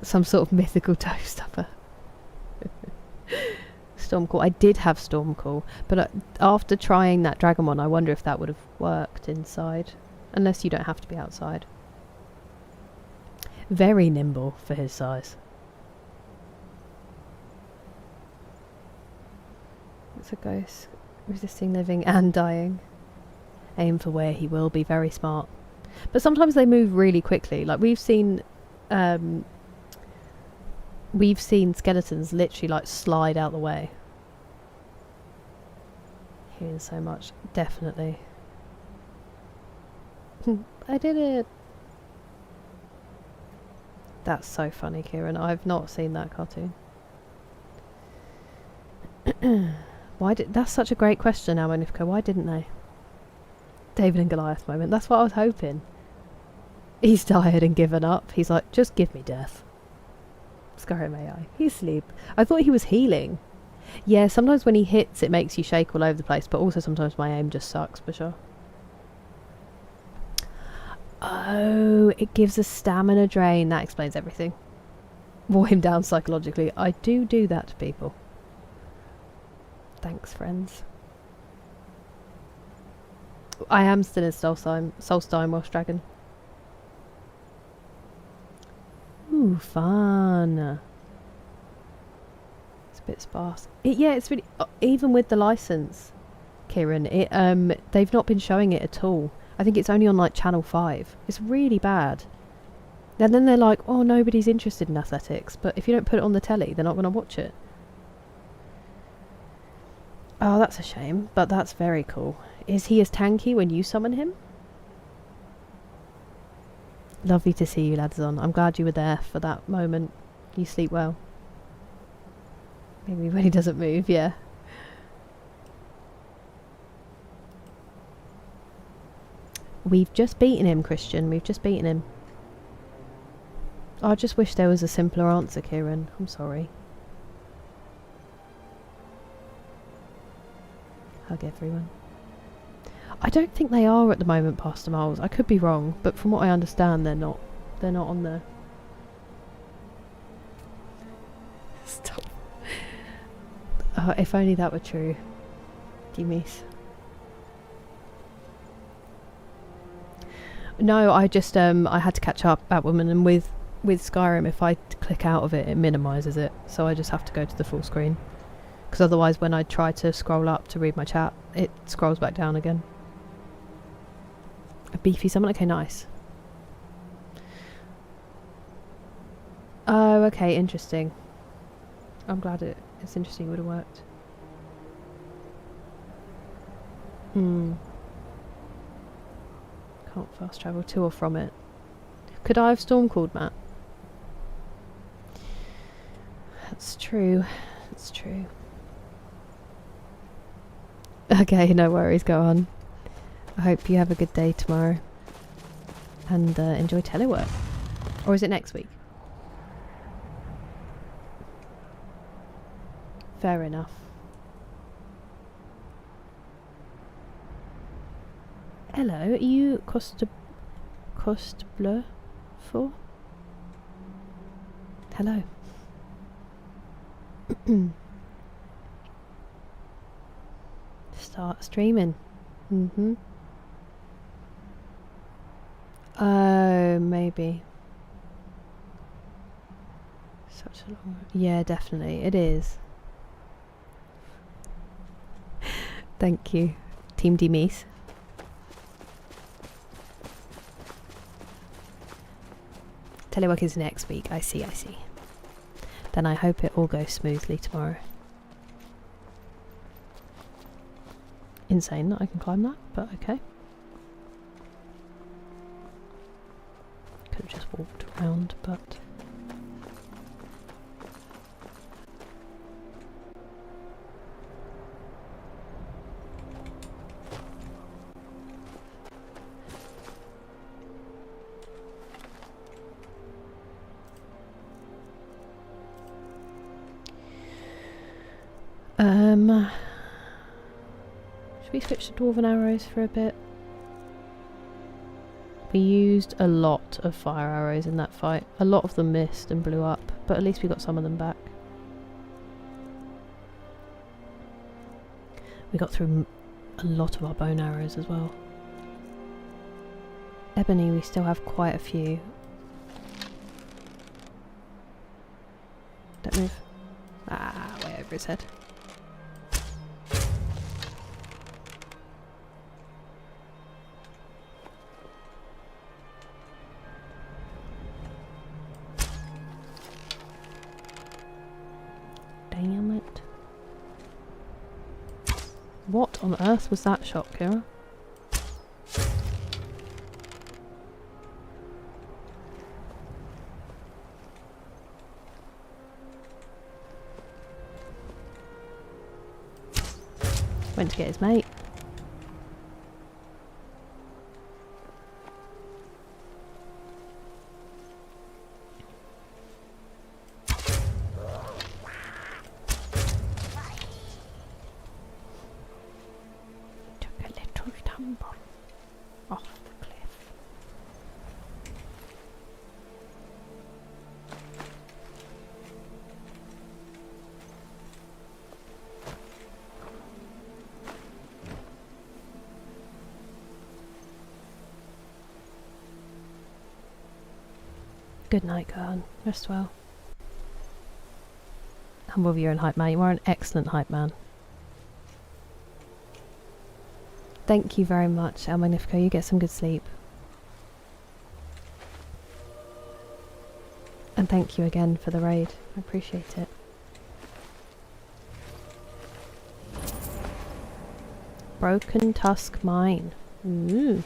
Some sort of mythical toe stuffer. Stormcall. I did have Stormcall, but after trying that dragon one, I wonder if that would have worked inside. Unless you don't have to be outside. Very nimble for his size. It's a ghost. Resisting living and dying. Aim for where he will be. Very smart. But sometimes they move really quickly. Like we've seen skeletons literally like slide out the way. Hearing so much. Definitely. I did it. That's so funny, Kieran. I've not seen that cartoon. That's such a great question, Amonifka. Why didn't they? David and Goliath moment. That's what I was hoping. He's tired and given up. He's like, just give me death. Skyrim AI. He's asleep. I thought he was healing. Yeah, sometimes when he hits it makes you shake all over the place, but also sometimes my aim just sucks for sure. Oh, it gives a stamina drain. That explains everything. Wore him down psychologically. I do that to people. Thanks, friends. I am still in Solstheim Welsh Dragon. Ooh, fun. It's a bit sparse. Yeah, it's really... even with the license, Kieran, they've not been showing it at all. I think it's only on like Channel 5. It's really bad. And then they're like, oh, nobody's interested in athletics. But if you don't put it on the telly, they're not going to watch it. Oh, that's a shame. But that's very cool. Is he as tanky when you summon him? Lovely to see you, Ladzon. I'm glad you were there for that moment. You sleep well. Maybe when he doesn't move, yeah. We've just beaten him, Christian. We've just beaten him. I just wish there was a simpler answer, Kieran. I'm sorry. Hug everyone. I don't think they are at the moment, Pastor Miles. I could be wrong, but from what I understand, they're not. They're not on there. Stop. If only that were true. Demise. No, I just I had to catch up, Batwoman, and with Skyrim, if I click out of it, it minimises it, so I just have to go to the full screen. Because otherwise, when I try to scroll up to read my chat, it scrolls back down again. A beefy summon? Okay, nice. Oh, okay, interesting. I'm glad it's interesting. It would have worked. Can't fast travel to or from it. Could I have storm called, Matt? That's true. That's true. Okay, no worries, go on. I hope you have a good day tomorrow. And enjoy telework. Or is it next week? Fair enough. Hello, are you Coste Bleu for? Hello. Start streaming. Oh, maybe. Such a long... Yeah, definitely. It is. Thank you. Team Demise. Telework is next week. I see. Then I hope it all goes smoothly tomorrow. Insane that I can climb that, but okay. Could have just walked around, but... Should we switch to Dwarven arrows for a bit? We used a lot of fire arrows in that fight. A lot of them missed and blew up, but at least we got some of them back. We got through a lot of our bone arrows as well. Ebony, we still have quite a few. Don't move. Ah, way over his head. Damn it. What on earth was that shot, Kira? Went to get his mate. Took a little tumble off the cliff. Good night, Khan. Rest well. Humble viewer and hype man. You are an excellent hype man. Thank you very much, El Magnifico. You get some good sleep. And thank you again for the raid. I appreciate it. Broken Tusk Mine. Ooh.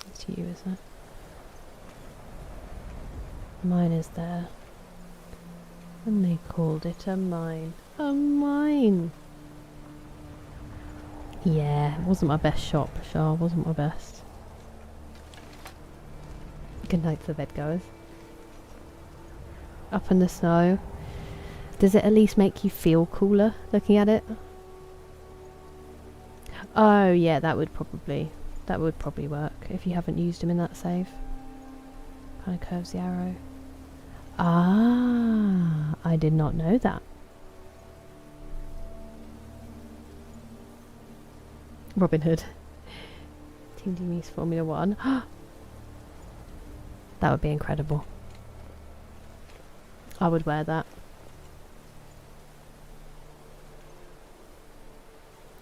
It's you, isn't it? Mine is there. And they called it a mine. Oh, mine. Yeah, it wasn't my best shot, Bashar. Wasn't my best. Good night to the bed goers. Up in the snow. Does it at least make you feel cooler looking at it? Oh yeah, that would probably work if you haven't used him in that save. Kind of curves the arrow. Ah, I did not know that. Robin Hood. Team Demies Formula 1. That would be incredible. I would wear that.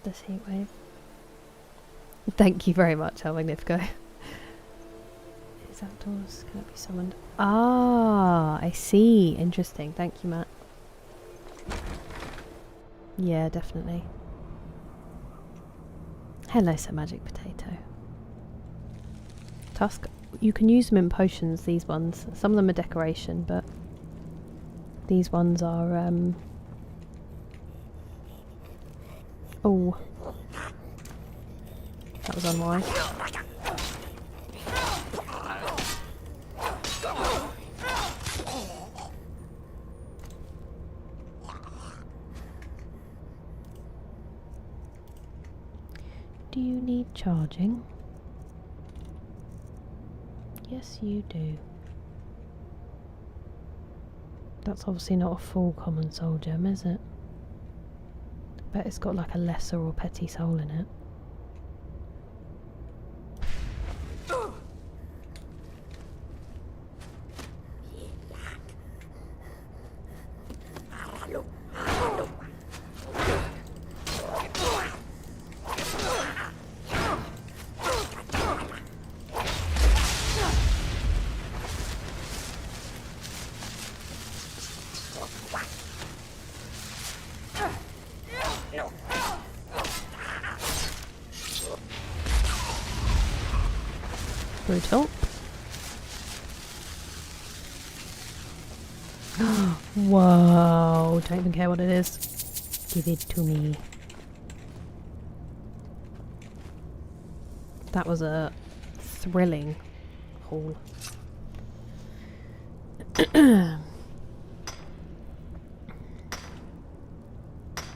This heat wave. Thank you very much, El Magnifico. Is outdoors? Can it be summoned? Ah, I see. Interesting. Thank you, Matt. Yeah, definitely. Hello, Sir Magic Potato. Tusk. You can use them in potions, these ones. Some of them are decoration, but these ones are, oh. That was unwise. Do you need charging? Yes, you do. That's obviously not a full common soul gem, is it? Bet it's got like a lesser or petty soul in it. Brutal. Whoa, don't even care what it is. Give it to me. That was a thrilling haul.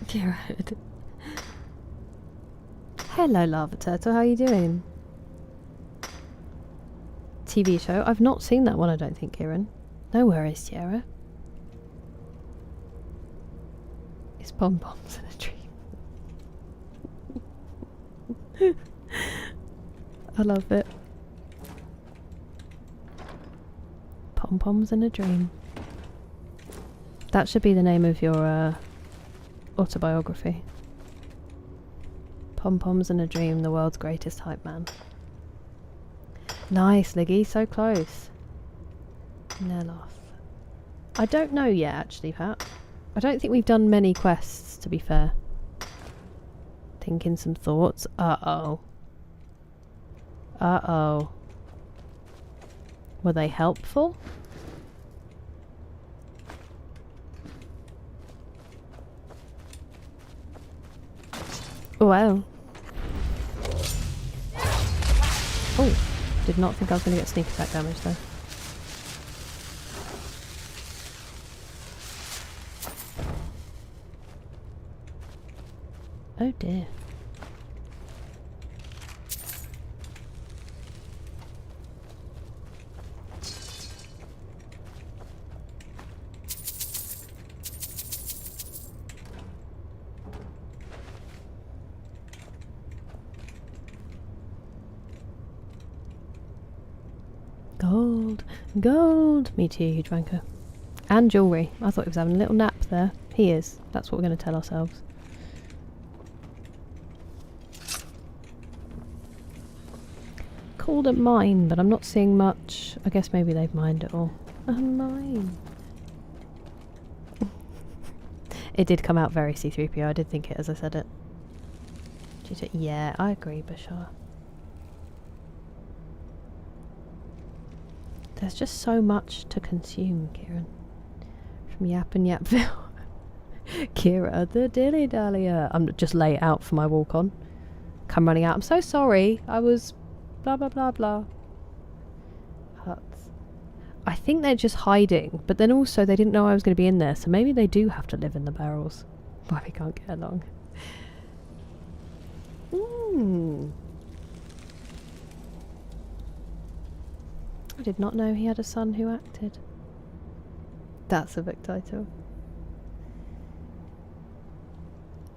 Jared. Hello, Lava Turtle, how are you doing? TV show? I've not seen that one, I don't think, Kieran. No worries, Tiara. It's pom-poms in a dream. I love it. Pom-poms in a dream. That should be the name of your autobiography. Pom-poms in a dream, the world's greatest hype man. Nice, Liggy, so close. Neloth. I don't know yet, actually, Pat. I don't think we've done many quests, to be fair. Thinking some thoughts. Uh-oh. Uh-oh. Were they helpful? Wow. Oh. Did not think I was going to get sneak attack damage though. Oh dear. Gold, gold. Me too, huge wanker. And jewellery. I thought he was having a little nap there. He is. That's what we're going to tell ourselves. Called it mine, but I'm not seeing much. I guess maybe they've mined it all. Mine. It did come out very C3PO. I did think it as I said it. Yeah, I agree, Bashar. There's just so much to consume, Kieran. From Yap and Yapville. Kira, the dilly-dallyer. I'm just lay it out for my walk on. Come running out. I'm so sorry. I was blah, blah, blah, blah. Huts. I think they're just hiding, but then also they didn't know I was going to be in there, so maybe they do have to live in the barrels. Why we can't get along. I did not know he had a son who acted. That's a book title.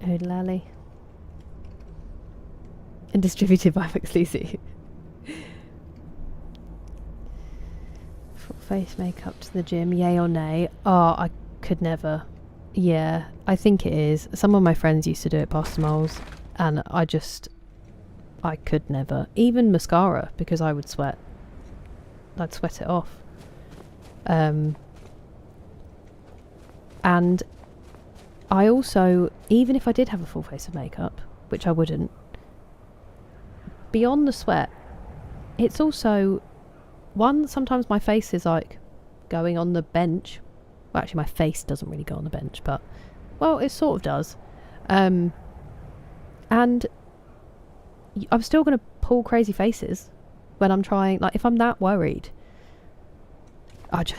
Oh, lally. And distributed by McSleazy. Full face makeup to the gym, yay or nay? Oh, I could never. Yeah, I think it is. Some of my friends used to do it past the moles, and I could never. Even mascara, because I would sweat. I'd sweat it off. And I also, even if I did have a full face of makeup, which I wouldn't, beyond the sweat, it's also, sometimes my face is like going on the bench. Well, actually my face doesn't really go on the bench, but, well, it sort of does. And I'm still going to pull crazy faces when I'm trying, like, if I'm that worried. But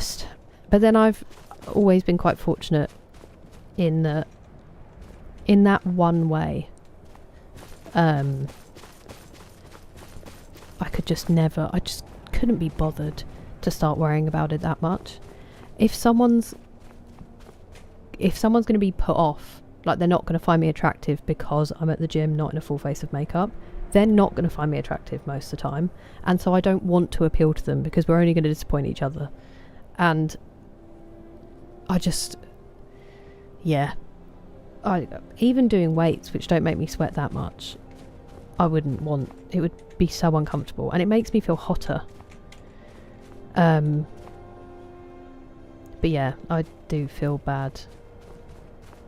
then I've always been quite fortunate in that one way. I just couldn't be bothered to start worrying about it that much. If someone's going to be put off, like they're not going to find me attractive because I'm at the gym not in a full face of makeup, they're not going to find me attractive most of the time, and so I don't want to appeal to them because we're only going to disappoint each other. And even doing weights which don't make me sweat that much, I wouldn't want. It would be so uncomfortable, and it makes me feel hotter. But yeah, I do feel bad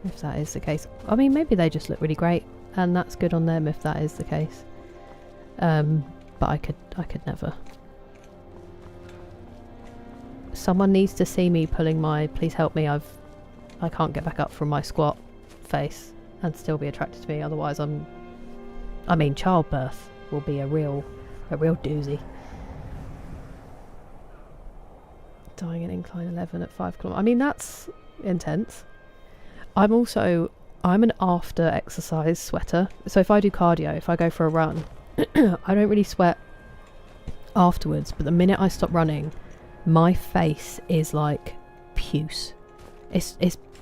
if that is the case. I mean, maybe they just look really great, and that's good on them if that is the case. But I could never. Someone needs to see me pulling my please help me, I can't get back up from my squat face and still be attracted to me, otherwise childbirth will be a real doozy. Dying in incline 11 at 5 kilometers. I mean, that's intense. I'm an after exercise sweater. So if I do cardio, if I go for a run, I don't really sweat afterwards, but the minute I stop running, my face is like puce. It's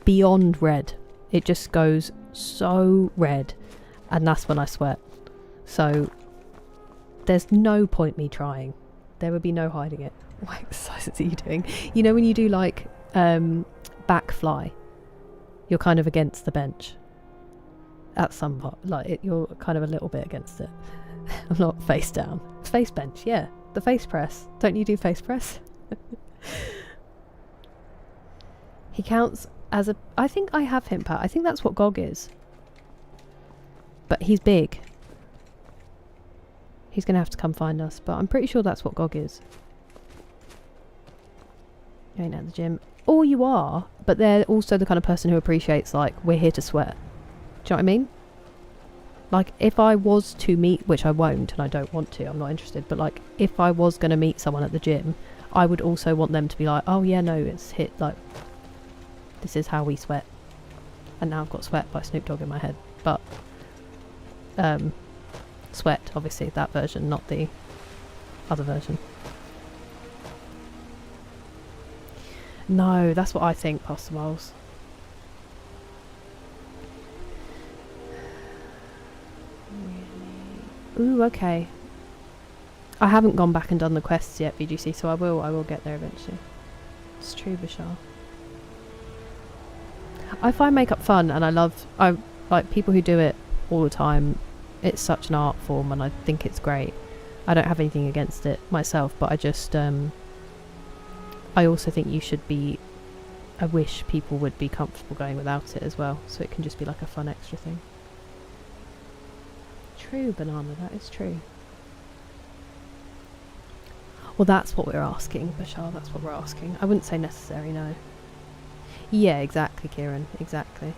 beyond red. It just goes so red, and that's when I sweat. So there's no point me trying. There would be no hiding it. What exercises are you doing? You know when you do like back fly, you're kind of against the bench at some part, like you're kind of a little bit against it. I'm not face down. Face bench, yeah. The face press. Don't you do face press? He counts as I think I have him, Pat. I think that's what Gog is. But he's big. He's going to have to come find us, but I'm pretty sure that's what Gog is. You ain't at the gym. Or you are, but they're also the kind of person who appreciates, like, we're here to sweat. Do you know what I mean? Like, if I was to meet, which I won't, and I don't want to, I'm not interested, but, like, if I was going to meet someone at the gym, I would also want them to be like, oh, yeah, no, it's hit, like, this is how we sweat. And now I've got Sweat by Snoop Dogg in my head. But, Sweat, obviously, that version, not the other version. No, that's what I think, Pastor Miles. Ooh, okay. I haven't gone back and done the quests yet, BGC, so I will get there eventually. It's true, Bashar. I find makeup fun, and I like people who do it all the time. It's such an art form, and I think it's great. I don't have anything against it myself, but I just I also think I wish people would be comfortable going without it as well, so it can just be like a fun extra thing. True, Banana, that is true. Well, that's what we're asking, Bashar, that's what we're asking. I wouldn't say necessary, no. Yeah, exactly, Kieran, exactly.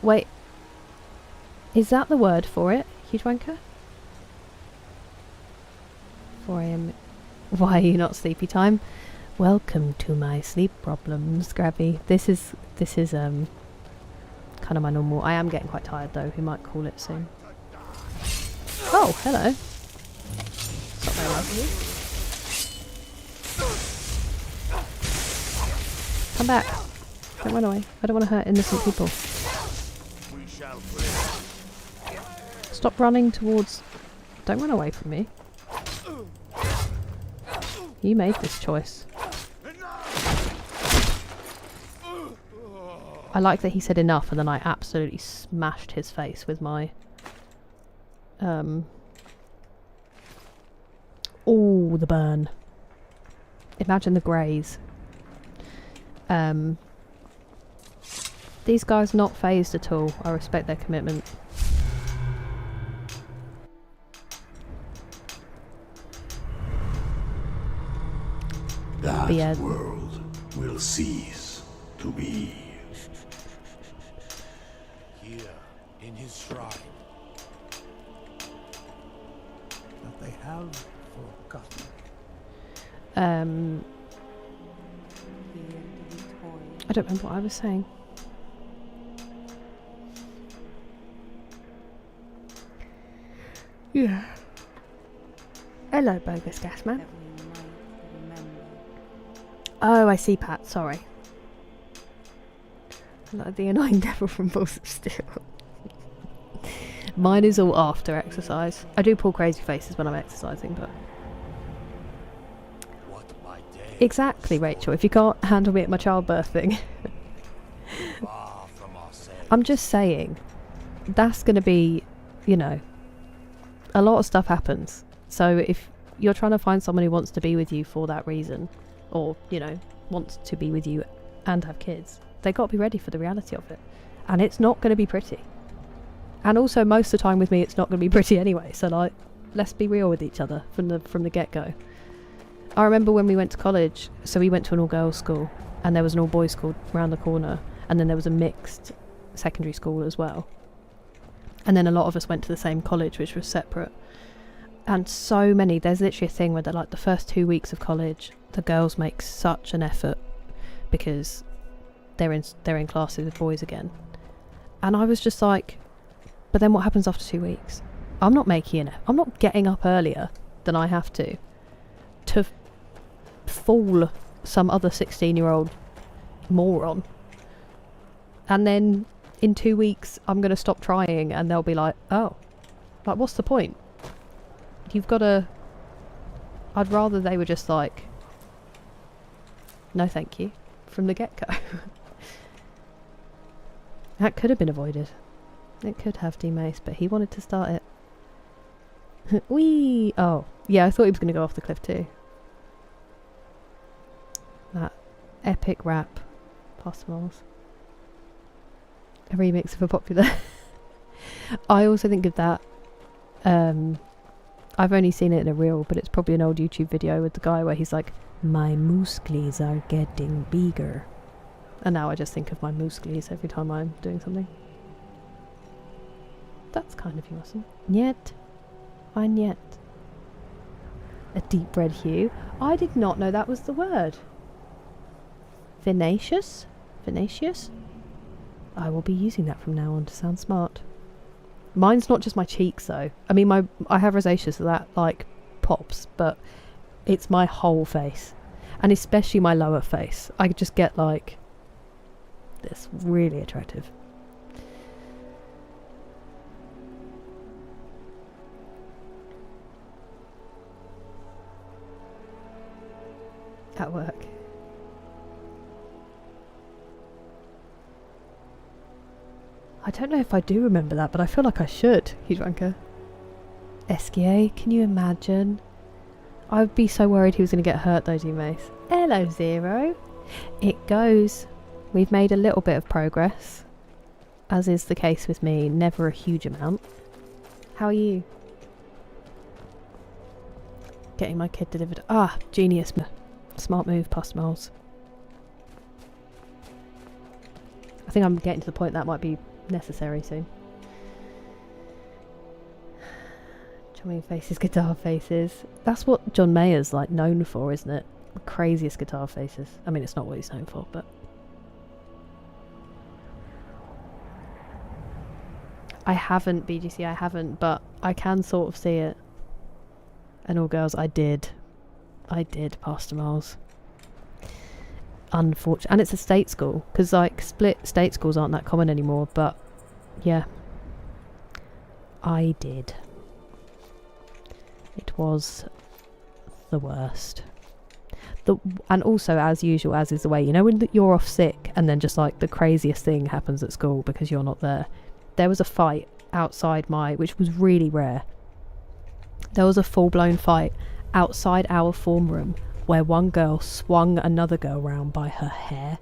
Wait. Is that the word for it? Huge wanker? 4 AM. Why are you not sleepy time? Welcome to my sleep problems, Grabby. This is kind of my normal. I am getting quite tired though. We might call it soon. Oh, hello. It's not very lovely. Come back. Don't run away. I don't want to hurt innocent people. Stop running towards... Don't run away from me. You made this choice. I like that he said enough and then I absolutely smashed his face with my... Oh, the burn. Imagine the graze. These guys not phased at all. I respect their commitment. That world will cease to be. Here, in his shrine. But they have forgotten. I don't remember what I was saying. Yeah. Hello, bogus gas man. Oh, I see, Pat. Sorry. Like the annoying devil from Balls of Steel. Mine is all after exercise. I do pull crazy faces when I'm exercising, but... Exactly, Rachel. If you can't handle me at my childbirth thing. I'm just saying. That's going to be, you know... A lot of stuff happens. So if you're trying to find someone who wants to be with you for that reason... Or, you know, wants to be with you and have kids... They got to be ready for the reality of it. And it's not going to be pretty. And also, most of the time with me, it's not going to be pretty anyway. So, like, let's be real with each other from the get-go. I remember when we went to college, so we went to an all-girls school, and there was an all-boys school around the corner, and then there was a mixed secondary school as well. And then a lot of us went to the same college, which was separate. And so many, there's literally a thing where they're like, the first 2 weeks of college, the girls make such an effort because they're in classes with boys again. And I was just like, but then what happens after 2 weeks? I'm not getting up earlier than I have to fool some other 16-year-old moron. And then in 2 weeks I'm going to stop trying and they'll be like, oh, like what's the point? You've got to... I'd rather they were just like, no thank you, from the get-go. That could have been avoided. It could have, D-Mace, but he wanted to start it. Whee! Oh, yeah, I thought he was going to go off the cliff too. That epic rap. Possibles. A remix of a popular... I also think of that... I've only seen it in a reel, but it's probably an old YouTube video with the guy where he's like, my musklies are getting bigger. And now I just think of my musklies every time I'm doing something. That's kind of you, awesome. Niet. Fine, niet. A deep red hue. I did not know that was the word. Vinacious? Vinacious? I will be using that from now on to sound smart. Mine's not just my cheeks though. I mean, I have rosacea, so that like pops, but it's my whole face. And especially my lower face. I just get like this really attractive. At work. I don't know if I do remember that, but I feel like I should. Huge wanker. Esquier, can you imagine? I would be so worried he was going to get hurt though, D-Mace. Hello, Zero. It goes. We've made a little bit of progress. As is the case with me, never a huge amount. How are you? Getting my kid delivered. Ah, genius. Smart move, Pussmoles. I think I'm getting to the point that might be necessary soon. Chumming faces, guitar faces. That's what John Mayer's like known for, isn't it? The craziest guitar faces. I mean, it's not what he's known for, but I haven't, BGC, I haven't, but I can sort of see it. And all girls, I did, Pastor Miles. Unfortunate, and it's a state school, because like split state schools aren't that common anymore, but yeah, I did. It was the worst. And also, as usual, as is the way, you know, when you're off sick and then just like the craziest thing happens at school because you're not there. There was a fight outside which was really rare. There was a full-blown fight outside our form room where one girl swung another girl round by her hair.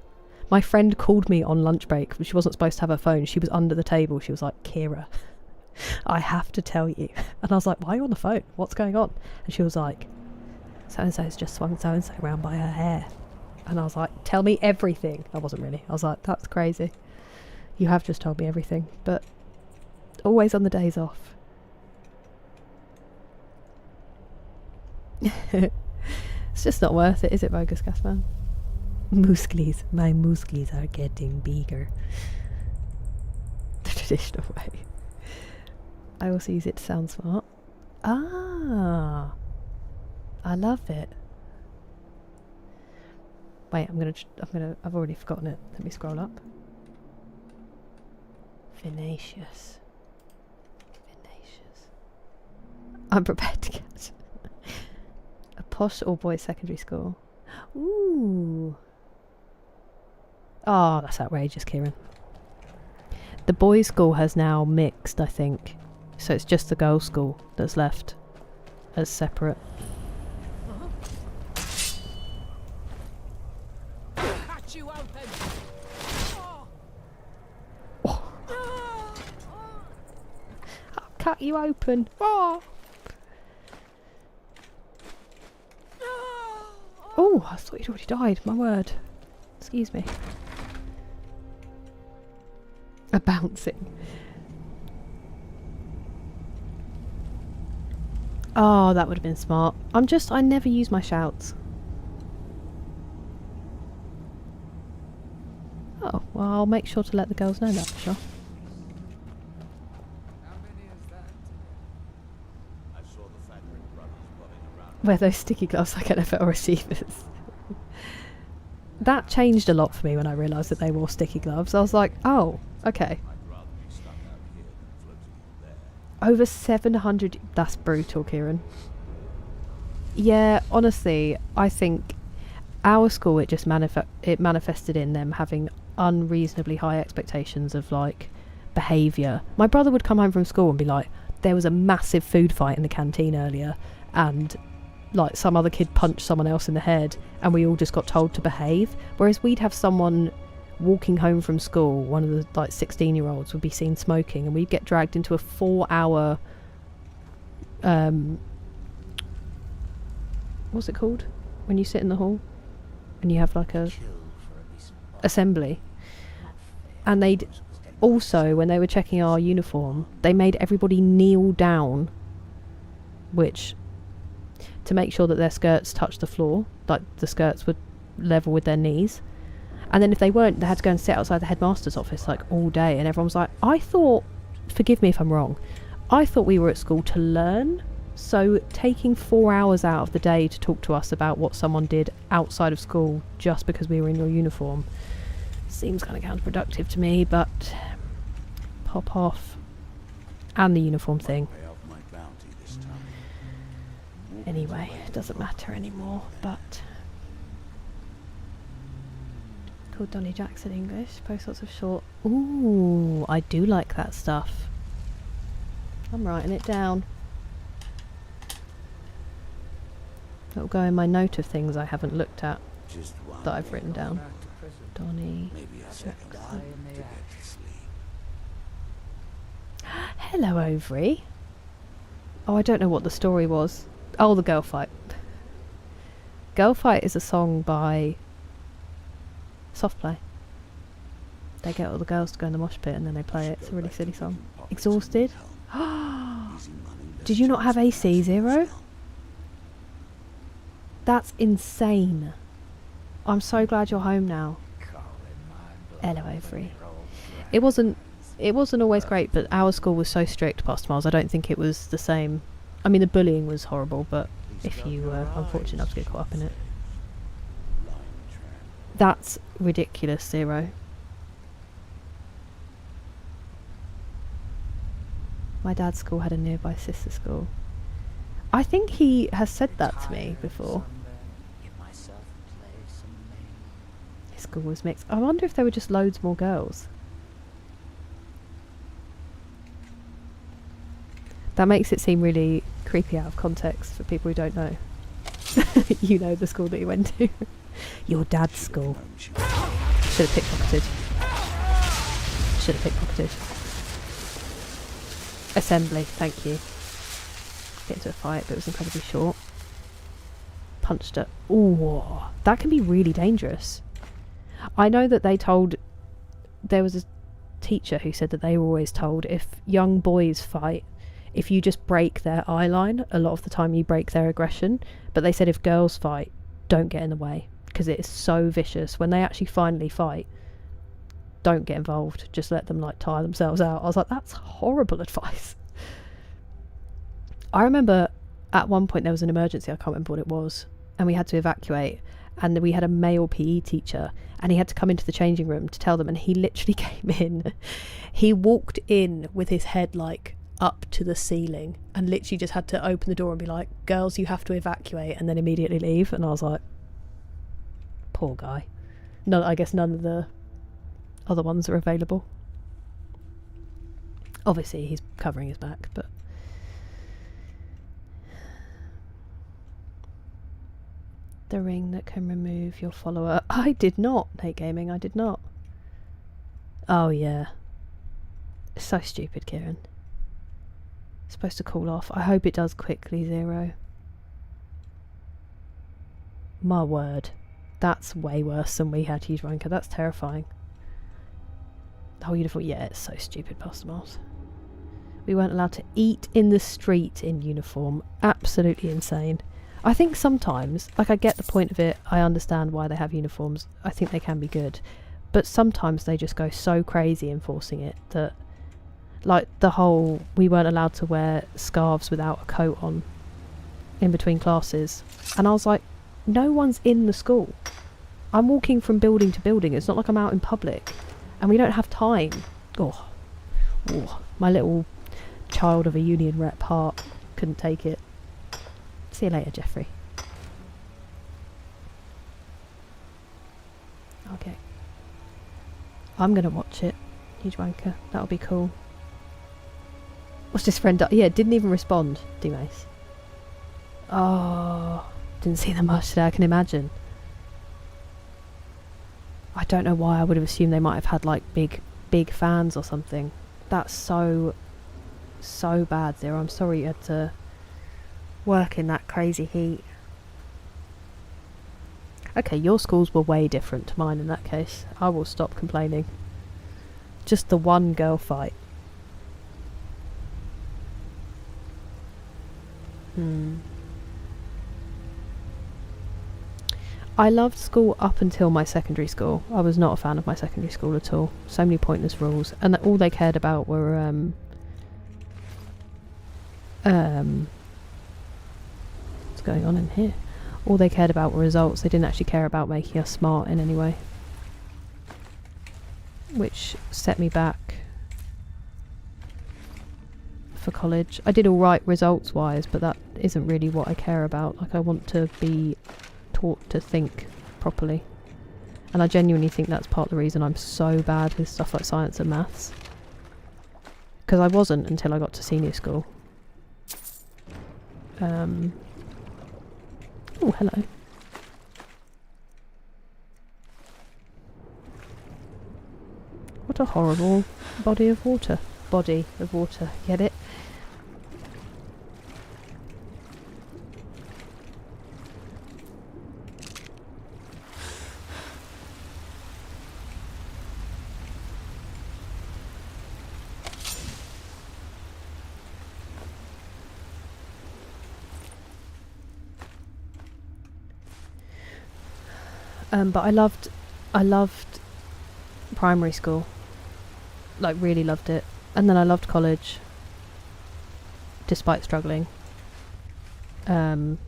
My friend called me on lunch break, but she wasn't supposed to have her phone. She was under the table. She was like, Kira, I have to tell you. And I was like, why are you on the phone? What's going on? And she was like, so-and-so's just swung so-and-so round by her hair. And I was like, tell me everything. I wasn't really. I was like, that's crazy. You have just told me everything. But always on the days off. It's just not worth it, is it, Bogus Gasman? Musklies. My musklies are getting bigger. The traditional way. I also use it to sound smart. Ah, I love it. Wait, I've already forgotten it. Let me scroll up. Vinacious. I'm prepared to get a posh all-boys secondary school. Ooh. Oh, that's outrageous, Kieran. The boys' school has now mixed, I think. So it's just the girls' school that's left as separate. Cut you open. Oh. I'll cut you open. Oh. Oh, I thought you'd already died. My word. Excuse me. A bouncing. Oh, that would have been smart. I never use my shouts. Oh, well, I'll make sure to let the girls know that for sure. How many is that? I saw the Fadric brothers bobbing around. Wear those sticky gloves like NFL receivers. That changed a lot for me when I realised that they wore sticky gloves. I was like, oh, okay. I'd rather be stuck out here than floating in there. Over 700... That's brutal, Kieran. Yeah, honestly, I think our school, it just manifested in them having unreasonably high expectations of, like, behaviour. My brother would come home from school and be like, there was a massive food fight in the canteen earlier, and, like, some other kid punched someone else in the head, and we all just got told to behave. Whereas we'd have someone walking home from school, one of the, like, 16-year-olds would be seen smoking, and we'd get dragged into a 4-hour... what's it called? When you sit in the hall and you have like a assembly. And they'd also, when they were checking our uniform, they made everybody kneel down, which to make sure that their skirts touched the floor, like the skirts were level with their knees. And then if they weren't, they had to go and sit outside the headmaster's office like all day, and everyone was like, I thought, forgive me if I'm wrong, I thought we were at school to learn. So taking 4 hours out of the day to talk to us about what someone did outside of school just because we were in your uniform seems kind of counterproductive to me, but pop off. And the uniform thing. Pay off my bounty this time. Anyway, it doesn't matter anymore, but... Called Donny Jackson English, post lots of short... Ooh, I do like that stuff. I'm writing it down. It'll go in my note of things I haven't looked at Just one. that I've written down. Back to prison. Donny. Maybe a second Die one in to the get act. to sleep. Hello, Ovary. Oh, I don't know what the story was. Oh, the Girl Fight. Girl Fight is a song by Softplay. They get all the girls to go in the mosh pit and then they play it. It's a really silly song. Exhausted? Did you not have AC, Zero? That's insane. I'm so glad you're home now. LO free. It wasn't always great, but our school was so strict, Pastor Miles. I don't think it was the same. I mean, the bullying was horrible, but if you were unfortunate enough to get caught up in it. That's ridiculous, Zero. My dad's school had a nearby sister school. I think he has said that to me before. His school was mixed. I wonder if there were just loads more girls. That makes it seem really creepy out of context for people who don't know. You know the school that you went to. Your dad's school. Should have pickpocketed. Should have pickpocketed. Assembly, thank you. Get into a fight, but it was incredibly short. Punched it. Ooh, that can be really dangerous. I know that there was a teacher who said that they were always told if young boys fight, if you just break their eye line, a lot of the time you break their aggression. But they said if girls fight, don't get in the way, because it is so vicious. When they actually finally fight, don't get involved. Just let them like tire themselves out. I was like, that's horrible advice. I remember at one point there was an emergency, I can't remember what it was, and we had to evacuate, and we had a male PE teacher, and he had to come into the changing room to tell them, and he literally came in. He walked in with his head like up to the ceiling and literally just had to open the door and be like, girls, you have to evacuate, and then immediately leave. And I was like, poor guy. No, I guess none of the other ones are available. Obviously he's covering his back, but the ring that can remove your follower. I did not, Nate Gaming, I did not. Oh yeah. So stupid, Kieran. It's supposed to cool off. I hope it does quickly, Zero. My word. That's way worse than we had, Huge Wanker. That's terrifying. The whole uniform. Yeah, it's so stupid, Pastor Miles. We weren't allowed to eat in the street in uniform. Absolutely insane. I think sometimes, like, I get the point of it. I understand why they have uniforms. I think they can be good. But sometimes they just go so crazy enforcing it that, like, the whole we weren't allowed to wear scarves without a coat on in between classes. And I was like, no one's in the school. I'm walking from building to building. It's not like I'm out in public. And we don't have time. Oh, my little child of a union rep heart couldn't take it. See you later, Jeffrey. Okay. I'm going to watch it. Huge wanker. That'll be cool. What's this friend? Yeah, didn't even respond, D-Mace. Oh, didn't see them much today, I can imagine. I don't know why I would have assumed they might have had like big fans or something. That's so bad, Zero. I'm sorry you had to work in that crazy heat. Okay, your schools were way different to mine in that case. I will stop complaining. Just the one girl fight. I loved school up until my secondary school. I was not a fan of my secondary school at all. So many pointless rules, and all they cared about were what's going on in here? All they cared about were results. They didn't actually care about making us smart in any way, which set me back for college. I did all right results wise, but that isn't really what I care about. Like, I want to be taught to think properly, and I genuinely think that's part of the reason I'm so bad with stuff like science and maths, because I wasn't until I got to senior school. Oh, hello. What a horrible body of water. Body of water, get it? But I loved primary school. Like, really loved it. And then I loved college, despite struggling. And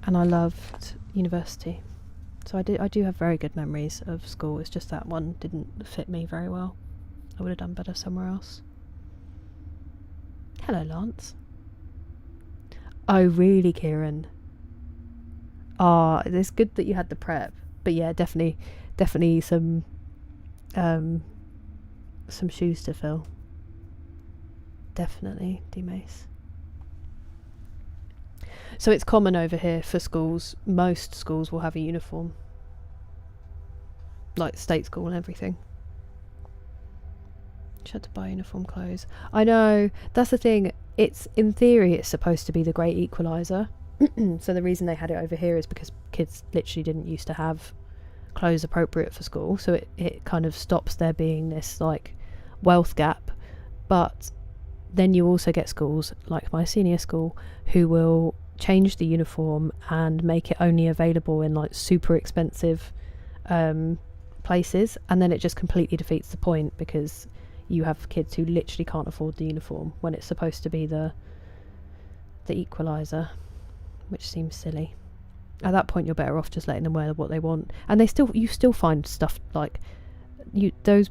I loved university. So I do have very good memories of school. It's just that one didn't fit me very well. I would have done better somewhere else. Hello, Lance. Oh, really, Kieran? Ah, it's good that you had the prep. But yeah, definitely some shoes to fill. Definitely, D-Mace. So it's common over here for schools. Most schools will have a uniform. Like state school and everything. She had to buy uniform clothes. I know, that's the thing. It's, in theory, it's supposed to be the great equaliser. So the reason they had it over here is because kids literally didn't used to have clothes appropriate for school. So it kind of stops there being this like wealth gap. But then you also get schools like my senior school who will change the uniform and make it only available in like super expensive places, and then it just completely defeats the point because you have kids who literally can't afford the uniform when it's supposed to be the equaliser, which seems silly. At that point you're better off just letting them wear what they want, and you still find stuff like those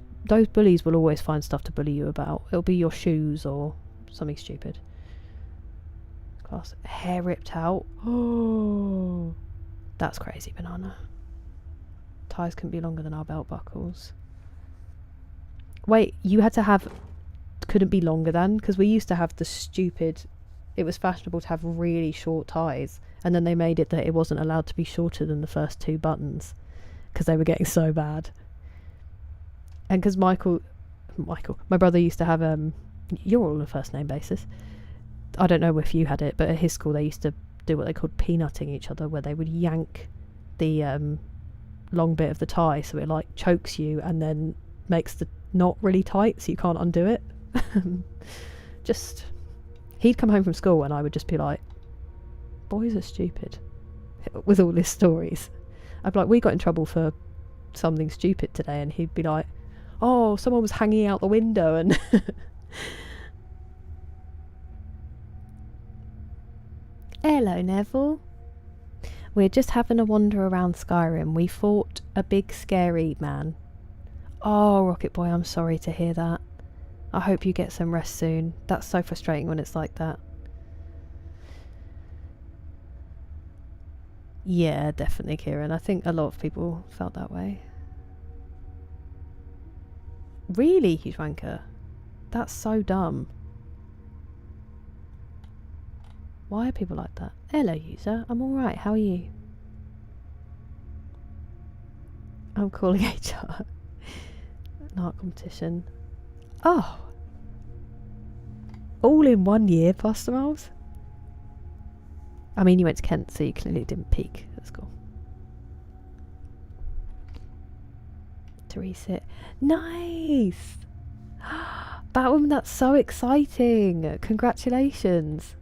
bullies will always find stuff to bully you about. It'll be your shoes or something stupid. Class hair ripped out. Oh, that's crazy, banana. Ties couldn't be longer than our belt buckles. Wait, you had to have couldn't be longer than, because we used to have the stupid, it was fashionable to have really short ties, and then they made it that it wasn't allowed to be shorter than the first 2 buttons because they were getting so bad. And because Michael, my brother used to have you're all on a first name basis. I don't know if you had it, but at his school they used to do what they called peanutting each other, where they would yank the long bit of the tie so it like chokes you and then makes the knot really tight so you can't undo it. Just, he'd come home from school and I would just be like, boys are stupid, with all his stories. I'd be like, we got in trouble for something stupid today, and he'd be like, oh, someone was hanging out the window and hello, Neville. We're just having a wander around Skyrim. We fought a big scary man. Oh, Rocket Boy, I'm sorry to hear that. I hope you get some rest soon. That's so frustrating when it's like that. Yeah, definitely, Kieran. I think a lot of people felt that way. Really, huge wanker? That's so dumb. Why are people like that? Hello, user. I'm alright. How are you? I'm calling HR. An art competition. Oh. All in 1 year, Pastor Miles? I mean, you went to Kent, so you clearly didn't peak at school. To resit. Nice! Batwoman, that's so exciting! Congratulations!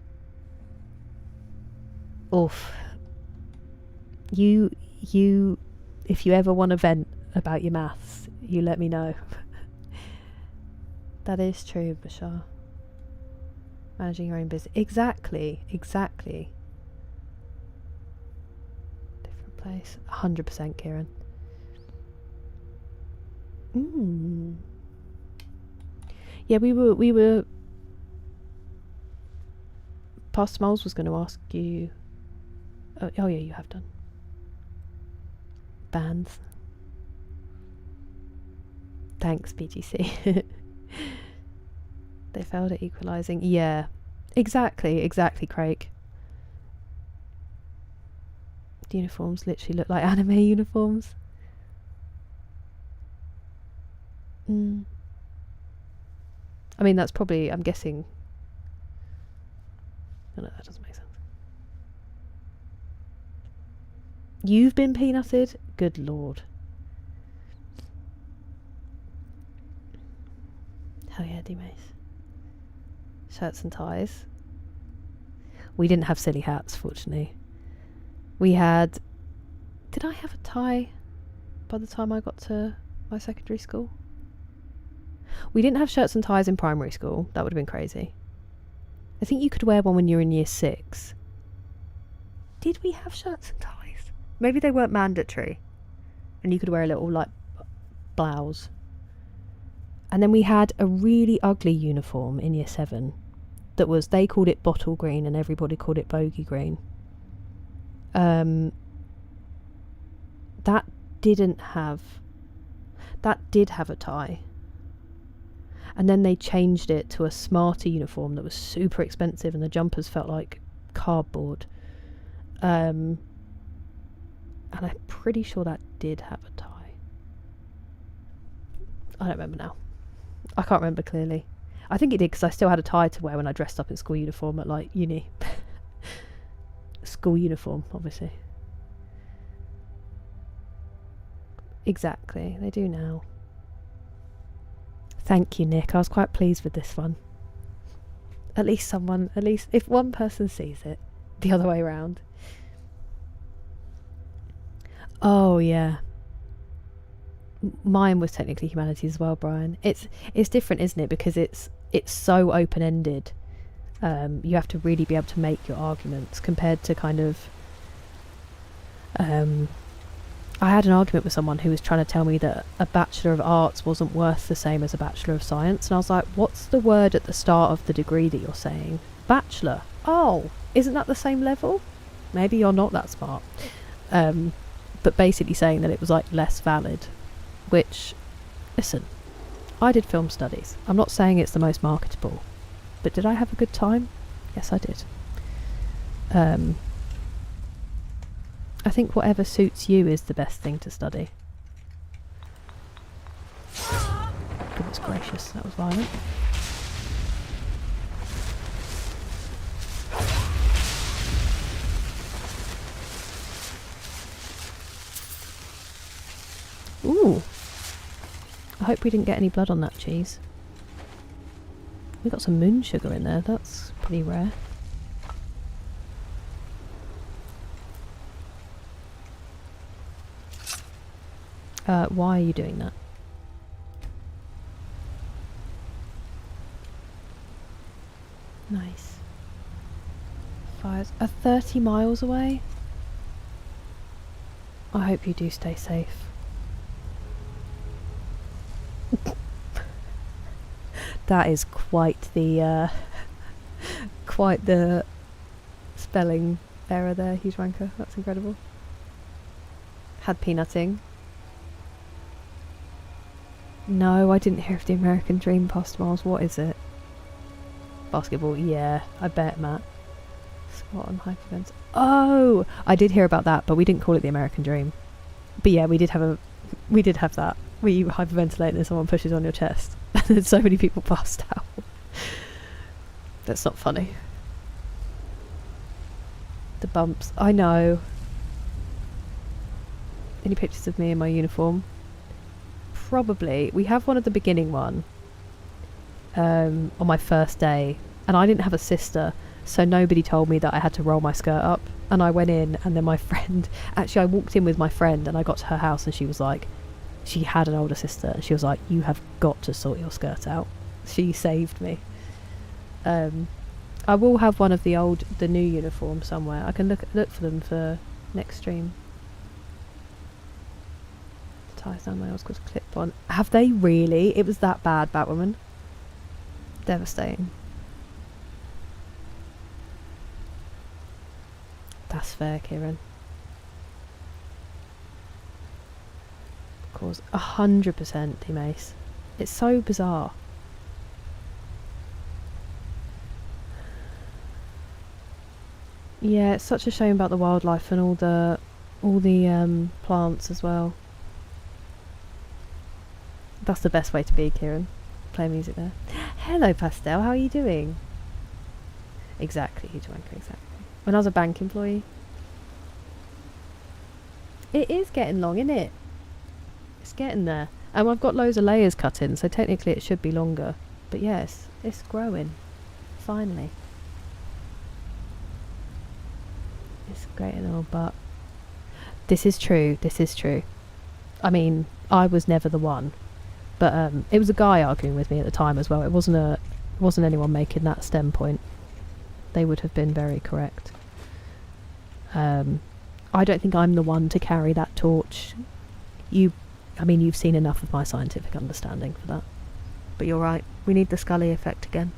Oof. You, if you ever want to vent about your maths, you let me know. That is true, Bashar. Managing your own business. Exactly. Different place. 100%, Kieran. Yeah, we were Pastor Moles was going to ask you. Oh yeah, you have done. Bands. Thanks, BGC. They failed at equalising. Yeah, exactly, Craig. The uniforms literally look like anime uniforms. I mean, that's probably, I'm guessing. No, that doesn't make sense. You've been peanutted? Good lord. Hell yeah, D-Mace. Shirts and ties. We didn't have silly hats, fortunately. We had Did I have a tie by the time I got to my secondary school? We didn't have shirts and ties in primary school. That would have been crazy. I think you could wear one when you were in year 6. Did we have shirts and ties? Maybe they weren't mandatory. And you could wear a little, like, blouse. And then we had a really ugly uniform in year 7 that was, they called it bottle green and everybody called it bogey green. That did have a tie. And then they changed it to a smarter uniform that was super expensive and the jumpers felt like cardboard. And I'm pretty sure that did have a tie. I don't remember now. I can't remember clearly. I think it did because I still had a tie to wear when I dressed up in school uniform at like uni. School uniform, obviously. Exactly, they do now. Thank you, Nick. I was quite pleased with this one. At least if one person sees it, the other way around. Oh yeah. Mine was technically humanities as well, Brian. It's different, isn't it? Because it's so open-ended. You have to really be able to make your arguments compared to kind of... I had an argument with someone who was trying to tell me that a Bachelor of Arts wasn't worth the same as a Bachelor of Science. And I was like, what's the word at the start of the degree that you're saying? Bachelor. Oh, isn't that the same level? Maybe you're not that smart. But basically saying that it was like less valid. Which, listen, I did film studies. I'm not saying it's the most marketable. But did I have a good time? Yes, I did. I think whatever suits you is the best thing to study. Goodness gracious, that was violent. Ooh. I hope we didn't get any blood on that cheese. We got some moon sugar in there, that's pretty rare. Why are you doing that? Nice. Fires are 30 miles away? I hope you do stay safe. That is quite the spelling error there, huge wanker. That's incredible. Had peanutting. No, I didn't hear of the American Dream past Miles. What is it? Basketball, yeah, I bet, Matt. Squat on hypervent. Oh, I did hear about that, but we didn't call it the American Dream. But yeah, we did have that. Where you hyperventilate and someone pushes on your chest. And then so many people passed out. That's not funny. The bumps. I know. Any pictures of me in my uniform? Probably. We have one at the beginning one. On my first day. And I didn't have a sister. So nobody told me that I had to roll my skirt up. And I went in and then my friend... Actually, I walked in with my friend and I got to her house and she was like... She had an older sister and she was like, you have got to sort your skirt out. She saved me. I will have one of the new uniforms somewhere. I can look for them for next stream. The ties down my Oscars clip on. Have they really? It was that bad, Batwoman. Devastating. That's fair, Kieran. Of course, 100% Team Ace. It's so bizarre. Yeah, it's such a shame about the wildlife and all the plants as well. That's the best way to be, Kieran. Play music there. Hello, Pastel. How are you doing? Exactly, huge wanker, exactly. When I was a bank employee. It is getting long, isn't it? It's getting there. And I've got loads of layers cut in, so technically it should be longer. But yes, it's growing. Finally. It's great and all, but This is true. This is true. I mean, I was never the one, but it was a guy arguing with me at the time as well. It wasn't anyone making that stem point. They would have been very correct. I don't think I'm the one to carry that torch. You've seen enough of my scientific understanding for that. But you're right. We need the Scully effect again.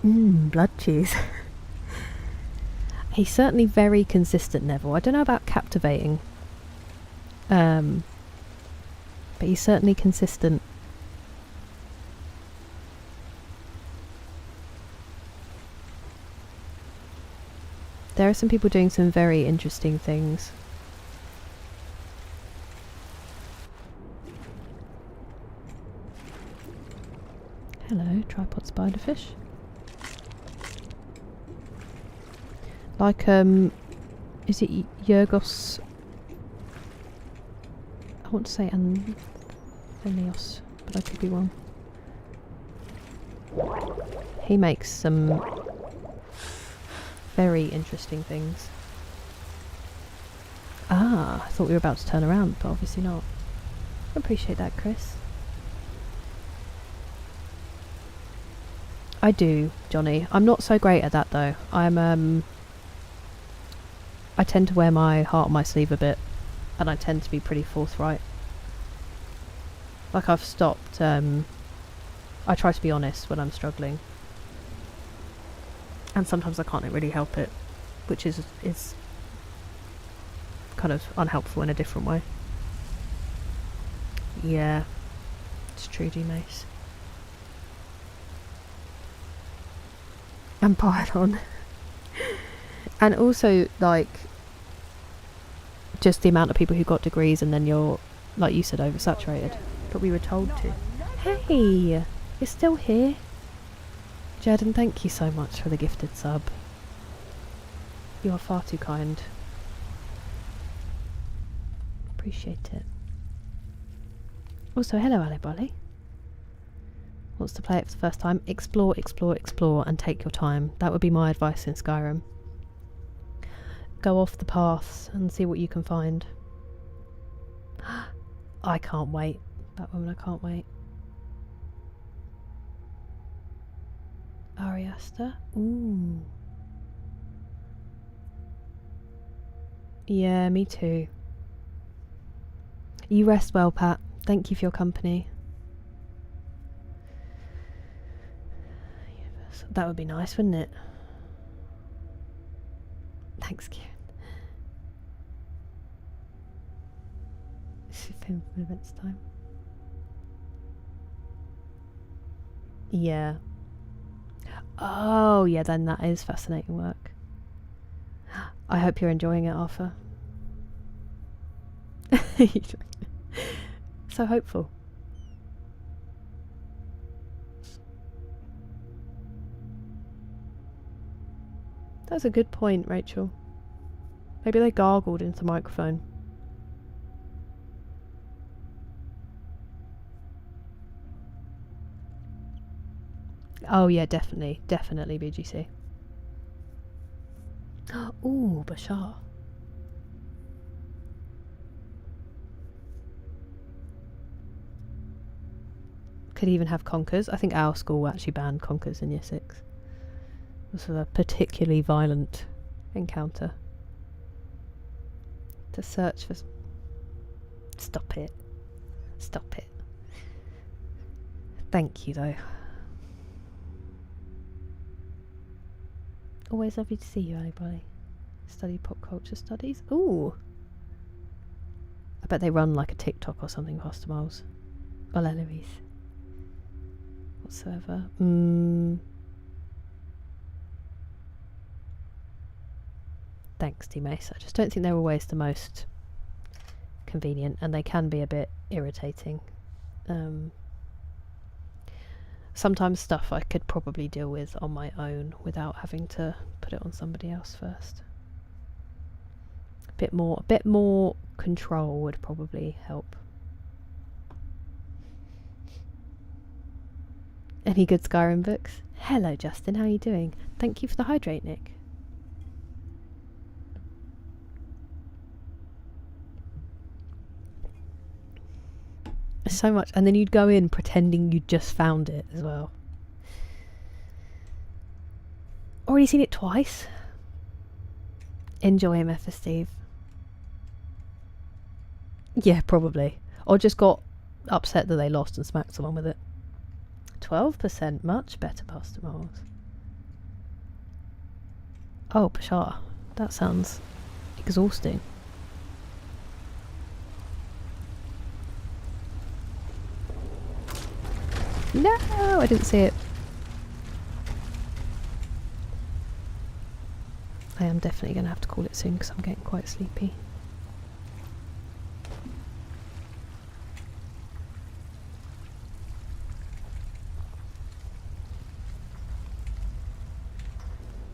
Blood cheese. He's certainly very consistent, Neville. I don't know about captivating. But he's certainly consistent. There are some people doing some very interesting things. Hello, tripod spiderfish. Like, is it Yergos? I want to say Anthenios, but I could be wrong. He makes some very interesting things. Ah, I thought we were about to turn around, but obviously not. I appreciate that, Chris. I do, Johnny. I'm not so great at that though. I tend to wear my heart on my sleeve a bit, and I tend to be pretty forthright. Like I've stopped, I try to be honest when I'm struggling. And sometimes I can't really help it, which is kind of unhelpful in a different way. Yeah, it's true, G-Mace. And pylon. And also, like, just the amount of people who got degrees and then you're, like you said, oversaturated. But we were told to. Hey! You're still here? Jaden, thank you so much for the gifted sub. You are far too kind. Appreciate it. Also, hello, Ali Bolly. Wants to play it for the first time? Explore, explore, explore, and take your time. That would be my advice in Skyrim. Go off the paths and see what you can find. I can't wait. That woman, I can't wait. Ariasta? Ooh. Yeah, me too. You rest well, Pat. Thank you for your company. That would be nice, wouldn't it? Thanks, Kieran. This is film for events time. Yeah. Oh, yeah, then that is fascinating work. I hope you're enjoying it, Arthur. So hopeful. That's a good point, Rachel. Maybe they gargled into the microphone. Oh yeah, definitely. Definitely BGC. Ooh, Bashar. Could even have conkers. I think our school actually banned conkers in year 6. This was a particularly violent encounter. To search for... Stop it. Stop it. Thank you, though. Always lovely to see you, anybody. Study pop culture studies. Ooh! I bet they run like a TikTok or something, Pastor Miles. Or Eloise. Whatsoever. Thanks, T-Mace. I just don't think they're always the most convenient, and they can be a bit irritating. Sometimes stuff I could probably deal with on my own without having to put it on somebody else first. A bit more control would probably help. Any good Skyrim books? Hello, Justin. How are you doing? Thank you for the hydrate, Nick. So much. And then you'd go in pretending you'd just found it as well. Already seen it twice. Enjoy MF Steve. Yeah, probably. Or just got upset that they lost and smacked along with it. 12%, much better, Pastor Miles. Oh, Pashar. That sounds exhausting. No, I didn't see it. I am definitely going to have to call it soon because I'm getting quite sleepy.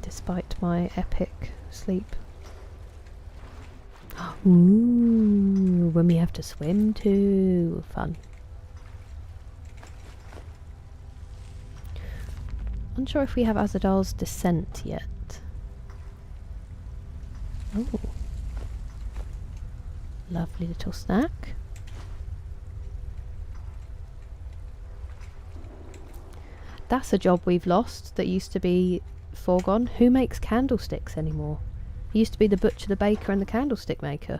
Despite my epic sleep. Ooh, when we have to swim too. Fun. Unsure if we have Azadal's Descent yet. Oh. Lovely little snack. That's a job we've lost that used to be foregone. Who makes candlesticks anymore? It used to be the butcher, the baker and the candlestick maker.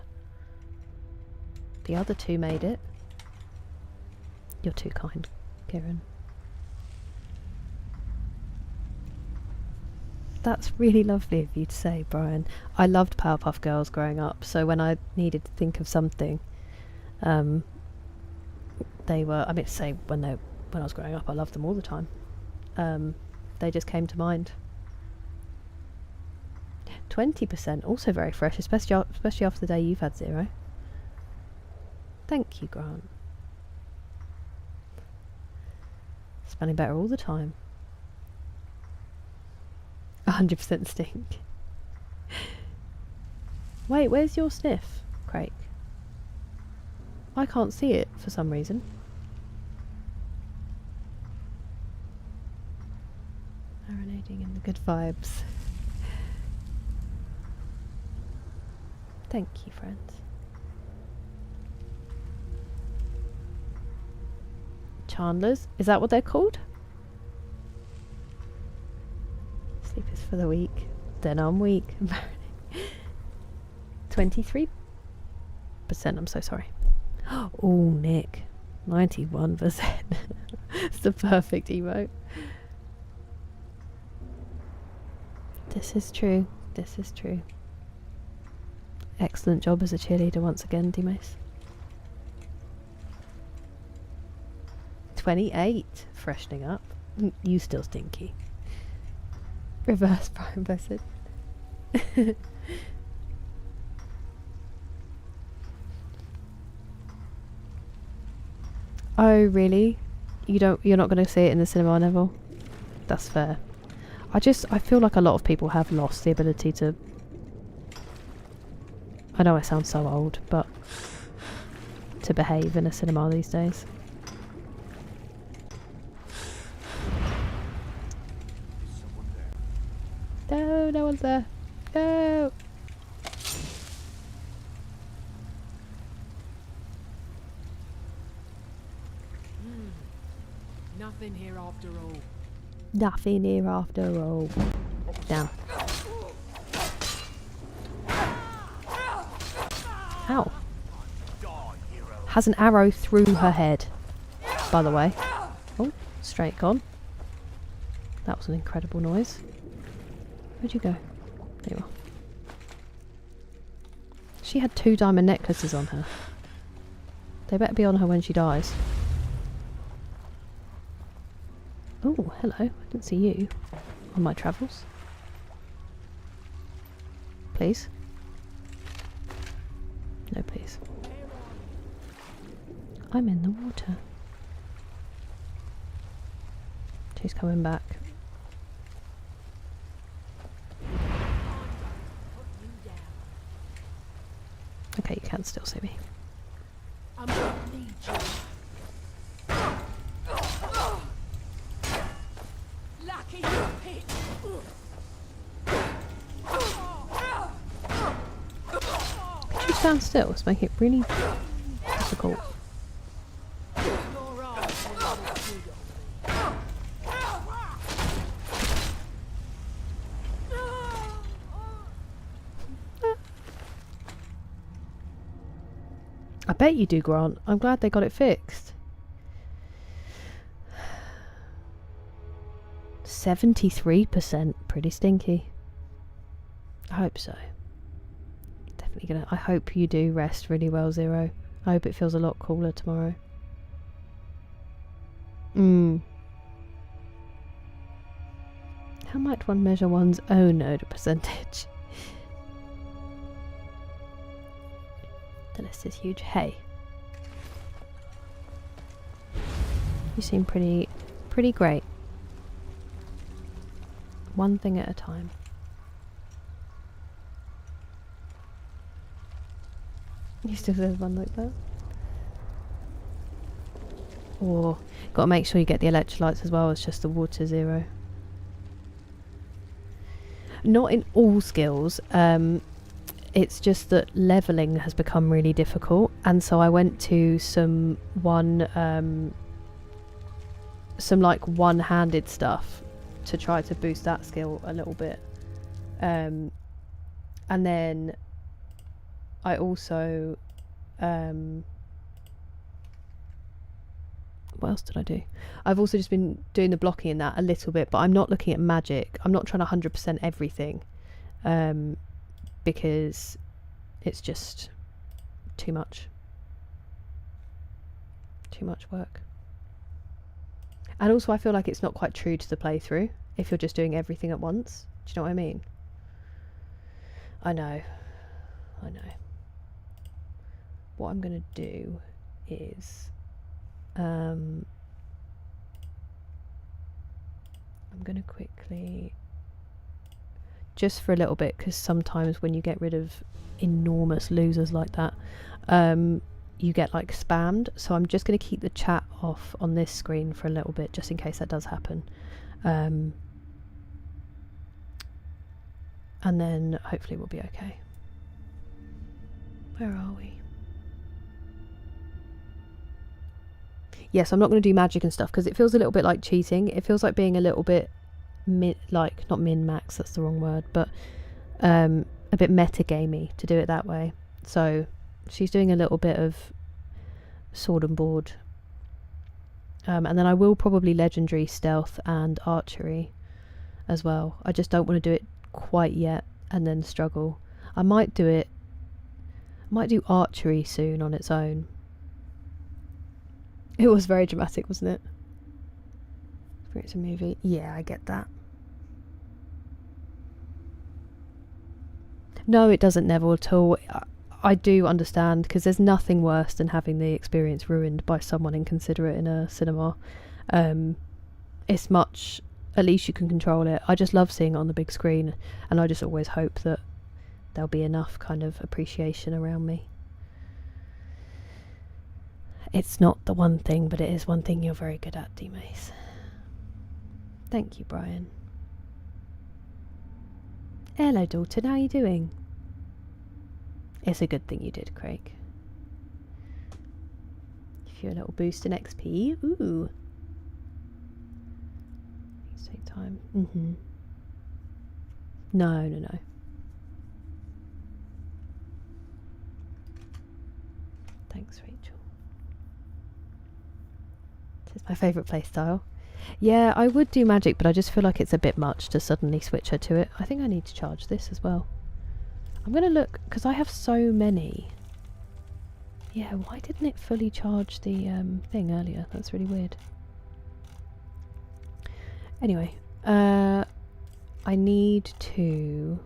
The other two made it. You're too kind, Kieran. That's really lovely of you to say, Brian. I loved Powerpuff Girls growing up, so when I needed to think of something, they were, I mean to say when I was growing up I loved them all the time. They just came to mind. 20%, also very fresh, especially after the day you've had 0. Thank you, Grant. Smelling better all the time. 100% stink. Wait, where's your sniff, Craig? I can't see it for some reason. Marinating in the good vibes. Thank you, friends. Chandlers, is that what they're called? Sleep is for the weak. Then I'm weak. 23%, I'm so sorry. Oh, Nick. 91%. It's the perfect emote. This is true. This is true. Excellent job as a cheerleader once again, D-Mace. 28. Freshening up. You still stinky. Reverse Brian Blessed. Oh really? You're not going to see it in the cinema, Neville? That's fair. I feel like a lot of people have lost the ability to, I know I sound so old, but to behave in a cinema these days. No, no one's there. No. Nothing here after all. Nothing here after all. Down. Ow. Has an arrow through her head, by the way. Oh, straight gone. That was an incredible noise. Where'd you go? There you are. She had 2 diamond necklaces on her. They better be on her when she dies. Oh, hello. I didn't see you on my travels. Please. No, please. I'm in the water. She's coming back. Okay, you can still see me. I'm gonna need you. Lucky you picked. Could you stand still? It's making it really difficult. I bet you do, Grant. I'm glad they got it fixed. 73%. Pretty stinky. I hope so. Definitely gonna. I hope you do rest really well, Zero. I hope it feels a lot cooler tomorrow. How might one measure one's own odor percentage? The list is huge. Hey. You seem pretty great. One thing at a time. You still have one like that? Or gotta make sure you get the electrolytes as well as just the water, Zero. Not in all skills. It's just that leveling has become really difficult, and so I went to some like one-handed stuff to try to boost that skill a little bit. And then I also what else did I do? I've also just been doing the blocking in that a little bit, but I'm not looking at magic. I'm not trying to 100% everything, because it's just too much work. And also I feel like it's not quite true to the playthrough if you're just doing everything at once. Do you know what I mean? I know. What I'm gonna do is I'm gonna quickly, just for a little bit, because sometimes when you get rid of enormous losers like that, you get like spammed. So I'm just going to keep the chat off on this screen for a little bit, just in case that does happen. And then hopefully we'll be okay. Where are we? Yes, I'm not going to do magic and stuff because it feels a little bit like cheating. It feels like being a little bit not min-max, that's the wrong word, but a bit metagamey to do it that way. So she's doing a little bit of sword and board, and then I will probably legendary, stealth and archery as well. I just don't want to do it quite yet and then struggle. I might do archery soon on its own. It was very dramatic, wasn't it? It's a movie. Yeah, I get that. No, it doesn't, Neville, at all. I do understand, because there's nothing worse than having the experience ruined by someone inconsiderate in a cinema. It's much, at least you can control it. I just love seeing it on the big screen, and I just always hope that there'll be enough kind of appreciation around me. It's not the one thing, but it is one thing you're very good at, D-Mace. Thank you, Brian. Hello, Dalton. How are you doing? It's a good thing you did, Craig. Give you a little boost in XP. Ooh. Please take time. No. Thanks, Rachel. This is my favourite playstyle. Yeah, I would do magic, but I just feel like it's a bit much to suddenly switch her to it. I think I need to charge this as well. I'm going to look, because I have so many. Yeah, why didn't it fully charge the thing earlier? That's really weird. Anyway, I need to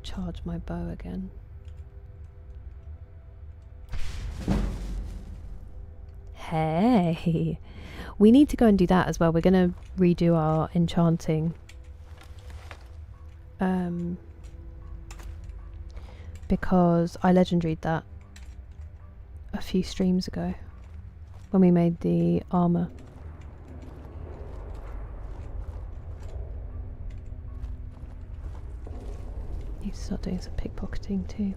charge my bow again. Hey, we need to go and do that as well. We're going to redo our enchanting. Because I legendaried that a few streams ago when we made the armour. Need to start doing some pickpocketing too.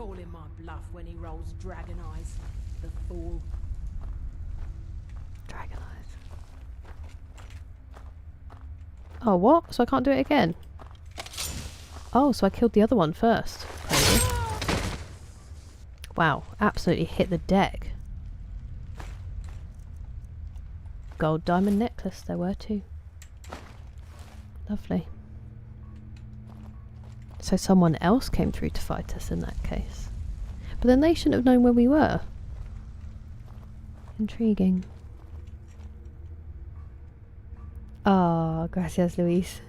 calling my bluff when he rolls dragon eyes. The fool. Dragon eyes. Oh, what? So I can't do it again? Oh, so I killed the other one first. Crazy. Wow, absolutely hit the deck. Gold diamond necklace, there were two. Lovely. So someone else came through to fight us in that case. But then they shouldn't have known where we were. Intriguing. Ah, gracias, Luis.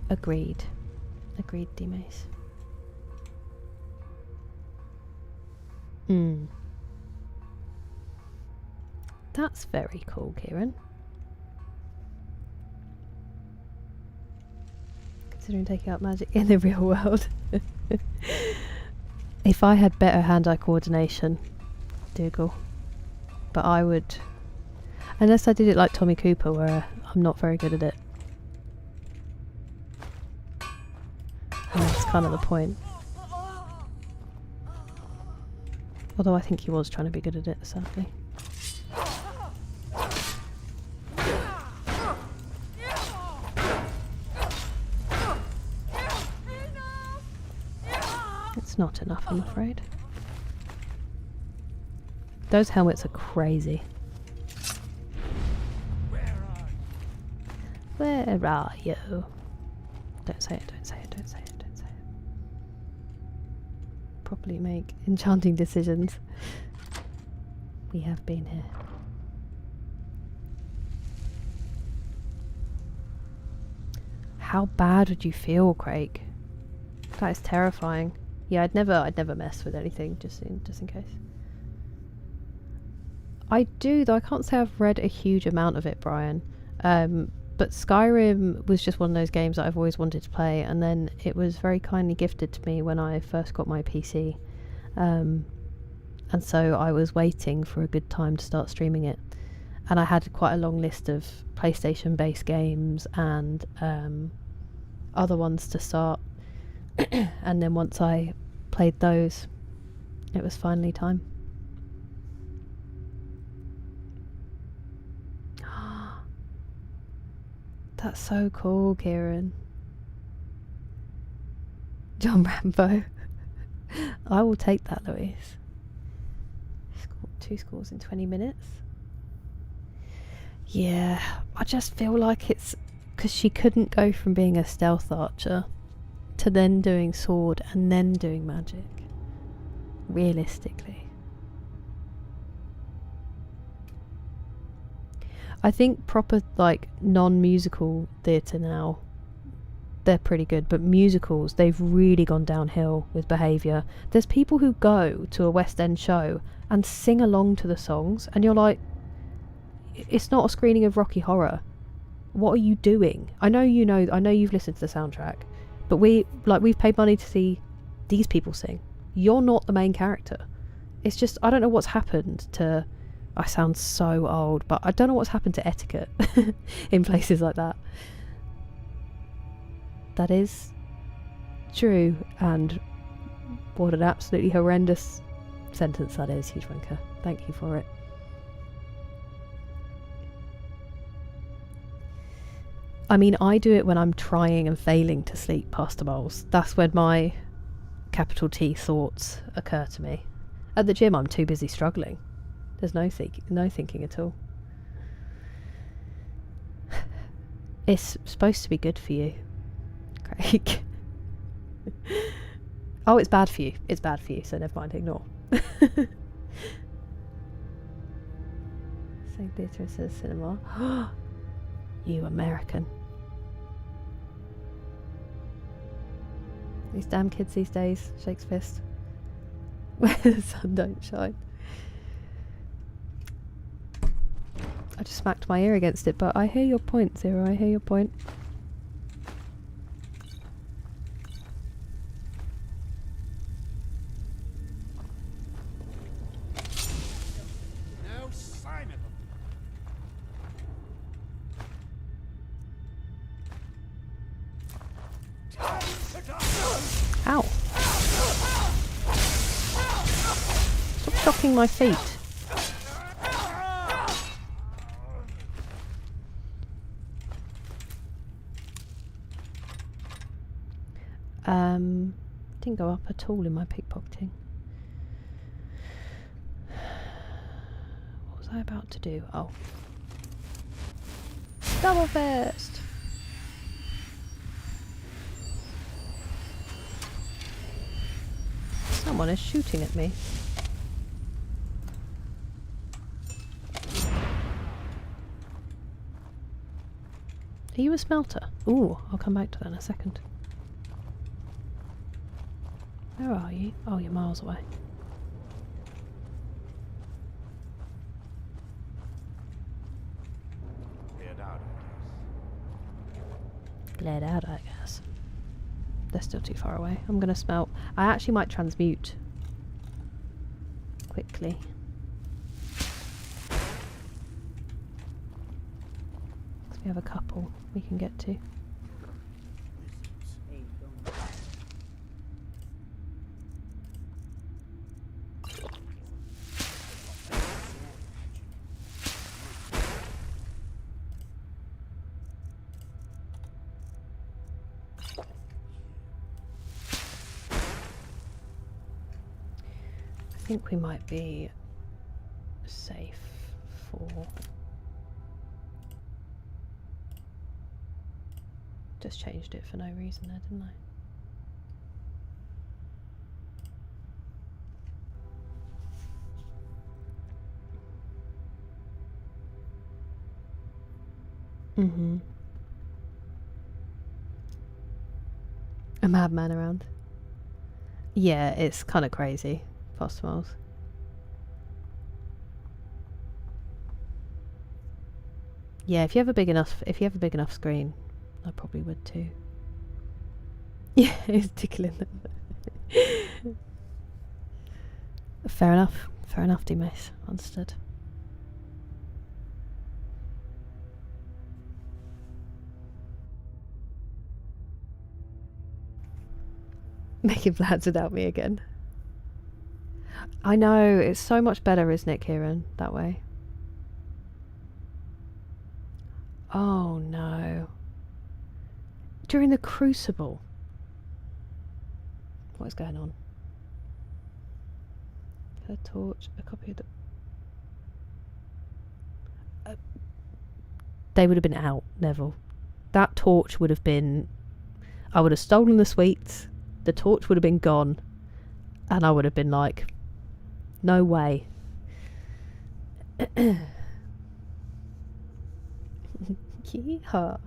Agreed. Agreed, D-Mace. That's very cool, Kieran. Considering taking out magic in the real world. If I had better hand-eye coordination, Dougal. But I would... Unless I did it like Tommy Cooper, where I'm not very good at it. And that's kind of the point. Although I think he was trying to be good at it, sadly. It's not enough, I'm afraid. Those helmets are crazy. Where are you? Don't say it, don't say it, don't say it, don't say it. Properly make enchanting decisions. We have been here. How bad would you feel, Craig? That is terrifying. Yeah, I'd never mess with anything just in case. I do, though I can't say I've read a huge amount of it, Brian. But Skyrim was just one of those games that I've always wanted to play, and then it was very kindly gifted to me when I first got my PC. And so I was waiting for a good time to start streaming it. And I had quite a long list of PlayStation-based games and other ones to start. And then once I played those, it was finally time. That's so cool, Kieran. John Rambo. I will take that, Louise. Scored 2 scores in 20 minutes. Yeah, I just feel like it's because she couldn't go from being a stealth archer to then doing sword and then doing magic. Realistically. I think proper, like, non-musical theatre now, they're pretty good, but musicals, they've really gone downhill with behaviour. There's people who go to a West End show and sing along to the songs, and you're like, it's not a screening of Rocky Horror. What are you doing? I know you've listened to the soundtrack, but we've paid money to see these people sing. You're not the main character. It's just, I don't know what's happened to... I sound so old, but I don't know what's happened to etiquette in places like that. That is true, and what an absolutely horrendous sentence that is, Huge Wanker. Thank you for it. I mean, I do it when I'm trying and failing to sleep past the bowls. That's when my capital T thoughts occur to me. At the gym, I'm too busy struggling. There's no thinking at all. It's supposed to be good for you, Craig. Oh, it's bad for you. It's bad for you, so never mind, ignore. St. Beatrice's Cinema. You American. These damn kids these days, shakes fist. Where the sun don't shine. I just smacked my ear against it, but I hear your point, Zero. I hear your point. No sign of them. Ow! Stop shocking my feet. Didn't go up at all in my pickpocketing. What was I about to do? Oh. Double fist! Someone is shooting at me. Are you a smelter? Ooh, I'll come back to that in a second. Where are you? Oh, you're miles away. Cleared out, Cleared out, I guess. They're still too far away. I'm gonna smelt. I actually might transmute quickly. We have a couple we can get to. I think we might be safe for... Just changed it for no reason there, didn't I? Mm-hmm. A madman around. Yeah, it's kind of crazy. Possibles. Yeah, if you have a big enough screen, I probably would too. Yeah, it's tickling them. Fair enough, D-Mace. Understood. Making plans without me again. I know, it's so much better, isn't it, Kieran, that way? Oh no. During the Crucible. What is going on? A torch, a copy of the... they would have been out, Neville. That torch would have been... I would have stolen the sweets, the torch would have been gone, and I would have been like... No way. Yeehaw.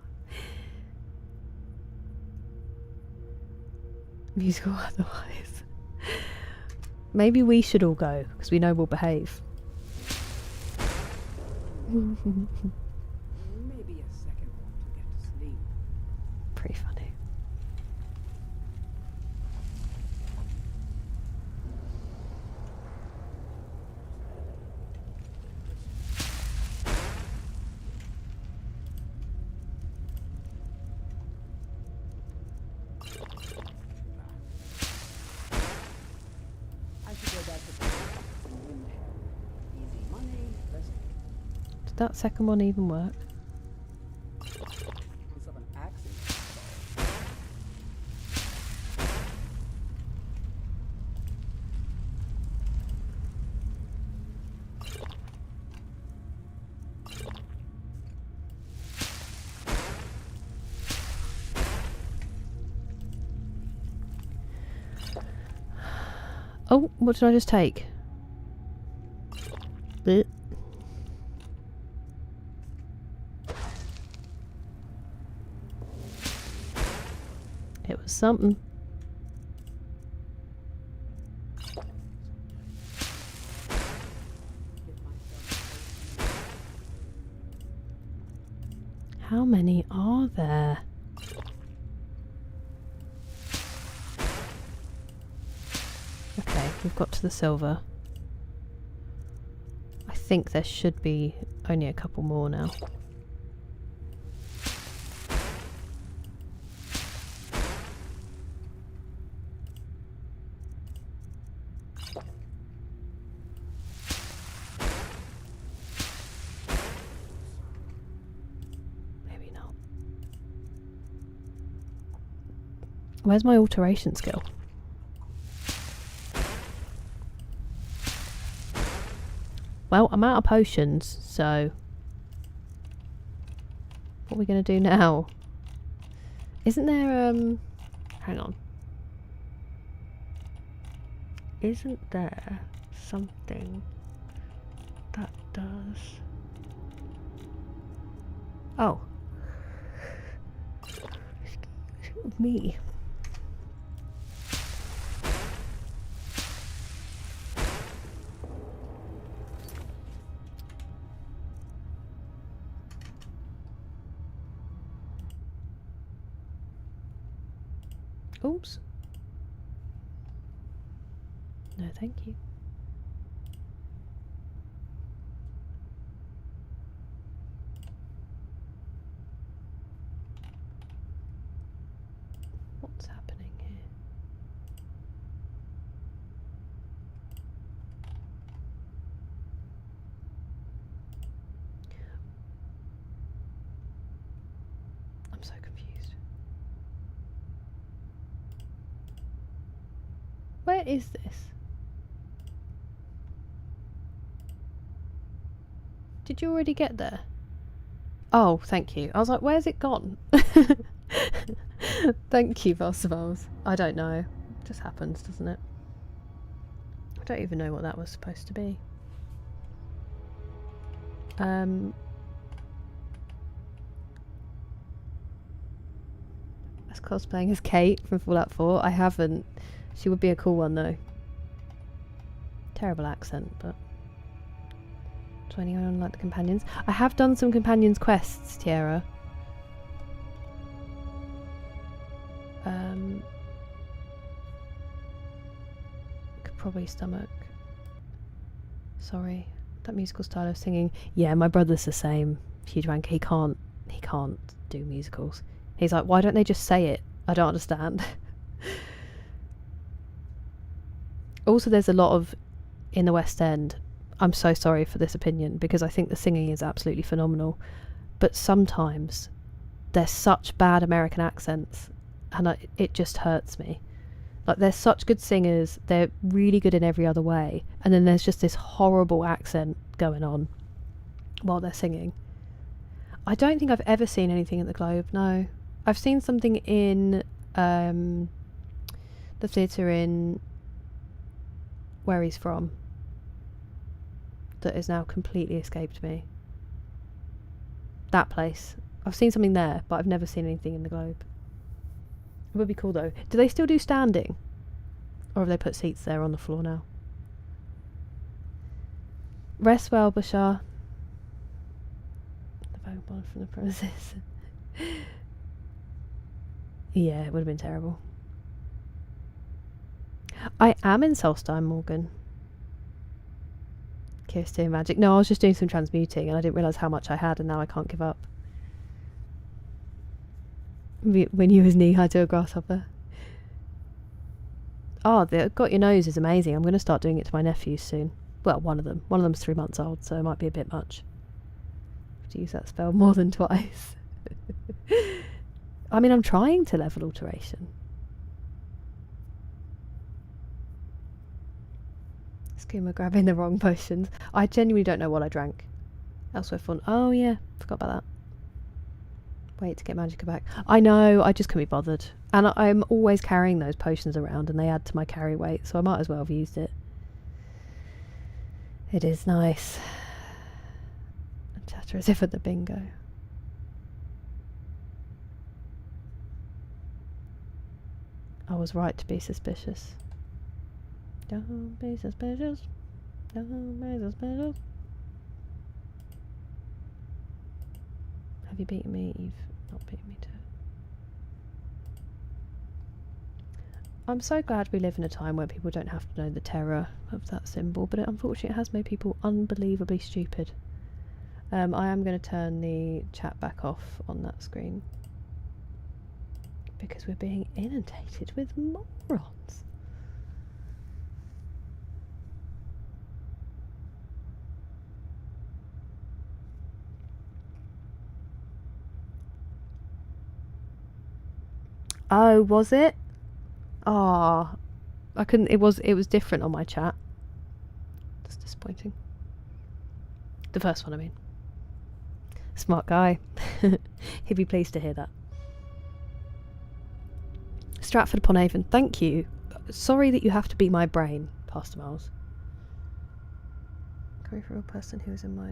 Musical otherwise. Maybe we should all go, because we know we'll behave. Maybe a second one to get to sleep. Pretty funny. Did that second one even work? Oh, what did I just take? Blech. It was something. How many are there? Okay, we've got to the silver. I think there should be only a couple more now. Where's my alteration skill? Well, I'm out of potions, so... What are we going to do now? Isn't there, hang on. Isn't there something that does... Oh. Excuse me. Oops. No, thank you. What's happening here? I'm so confused. Where is this? Did you already get there? Oh, thank you. I was like, where's it gone? Thank you, Vossavals. I don't know. It just happens, doesn't it? I don't even know what that was supposed to be. That's cosplaying as Kate from Fallout 4. I haven't. She would be a cool one though. Terrible accent, but... Do anyone like the companions? I have done some companions quests, Tiara. Could probably stomach. Sorry. That musical style of singing. Yeah, my brother's the same. Huge wanker. He can't do musicals. He's like, why don't they just say it? I don't understand. Also, there's a lot of, in the West End, I'm so sorry for this opinion, because I think the singing is absolutely phenomenal, but sometimes there's such bad American accents, and it just hurts me. Like, they're such good singers, they're really good in every other way, and then there's just this horrible accent going on while they're singing. I don't think I've ever seen anything at the Globe, no. I've seen something in the theatre in where he's from that has now completely escaped me. That place. I've seen something there, but I've never seen anything in the Globe. It would be cool though. Do they still do standing? Or have they put seats there on the floor now? Rest well, Bashar. The vagabond from the premises. Yeah, it would have been terrible. I am in Solstheim, Morgan. Kirsten magic. No, I was just doing some transmuting and I didn't realise how much I had, and now I can't give up. When you was knee high to a grasshopper. Oh, the got your nose is amazing. I'm going to start doing it to my nephews soon. Well, one of them. One of them's 3 months old, so it might be a bit much. I have to use that spell more than twice. I mean, I'm trying to level alteration. Skooma grabbing the wrong potions. I genuinely don't know what I drank. Elsewhere fun. Oh yeah, forgot about that. Wait to get Magicka back. I know, I just couldn't be bothered. And I'm always carrying those potions around and they add to my carry weight, so I might as well have used it. It is nice. And chatter as if at the bingo. I was right to be suspicious. Don't be suspicious. Don't be suspicious. Have you beaten me? You've not beaten me too. I'm so glad we live in a time where people don't have to know the terror of that symbol, but unfortunately it has made people unbelievably stupid. I am going to turn the chat back off on that screen because we're being inundated with morons. Oh, was it? Ah, I couldn't. It was different on my chat. That's disappointing. The first one, I mean. Smart guy. He'd be pleased to hear that. Stratford upon Avon, thank you. Sorry that you have to be my brain, Pastor Miles. Coming from a person who is in my...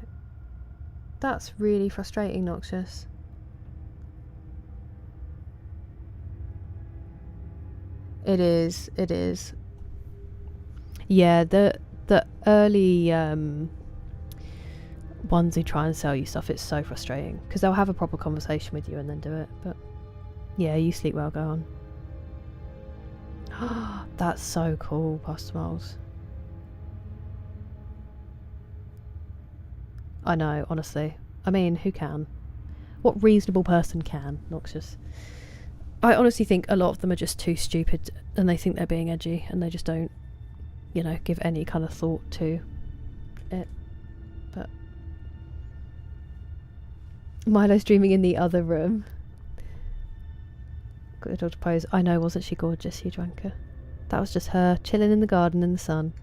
That's really frustrating, Noxious. It is. Yeah, the early ones who try and sell you stuff, it's so frustrating. Because they'll have a proper conversation with you and then do it. But yeah, you sleep well, go on. That's so cool, Pastor Miles. I know, honestly. I mean, who can? What reasonable person can, Noxious? I honestly think a lot of them are just too stupid and they think they're being edgy and they just don't, you know, give any kind of thought to it. But Milo's dreaming in the other room. Got the dog to pose. I know, wasn't she gorgeous, you dranker? That was just her chilling in the garden in the sun.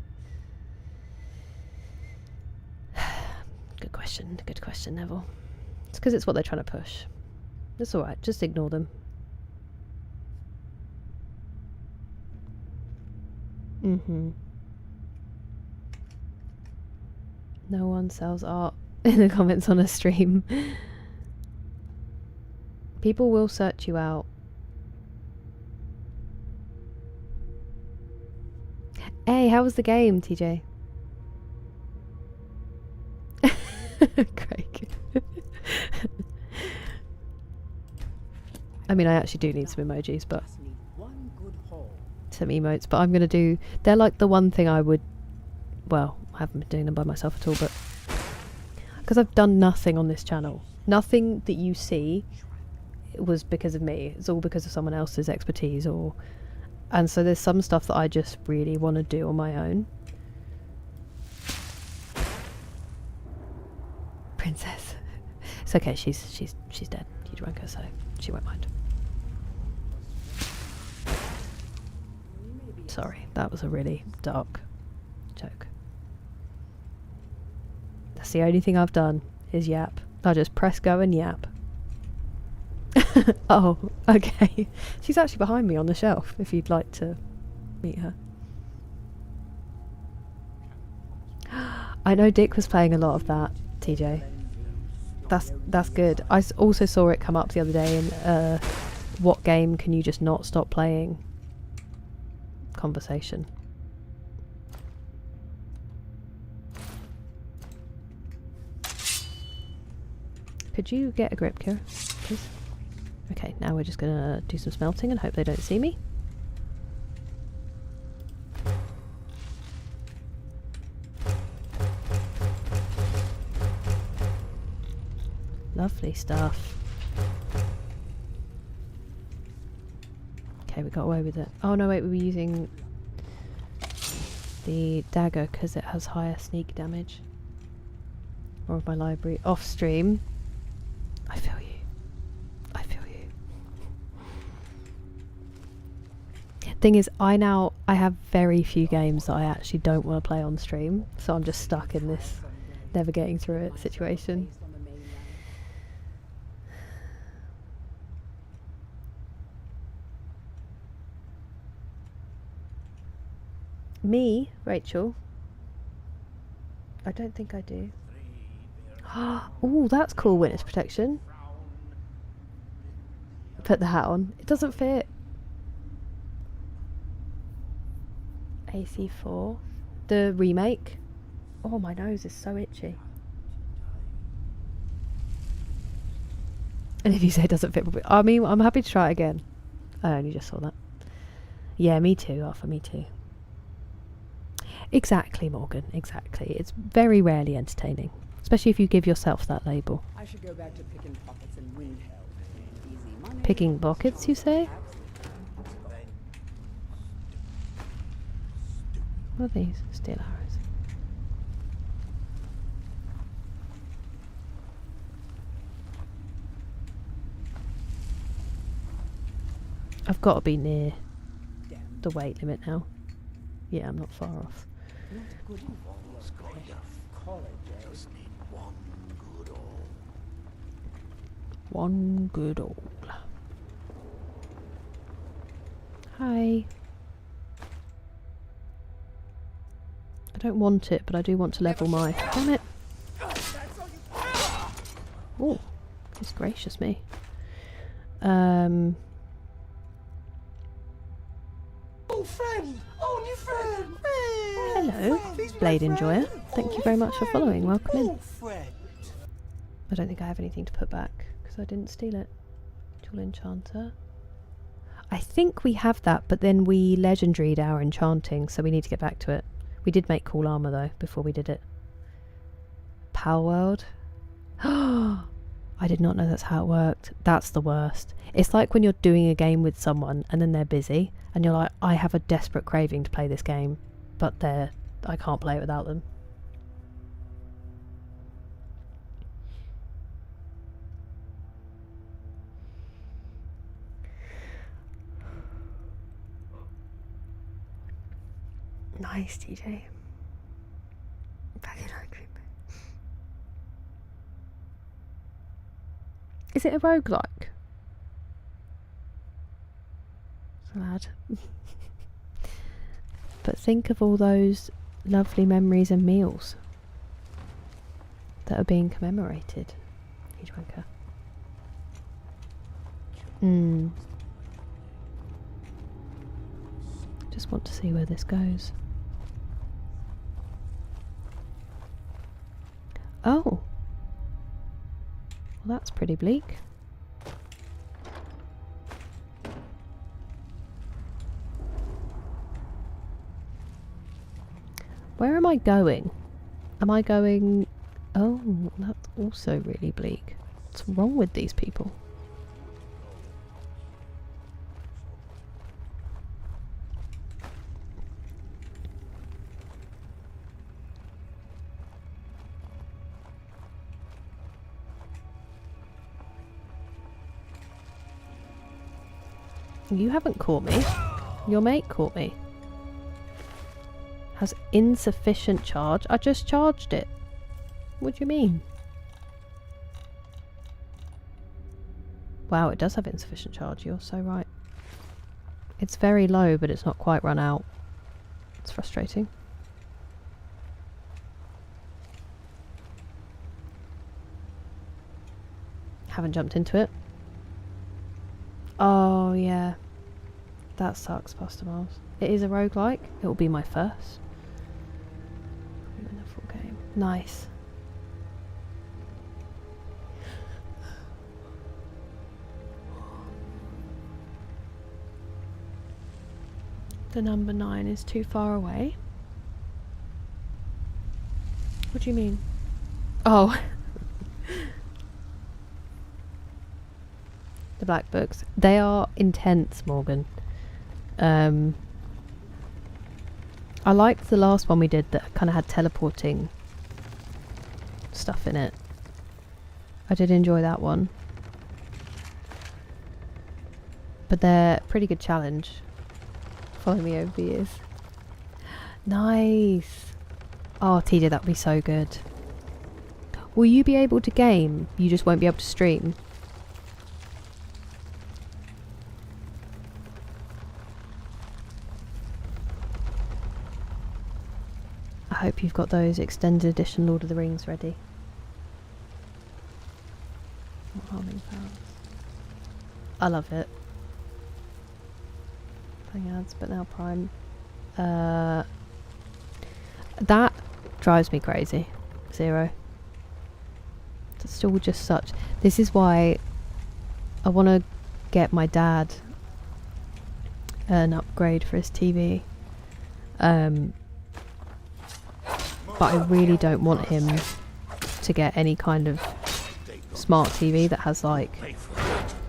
Good question, Neville. It's because it's what they're trying to push. It's alright, just ignore them. No one sells art in the comments on a stream. People will search you out. Hey, how was the game, TJ? Craig. I mean, I actually do need some emojis, but Just need one good haul. some emotes, but I'm going to do... They're like the one thing I would... Well, I haven't been doing them by myself at all, but... Because I've done nothing on this channel. Nothing that you see was because of me. It's all because of someone else's expertise or... And so there's some stuff that I just really want to do on my own. Princess. It's okay, she's dead. You drank her, so she won't mind. Sorry, that was a really dark joke. That's the only thing I've done, is yap. I just press go and yap. Oh, okay. She's actually behind me on the shelf, if you'd like to meet her. I know Dick was playing a lot of that, TJ. That's good. I also saw it come up the other day in what game can you just not stop playing conversation. Could you get a grip, Kira, please? Okay, now we're just gonna do some smelting and hope they don't see me. Lovely stuff. Okay, we got away with it. Oh no, wait, we were using the dagger because it has higher sneak damage. More of my library off stream. I feel you. I feel you. Thing is, I have very few games that I actually don't want to play on stream, so I'm just stuck in this never getting through it situation. Me, Rachel? I don't think I do. Oh, that's cool, witness protection. Put the hat on. It doesn't fit. AC4. The remake. Oh, my nose is so itchy. And if you say it doesn't fit, I mean, I'm happy to try it again. I only just saw that. Yeah, me too, Arthur, me too. Exactly, Morgan, exactly. It's very rarely entertaining. Especially if you give yourself that label. I should go back to picking pockets and Windhelm. Easy money. Picking pockets, you say? What are these? Steel arrows. I've got to be near the weight limit now. Yeah, I'm not far off. Not good Almost got enough. college, eh? Just need one good all. One good all. Hi. I don't want it, but I do want to level my... Damn it! Oh, goodness gracious me. Oh, friend! Oh, new friend! Hello, Blade Enjoyer. Thank you very much for following. Welcome in. friend! I don't think I have anything to put back because I didn't steal it. Tool Enchanter. I think we have that, but then we legendaried our enchanting, so we need to get back to it. We did make cool armor though before we did it. Power World. I did not know that's how it worked. That's the worst. It's like when you're doing a game with someone and then they're busy and you're like, I have a desperate craving to play this game, but I can't play it without them. Nice, TJ. Back in our group. Is it a roguelike? Sad. But think of all those lovely memories and meals that are being commemorated. Huge wanker. Just want to see where this goes. Oh. Well, that's pretty bleak. Where am I going? Am I going... Oh, that's also really bleak. What's wrong with these people? You haven't caught me. Your mate caught me. Has insufficient charge. I just charged it. What do you mean? Wow, it does have insufficient charge. You're so right. It's very low, but it's not quite run out. It's frustrating. Haven't jumped into it. Oh, yeah. That sucks, Pastor Miles. It is a roguelike. It will be my first. In a full game. Nice. The number 9 is too far away. What do you mean? Oh. The black books. They are intense, Morgan. I liked the last one we did that kind of had teleporting stuff in it. I did enjoy that one. But they're a pretty good challenge. Follow me over the years. Nice. Oh, TJ, that'd be so good. Will you be able to game? You just won't be able to stream? I hope you've got those extended edition Lord of the Rings ready. Not harming fans. I love it. Playing ads, but now Prime. That drives me crazy. Zero. It's still just such. This is why I want to get my dad an upgrade for his TV. But I really don't want him to get any kind of smart TV that has like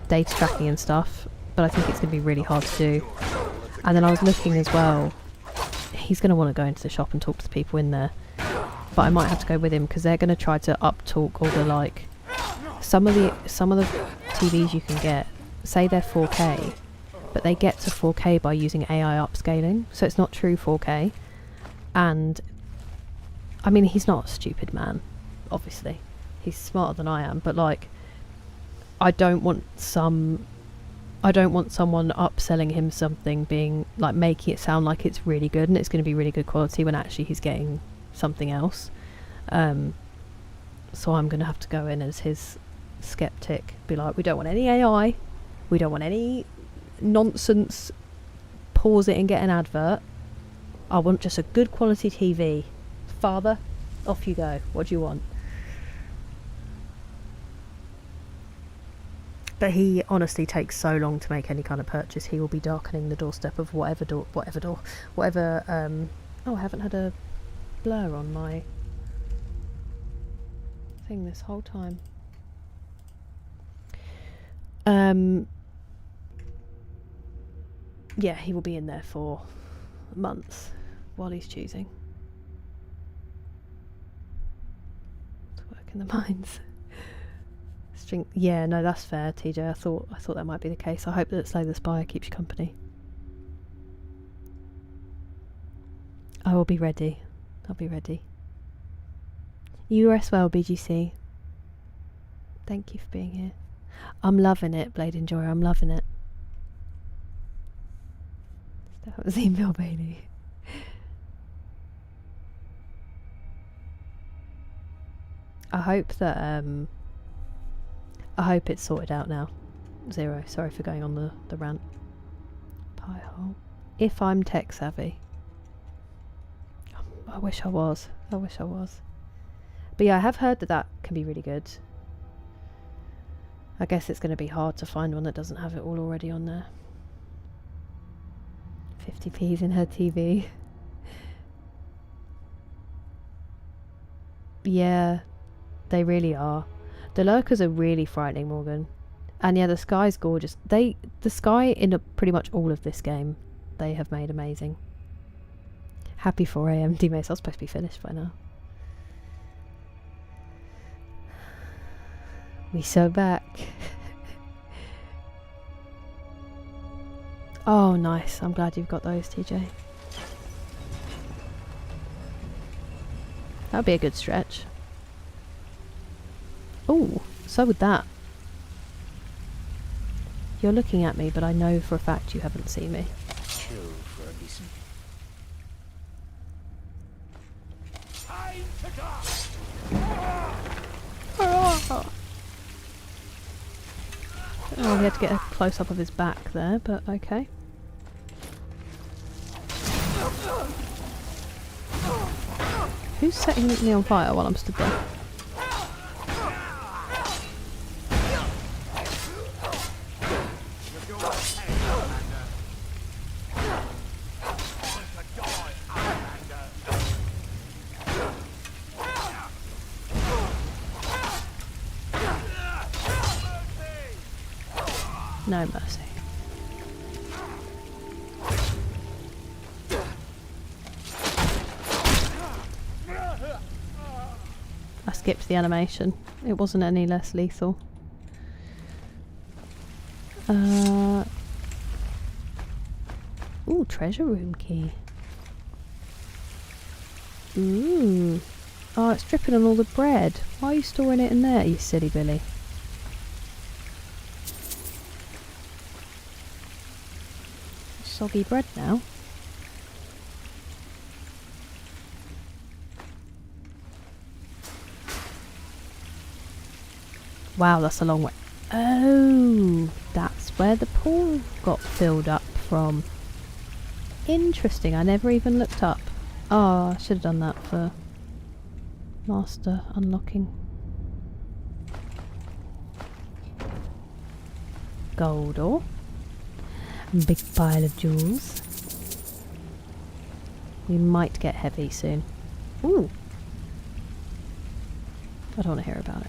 data tracking and stuff, but I think it's going to be really hard to do. And then I was looking as well, he's going to want to go into the shop and talk to the people in there, but I might have to go with him because they're going to try to up talk all the like some of the TVs you can get, say they're 4K, but they get to 4K by using AI upscaling, so it's not true 4K. And I mean, he's not a stupid man, obviously. He's smarter than I am, but like, I don't want someone upselling him something being like making it sound like it's really good and it's going to be really good quality when actually he's getting something else. So I'm going to have to go in as his skeptic, be like, we don't want any AI, we don't want any nonsense, pause it and get an advert. I want just a good quality TV. Father, off you go. What do you want? But he honestly takes so long to make any kind of purchase. He will be darkening the doorstep of whatever door. Oh, I haven't had a blur on my thing this whole time. Yeah, he will be in there for months while he's choosing to work in the mines. Yeah, no, that's fair, TJ. I thought that might be the case. I hope that Slay the Spire keeps you company. I will be ready. I'll be ready. You rest well, BGC. Thank you for being here. I'm loving it, Blade Enjoyer. I'm loving it. That was email Bailey. I hope that I hope it's sorted out now. Zero, sorry for going on the rant. Pie hole. If I'm tech savvy. I wish I was. I wish I was. But yeah, I have heard that can be really good. I guess it's going to be hard to find one that doesn't have it all already on there. 50p's in her TV. Yeah, they really are. The lurkers are really frightening, Morgan. And yeah, the sky's gorgeous. The sky in pretty much all of this game, they have made amazing. Happy 4 AM, D-Mace. I was supposed to be finished by now. We so back. Oh, nice. I'm glad you've got those, TJ. That would be a good stretch. Oh, so would that. You're looking at me, but I know for a fact you haven't seen me. Chill, Ferguson. Time to go! Oh, we had to get a close-up of his back there, but okay. Who's setting me on fire while I'm stood there? No mercy. I skipped the animation. It wasn't any less lethal. Ooh, treasure room key. Ooh. Oh, it's dripping on all the bread. Why are you storing it in there, you silly Billy? Soggy bread now. Wow, that's a long way. Oh, that's where the pool got filled up from. Interesting, I never even looked up. Oh, I should have done that for master unlocking. Gold ore. Big pile of jewels. We might get heavy soon. Ooh. I don't want to hear about it.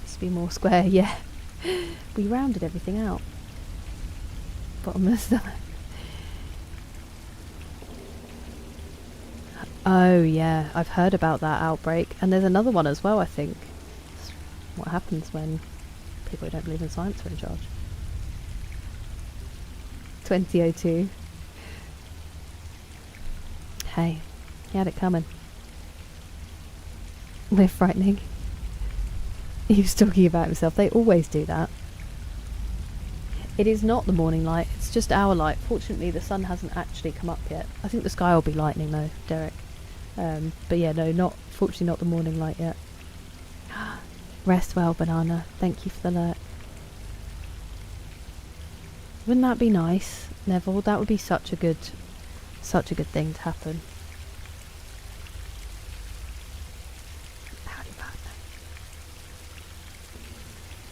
Needs to be more square, yeah. We rounded everything out. Bottomless. Oh yeah, I've heard about that outbreak. And there's another one as well, I think. What happens when People who don't believe in science are in charge. 2002. Hey, he had it coming. We're frightening. He was talking about himself. They always do that. It is not the morning light, it's just our light. Fortunately, the sun hasn't actually come up yet. I think the sky will be lightning though, Derek. But yeah, no, fortunately not the morning light yet. Rest well, Banana. Thank you for the alert. Wouldn't that be nice, Neville? That would be such a good thing to happen. Howdy, partner.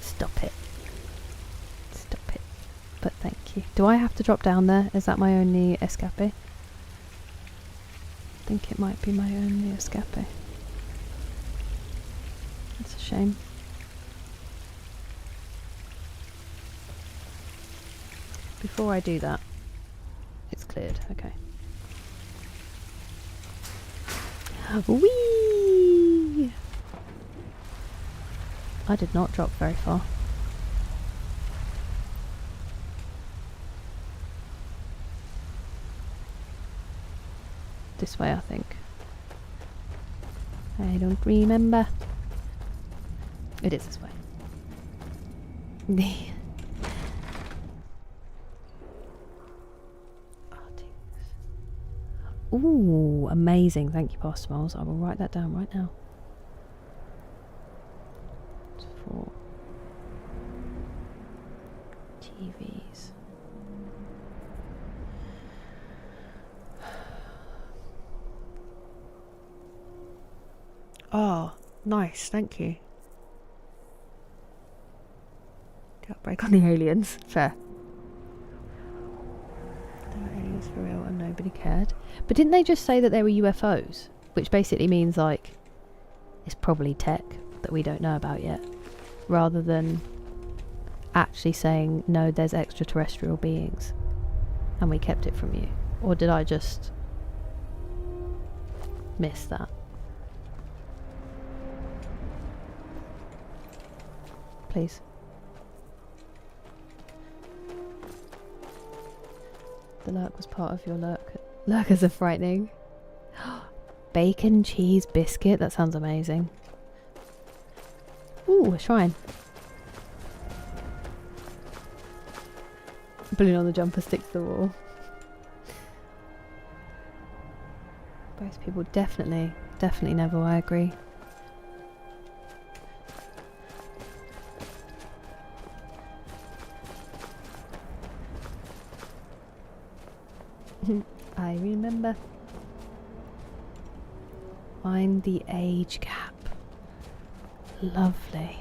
Stop it. Stop it. But thank you. Do I have to drop down there? Is that my only escape? I think it might be my only escape. That's a shame. Before I do that, it's cleared. Okay. Whee! I did not drop very far. This way, I think. I don't remember. It is this way. Ooh, amazing. Thank you, Pastor Miles. I will write that down right now. It's for TVs. Oh, nice. Thank you. Outbreak on the aliens. Fair. Aliens for real and nobody cared. But didn't they just say that they were UFOs? Which basically means, like, it's probably tech that we don't know about yet. Rather than actually saying, no, there's extraterrestrial beings. And we kept it from you. Or did I just miss that? Please. The lurk was part of your lurk. Lurkers are frightening. Bacon cheese biscuit. That sounds amazing. Ooh, a shrine. Balloon on the jumper sticks to the wall. Both people definitely Neville, I agree. I remember. Mind the age gap. Lovely.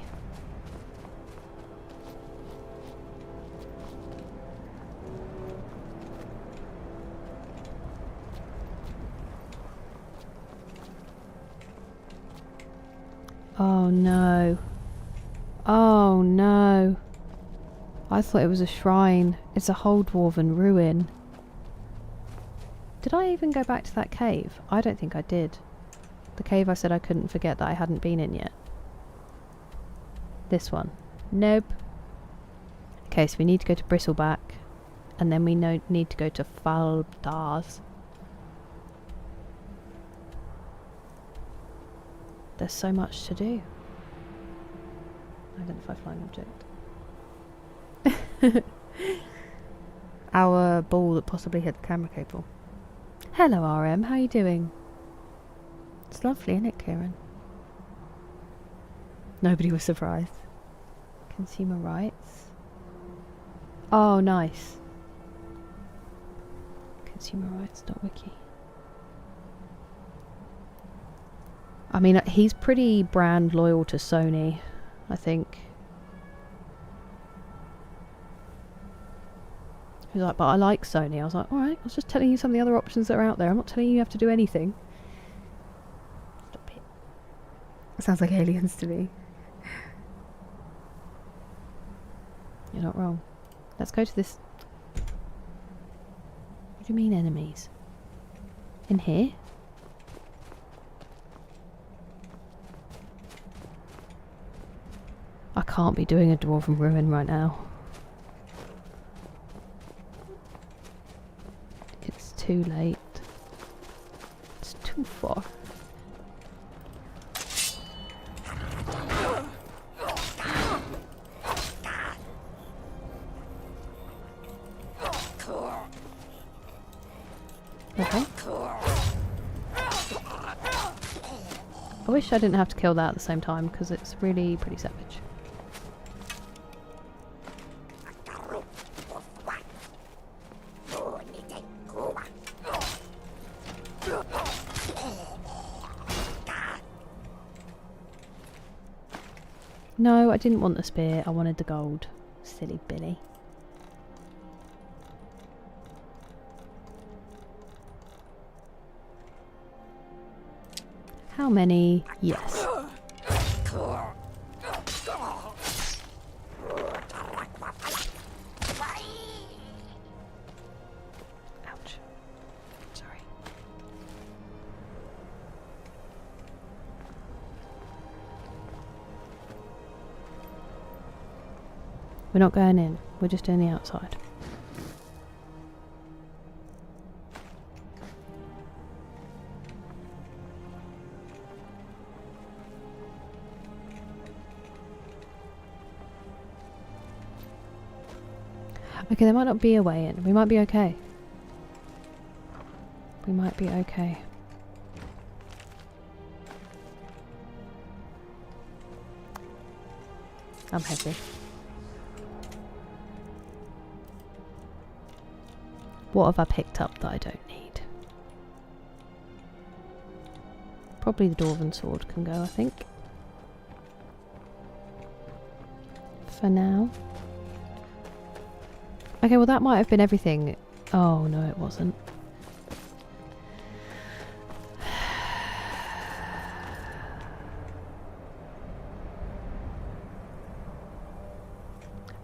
Oh no. Oh no. I thought it was a shrine. It's a whole dwarven ruin. Did I even go back to that cave? I don't think I did. The cave I said I couldn't forget that I hadn't been in yet. This one. Nope. Okay, so we need to go to Bristleback. And then we need to go to Faldars. There's so much to do. Identify flying object. Our ball that possibly hit the camera cable. Hello RM, how are you doing? It's lovely, isn't it, Kieran? Nobody was surprised. Consumer rights. Oh, nice. Consumer rights.wiki. I mean, he's pretty brand loyal to Sony, I think. He was like, but I like Sony. I was like, alright, I was just telling you some of the other options that are out there. I'm not telling you have to do anything. Stop it. It sounds like aliens to me. You're not wrong. Let's go to this. What do you mean enemies? In here? I can't be doing a dwarven ruin right now. It's too late. It's too far. Okay. I wish I didn't have to kill that at the same time because it's really pretty savage. No, I didn't want the spear, I wanted the gold. Silly Billy. How many? Yes. Ouch. Sorry. We're not going in, we're just doing the outside. Okay, there might not be a way in. We might be okay. We might be okay. I'm heavy. What have I picked up that I don't need? Probably the Dwarven sword can go, I think. For now. Okay, well that might have been everything. Oh, no it wasn't.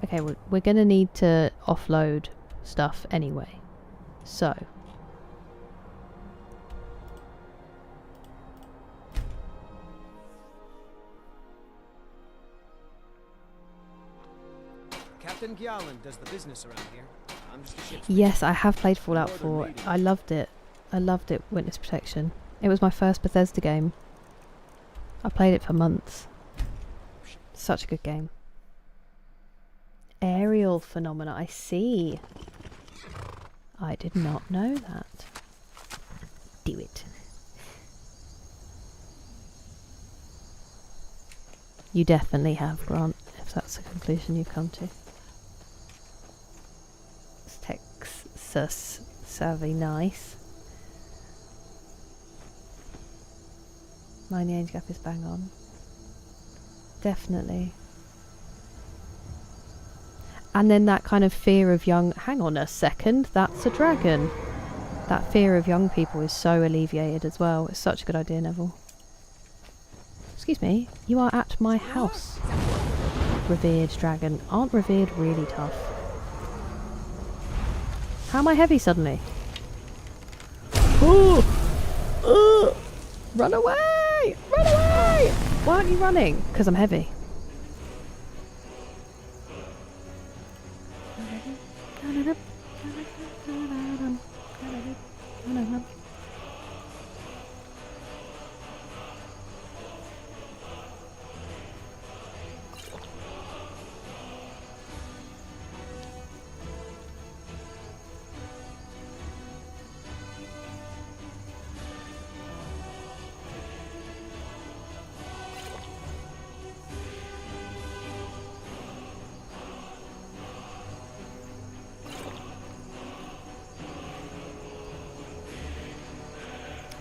Okay, we're gonna need to offload stuff anyway. So. Captain Gjallan does the business around here. I'm just a ship's Yes, I have played Fallout 4. I loved it. I loved it, Witness Protection. It was my first Bethesda game. I played it for months. Such a good game. Aerial phenomena, I see. I did not know that. Do it. You definitely have, Grant, if that's the conclusion you've come to. Texas savvy nice. Mind the age gap is bang on. Definitely. And then that kind of fear of young... Hang on a second, that's a dragon. That fear of young people is so alleviated as well. It's such a good idea, Neville. Excuse me, you are at my house. Revered dragon. Aren't revered really tough? How am I heavy suddenly? Ooh! Run away! Run away! Why aren't you running? Because I'm heavy.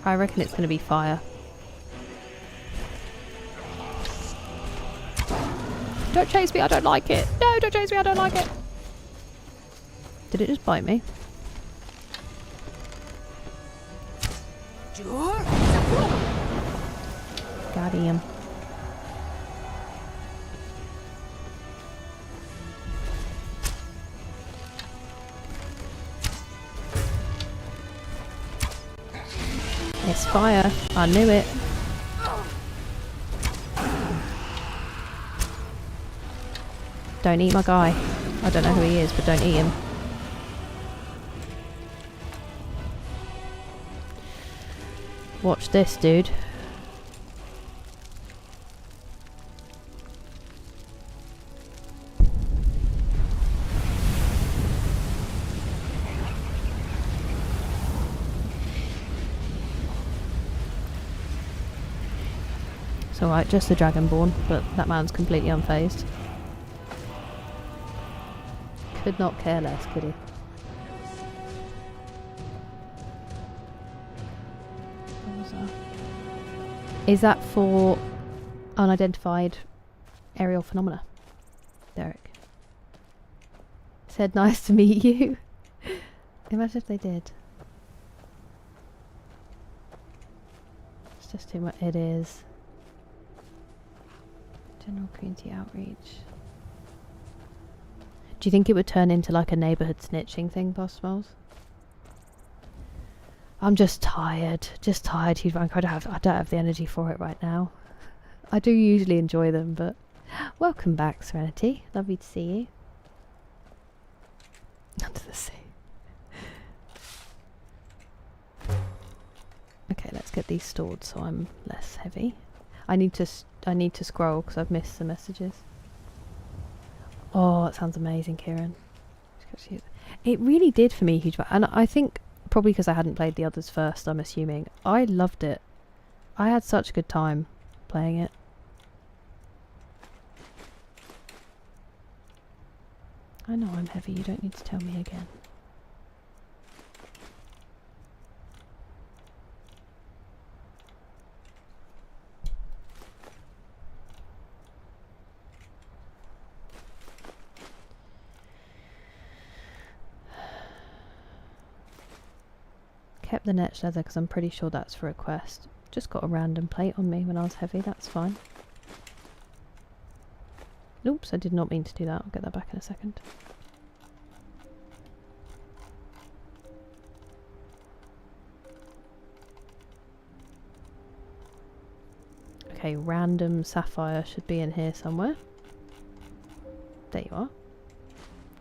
I reckon it's going to be fire. Don't chase me, I don't like it. No, don't chase me, I don't like it. Did it just bite me? Got him. It's fire. I knew it. Don't eat my guy. I don't know who he is, but don't eat him. Watch this, dude. It's alright, just the Dragonborn, but that man's completely unfazed. Could not care less, could he? What was that? Is that for unidentified aerial phenomena? Derek said, nice to meet you. Imagine if they did. It's just too much. It is. General community outreach. Do you think it would turn into like a neighbourhood snitching thing, Boss Smalls? I'm just tired. Just tired, Hugh Rank. I don't have the energy for it right now. I do usually enjoy them, but welcome back, Serenity. Lovely to see you. Under the sea. Okay, let's get these stored so I'm less heavy. I need to scroll because I've missed some messages. Oh, that sounds amazing, Kieran. It really did for me, huge. And I think probably because I hadn't played the others first, I'm assuming. I loved it. I had such a good time playing it. I know I'm heavy, you don't need to tell me again. Kept the netch leather because I'm pretty sure that's for a quest. Just got a random plate on me when I was heavy, that's fine. Oops, I did not mean to do that. I'll get that back in a second. Okay, random sapphire should be in here somewhere. There you are.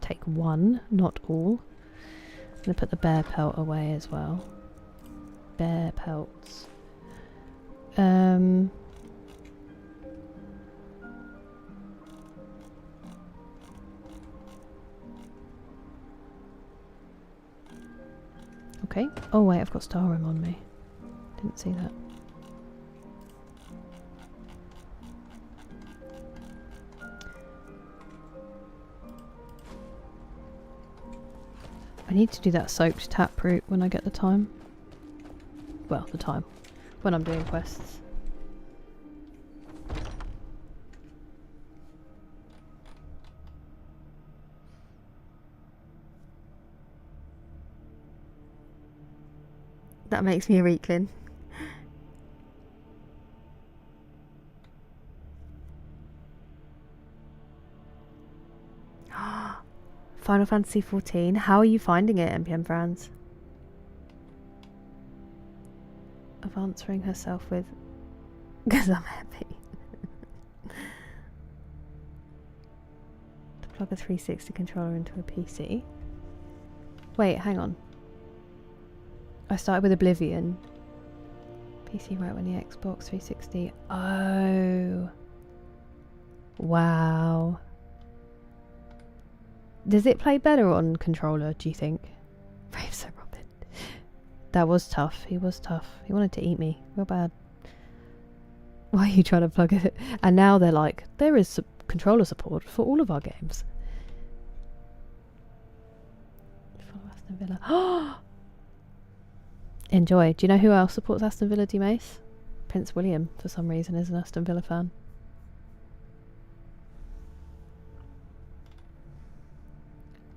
Take one, not all. I'm going to put the bear pelt away as well. Bear pelts. Okay. Oh wait, I've got Starrim on me. Didn't see that. I need to do that soaked taproot when I get the time. Well, the time. When I'm doing quests. That makes me a Reeklin. Final Fantasy XIV. How are you finding it, NPM Franz? Of answering herself with, because I'm happy. To plug a 360 controller into a PC. Wait, hang on. I started with Oblivion. PC right when the Xbox 360. Oh. Wow. Does it play better on controller, do you think? Brave Sir Robin. That was tough. He was tough. He wanted to eat me. Real bad. Why are you trying to plug it? And now they're like, there is controller support for all of our games. Follow Aston Villa. Enjoy. Do you know who else supports Aston Villa, D Mace? Prince William, for some reason, is an Aston Villa fan.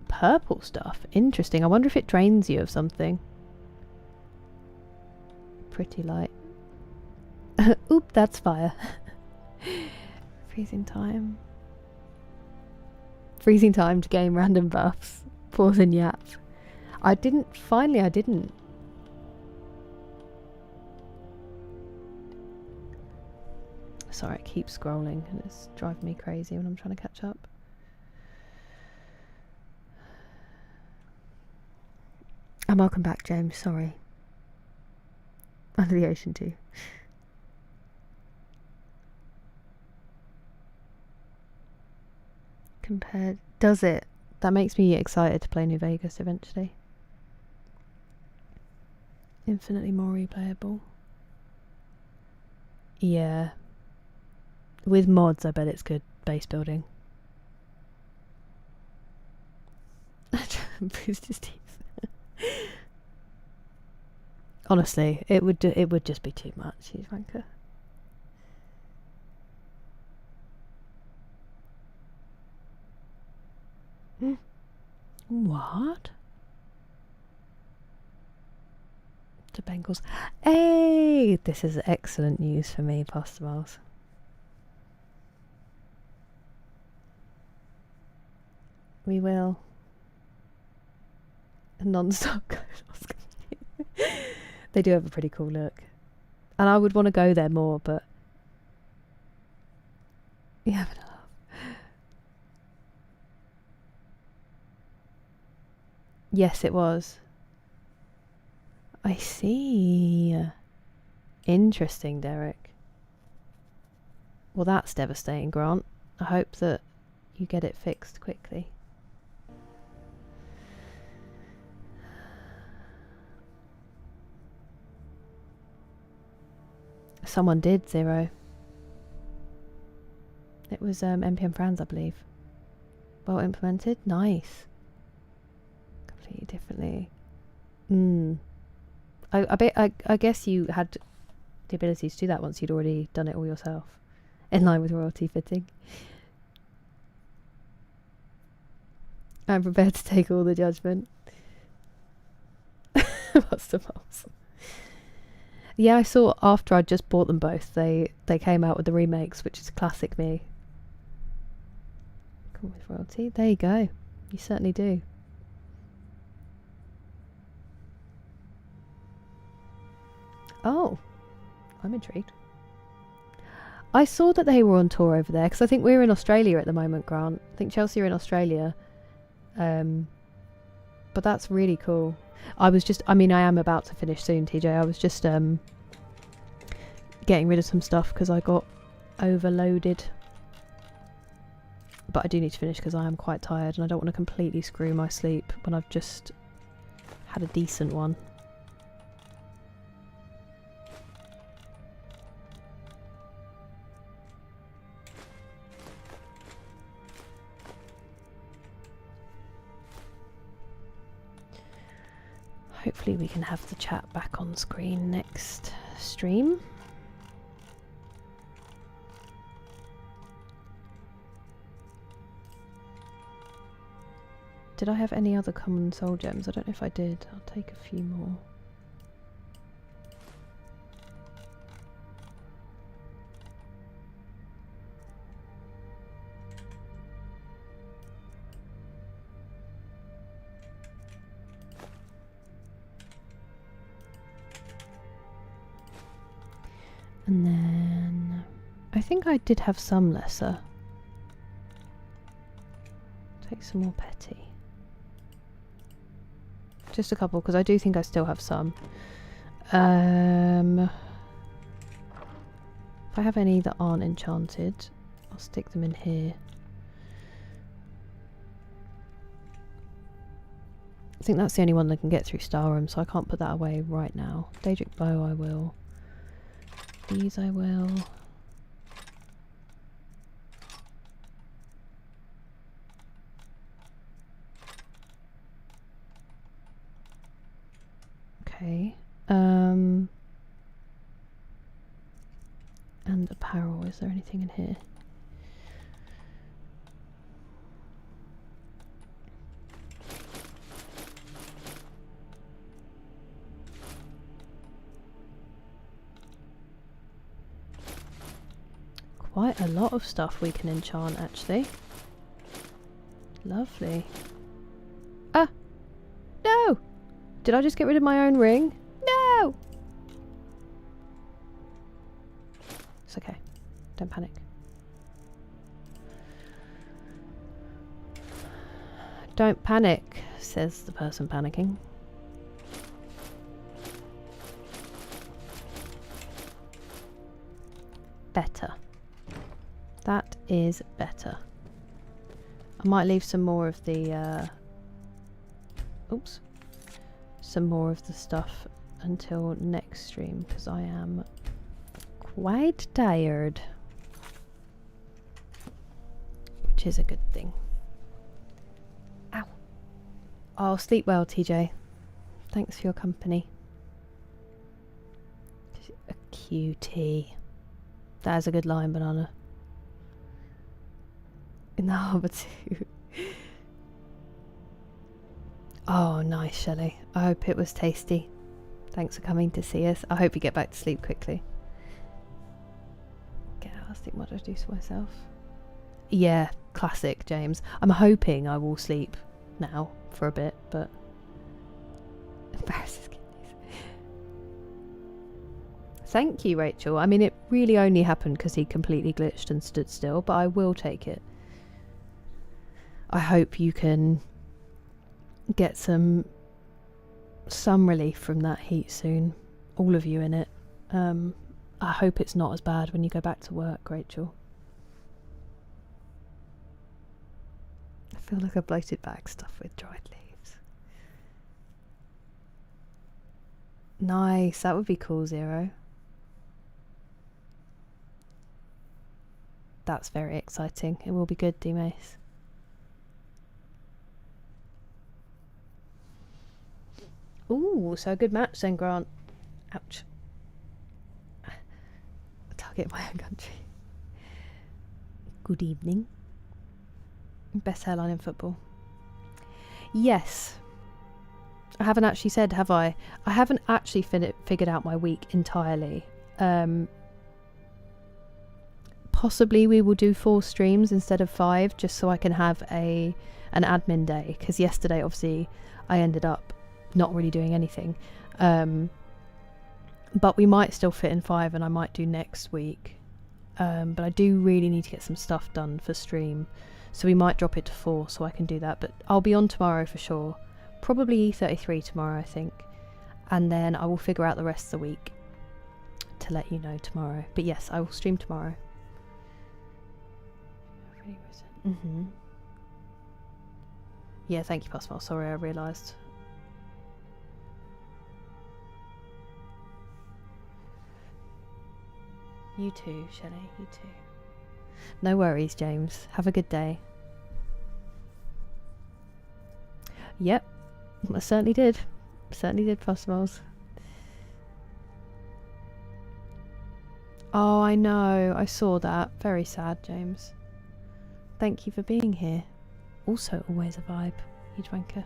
Purple stuff. Interesting. I wonder if it drains you of something. Pretty light. Oop, that's fire. Freezing time. Freezing time to gain random buffs. Pause and yap. I didn't. Sorry, it keeps scrolling and it's driving me crazy when I'm trying to catch up. And welcome back, James. Sorry. Under the ocean too. Compared, does it? That makes me excited to play New Vegas eventually. Infinitely more replayable. Yeah. With mods, I bet it's good base building. Bruised his teeth. Honestly, it would just be too much, you wanker. What? The Bengals. Hey! This is excellent news for me, Pastor Miles. We will. Non-stop. They do have a pretty cool look. And I would want to go there more, but... You have enough. Yes, it was. I see. Interesting, Derek. Well, that's devastating, Grant. I hope that you get it fixed quickly. Someone did, Zero. It was NPM Franz, I believe. Well implemented? Nice. Completely differently. I guess you had the ability to do that once you'd already done it all yourself. In line with royalty fitting. I'm prepared to take all the judgment. What's the most? Yeah, I saw after I'd just bought them both, they came out with the remakes, which is classic me. Come with royalty. There you go. You certainly do. Oh, I'm intrigued. I saw that they were on tour over there, because I think we're in Australia at the moment, Grant. I think Chelsea are in Australia. But that's really cool. I am about to finish soon, TJ. I was just getting rid of some stuff because I got overloaded. But I do need to finish because I am quite tired and I don't want to completely screw my sleep when I've just had a decent one. Hopefully we can have the chat back on screen next stream. Did I have any other common soul gems? I don't know if I did. I'll take a few more. And then I think I did have some lesser. Take some more petty. Just a couple, because I do think I still have some. If I have any that aren't enchanted, I'll stick them in here. I think that's the only one that can get through Skyrim, so I can't put that away right now. Daedric Bow I will. These I will. Okay. And apparel, is there anything in here? Quite a lot of stuff we can enchant, actually. Lovely. Ah! No! Did I just get rid of my own ring? No! It's okay. Don't panic. Don't panic, says the person panicking. better. That is better. I might leave some more of the some more of the stuff until next stream because I am quite tired, which is a good thing. Ow. Oh, sleep well, TJ. Thanks for your company. A cutie. That is a good line, Banana. In the harbour too. Oh, nice, Shelley. I hope it was tasty. Thanks for coming to see us. I hope you get back to sleep quickly. Get out, I think what do I do to myself? Yeah, classic, James. I'm hoping I will sleep now for a bit, but embarrasses kidneys. Thank you, Rachel. I mean, it really only happened because he completely glitched and stood still, but I will take it. I hope you can get some relief from that heat soon. All of you in it. I hope it's not as bad when you go back to work, Rachel. I feel like a bloated bag stuffed with dried leaves. Nice, that would be cool, Zero. That's very exciting. It will be good, D-Mace. Ooh, so a good match then, Grant. Ouch. Target my own country. Good evening. Best hairline in football. Yes. I haven't actually said, have I? I haven't actually figured out my week entirely. Possibly we will do 4 streams instead of 5, just so I can have an admin day. Because yesterday, obviously, I ended up not really doing anything. But we might still fit in 5, and I might do next week. But I do really need to get some stuff done for stream. So we might drop it to 4 so I can do that. But I'll be on tomorrow for sure. Probably E33 tomorrow, I think. And then I will figure out the rest of the week to let you know tomorrow. But yes, I will stream tomorrow. Yeah, thank you, Passmore. Sorry, I realised. You too, Shelley, you too. No worries, James. Have a good day. Yep, I certainly did. Certainly did, Passmoles. Oh, I know. I saw that. Very sad, James. Thank you for being here. Also, always a vibe. You wanker.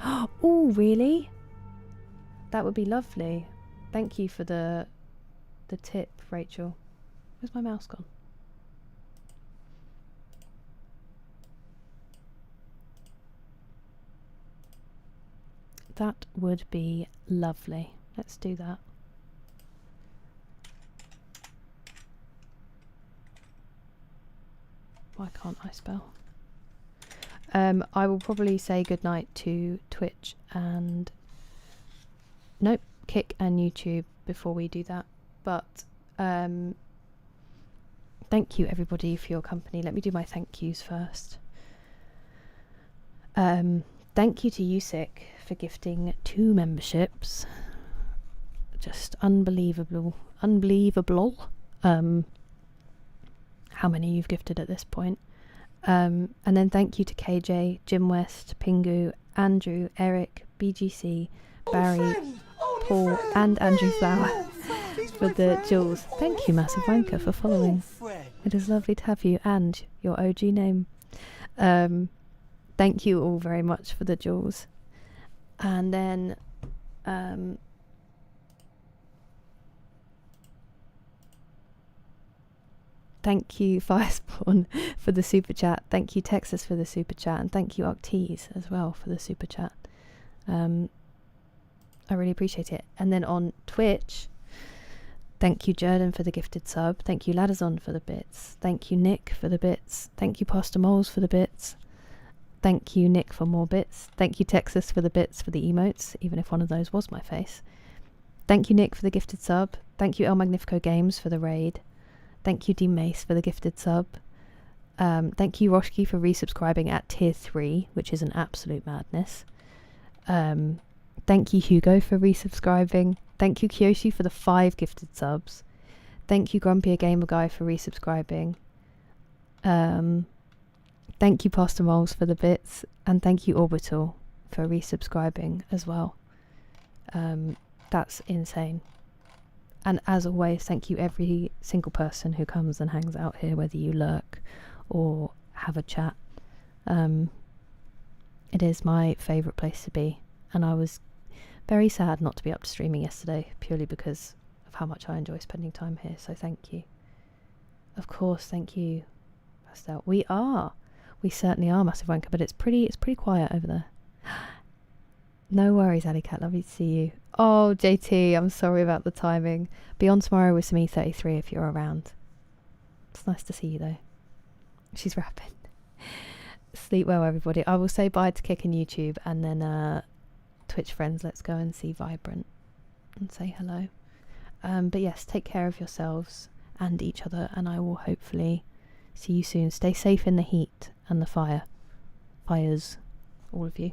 Oh, really? That would be lovely. Thank you for the tip, Rachel. Where's my mouse gone? That would be lovely. Let's do that. Why can't I spell? I will probably say goodnight to Twitch and... Nope, Kick and YouTube before we do that. But thank you everybody for your company. Let me do my thank yous first. Thank you to Usick for gifting 2 memberships. Just unbelievable. How many you've gifted at this point. And then thank you to KJ, Jim West, Pingu, Andrew, Eric, BGC, Barry, Paul and Andrew Flower for the jewels. Thank you, Massive Wanker, for following. It is lovely to have you and your OG name. Thank you all very much for the jewels. And then thank you, Firespawn, for the super chat. Thank you, Texas, for the super chat. And thank you, Octees, as well, for the super chat. I really appreciate it. And then on Twitch, thank you, Jordan, for the gifted sub. Thank you, Ladazon, for the bits. Thank you, Nick, for the bits. Thank you, Pastor Moles, for the bits. Thank you, Nick, for more bits. Thank you, Texas, for the bits for the emotes, even if one of those was my face. Thank you, Nick, for the gifted sub. Thank you, El Magnifico Games, for the raid. Thank you, D Mace, for the gifted sub. Thank you, Roshki, for resubscribing at tier 3, which is an absolute madness. Thank you, Hugo, for resubscribing. Thank you, Kyoshi, for the 5 gifted subs. Thank you, Grumpy Gamer Guy, for resubscribing. Thank you, Pasta Moles, for the bits. And thank you, Orbital, for resubscribing as well. That's insane. And as always, thank you every single person who comes and hangs out here, whether you lurk or have a chat. It is my favourite place to be, and I was very sad not to be up to streaming yesterday, purely because of how much I enjoy spending time here, so thank you. Of course, thank you, Pastel. We certainly are Massive Wanker, but it's pretty quiet over there. No worries, Alley Cat, lovely to see you. Oh, JT, I'm sorry about the timing. Be on tomorrow with some E33 if you're around. It's nice to see you though. She's rapping. Sleep well, everybody. I will say bye to Kick and YouTube, and then Twitch friends, let's go and see Vibrant and say hello. But yes, take care of yourselves and each other, and I will hopefully see you soon. Stay safe in the heat and the fires, all of you.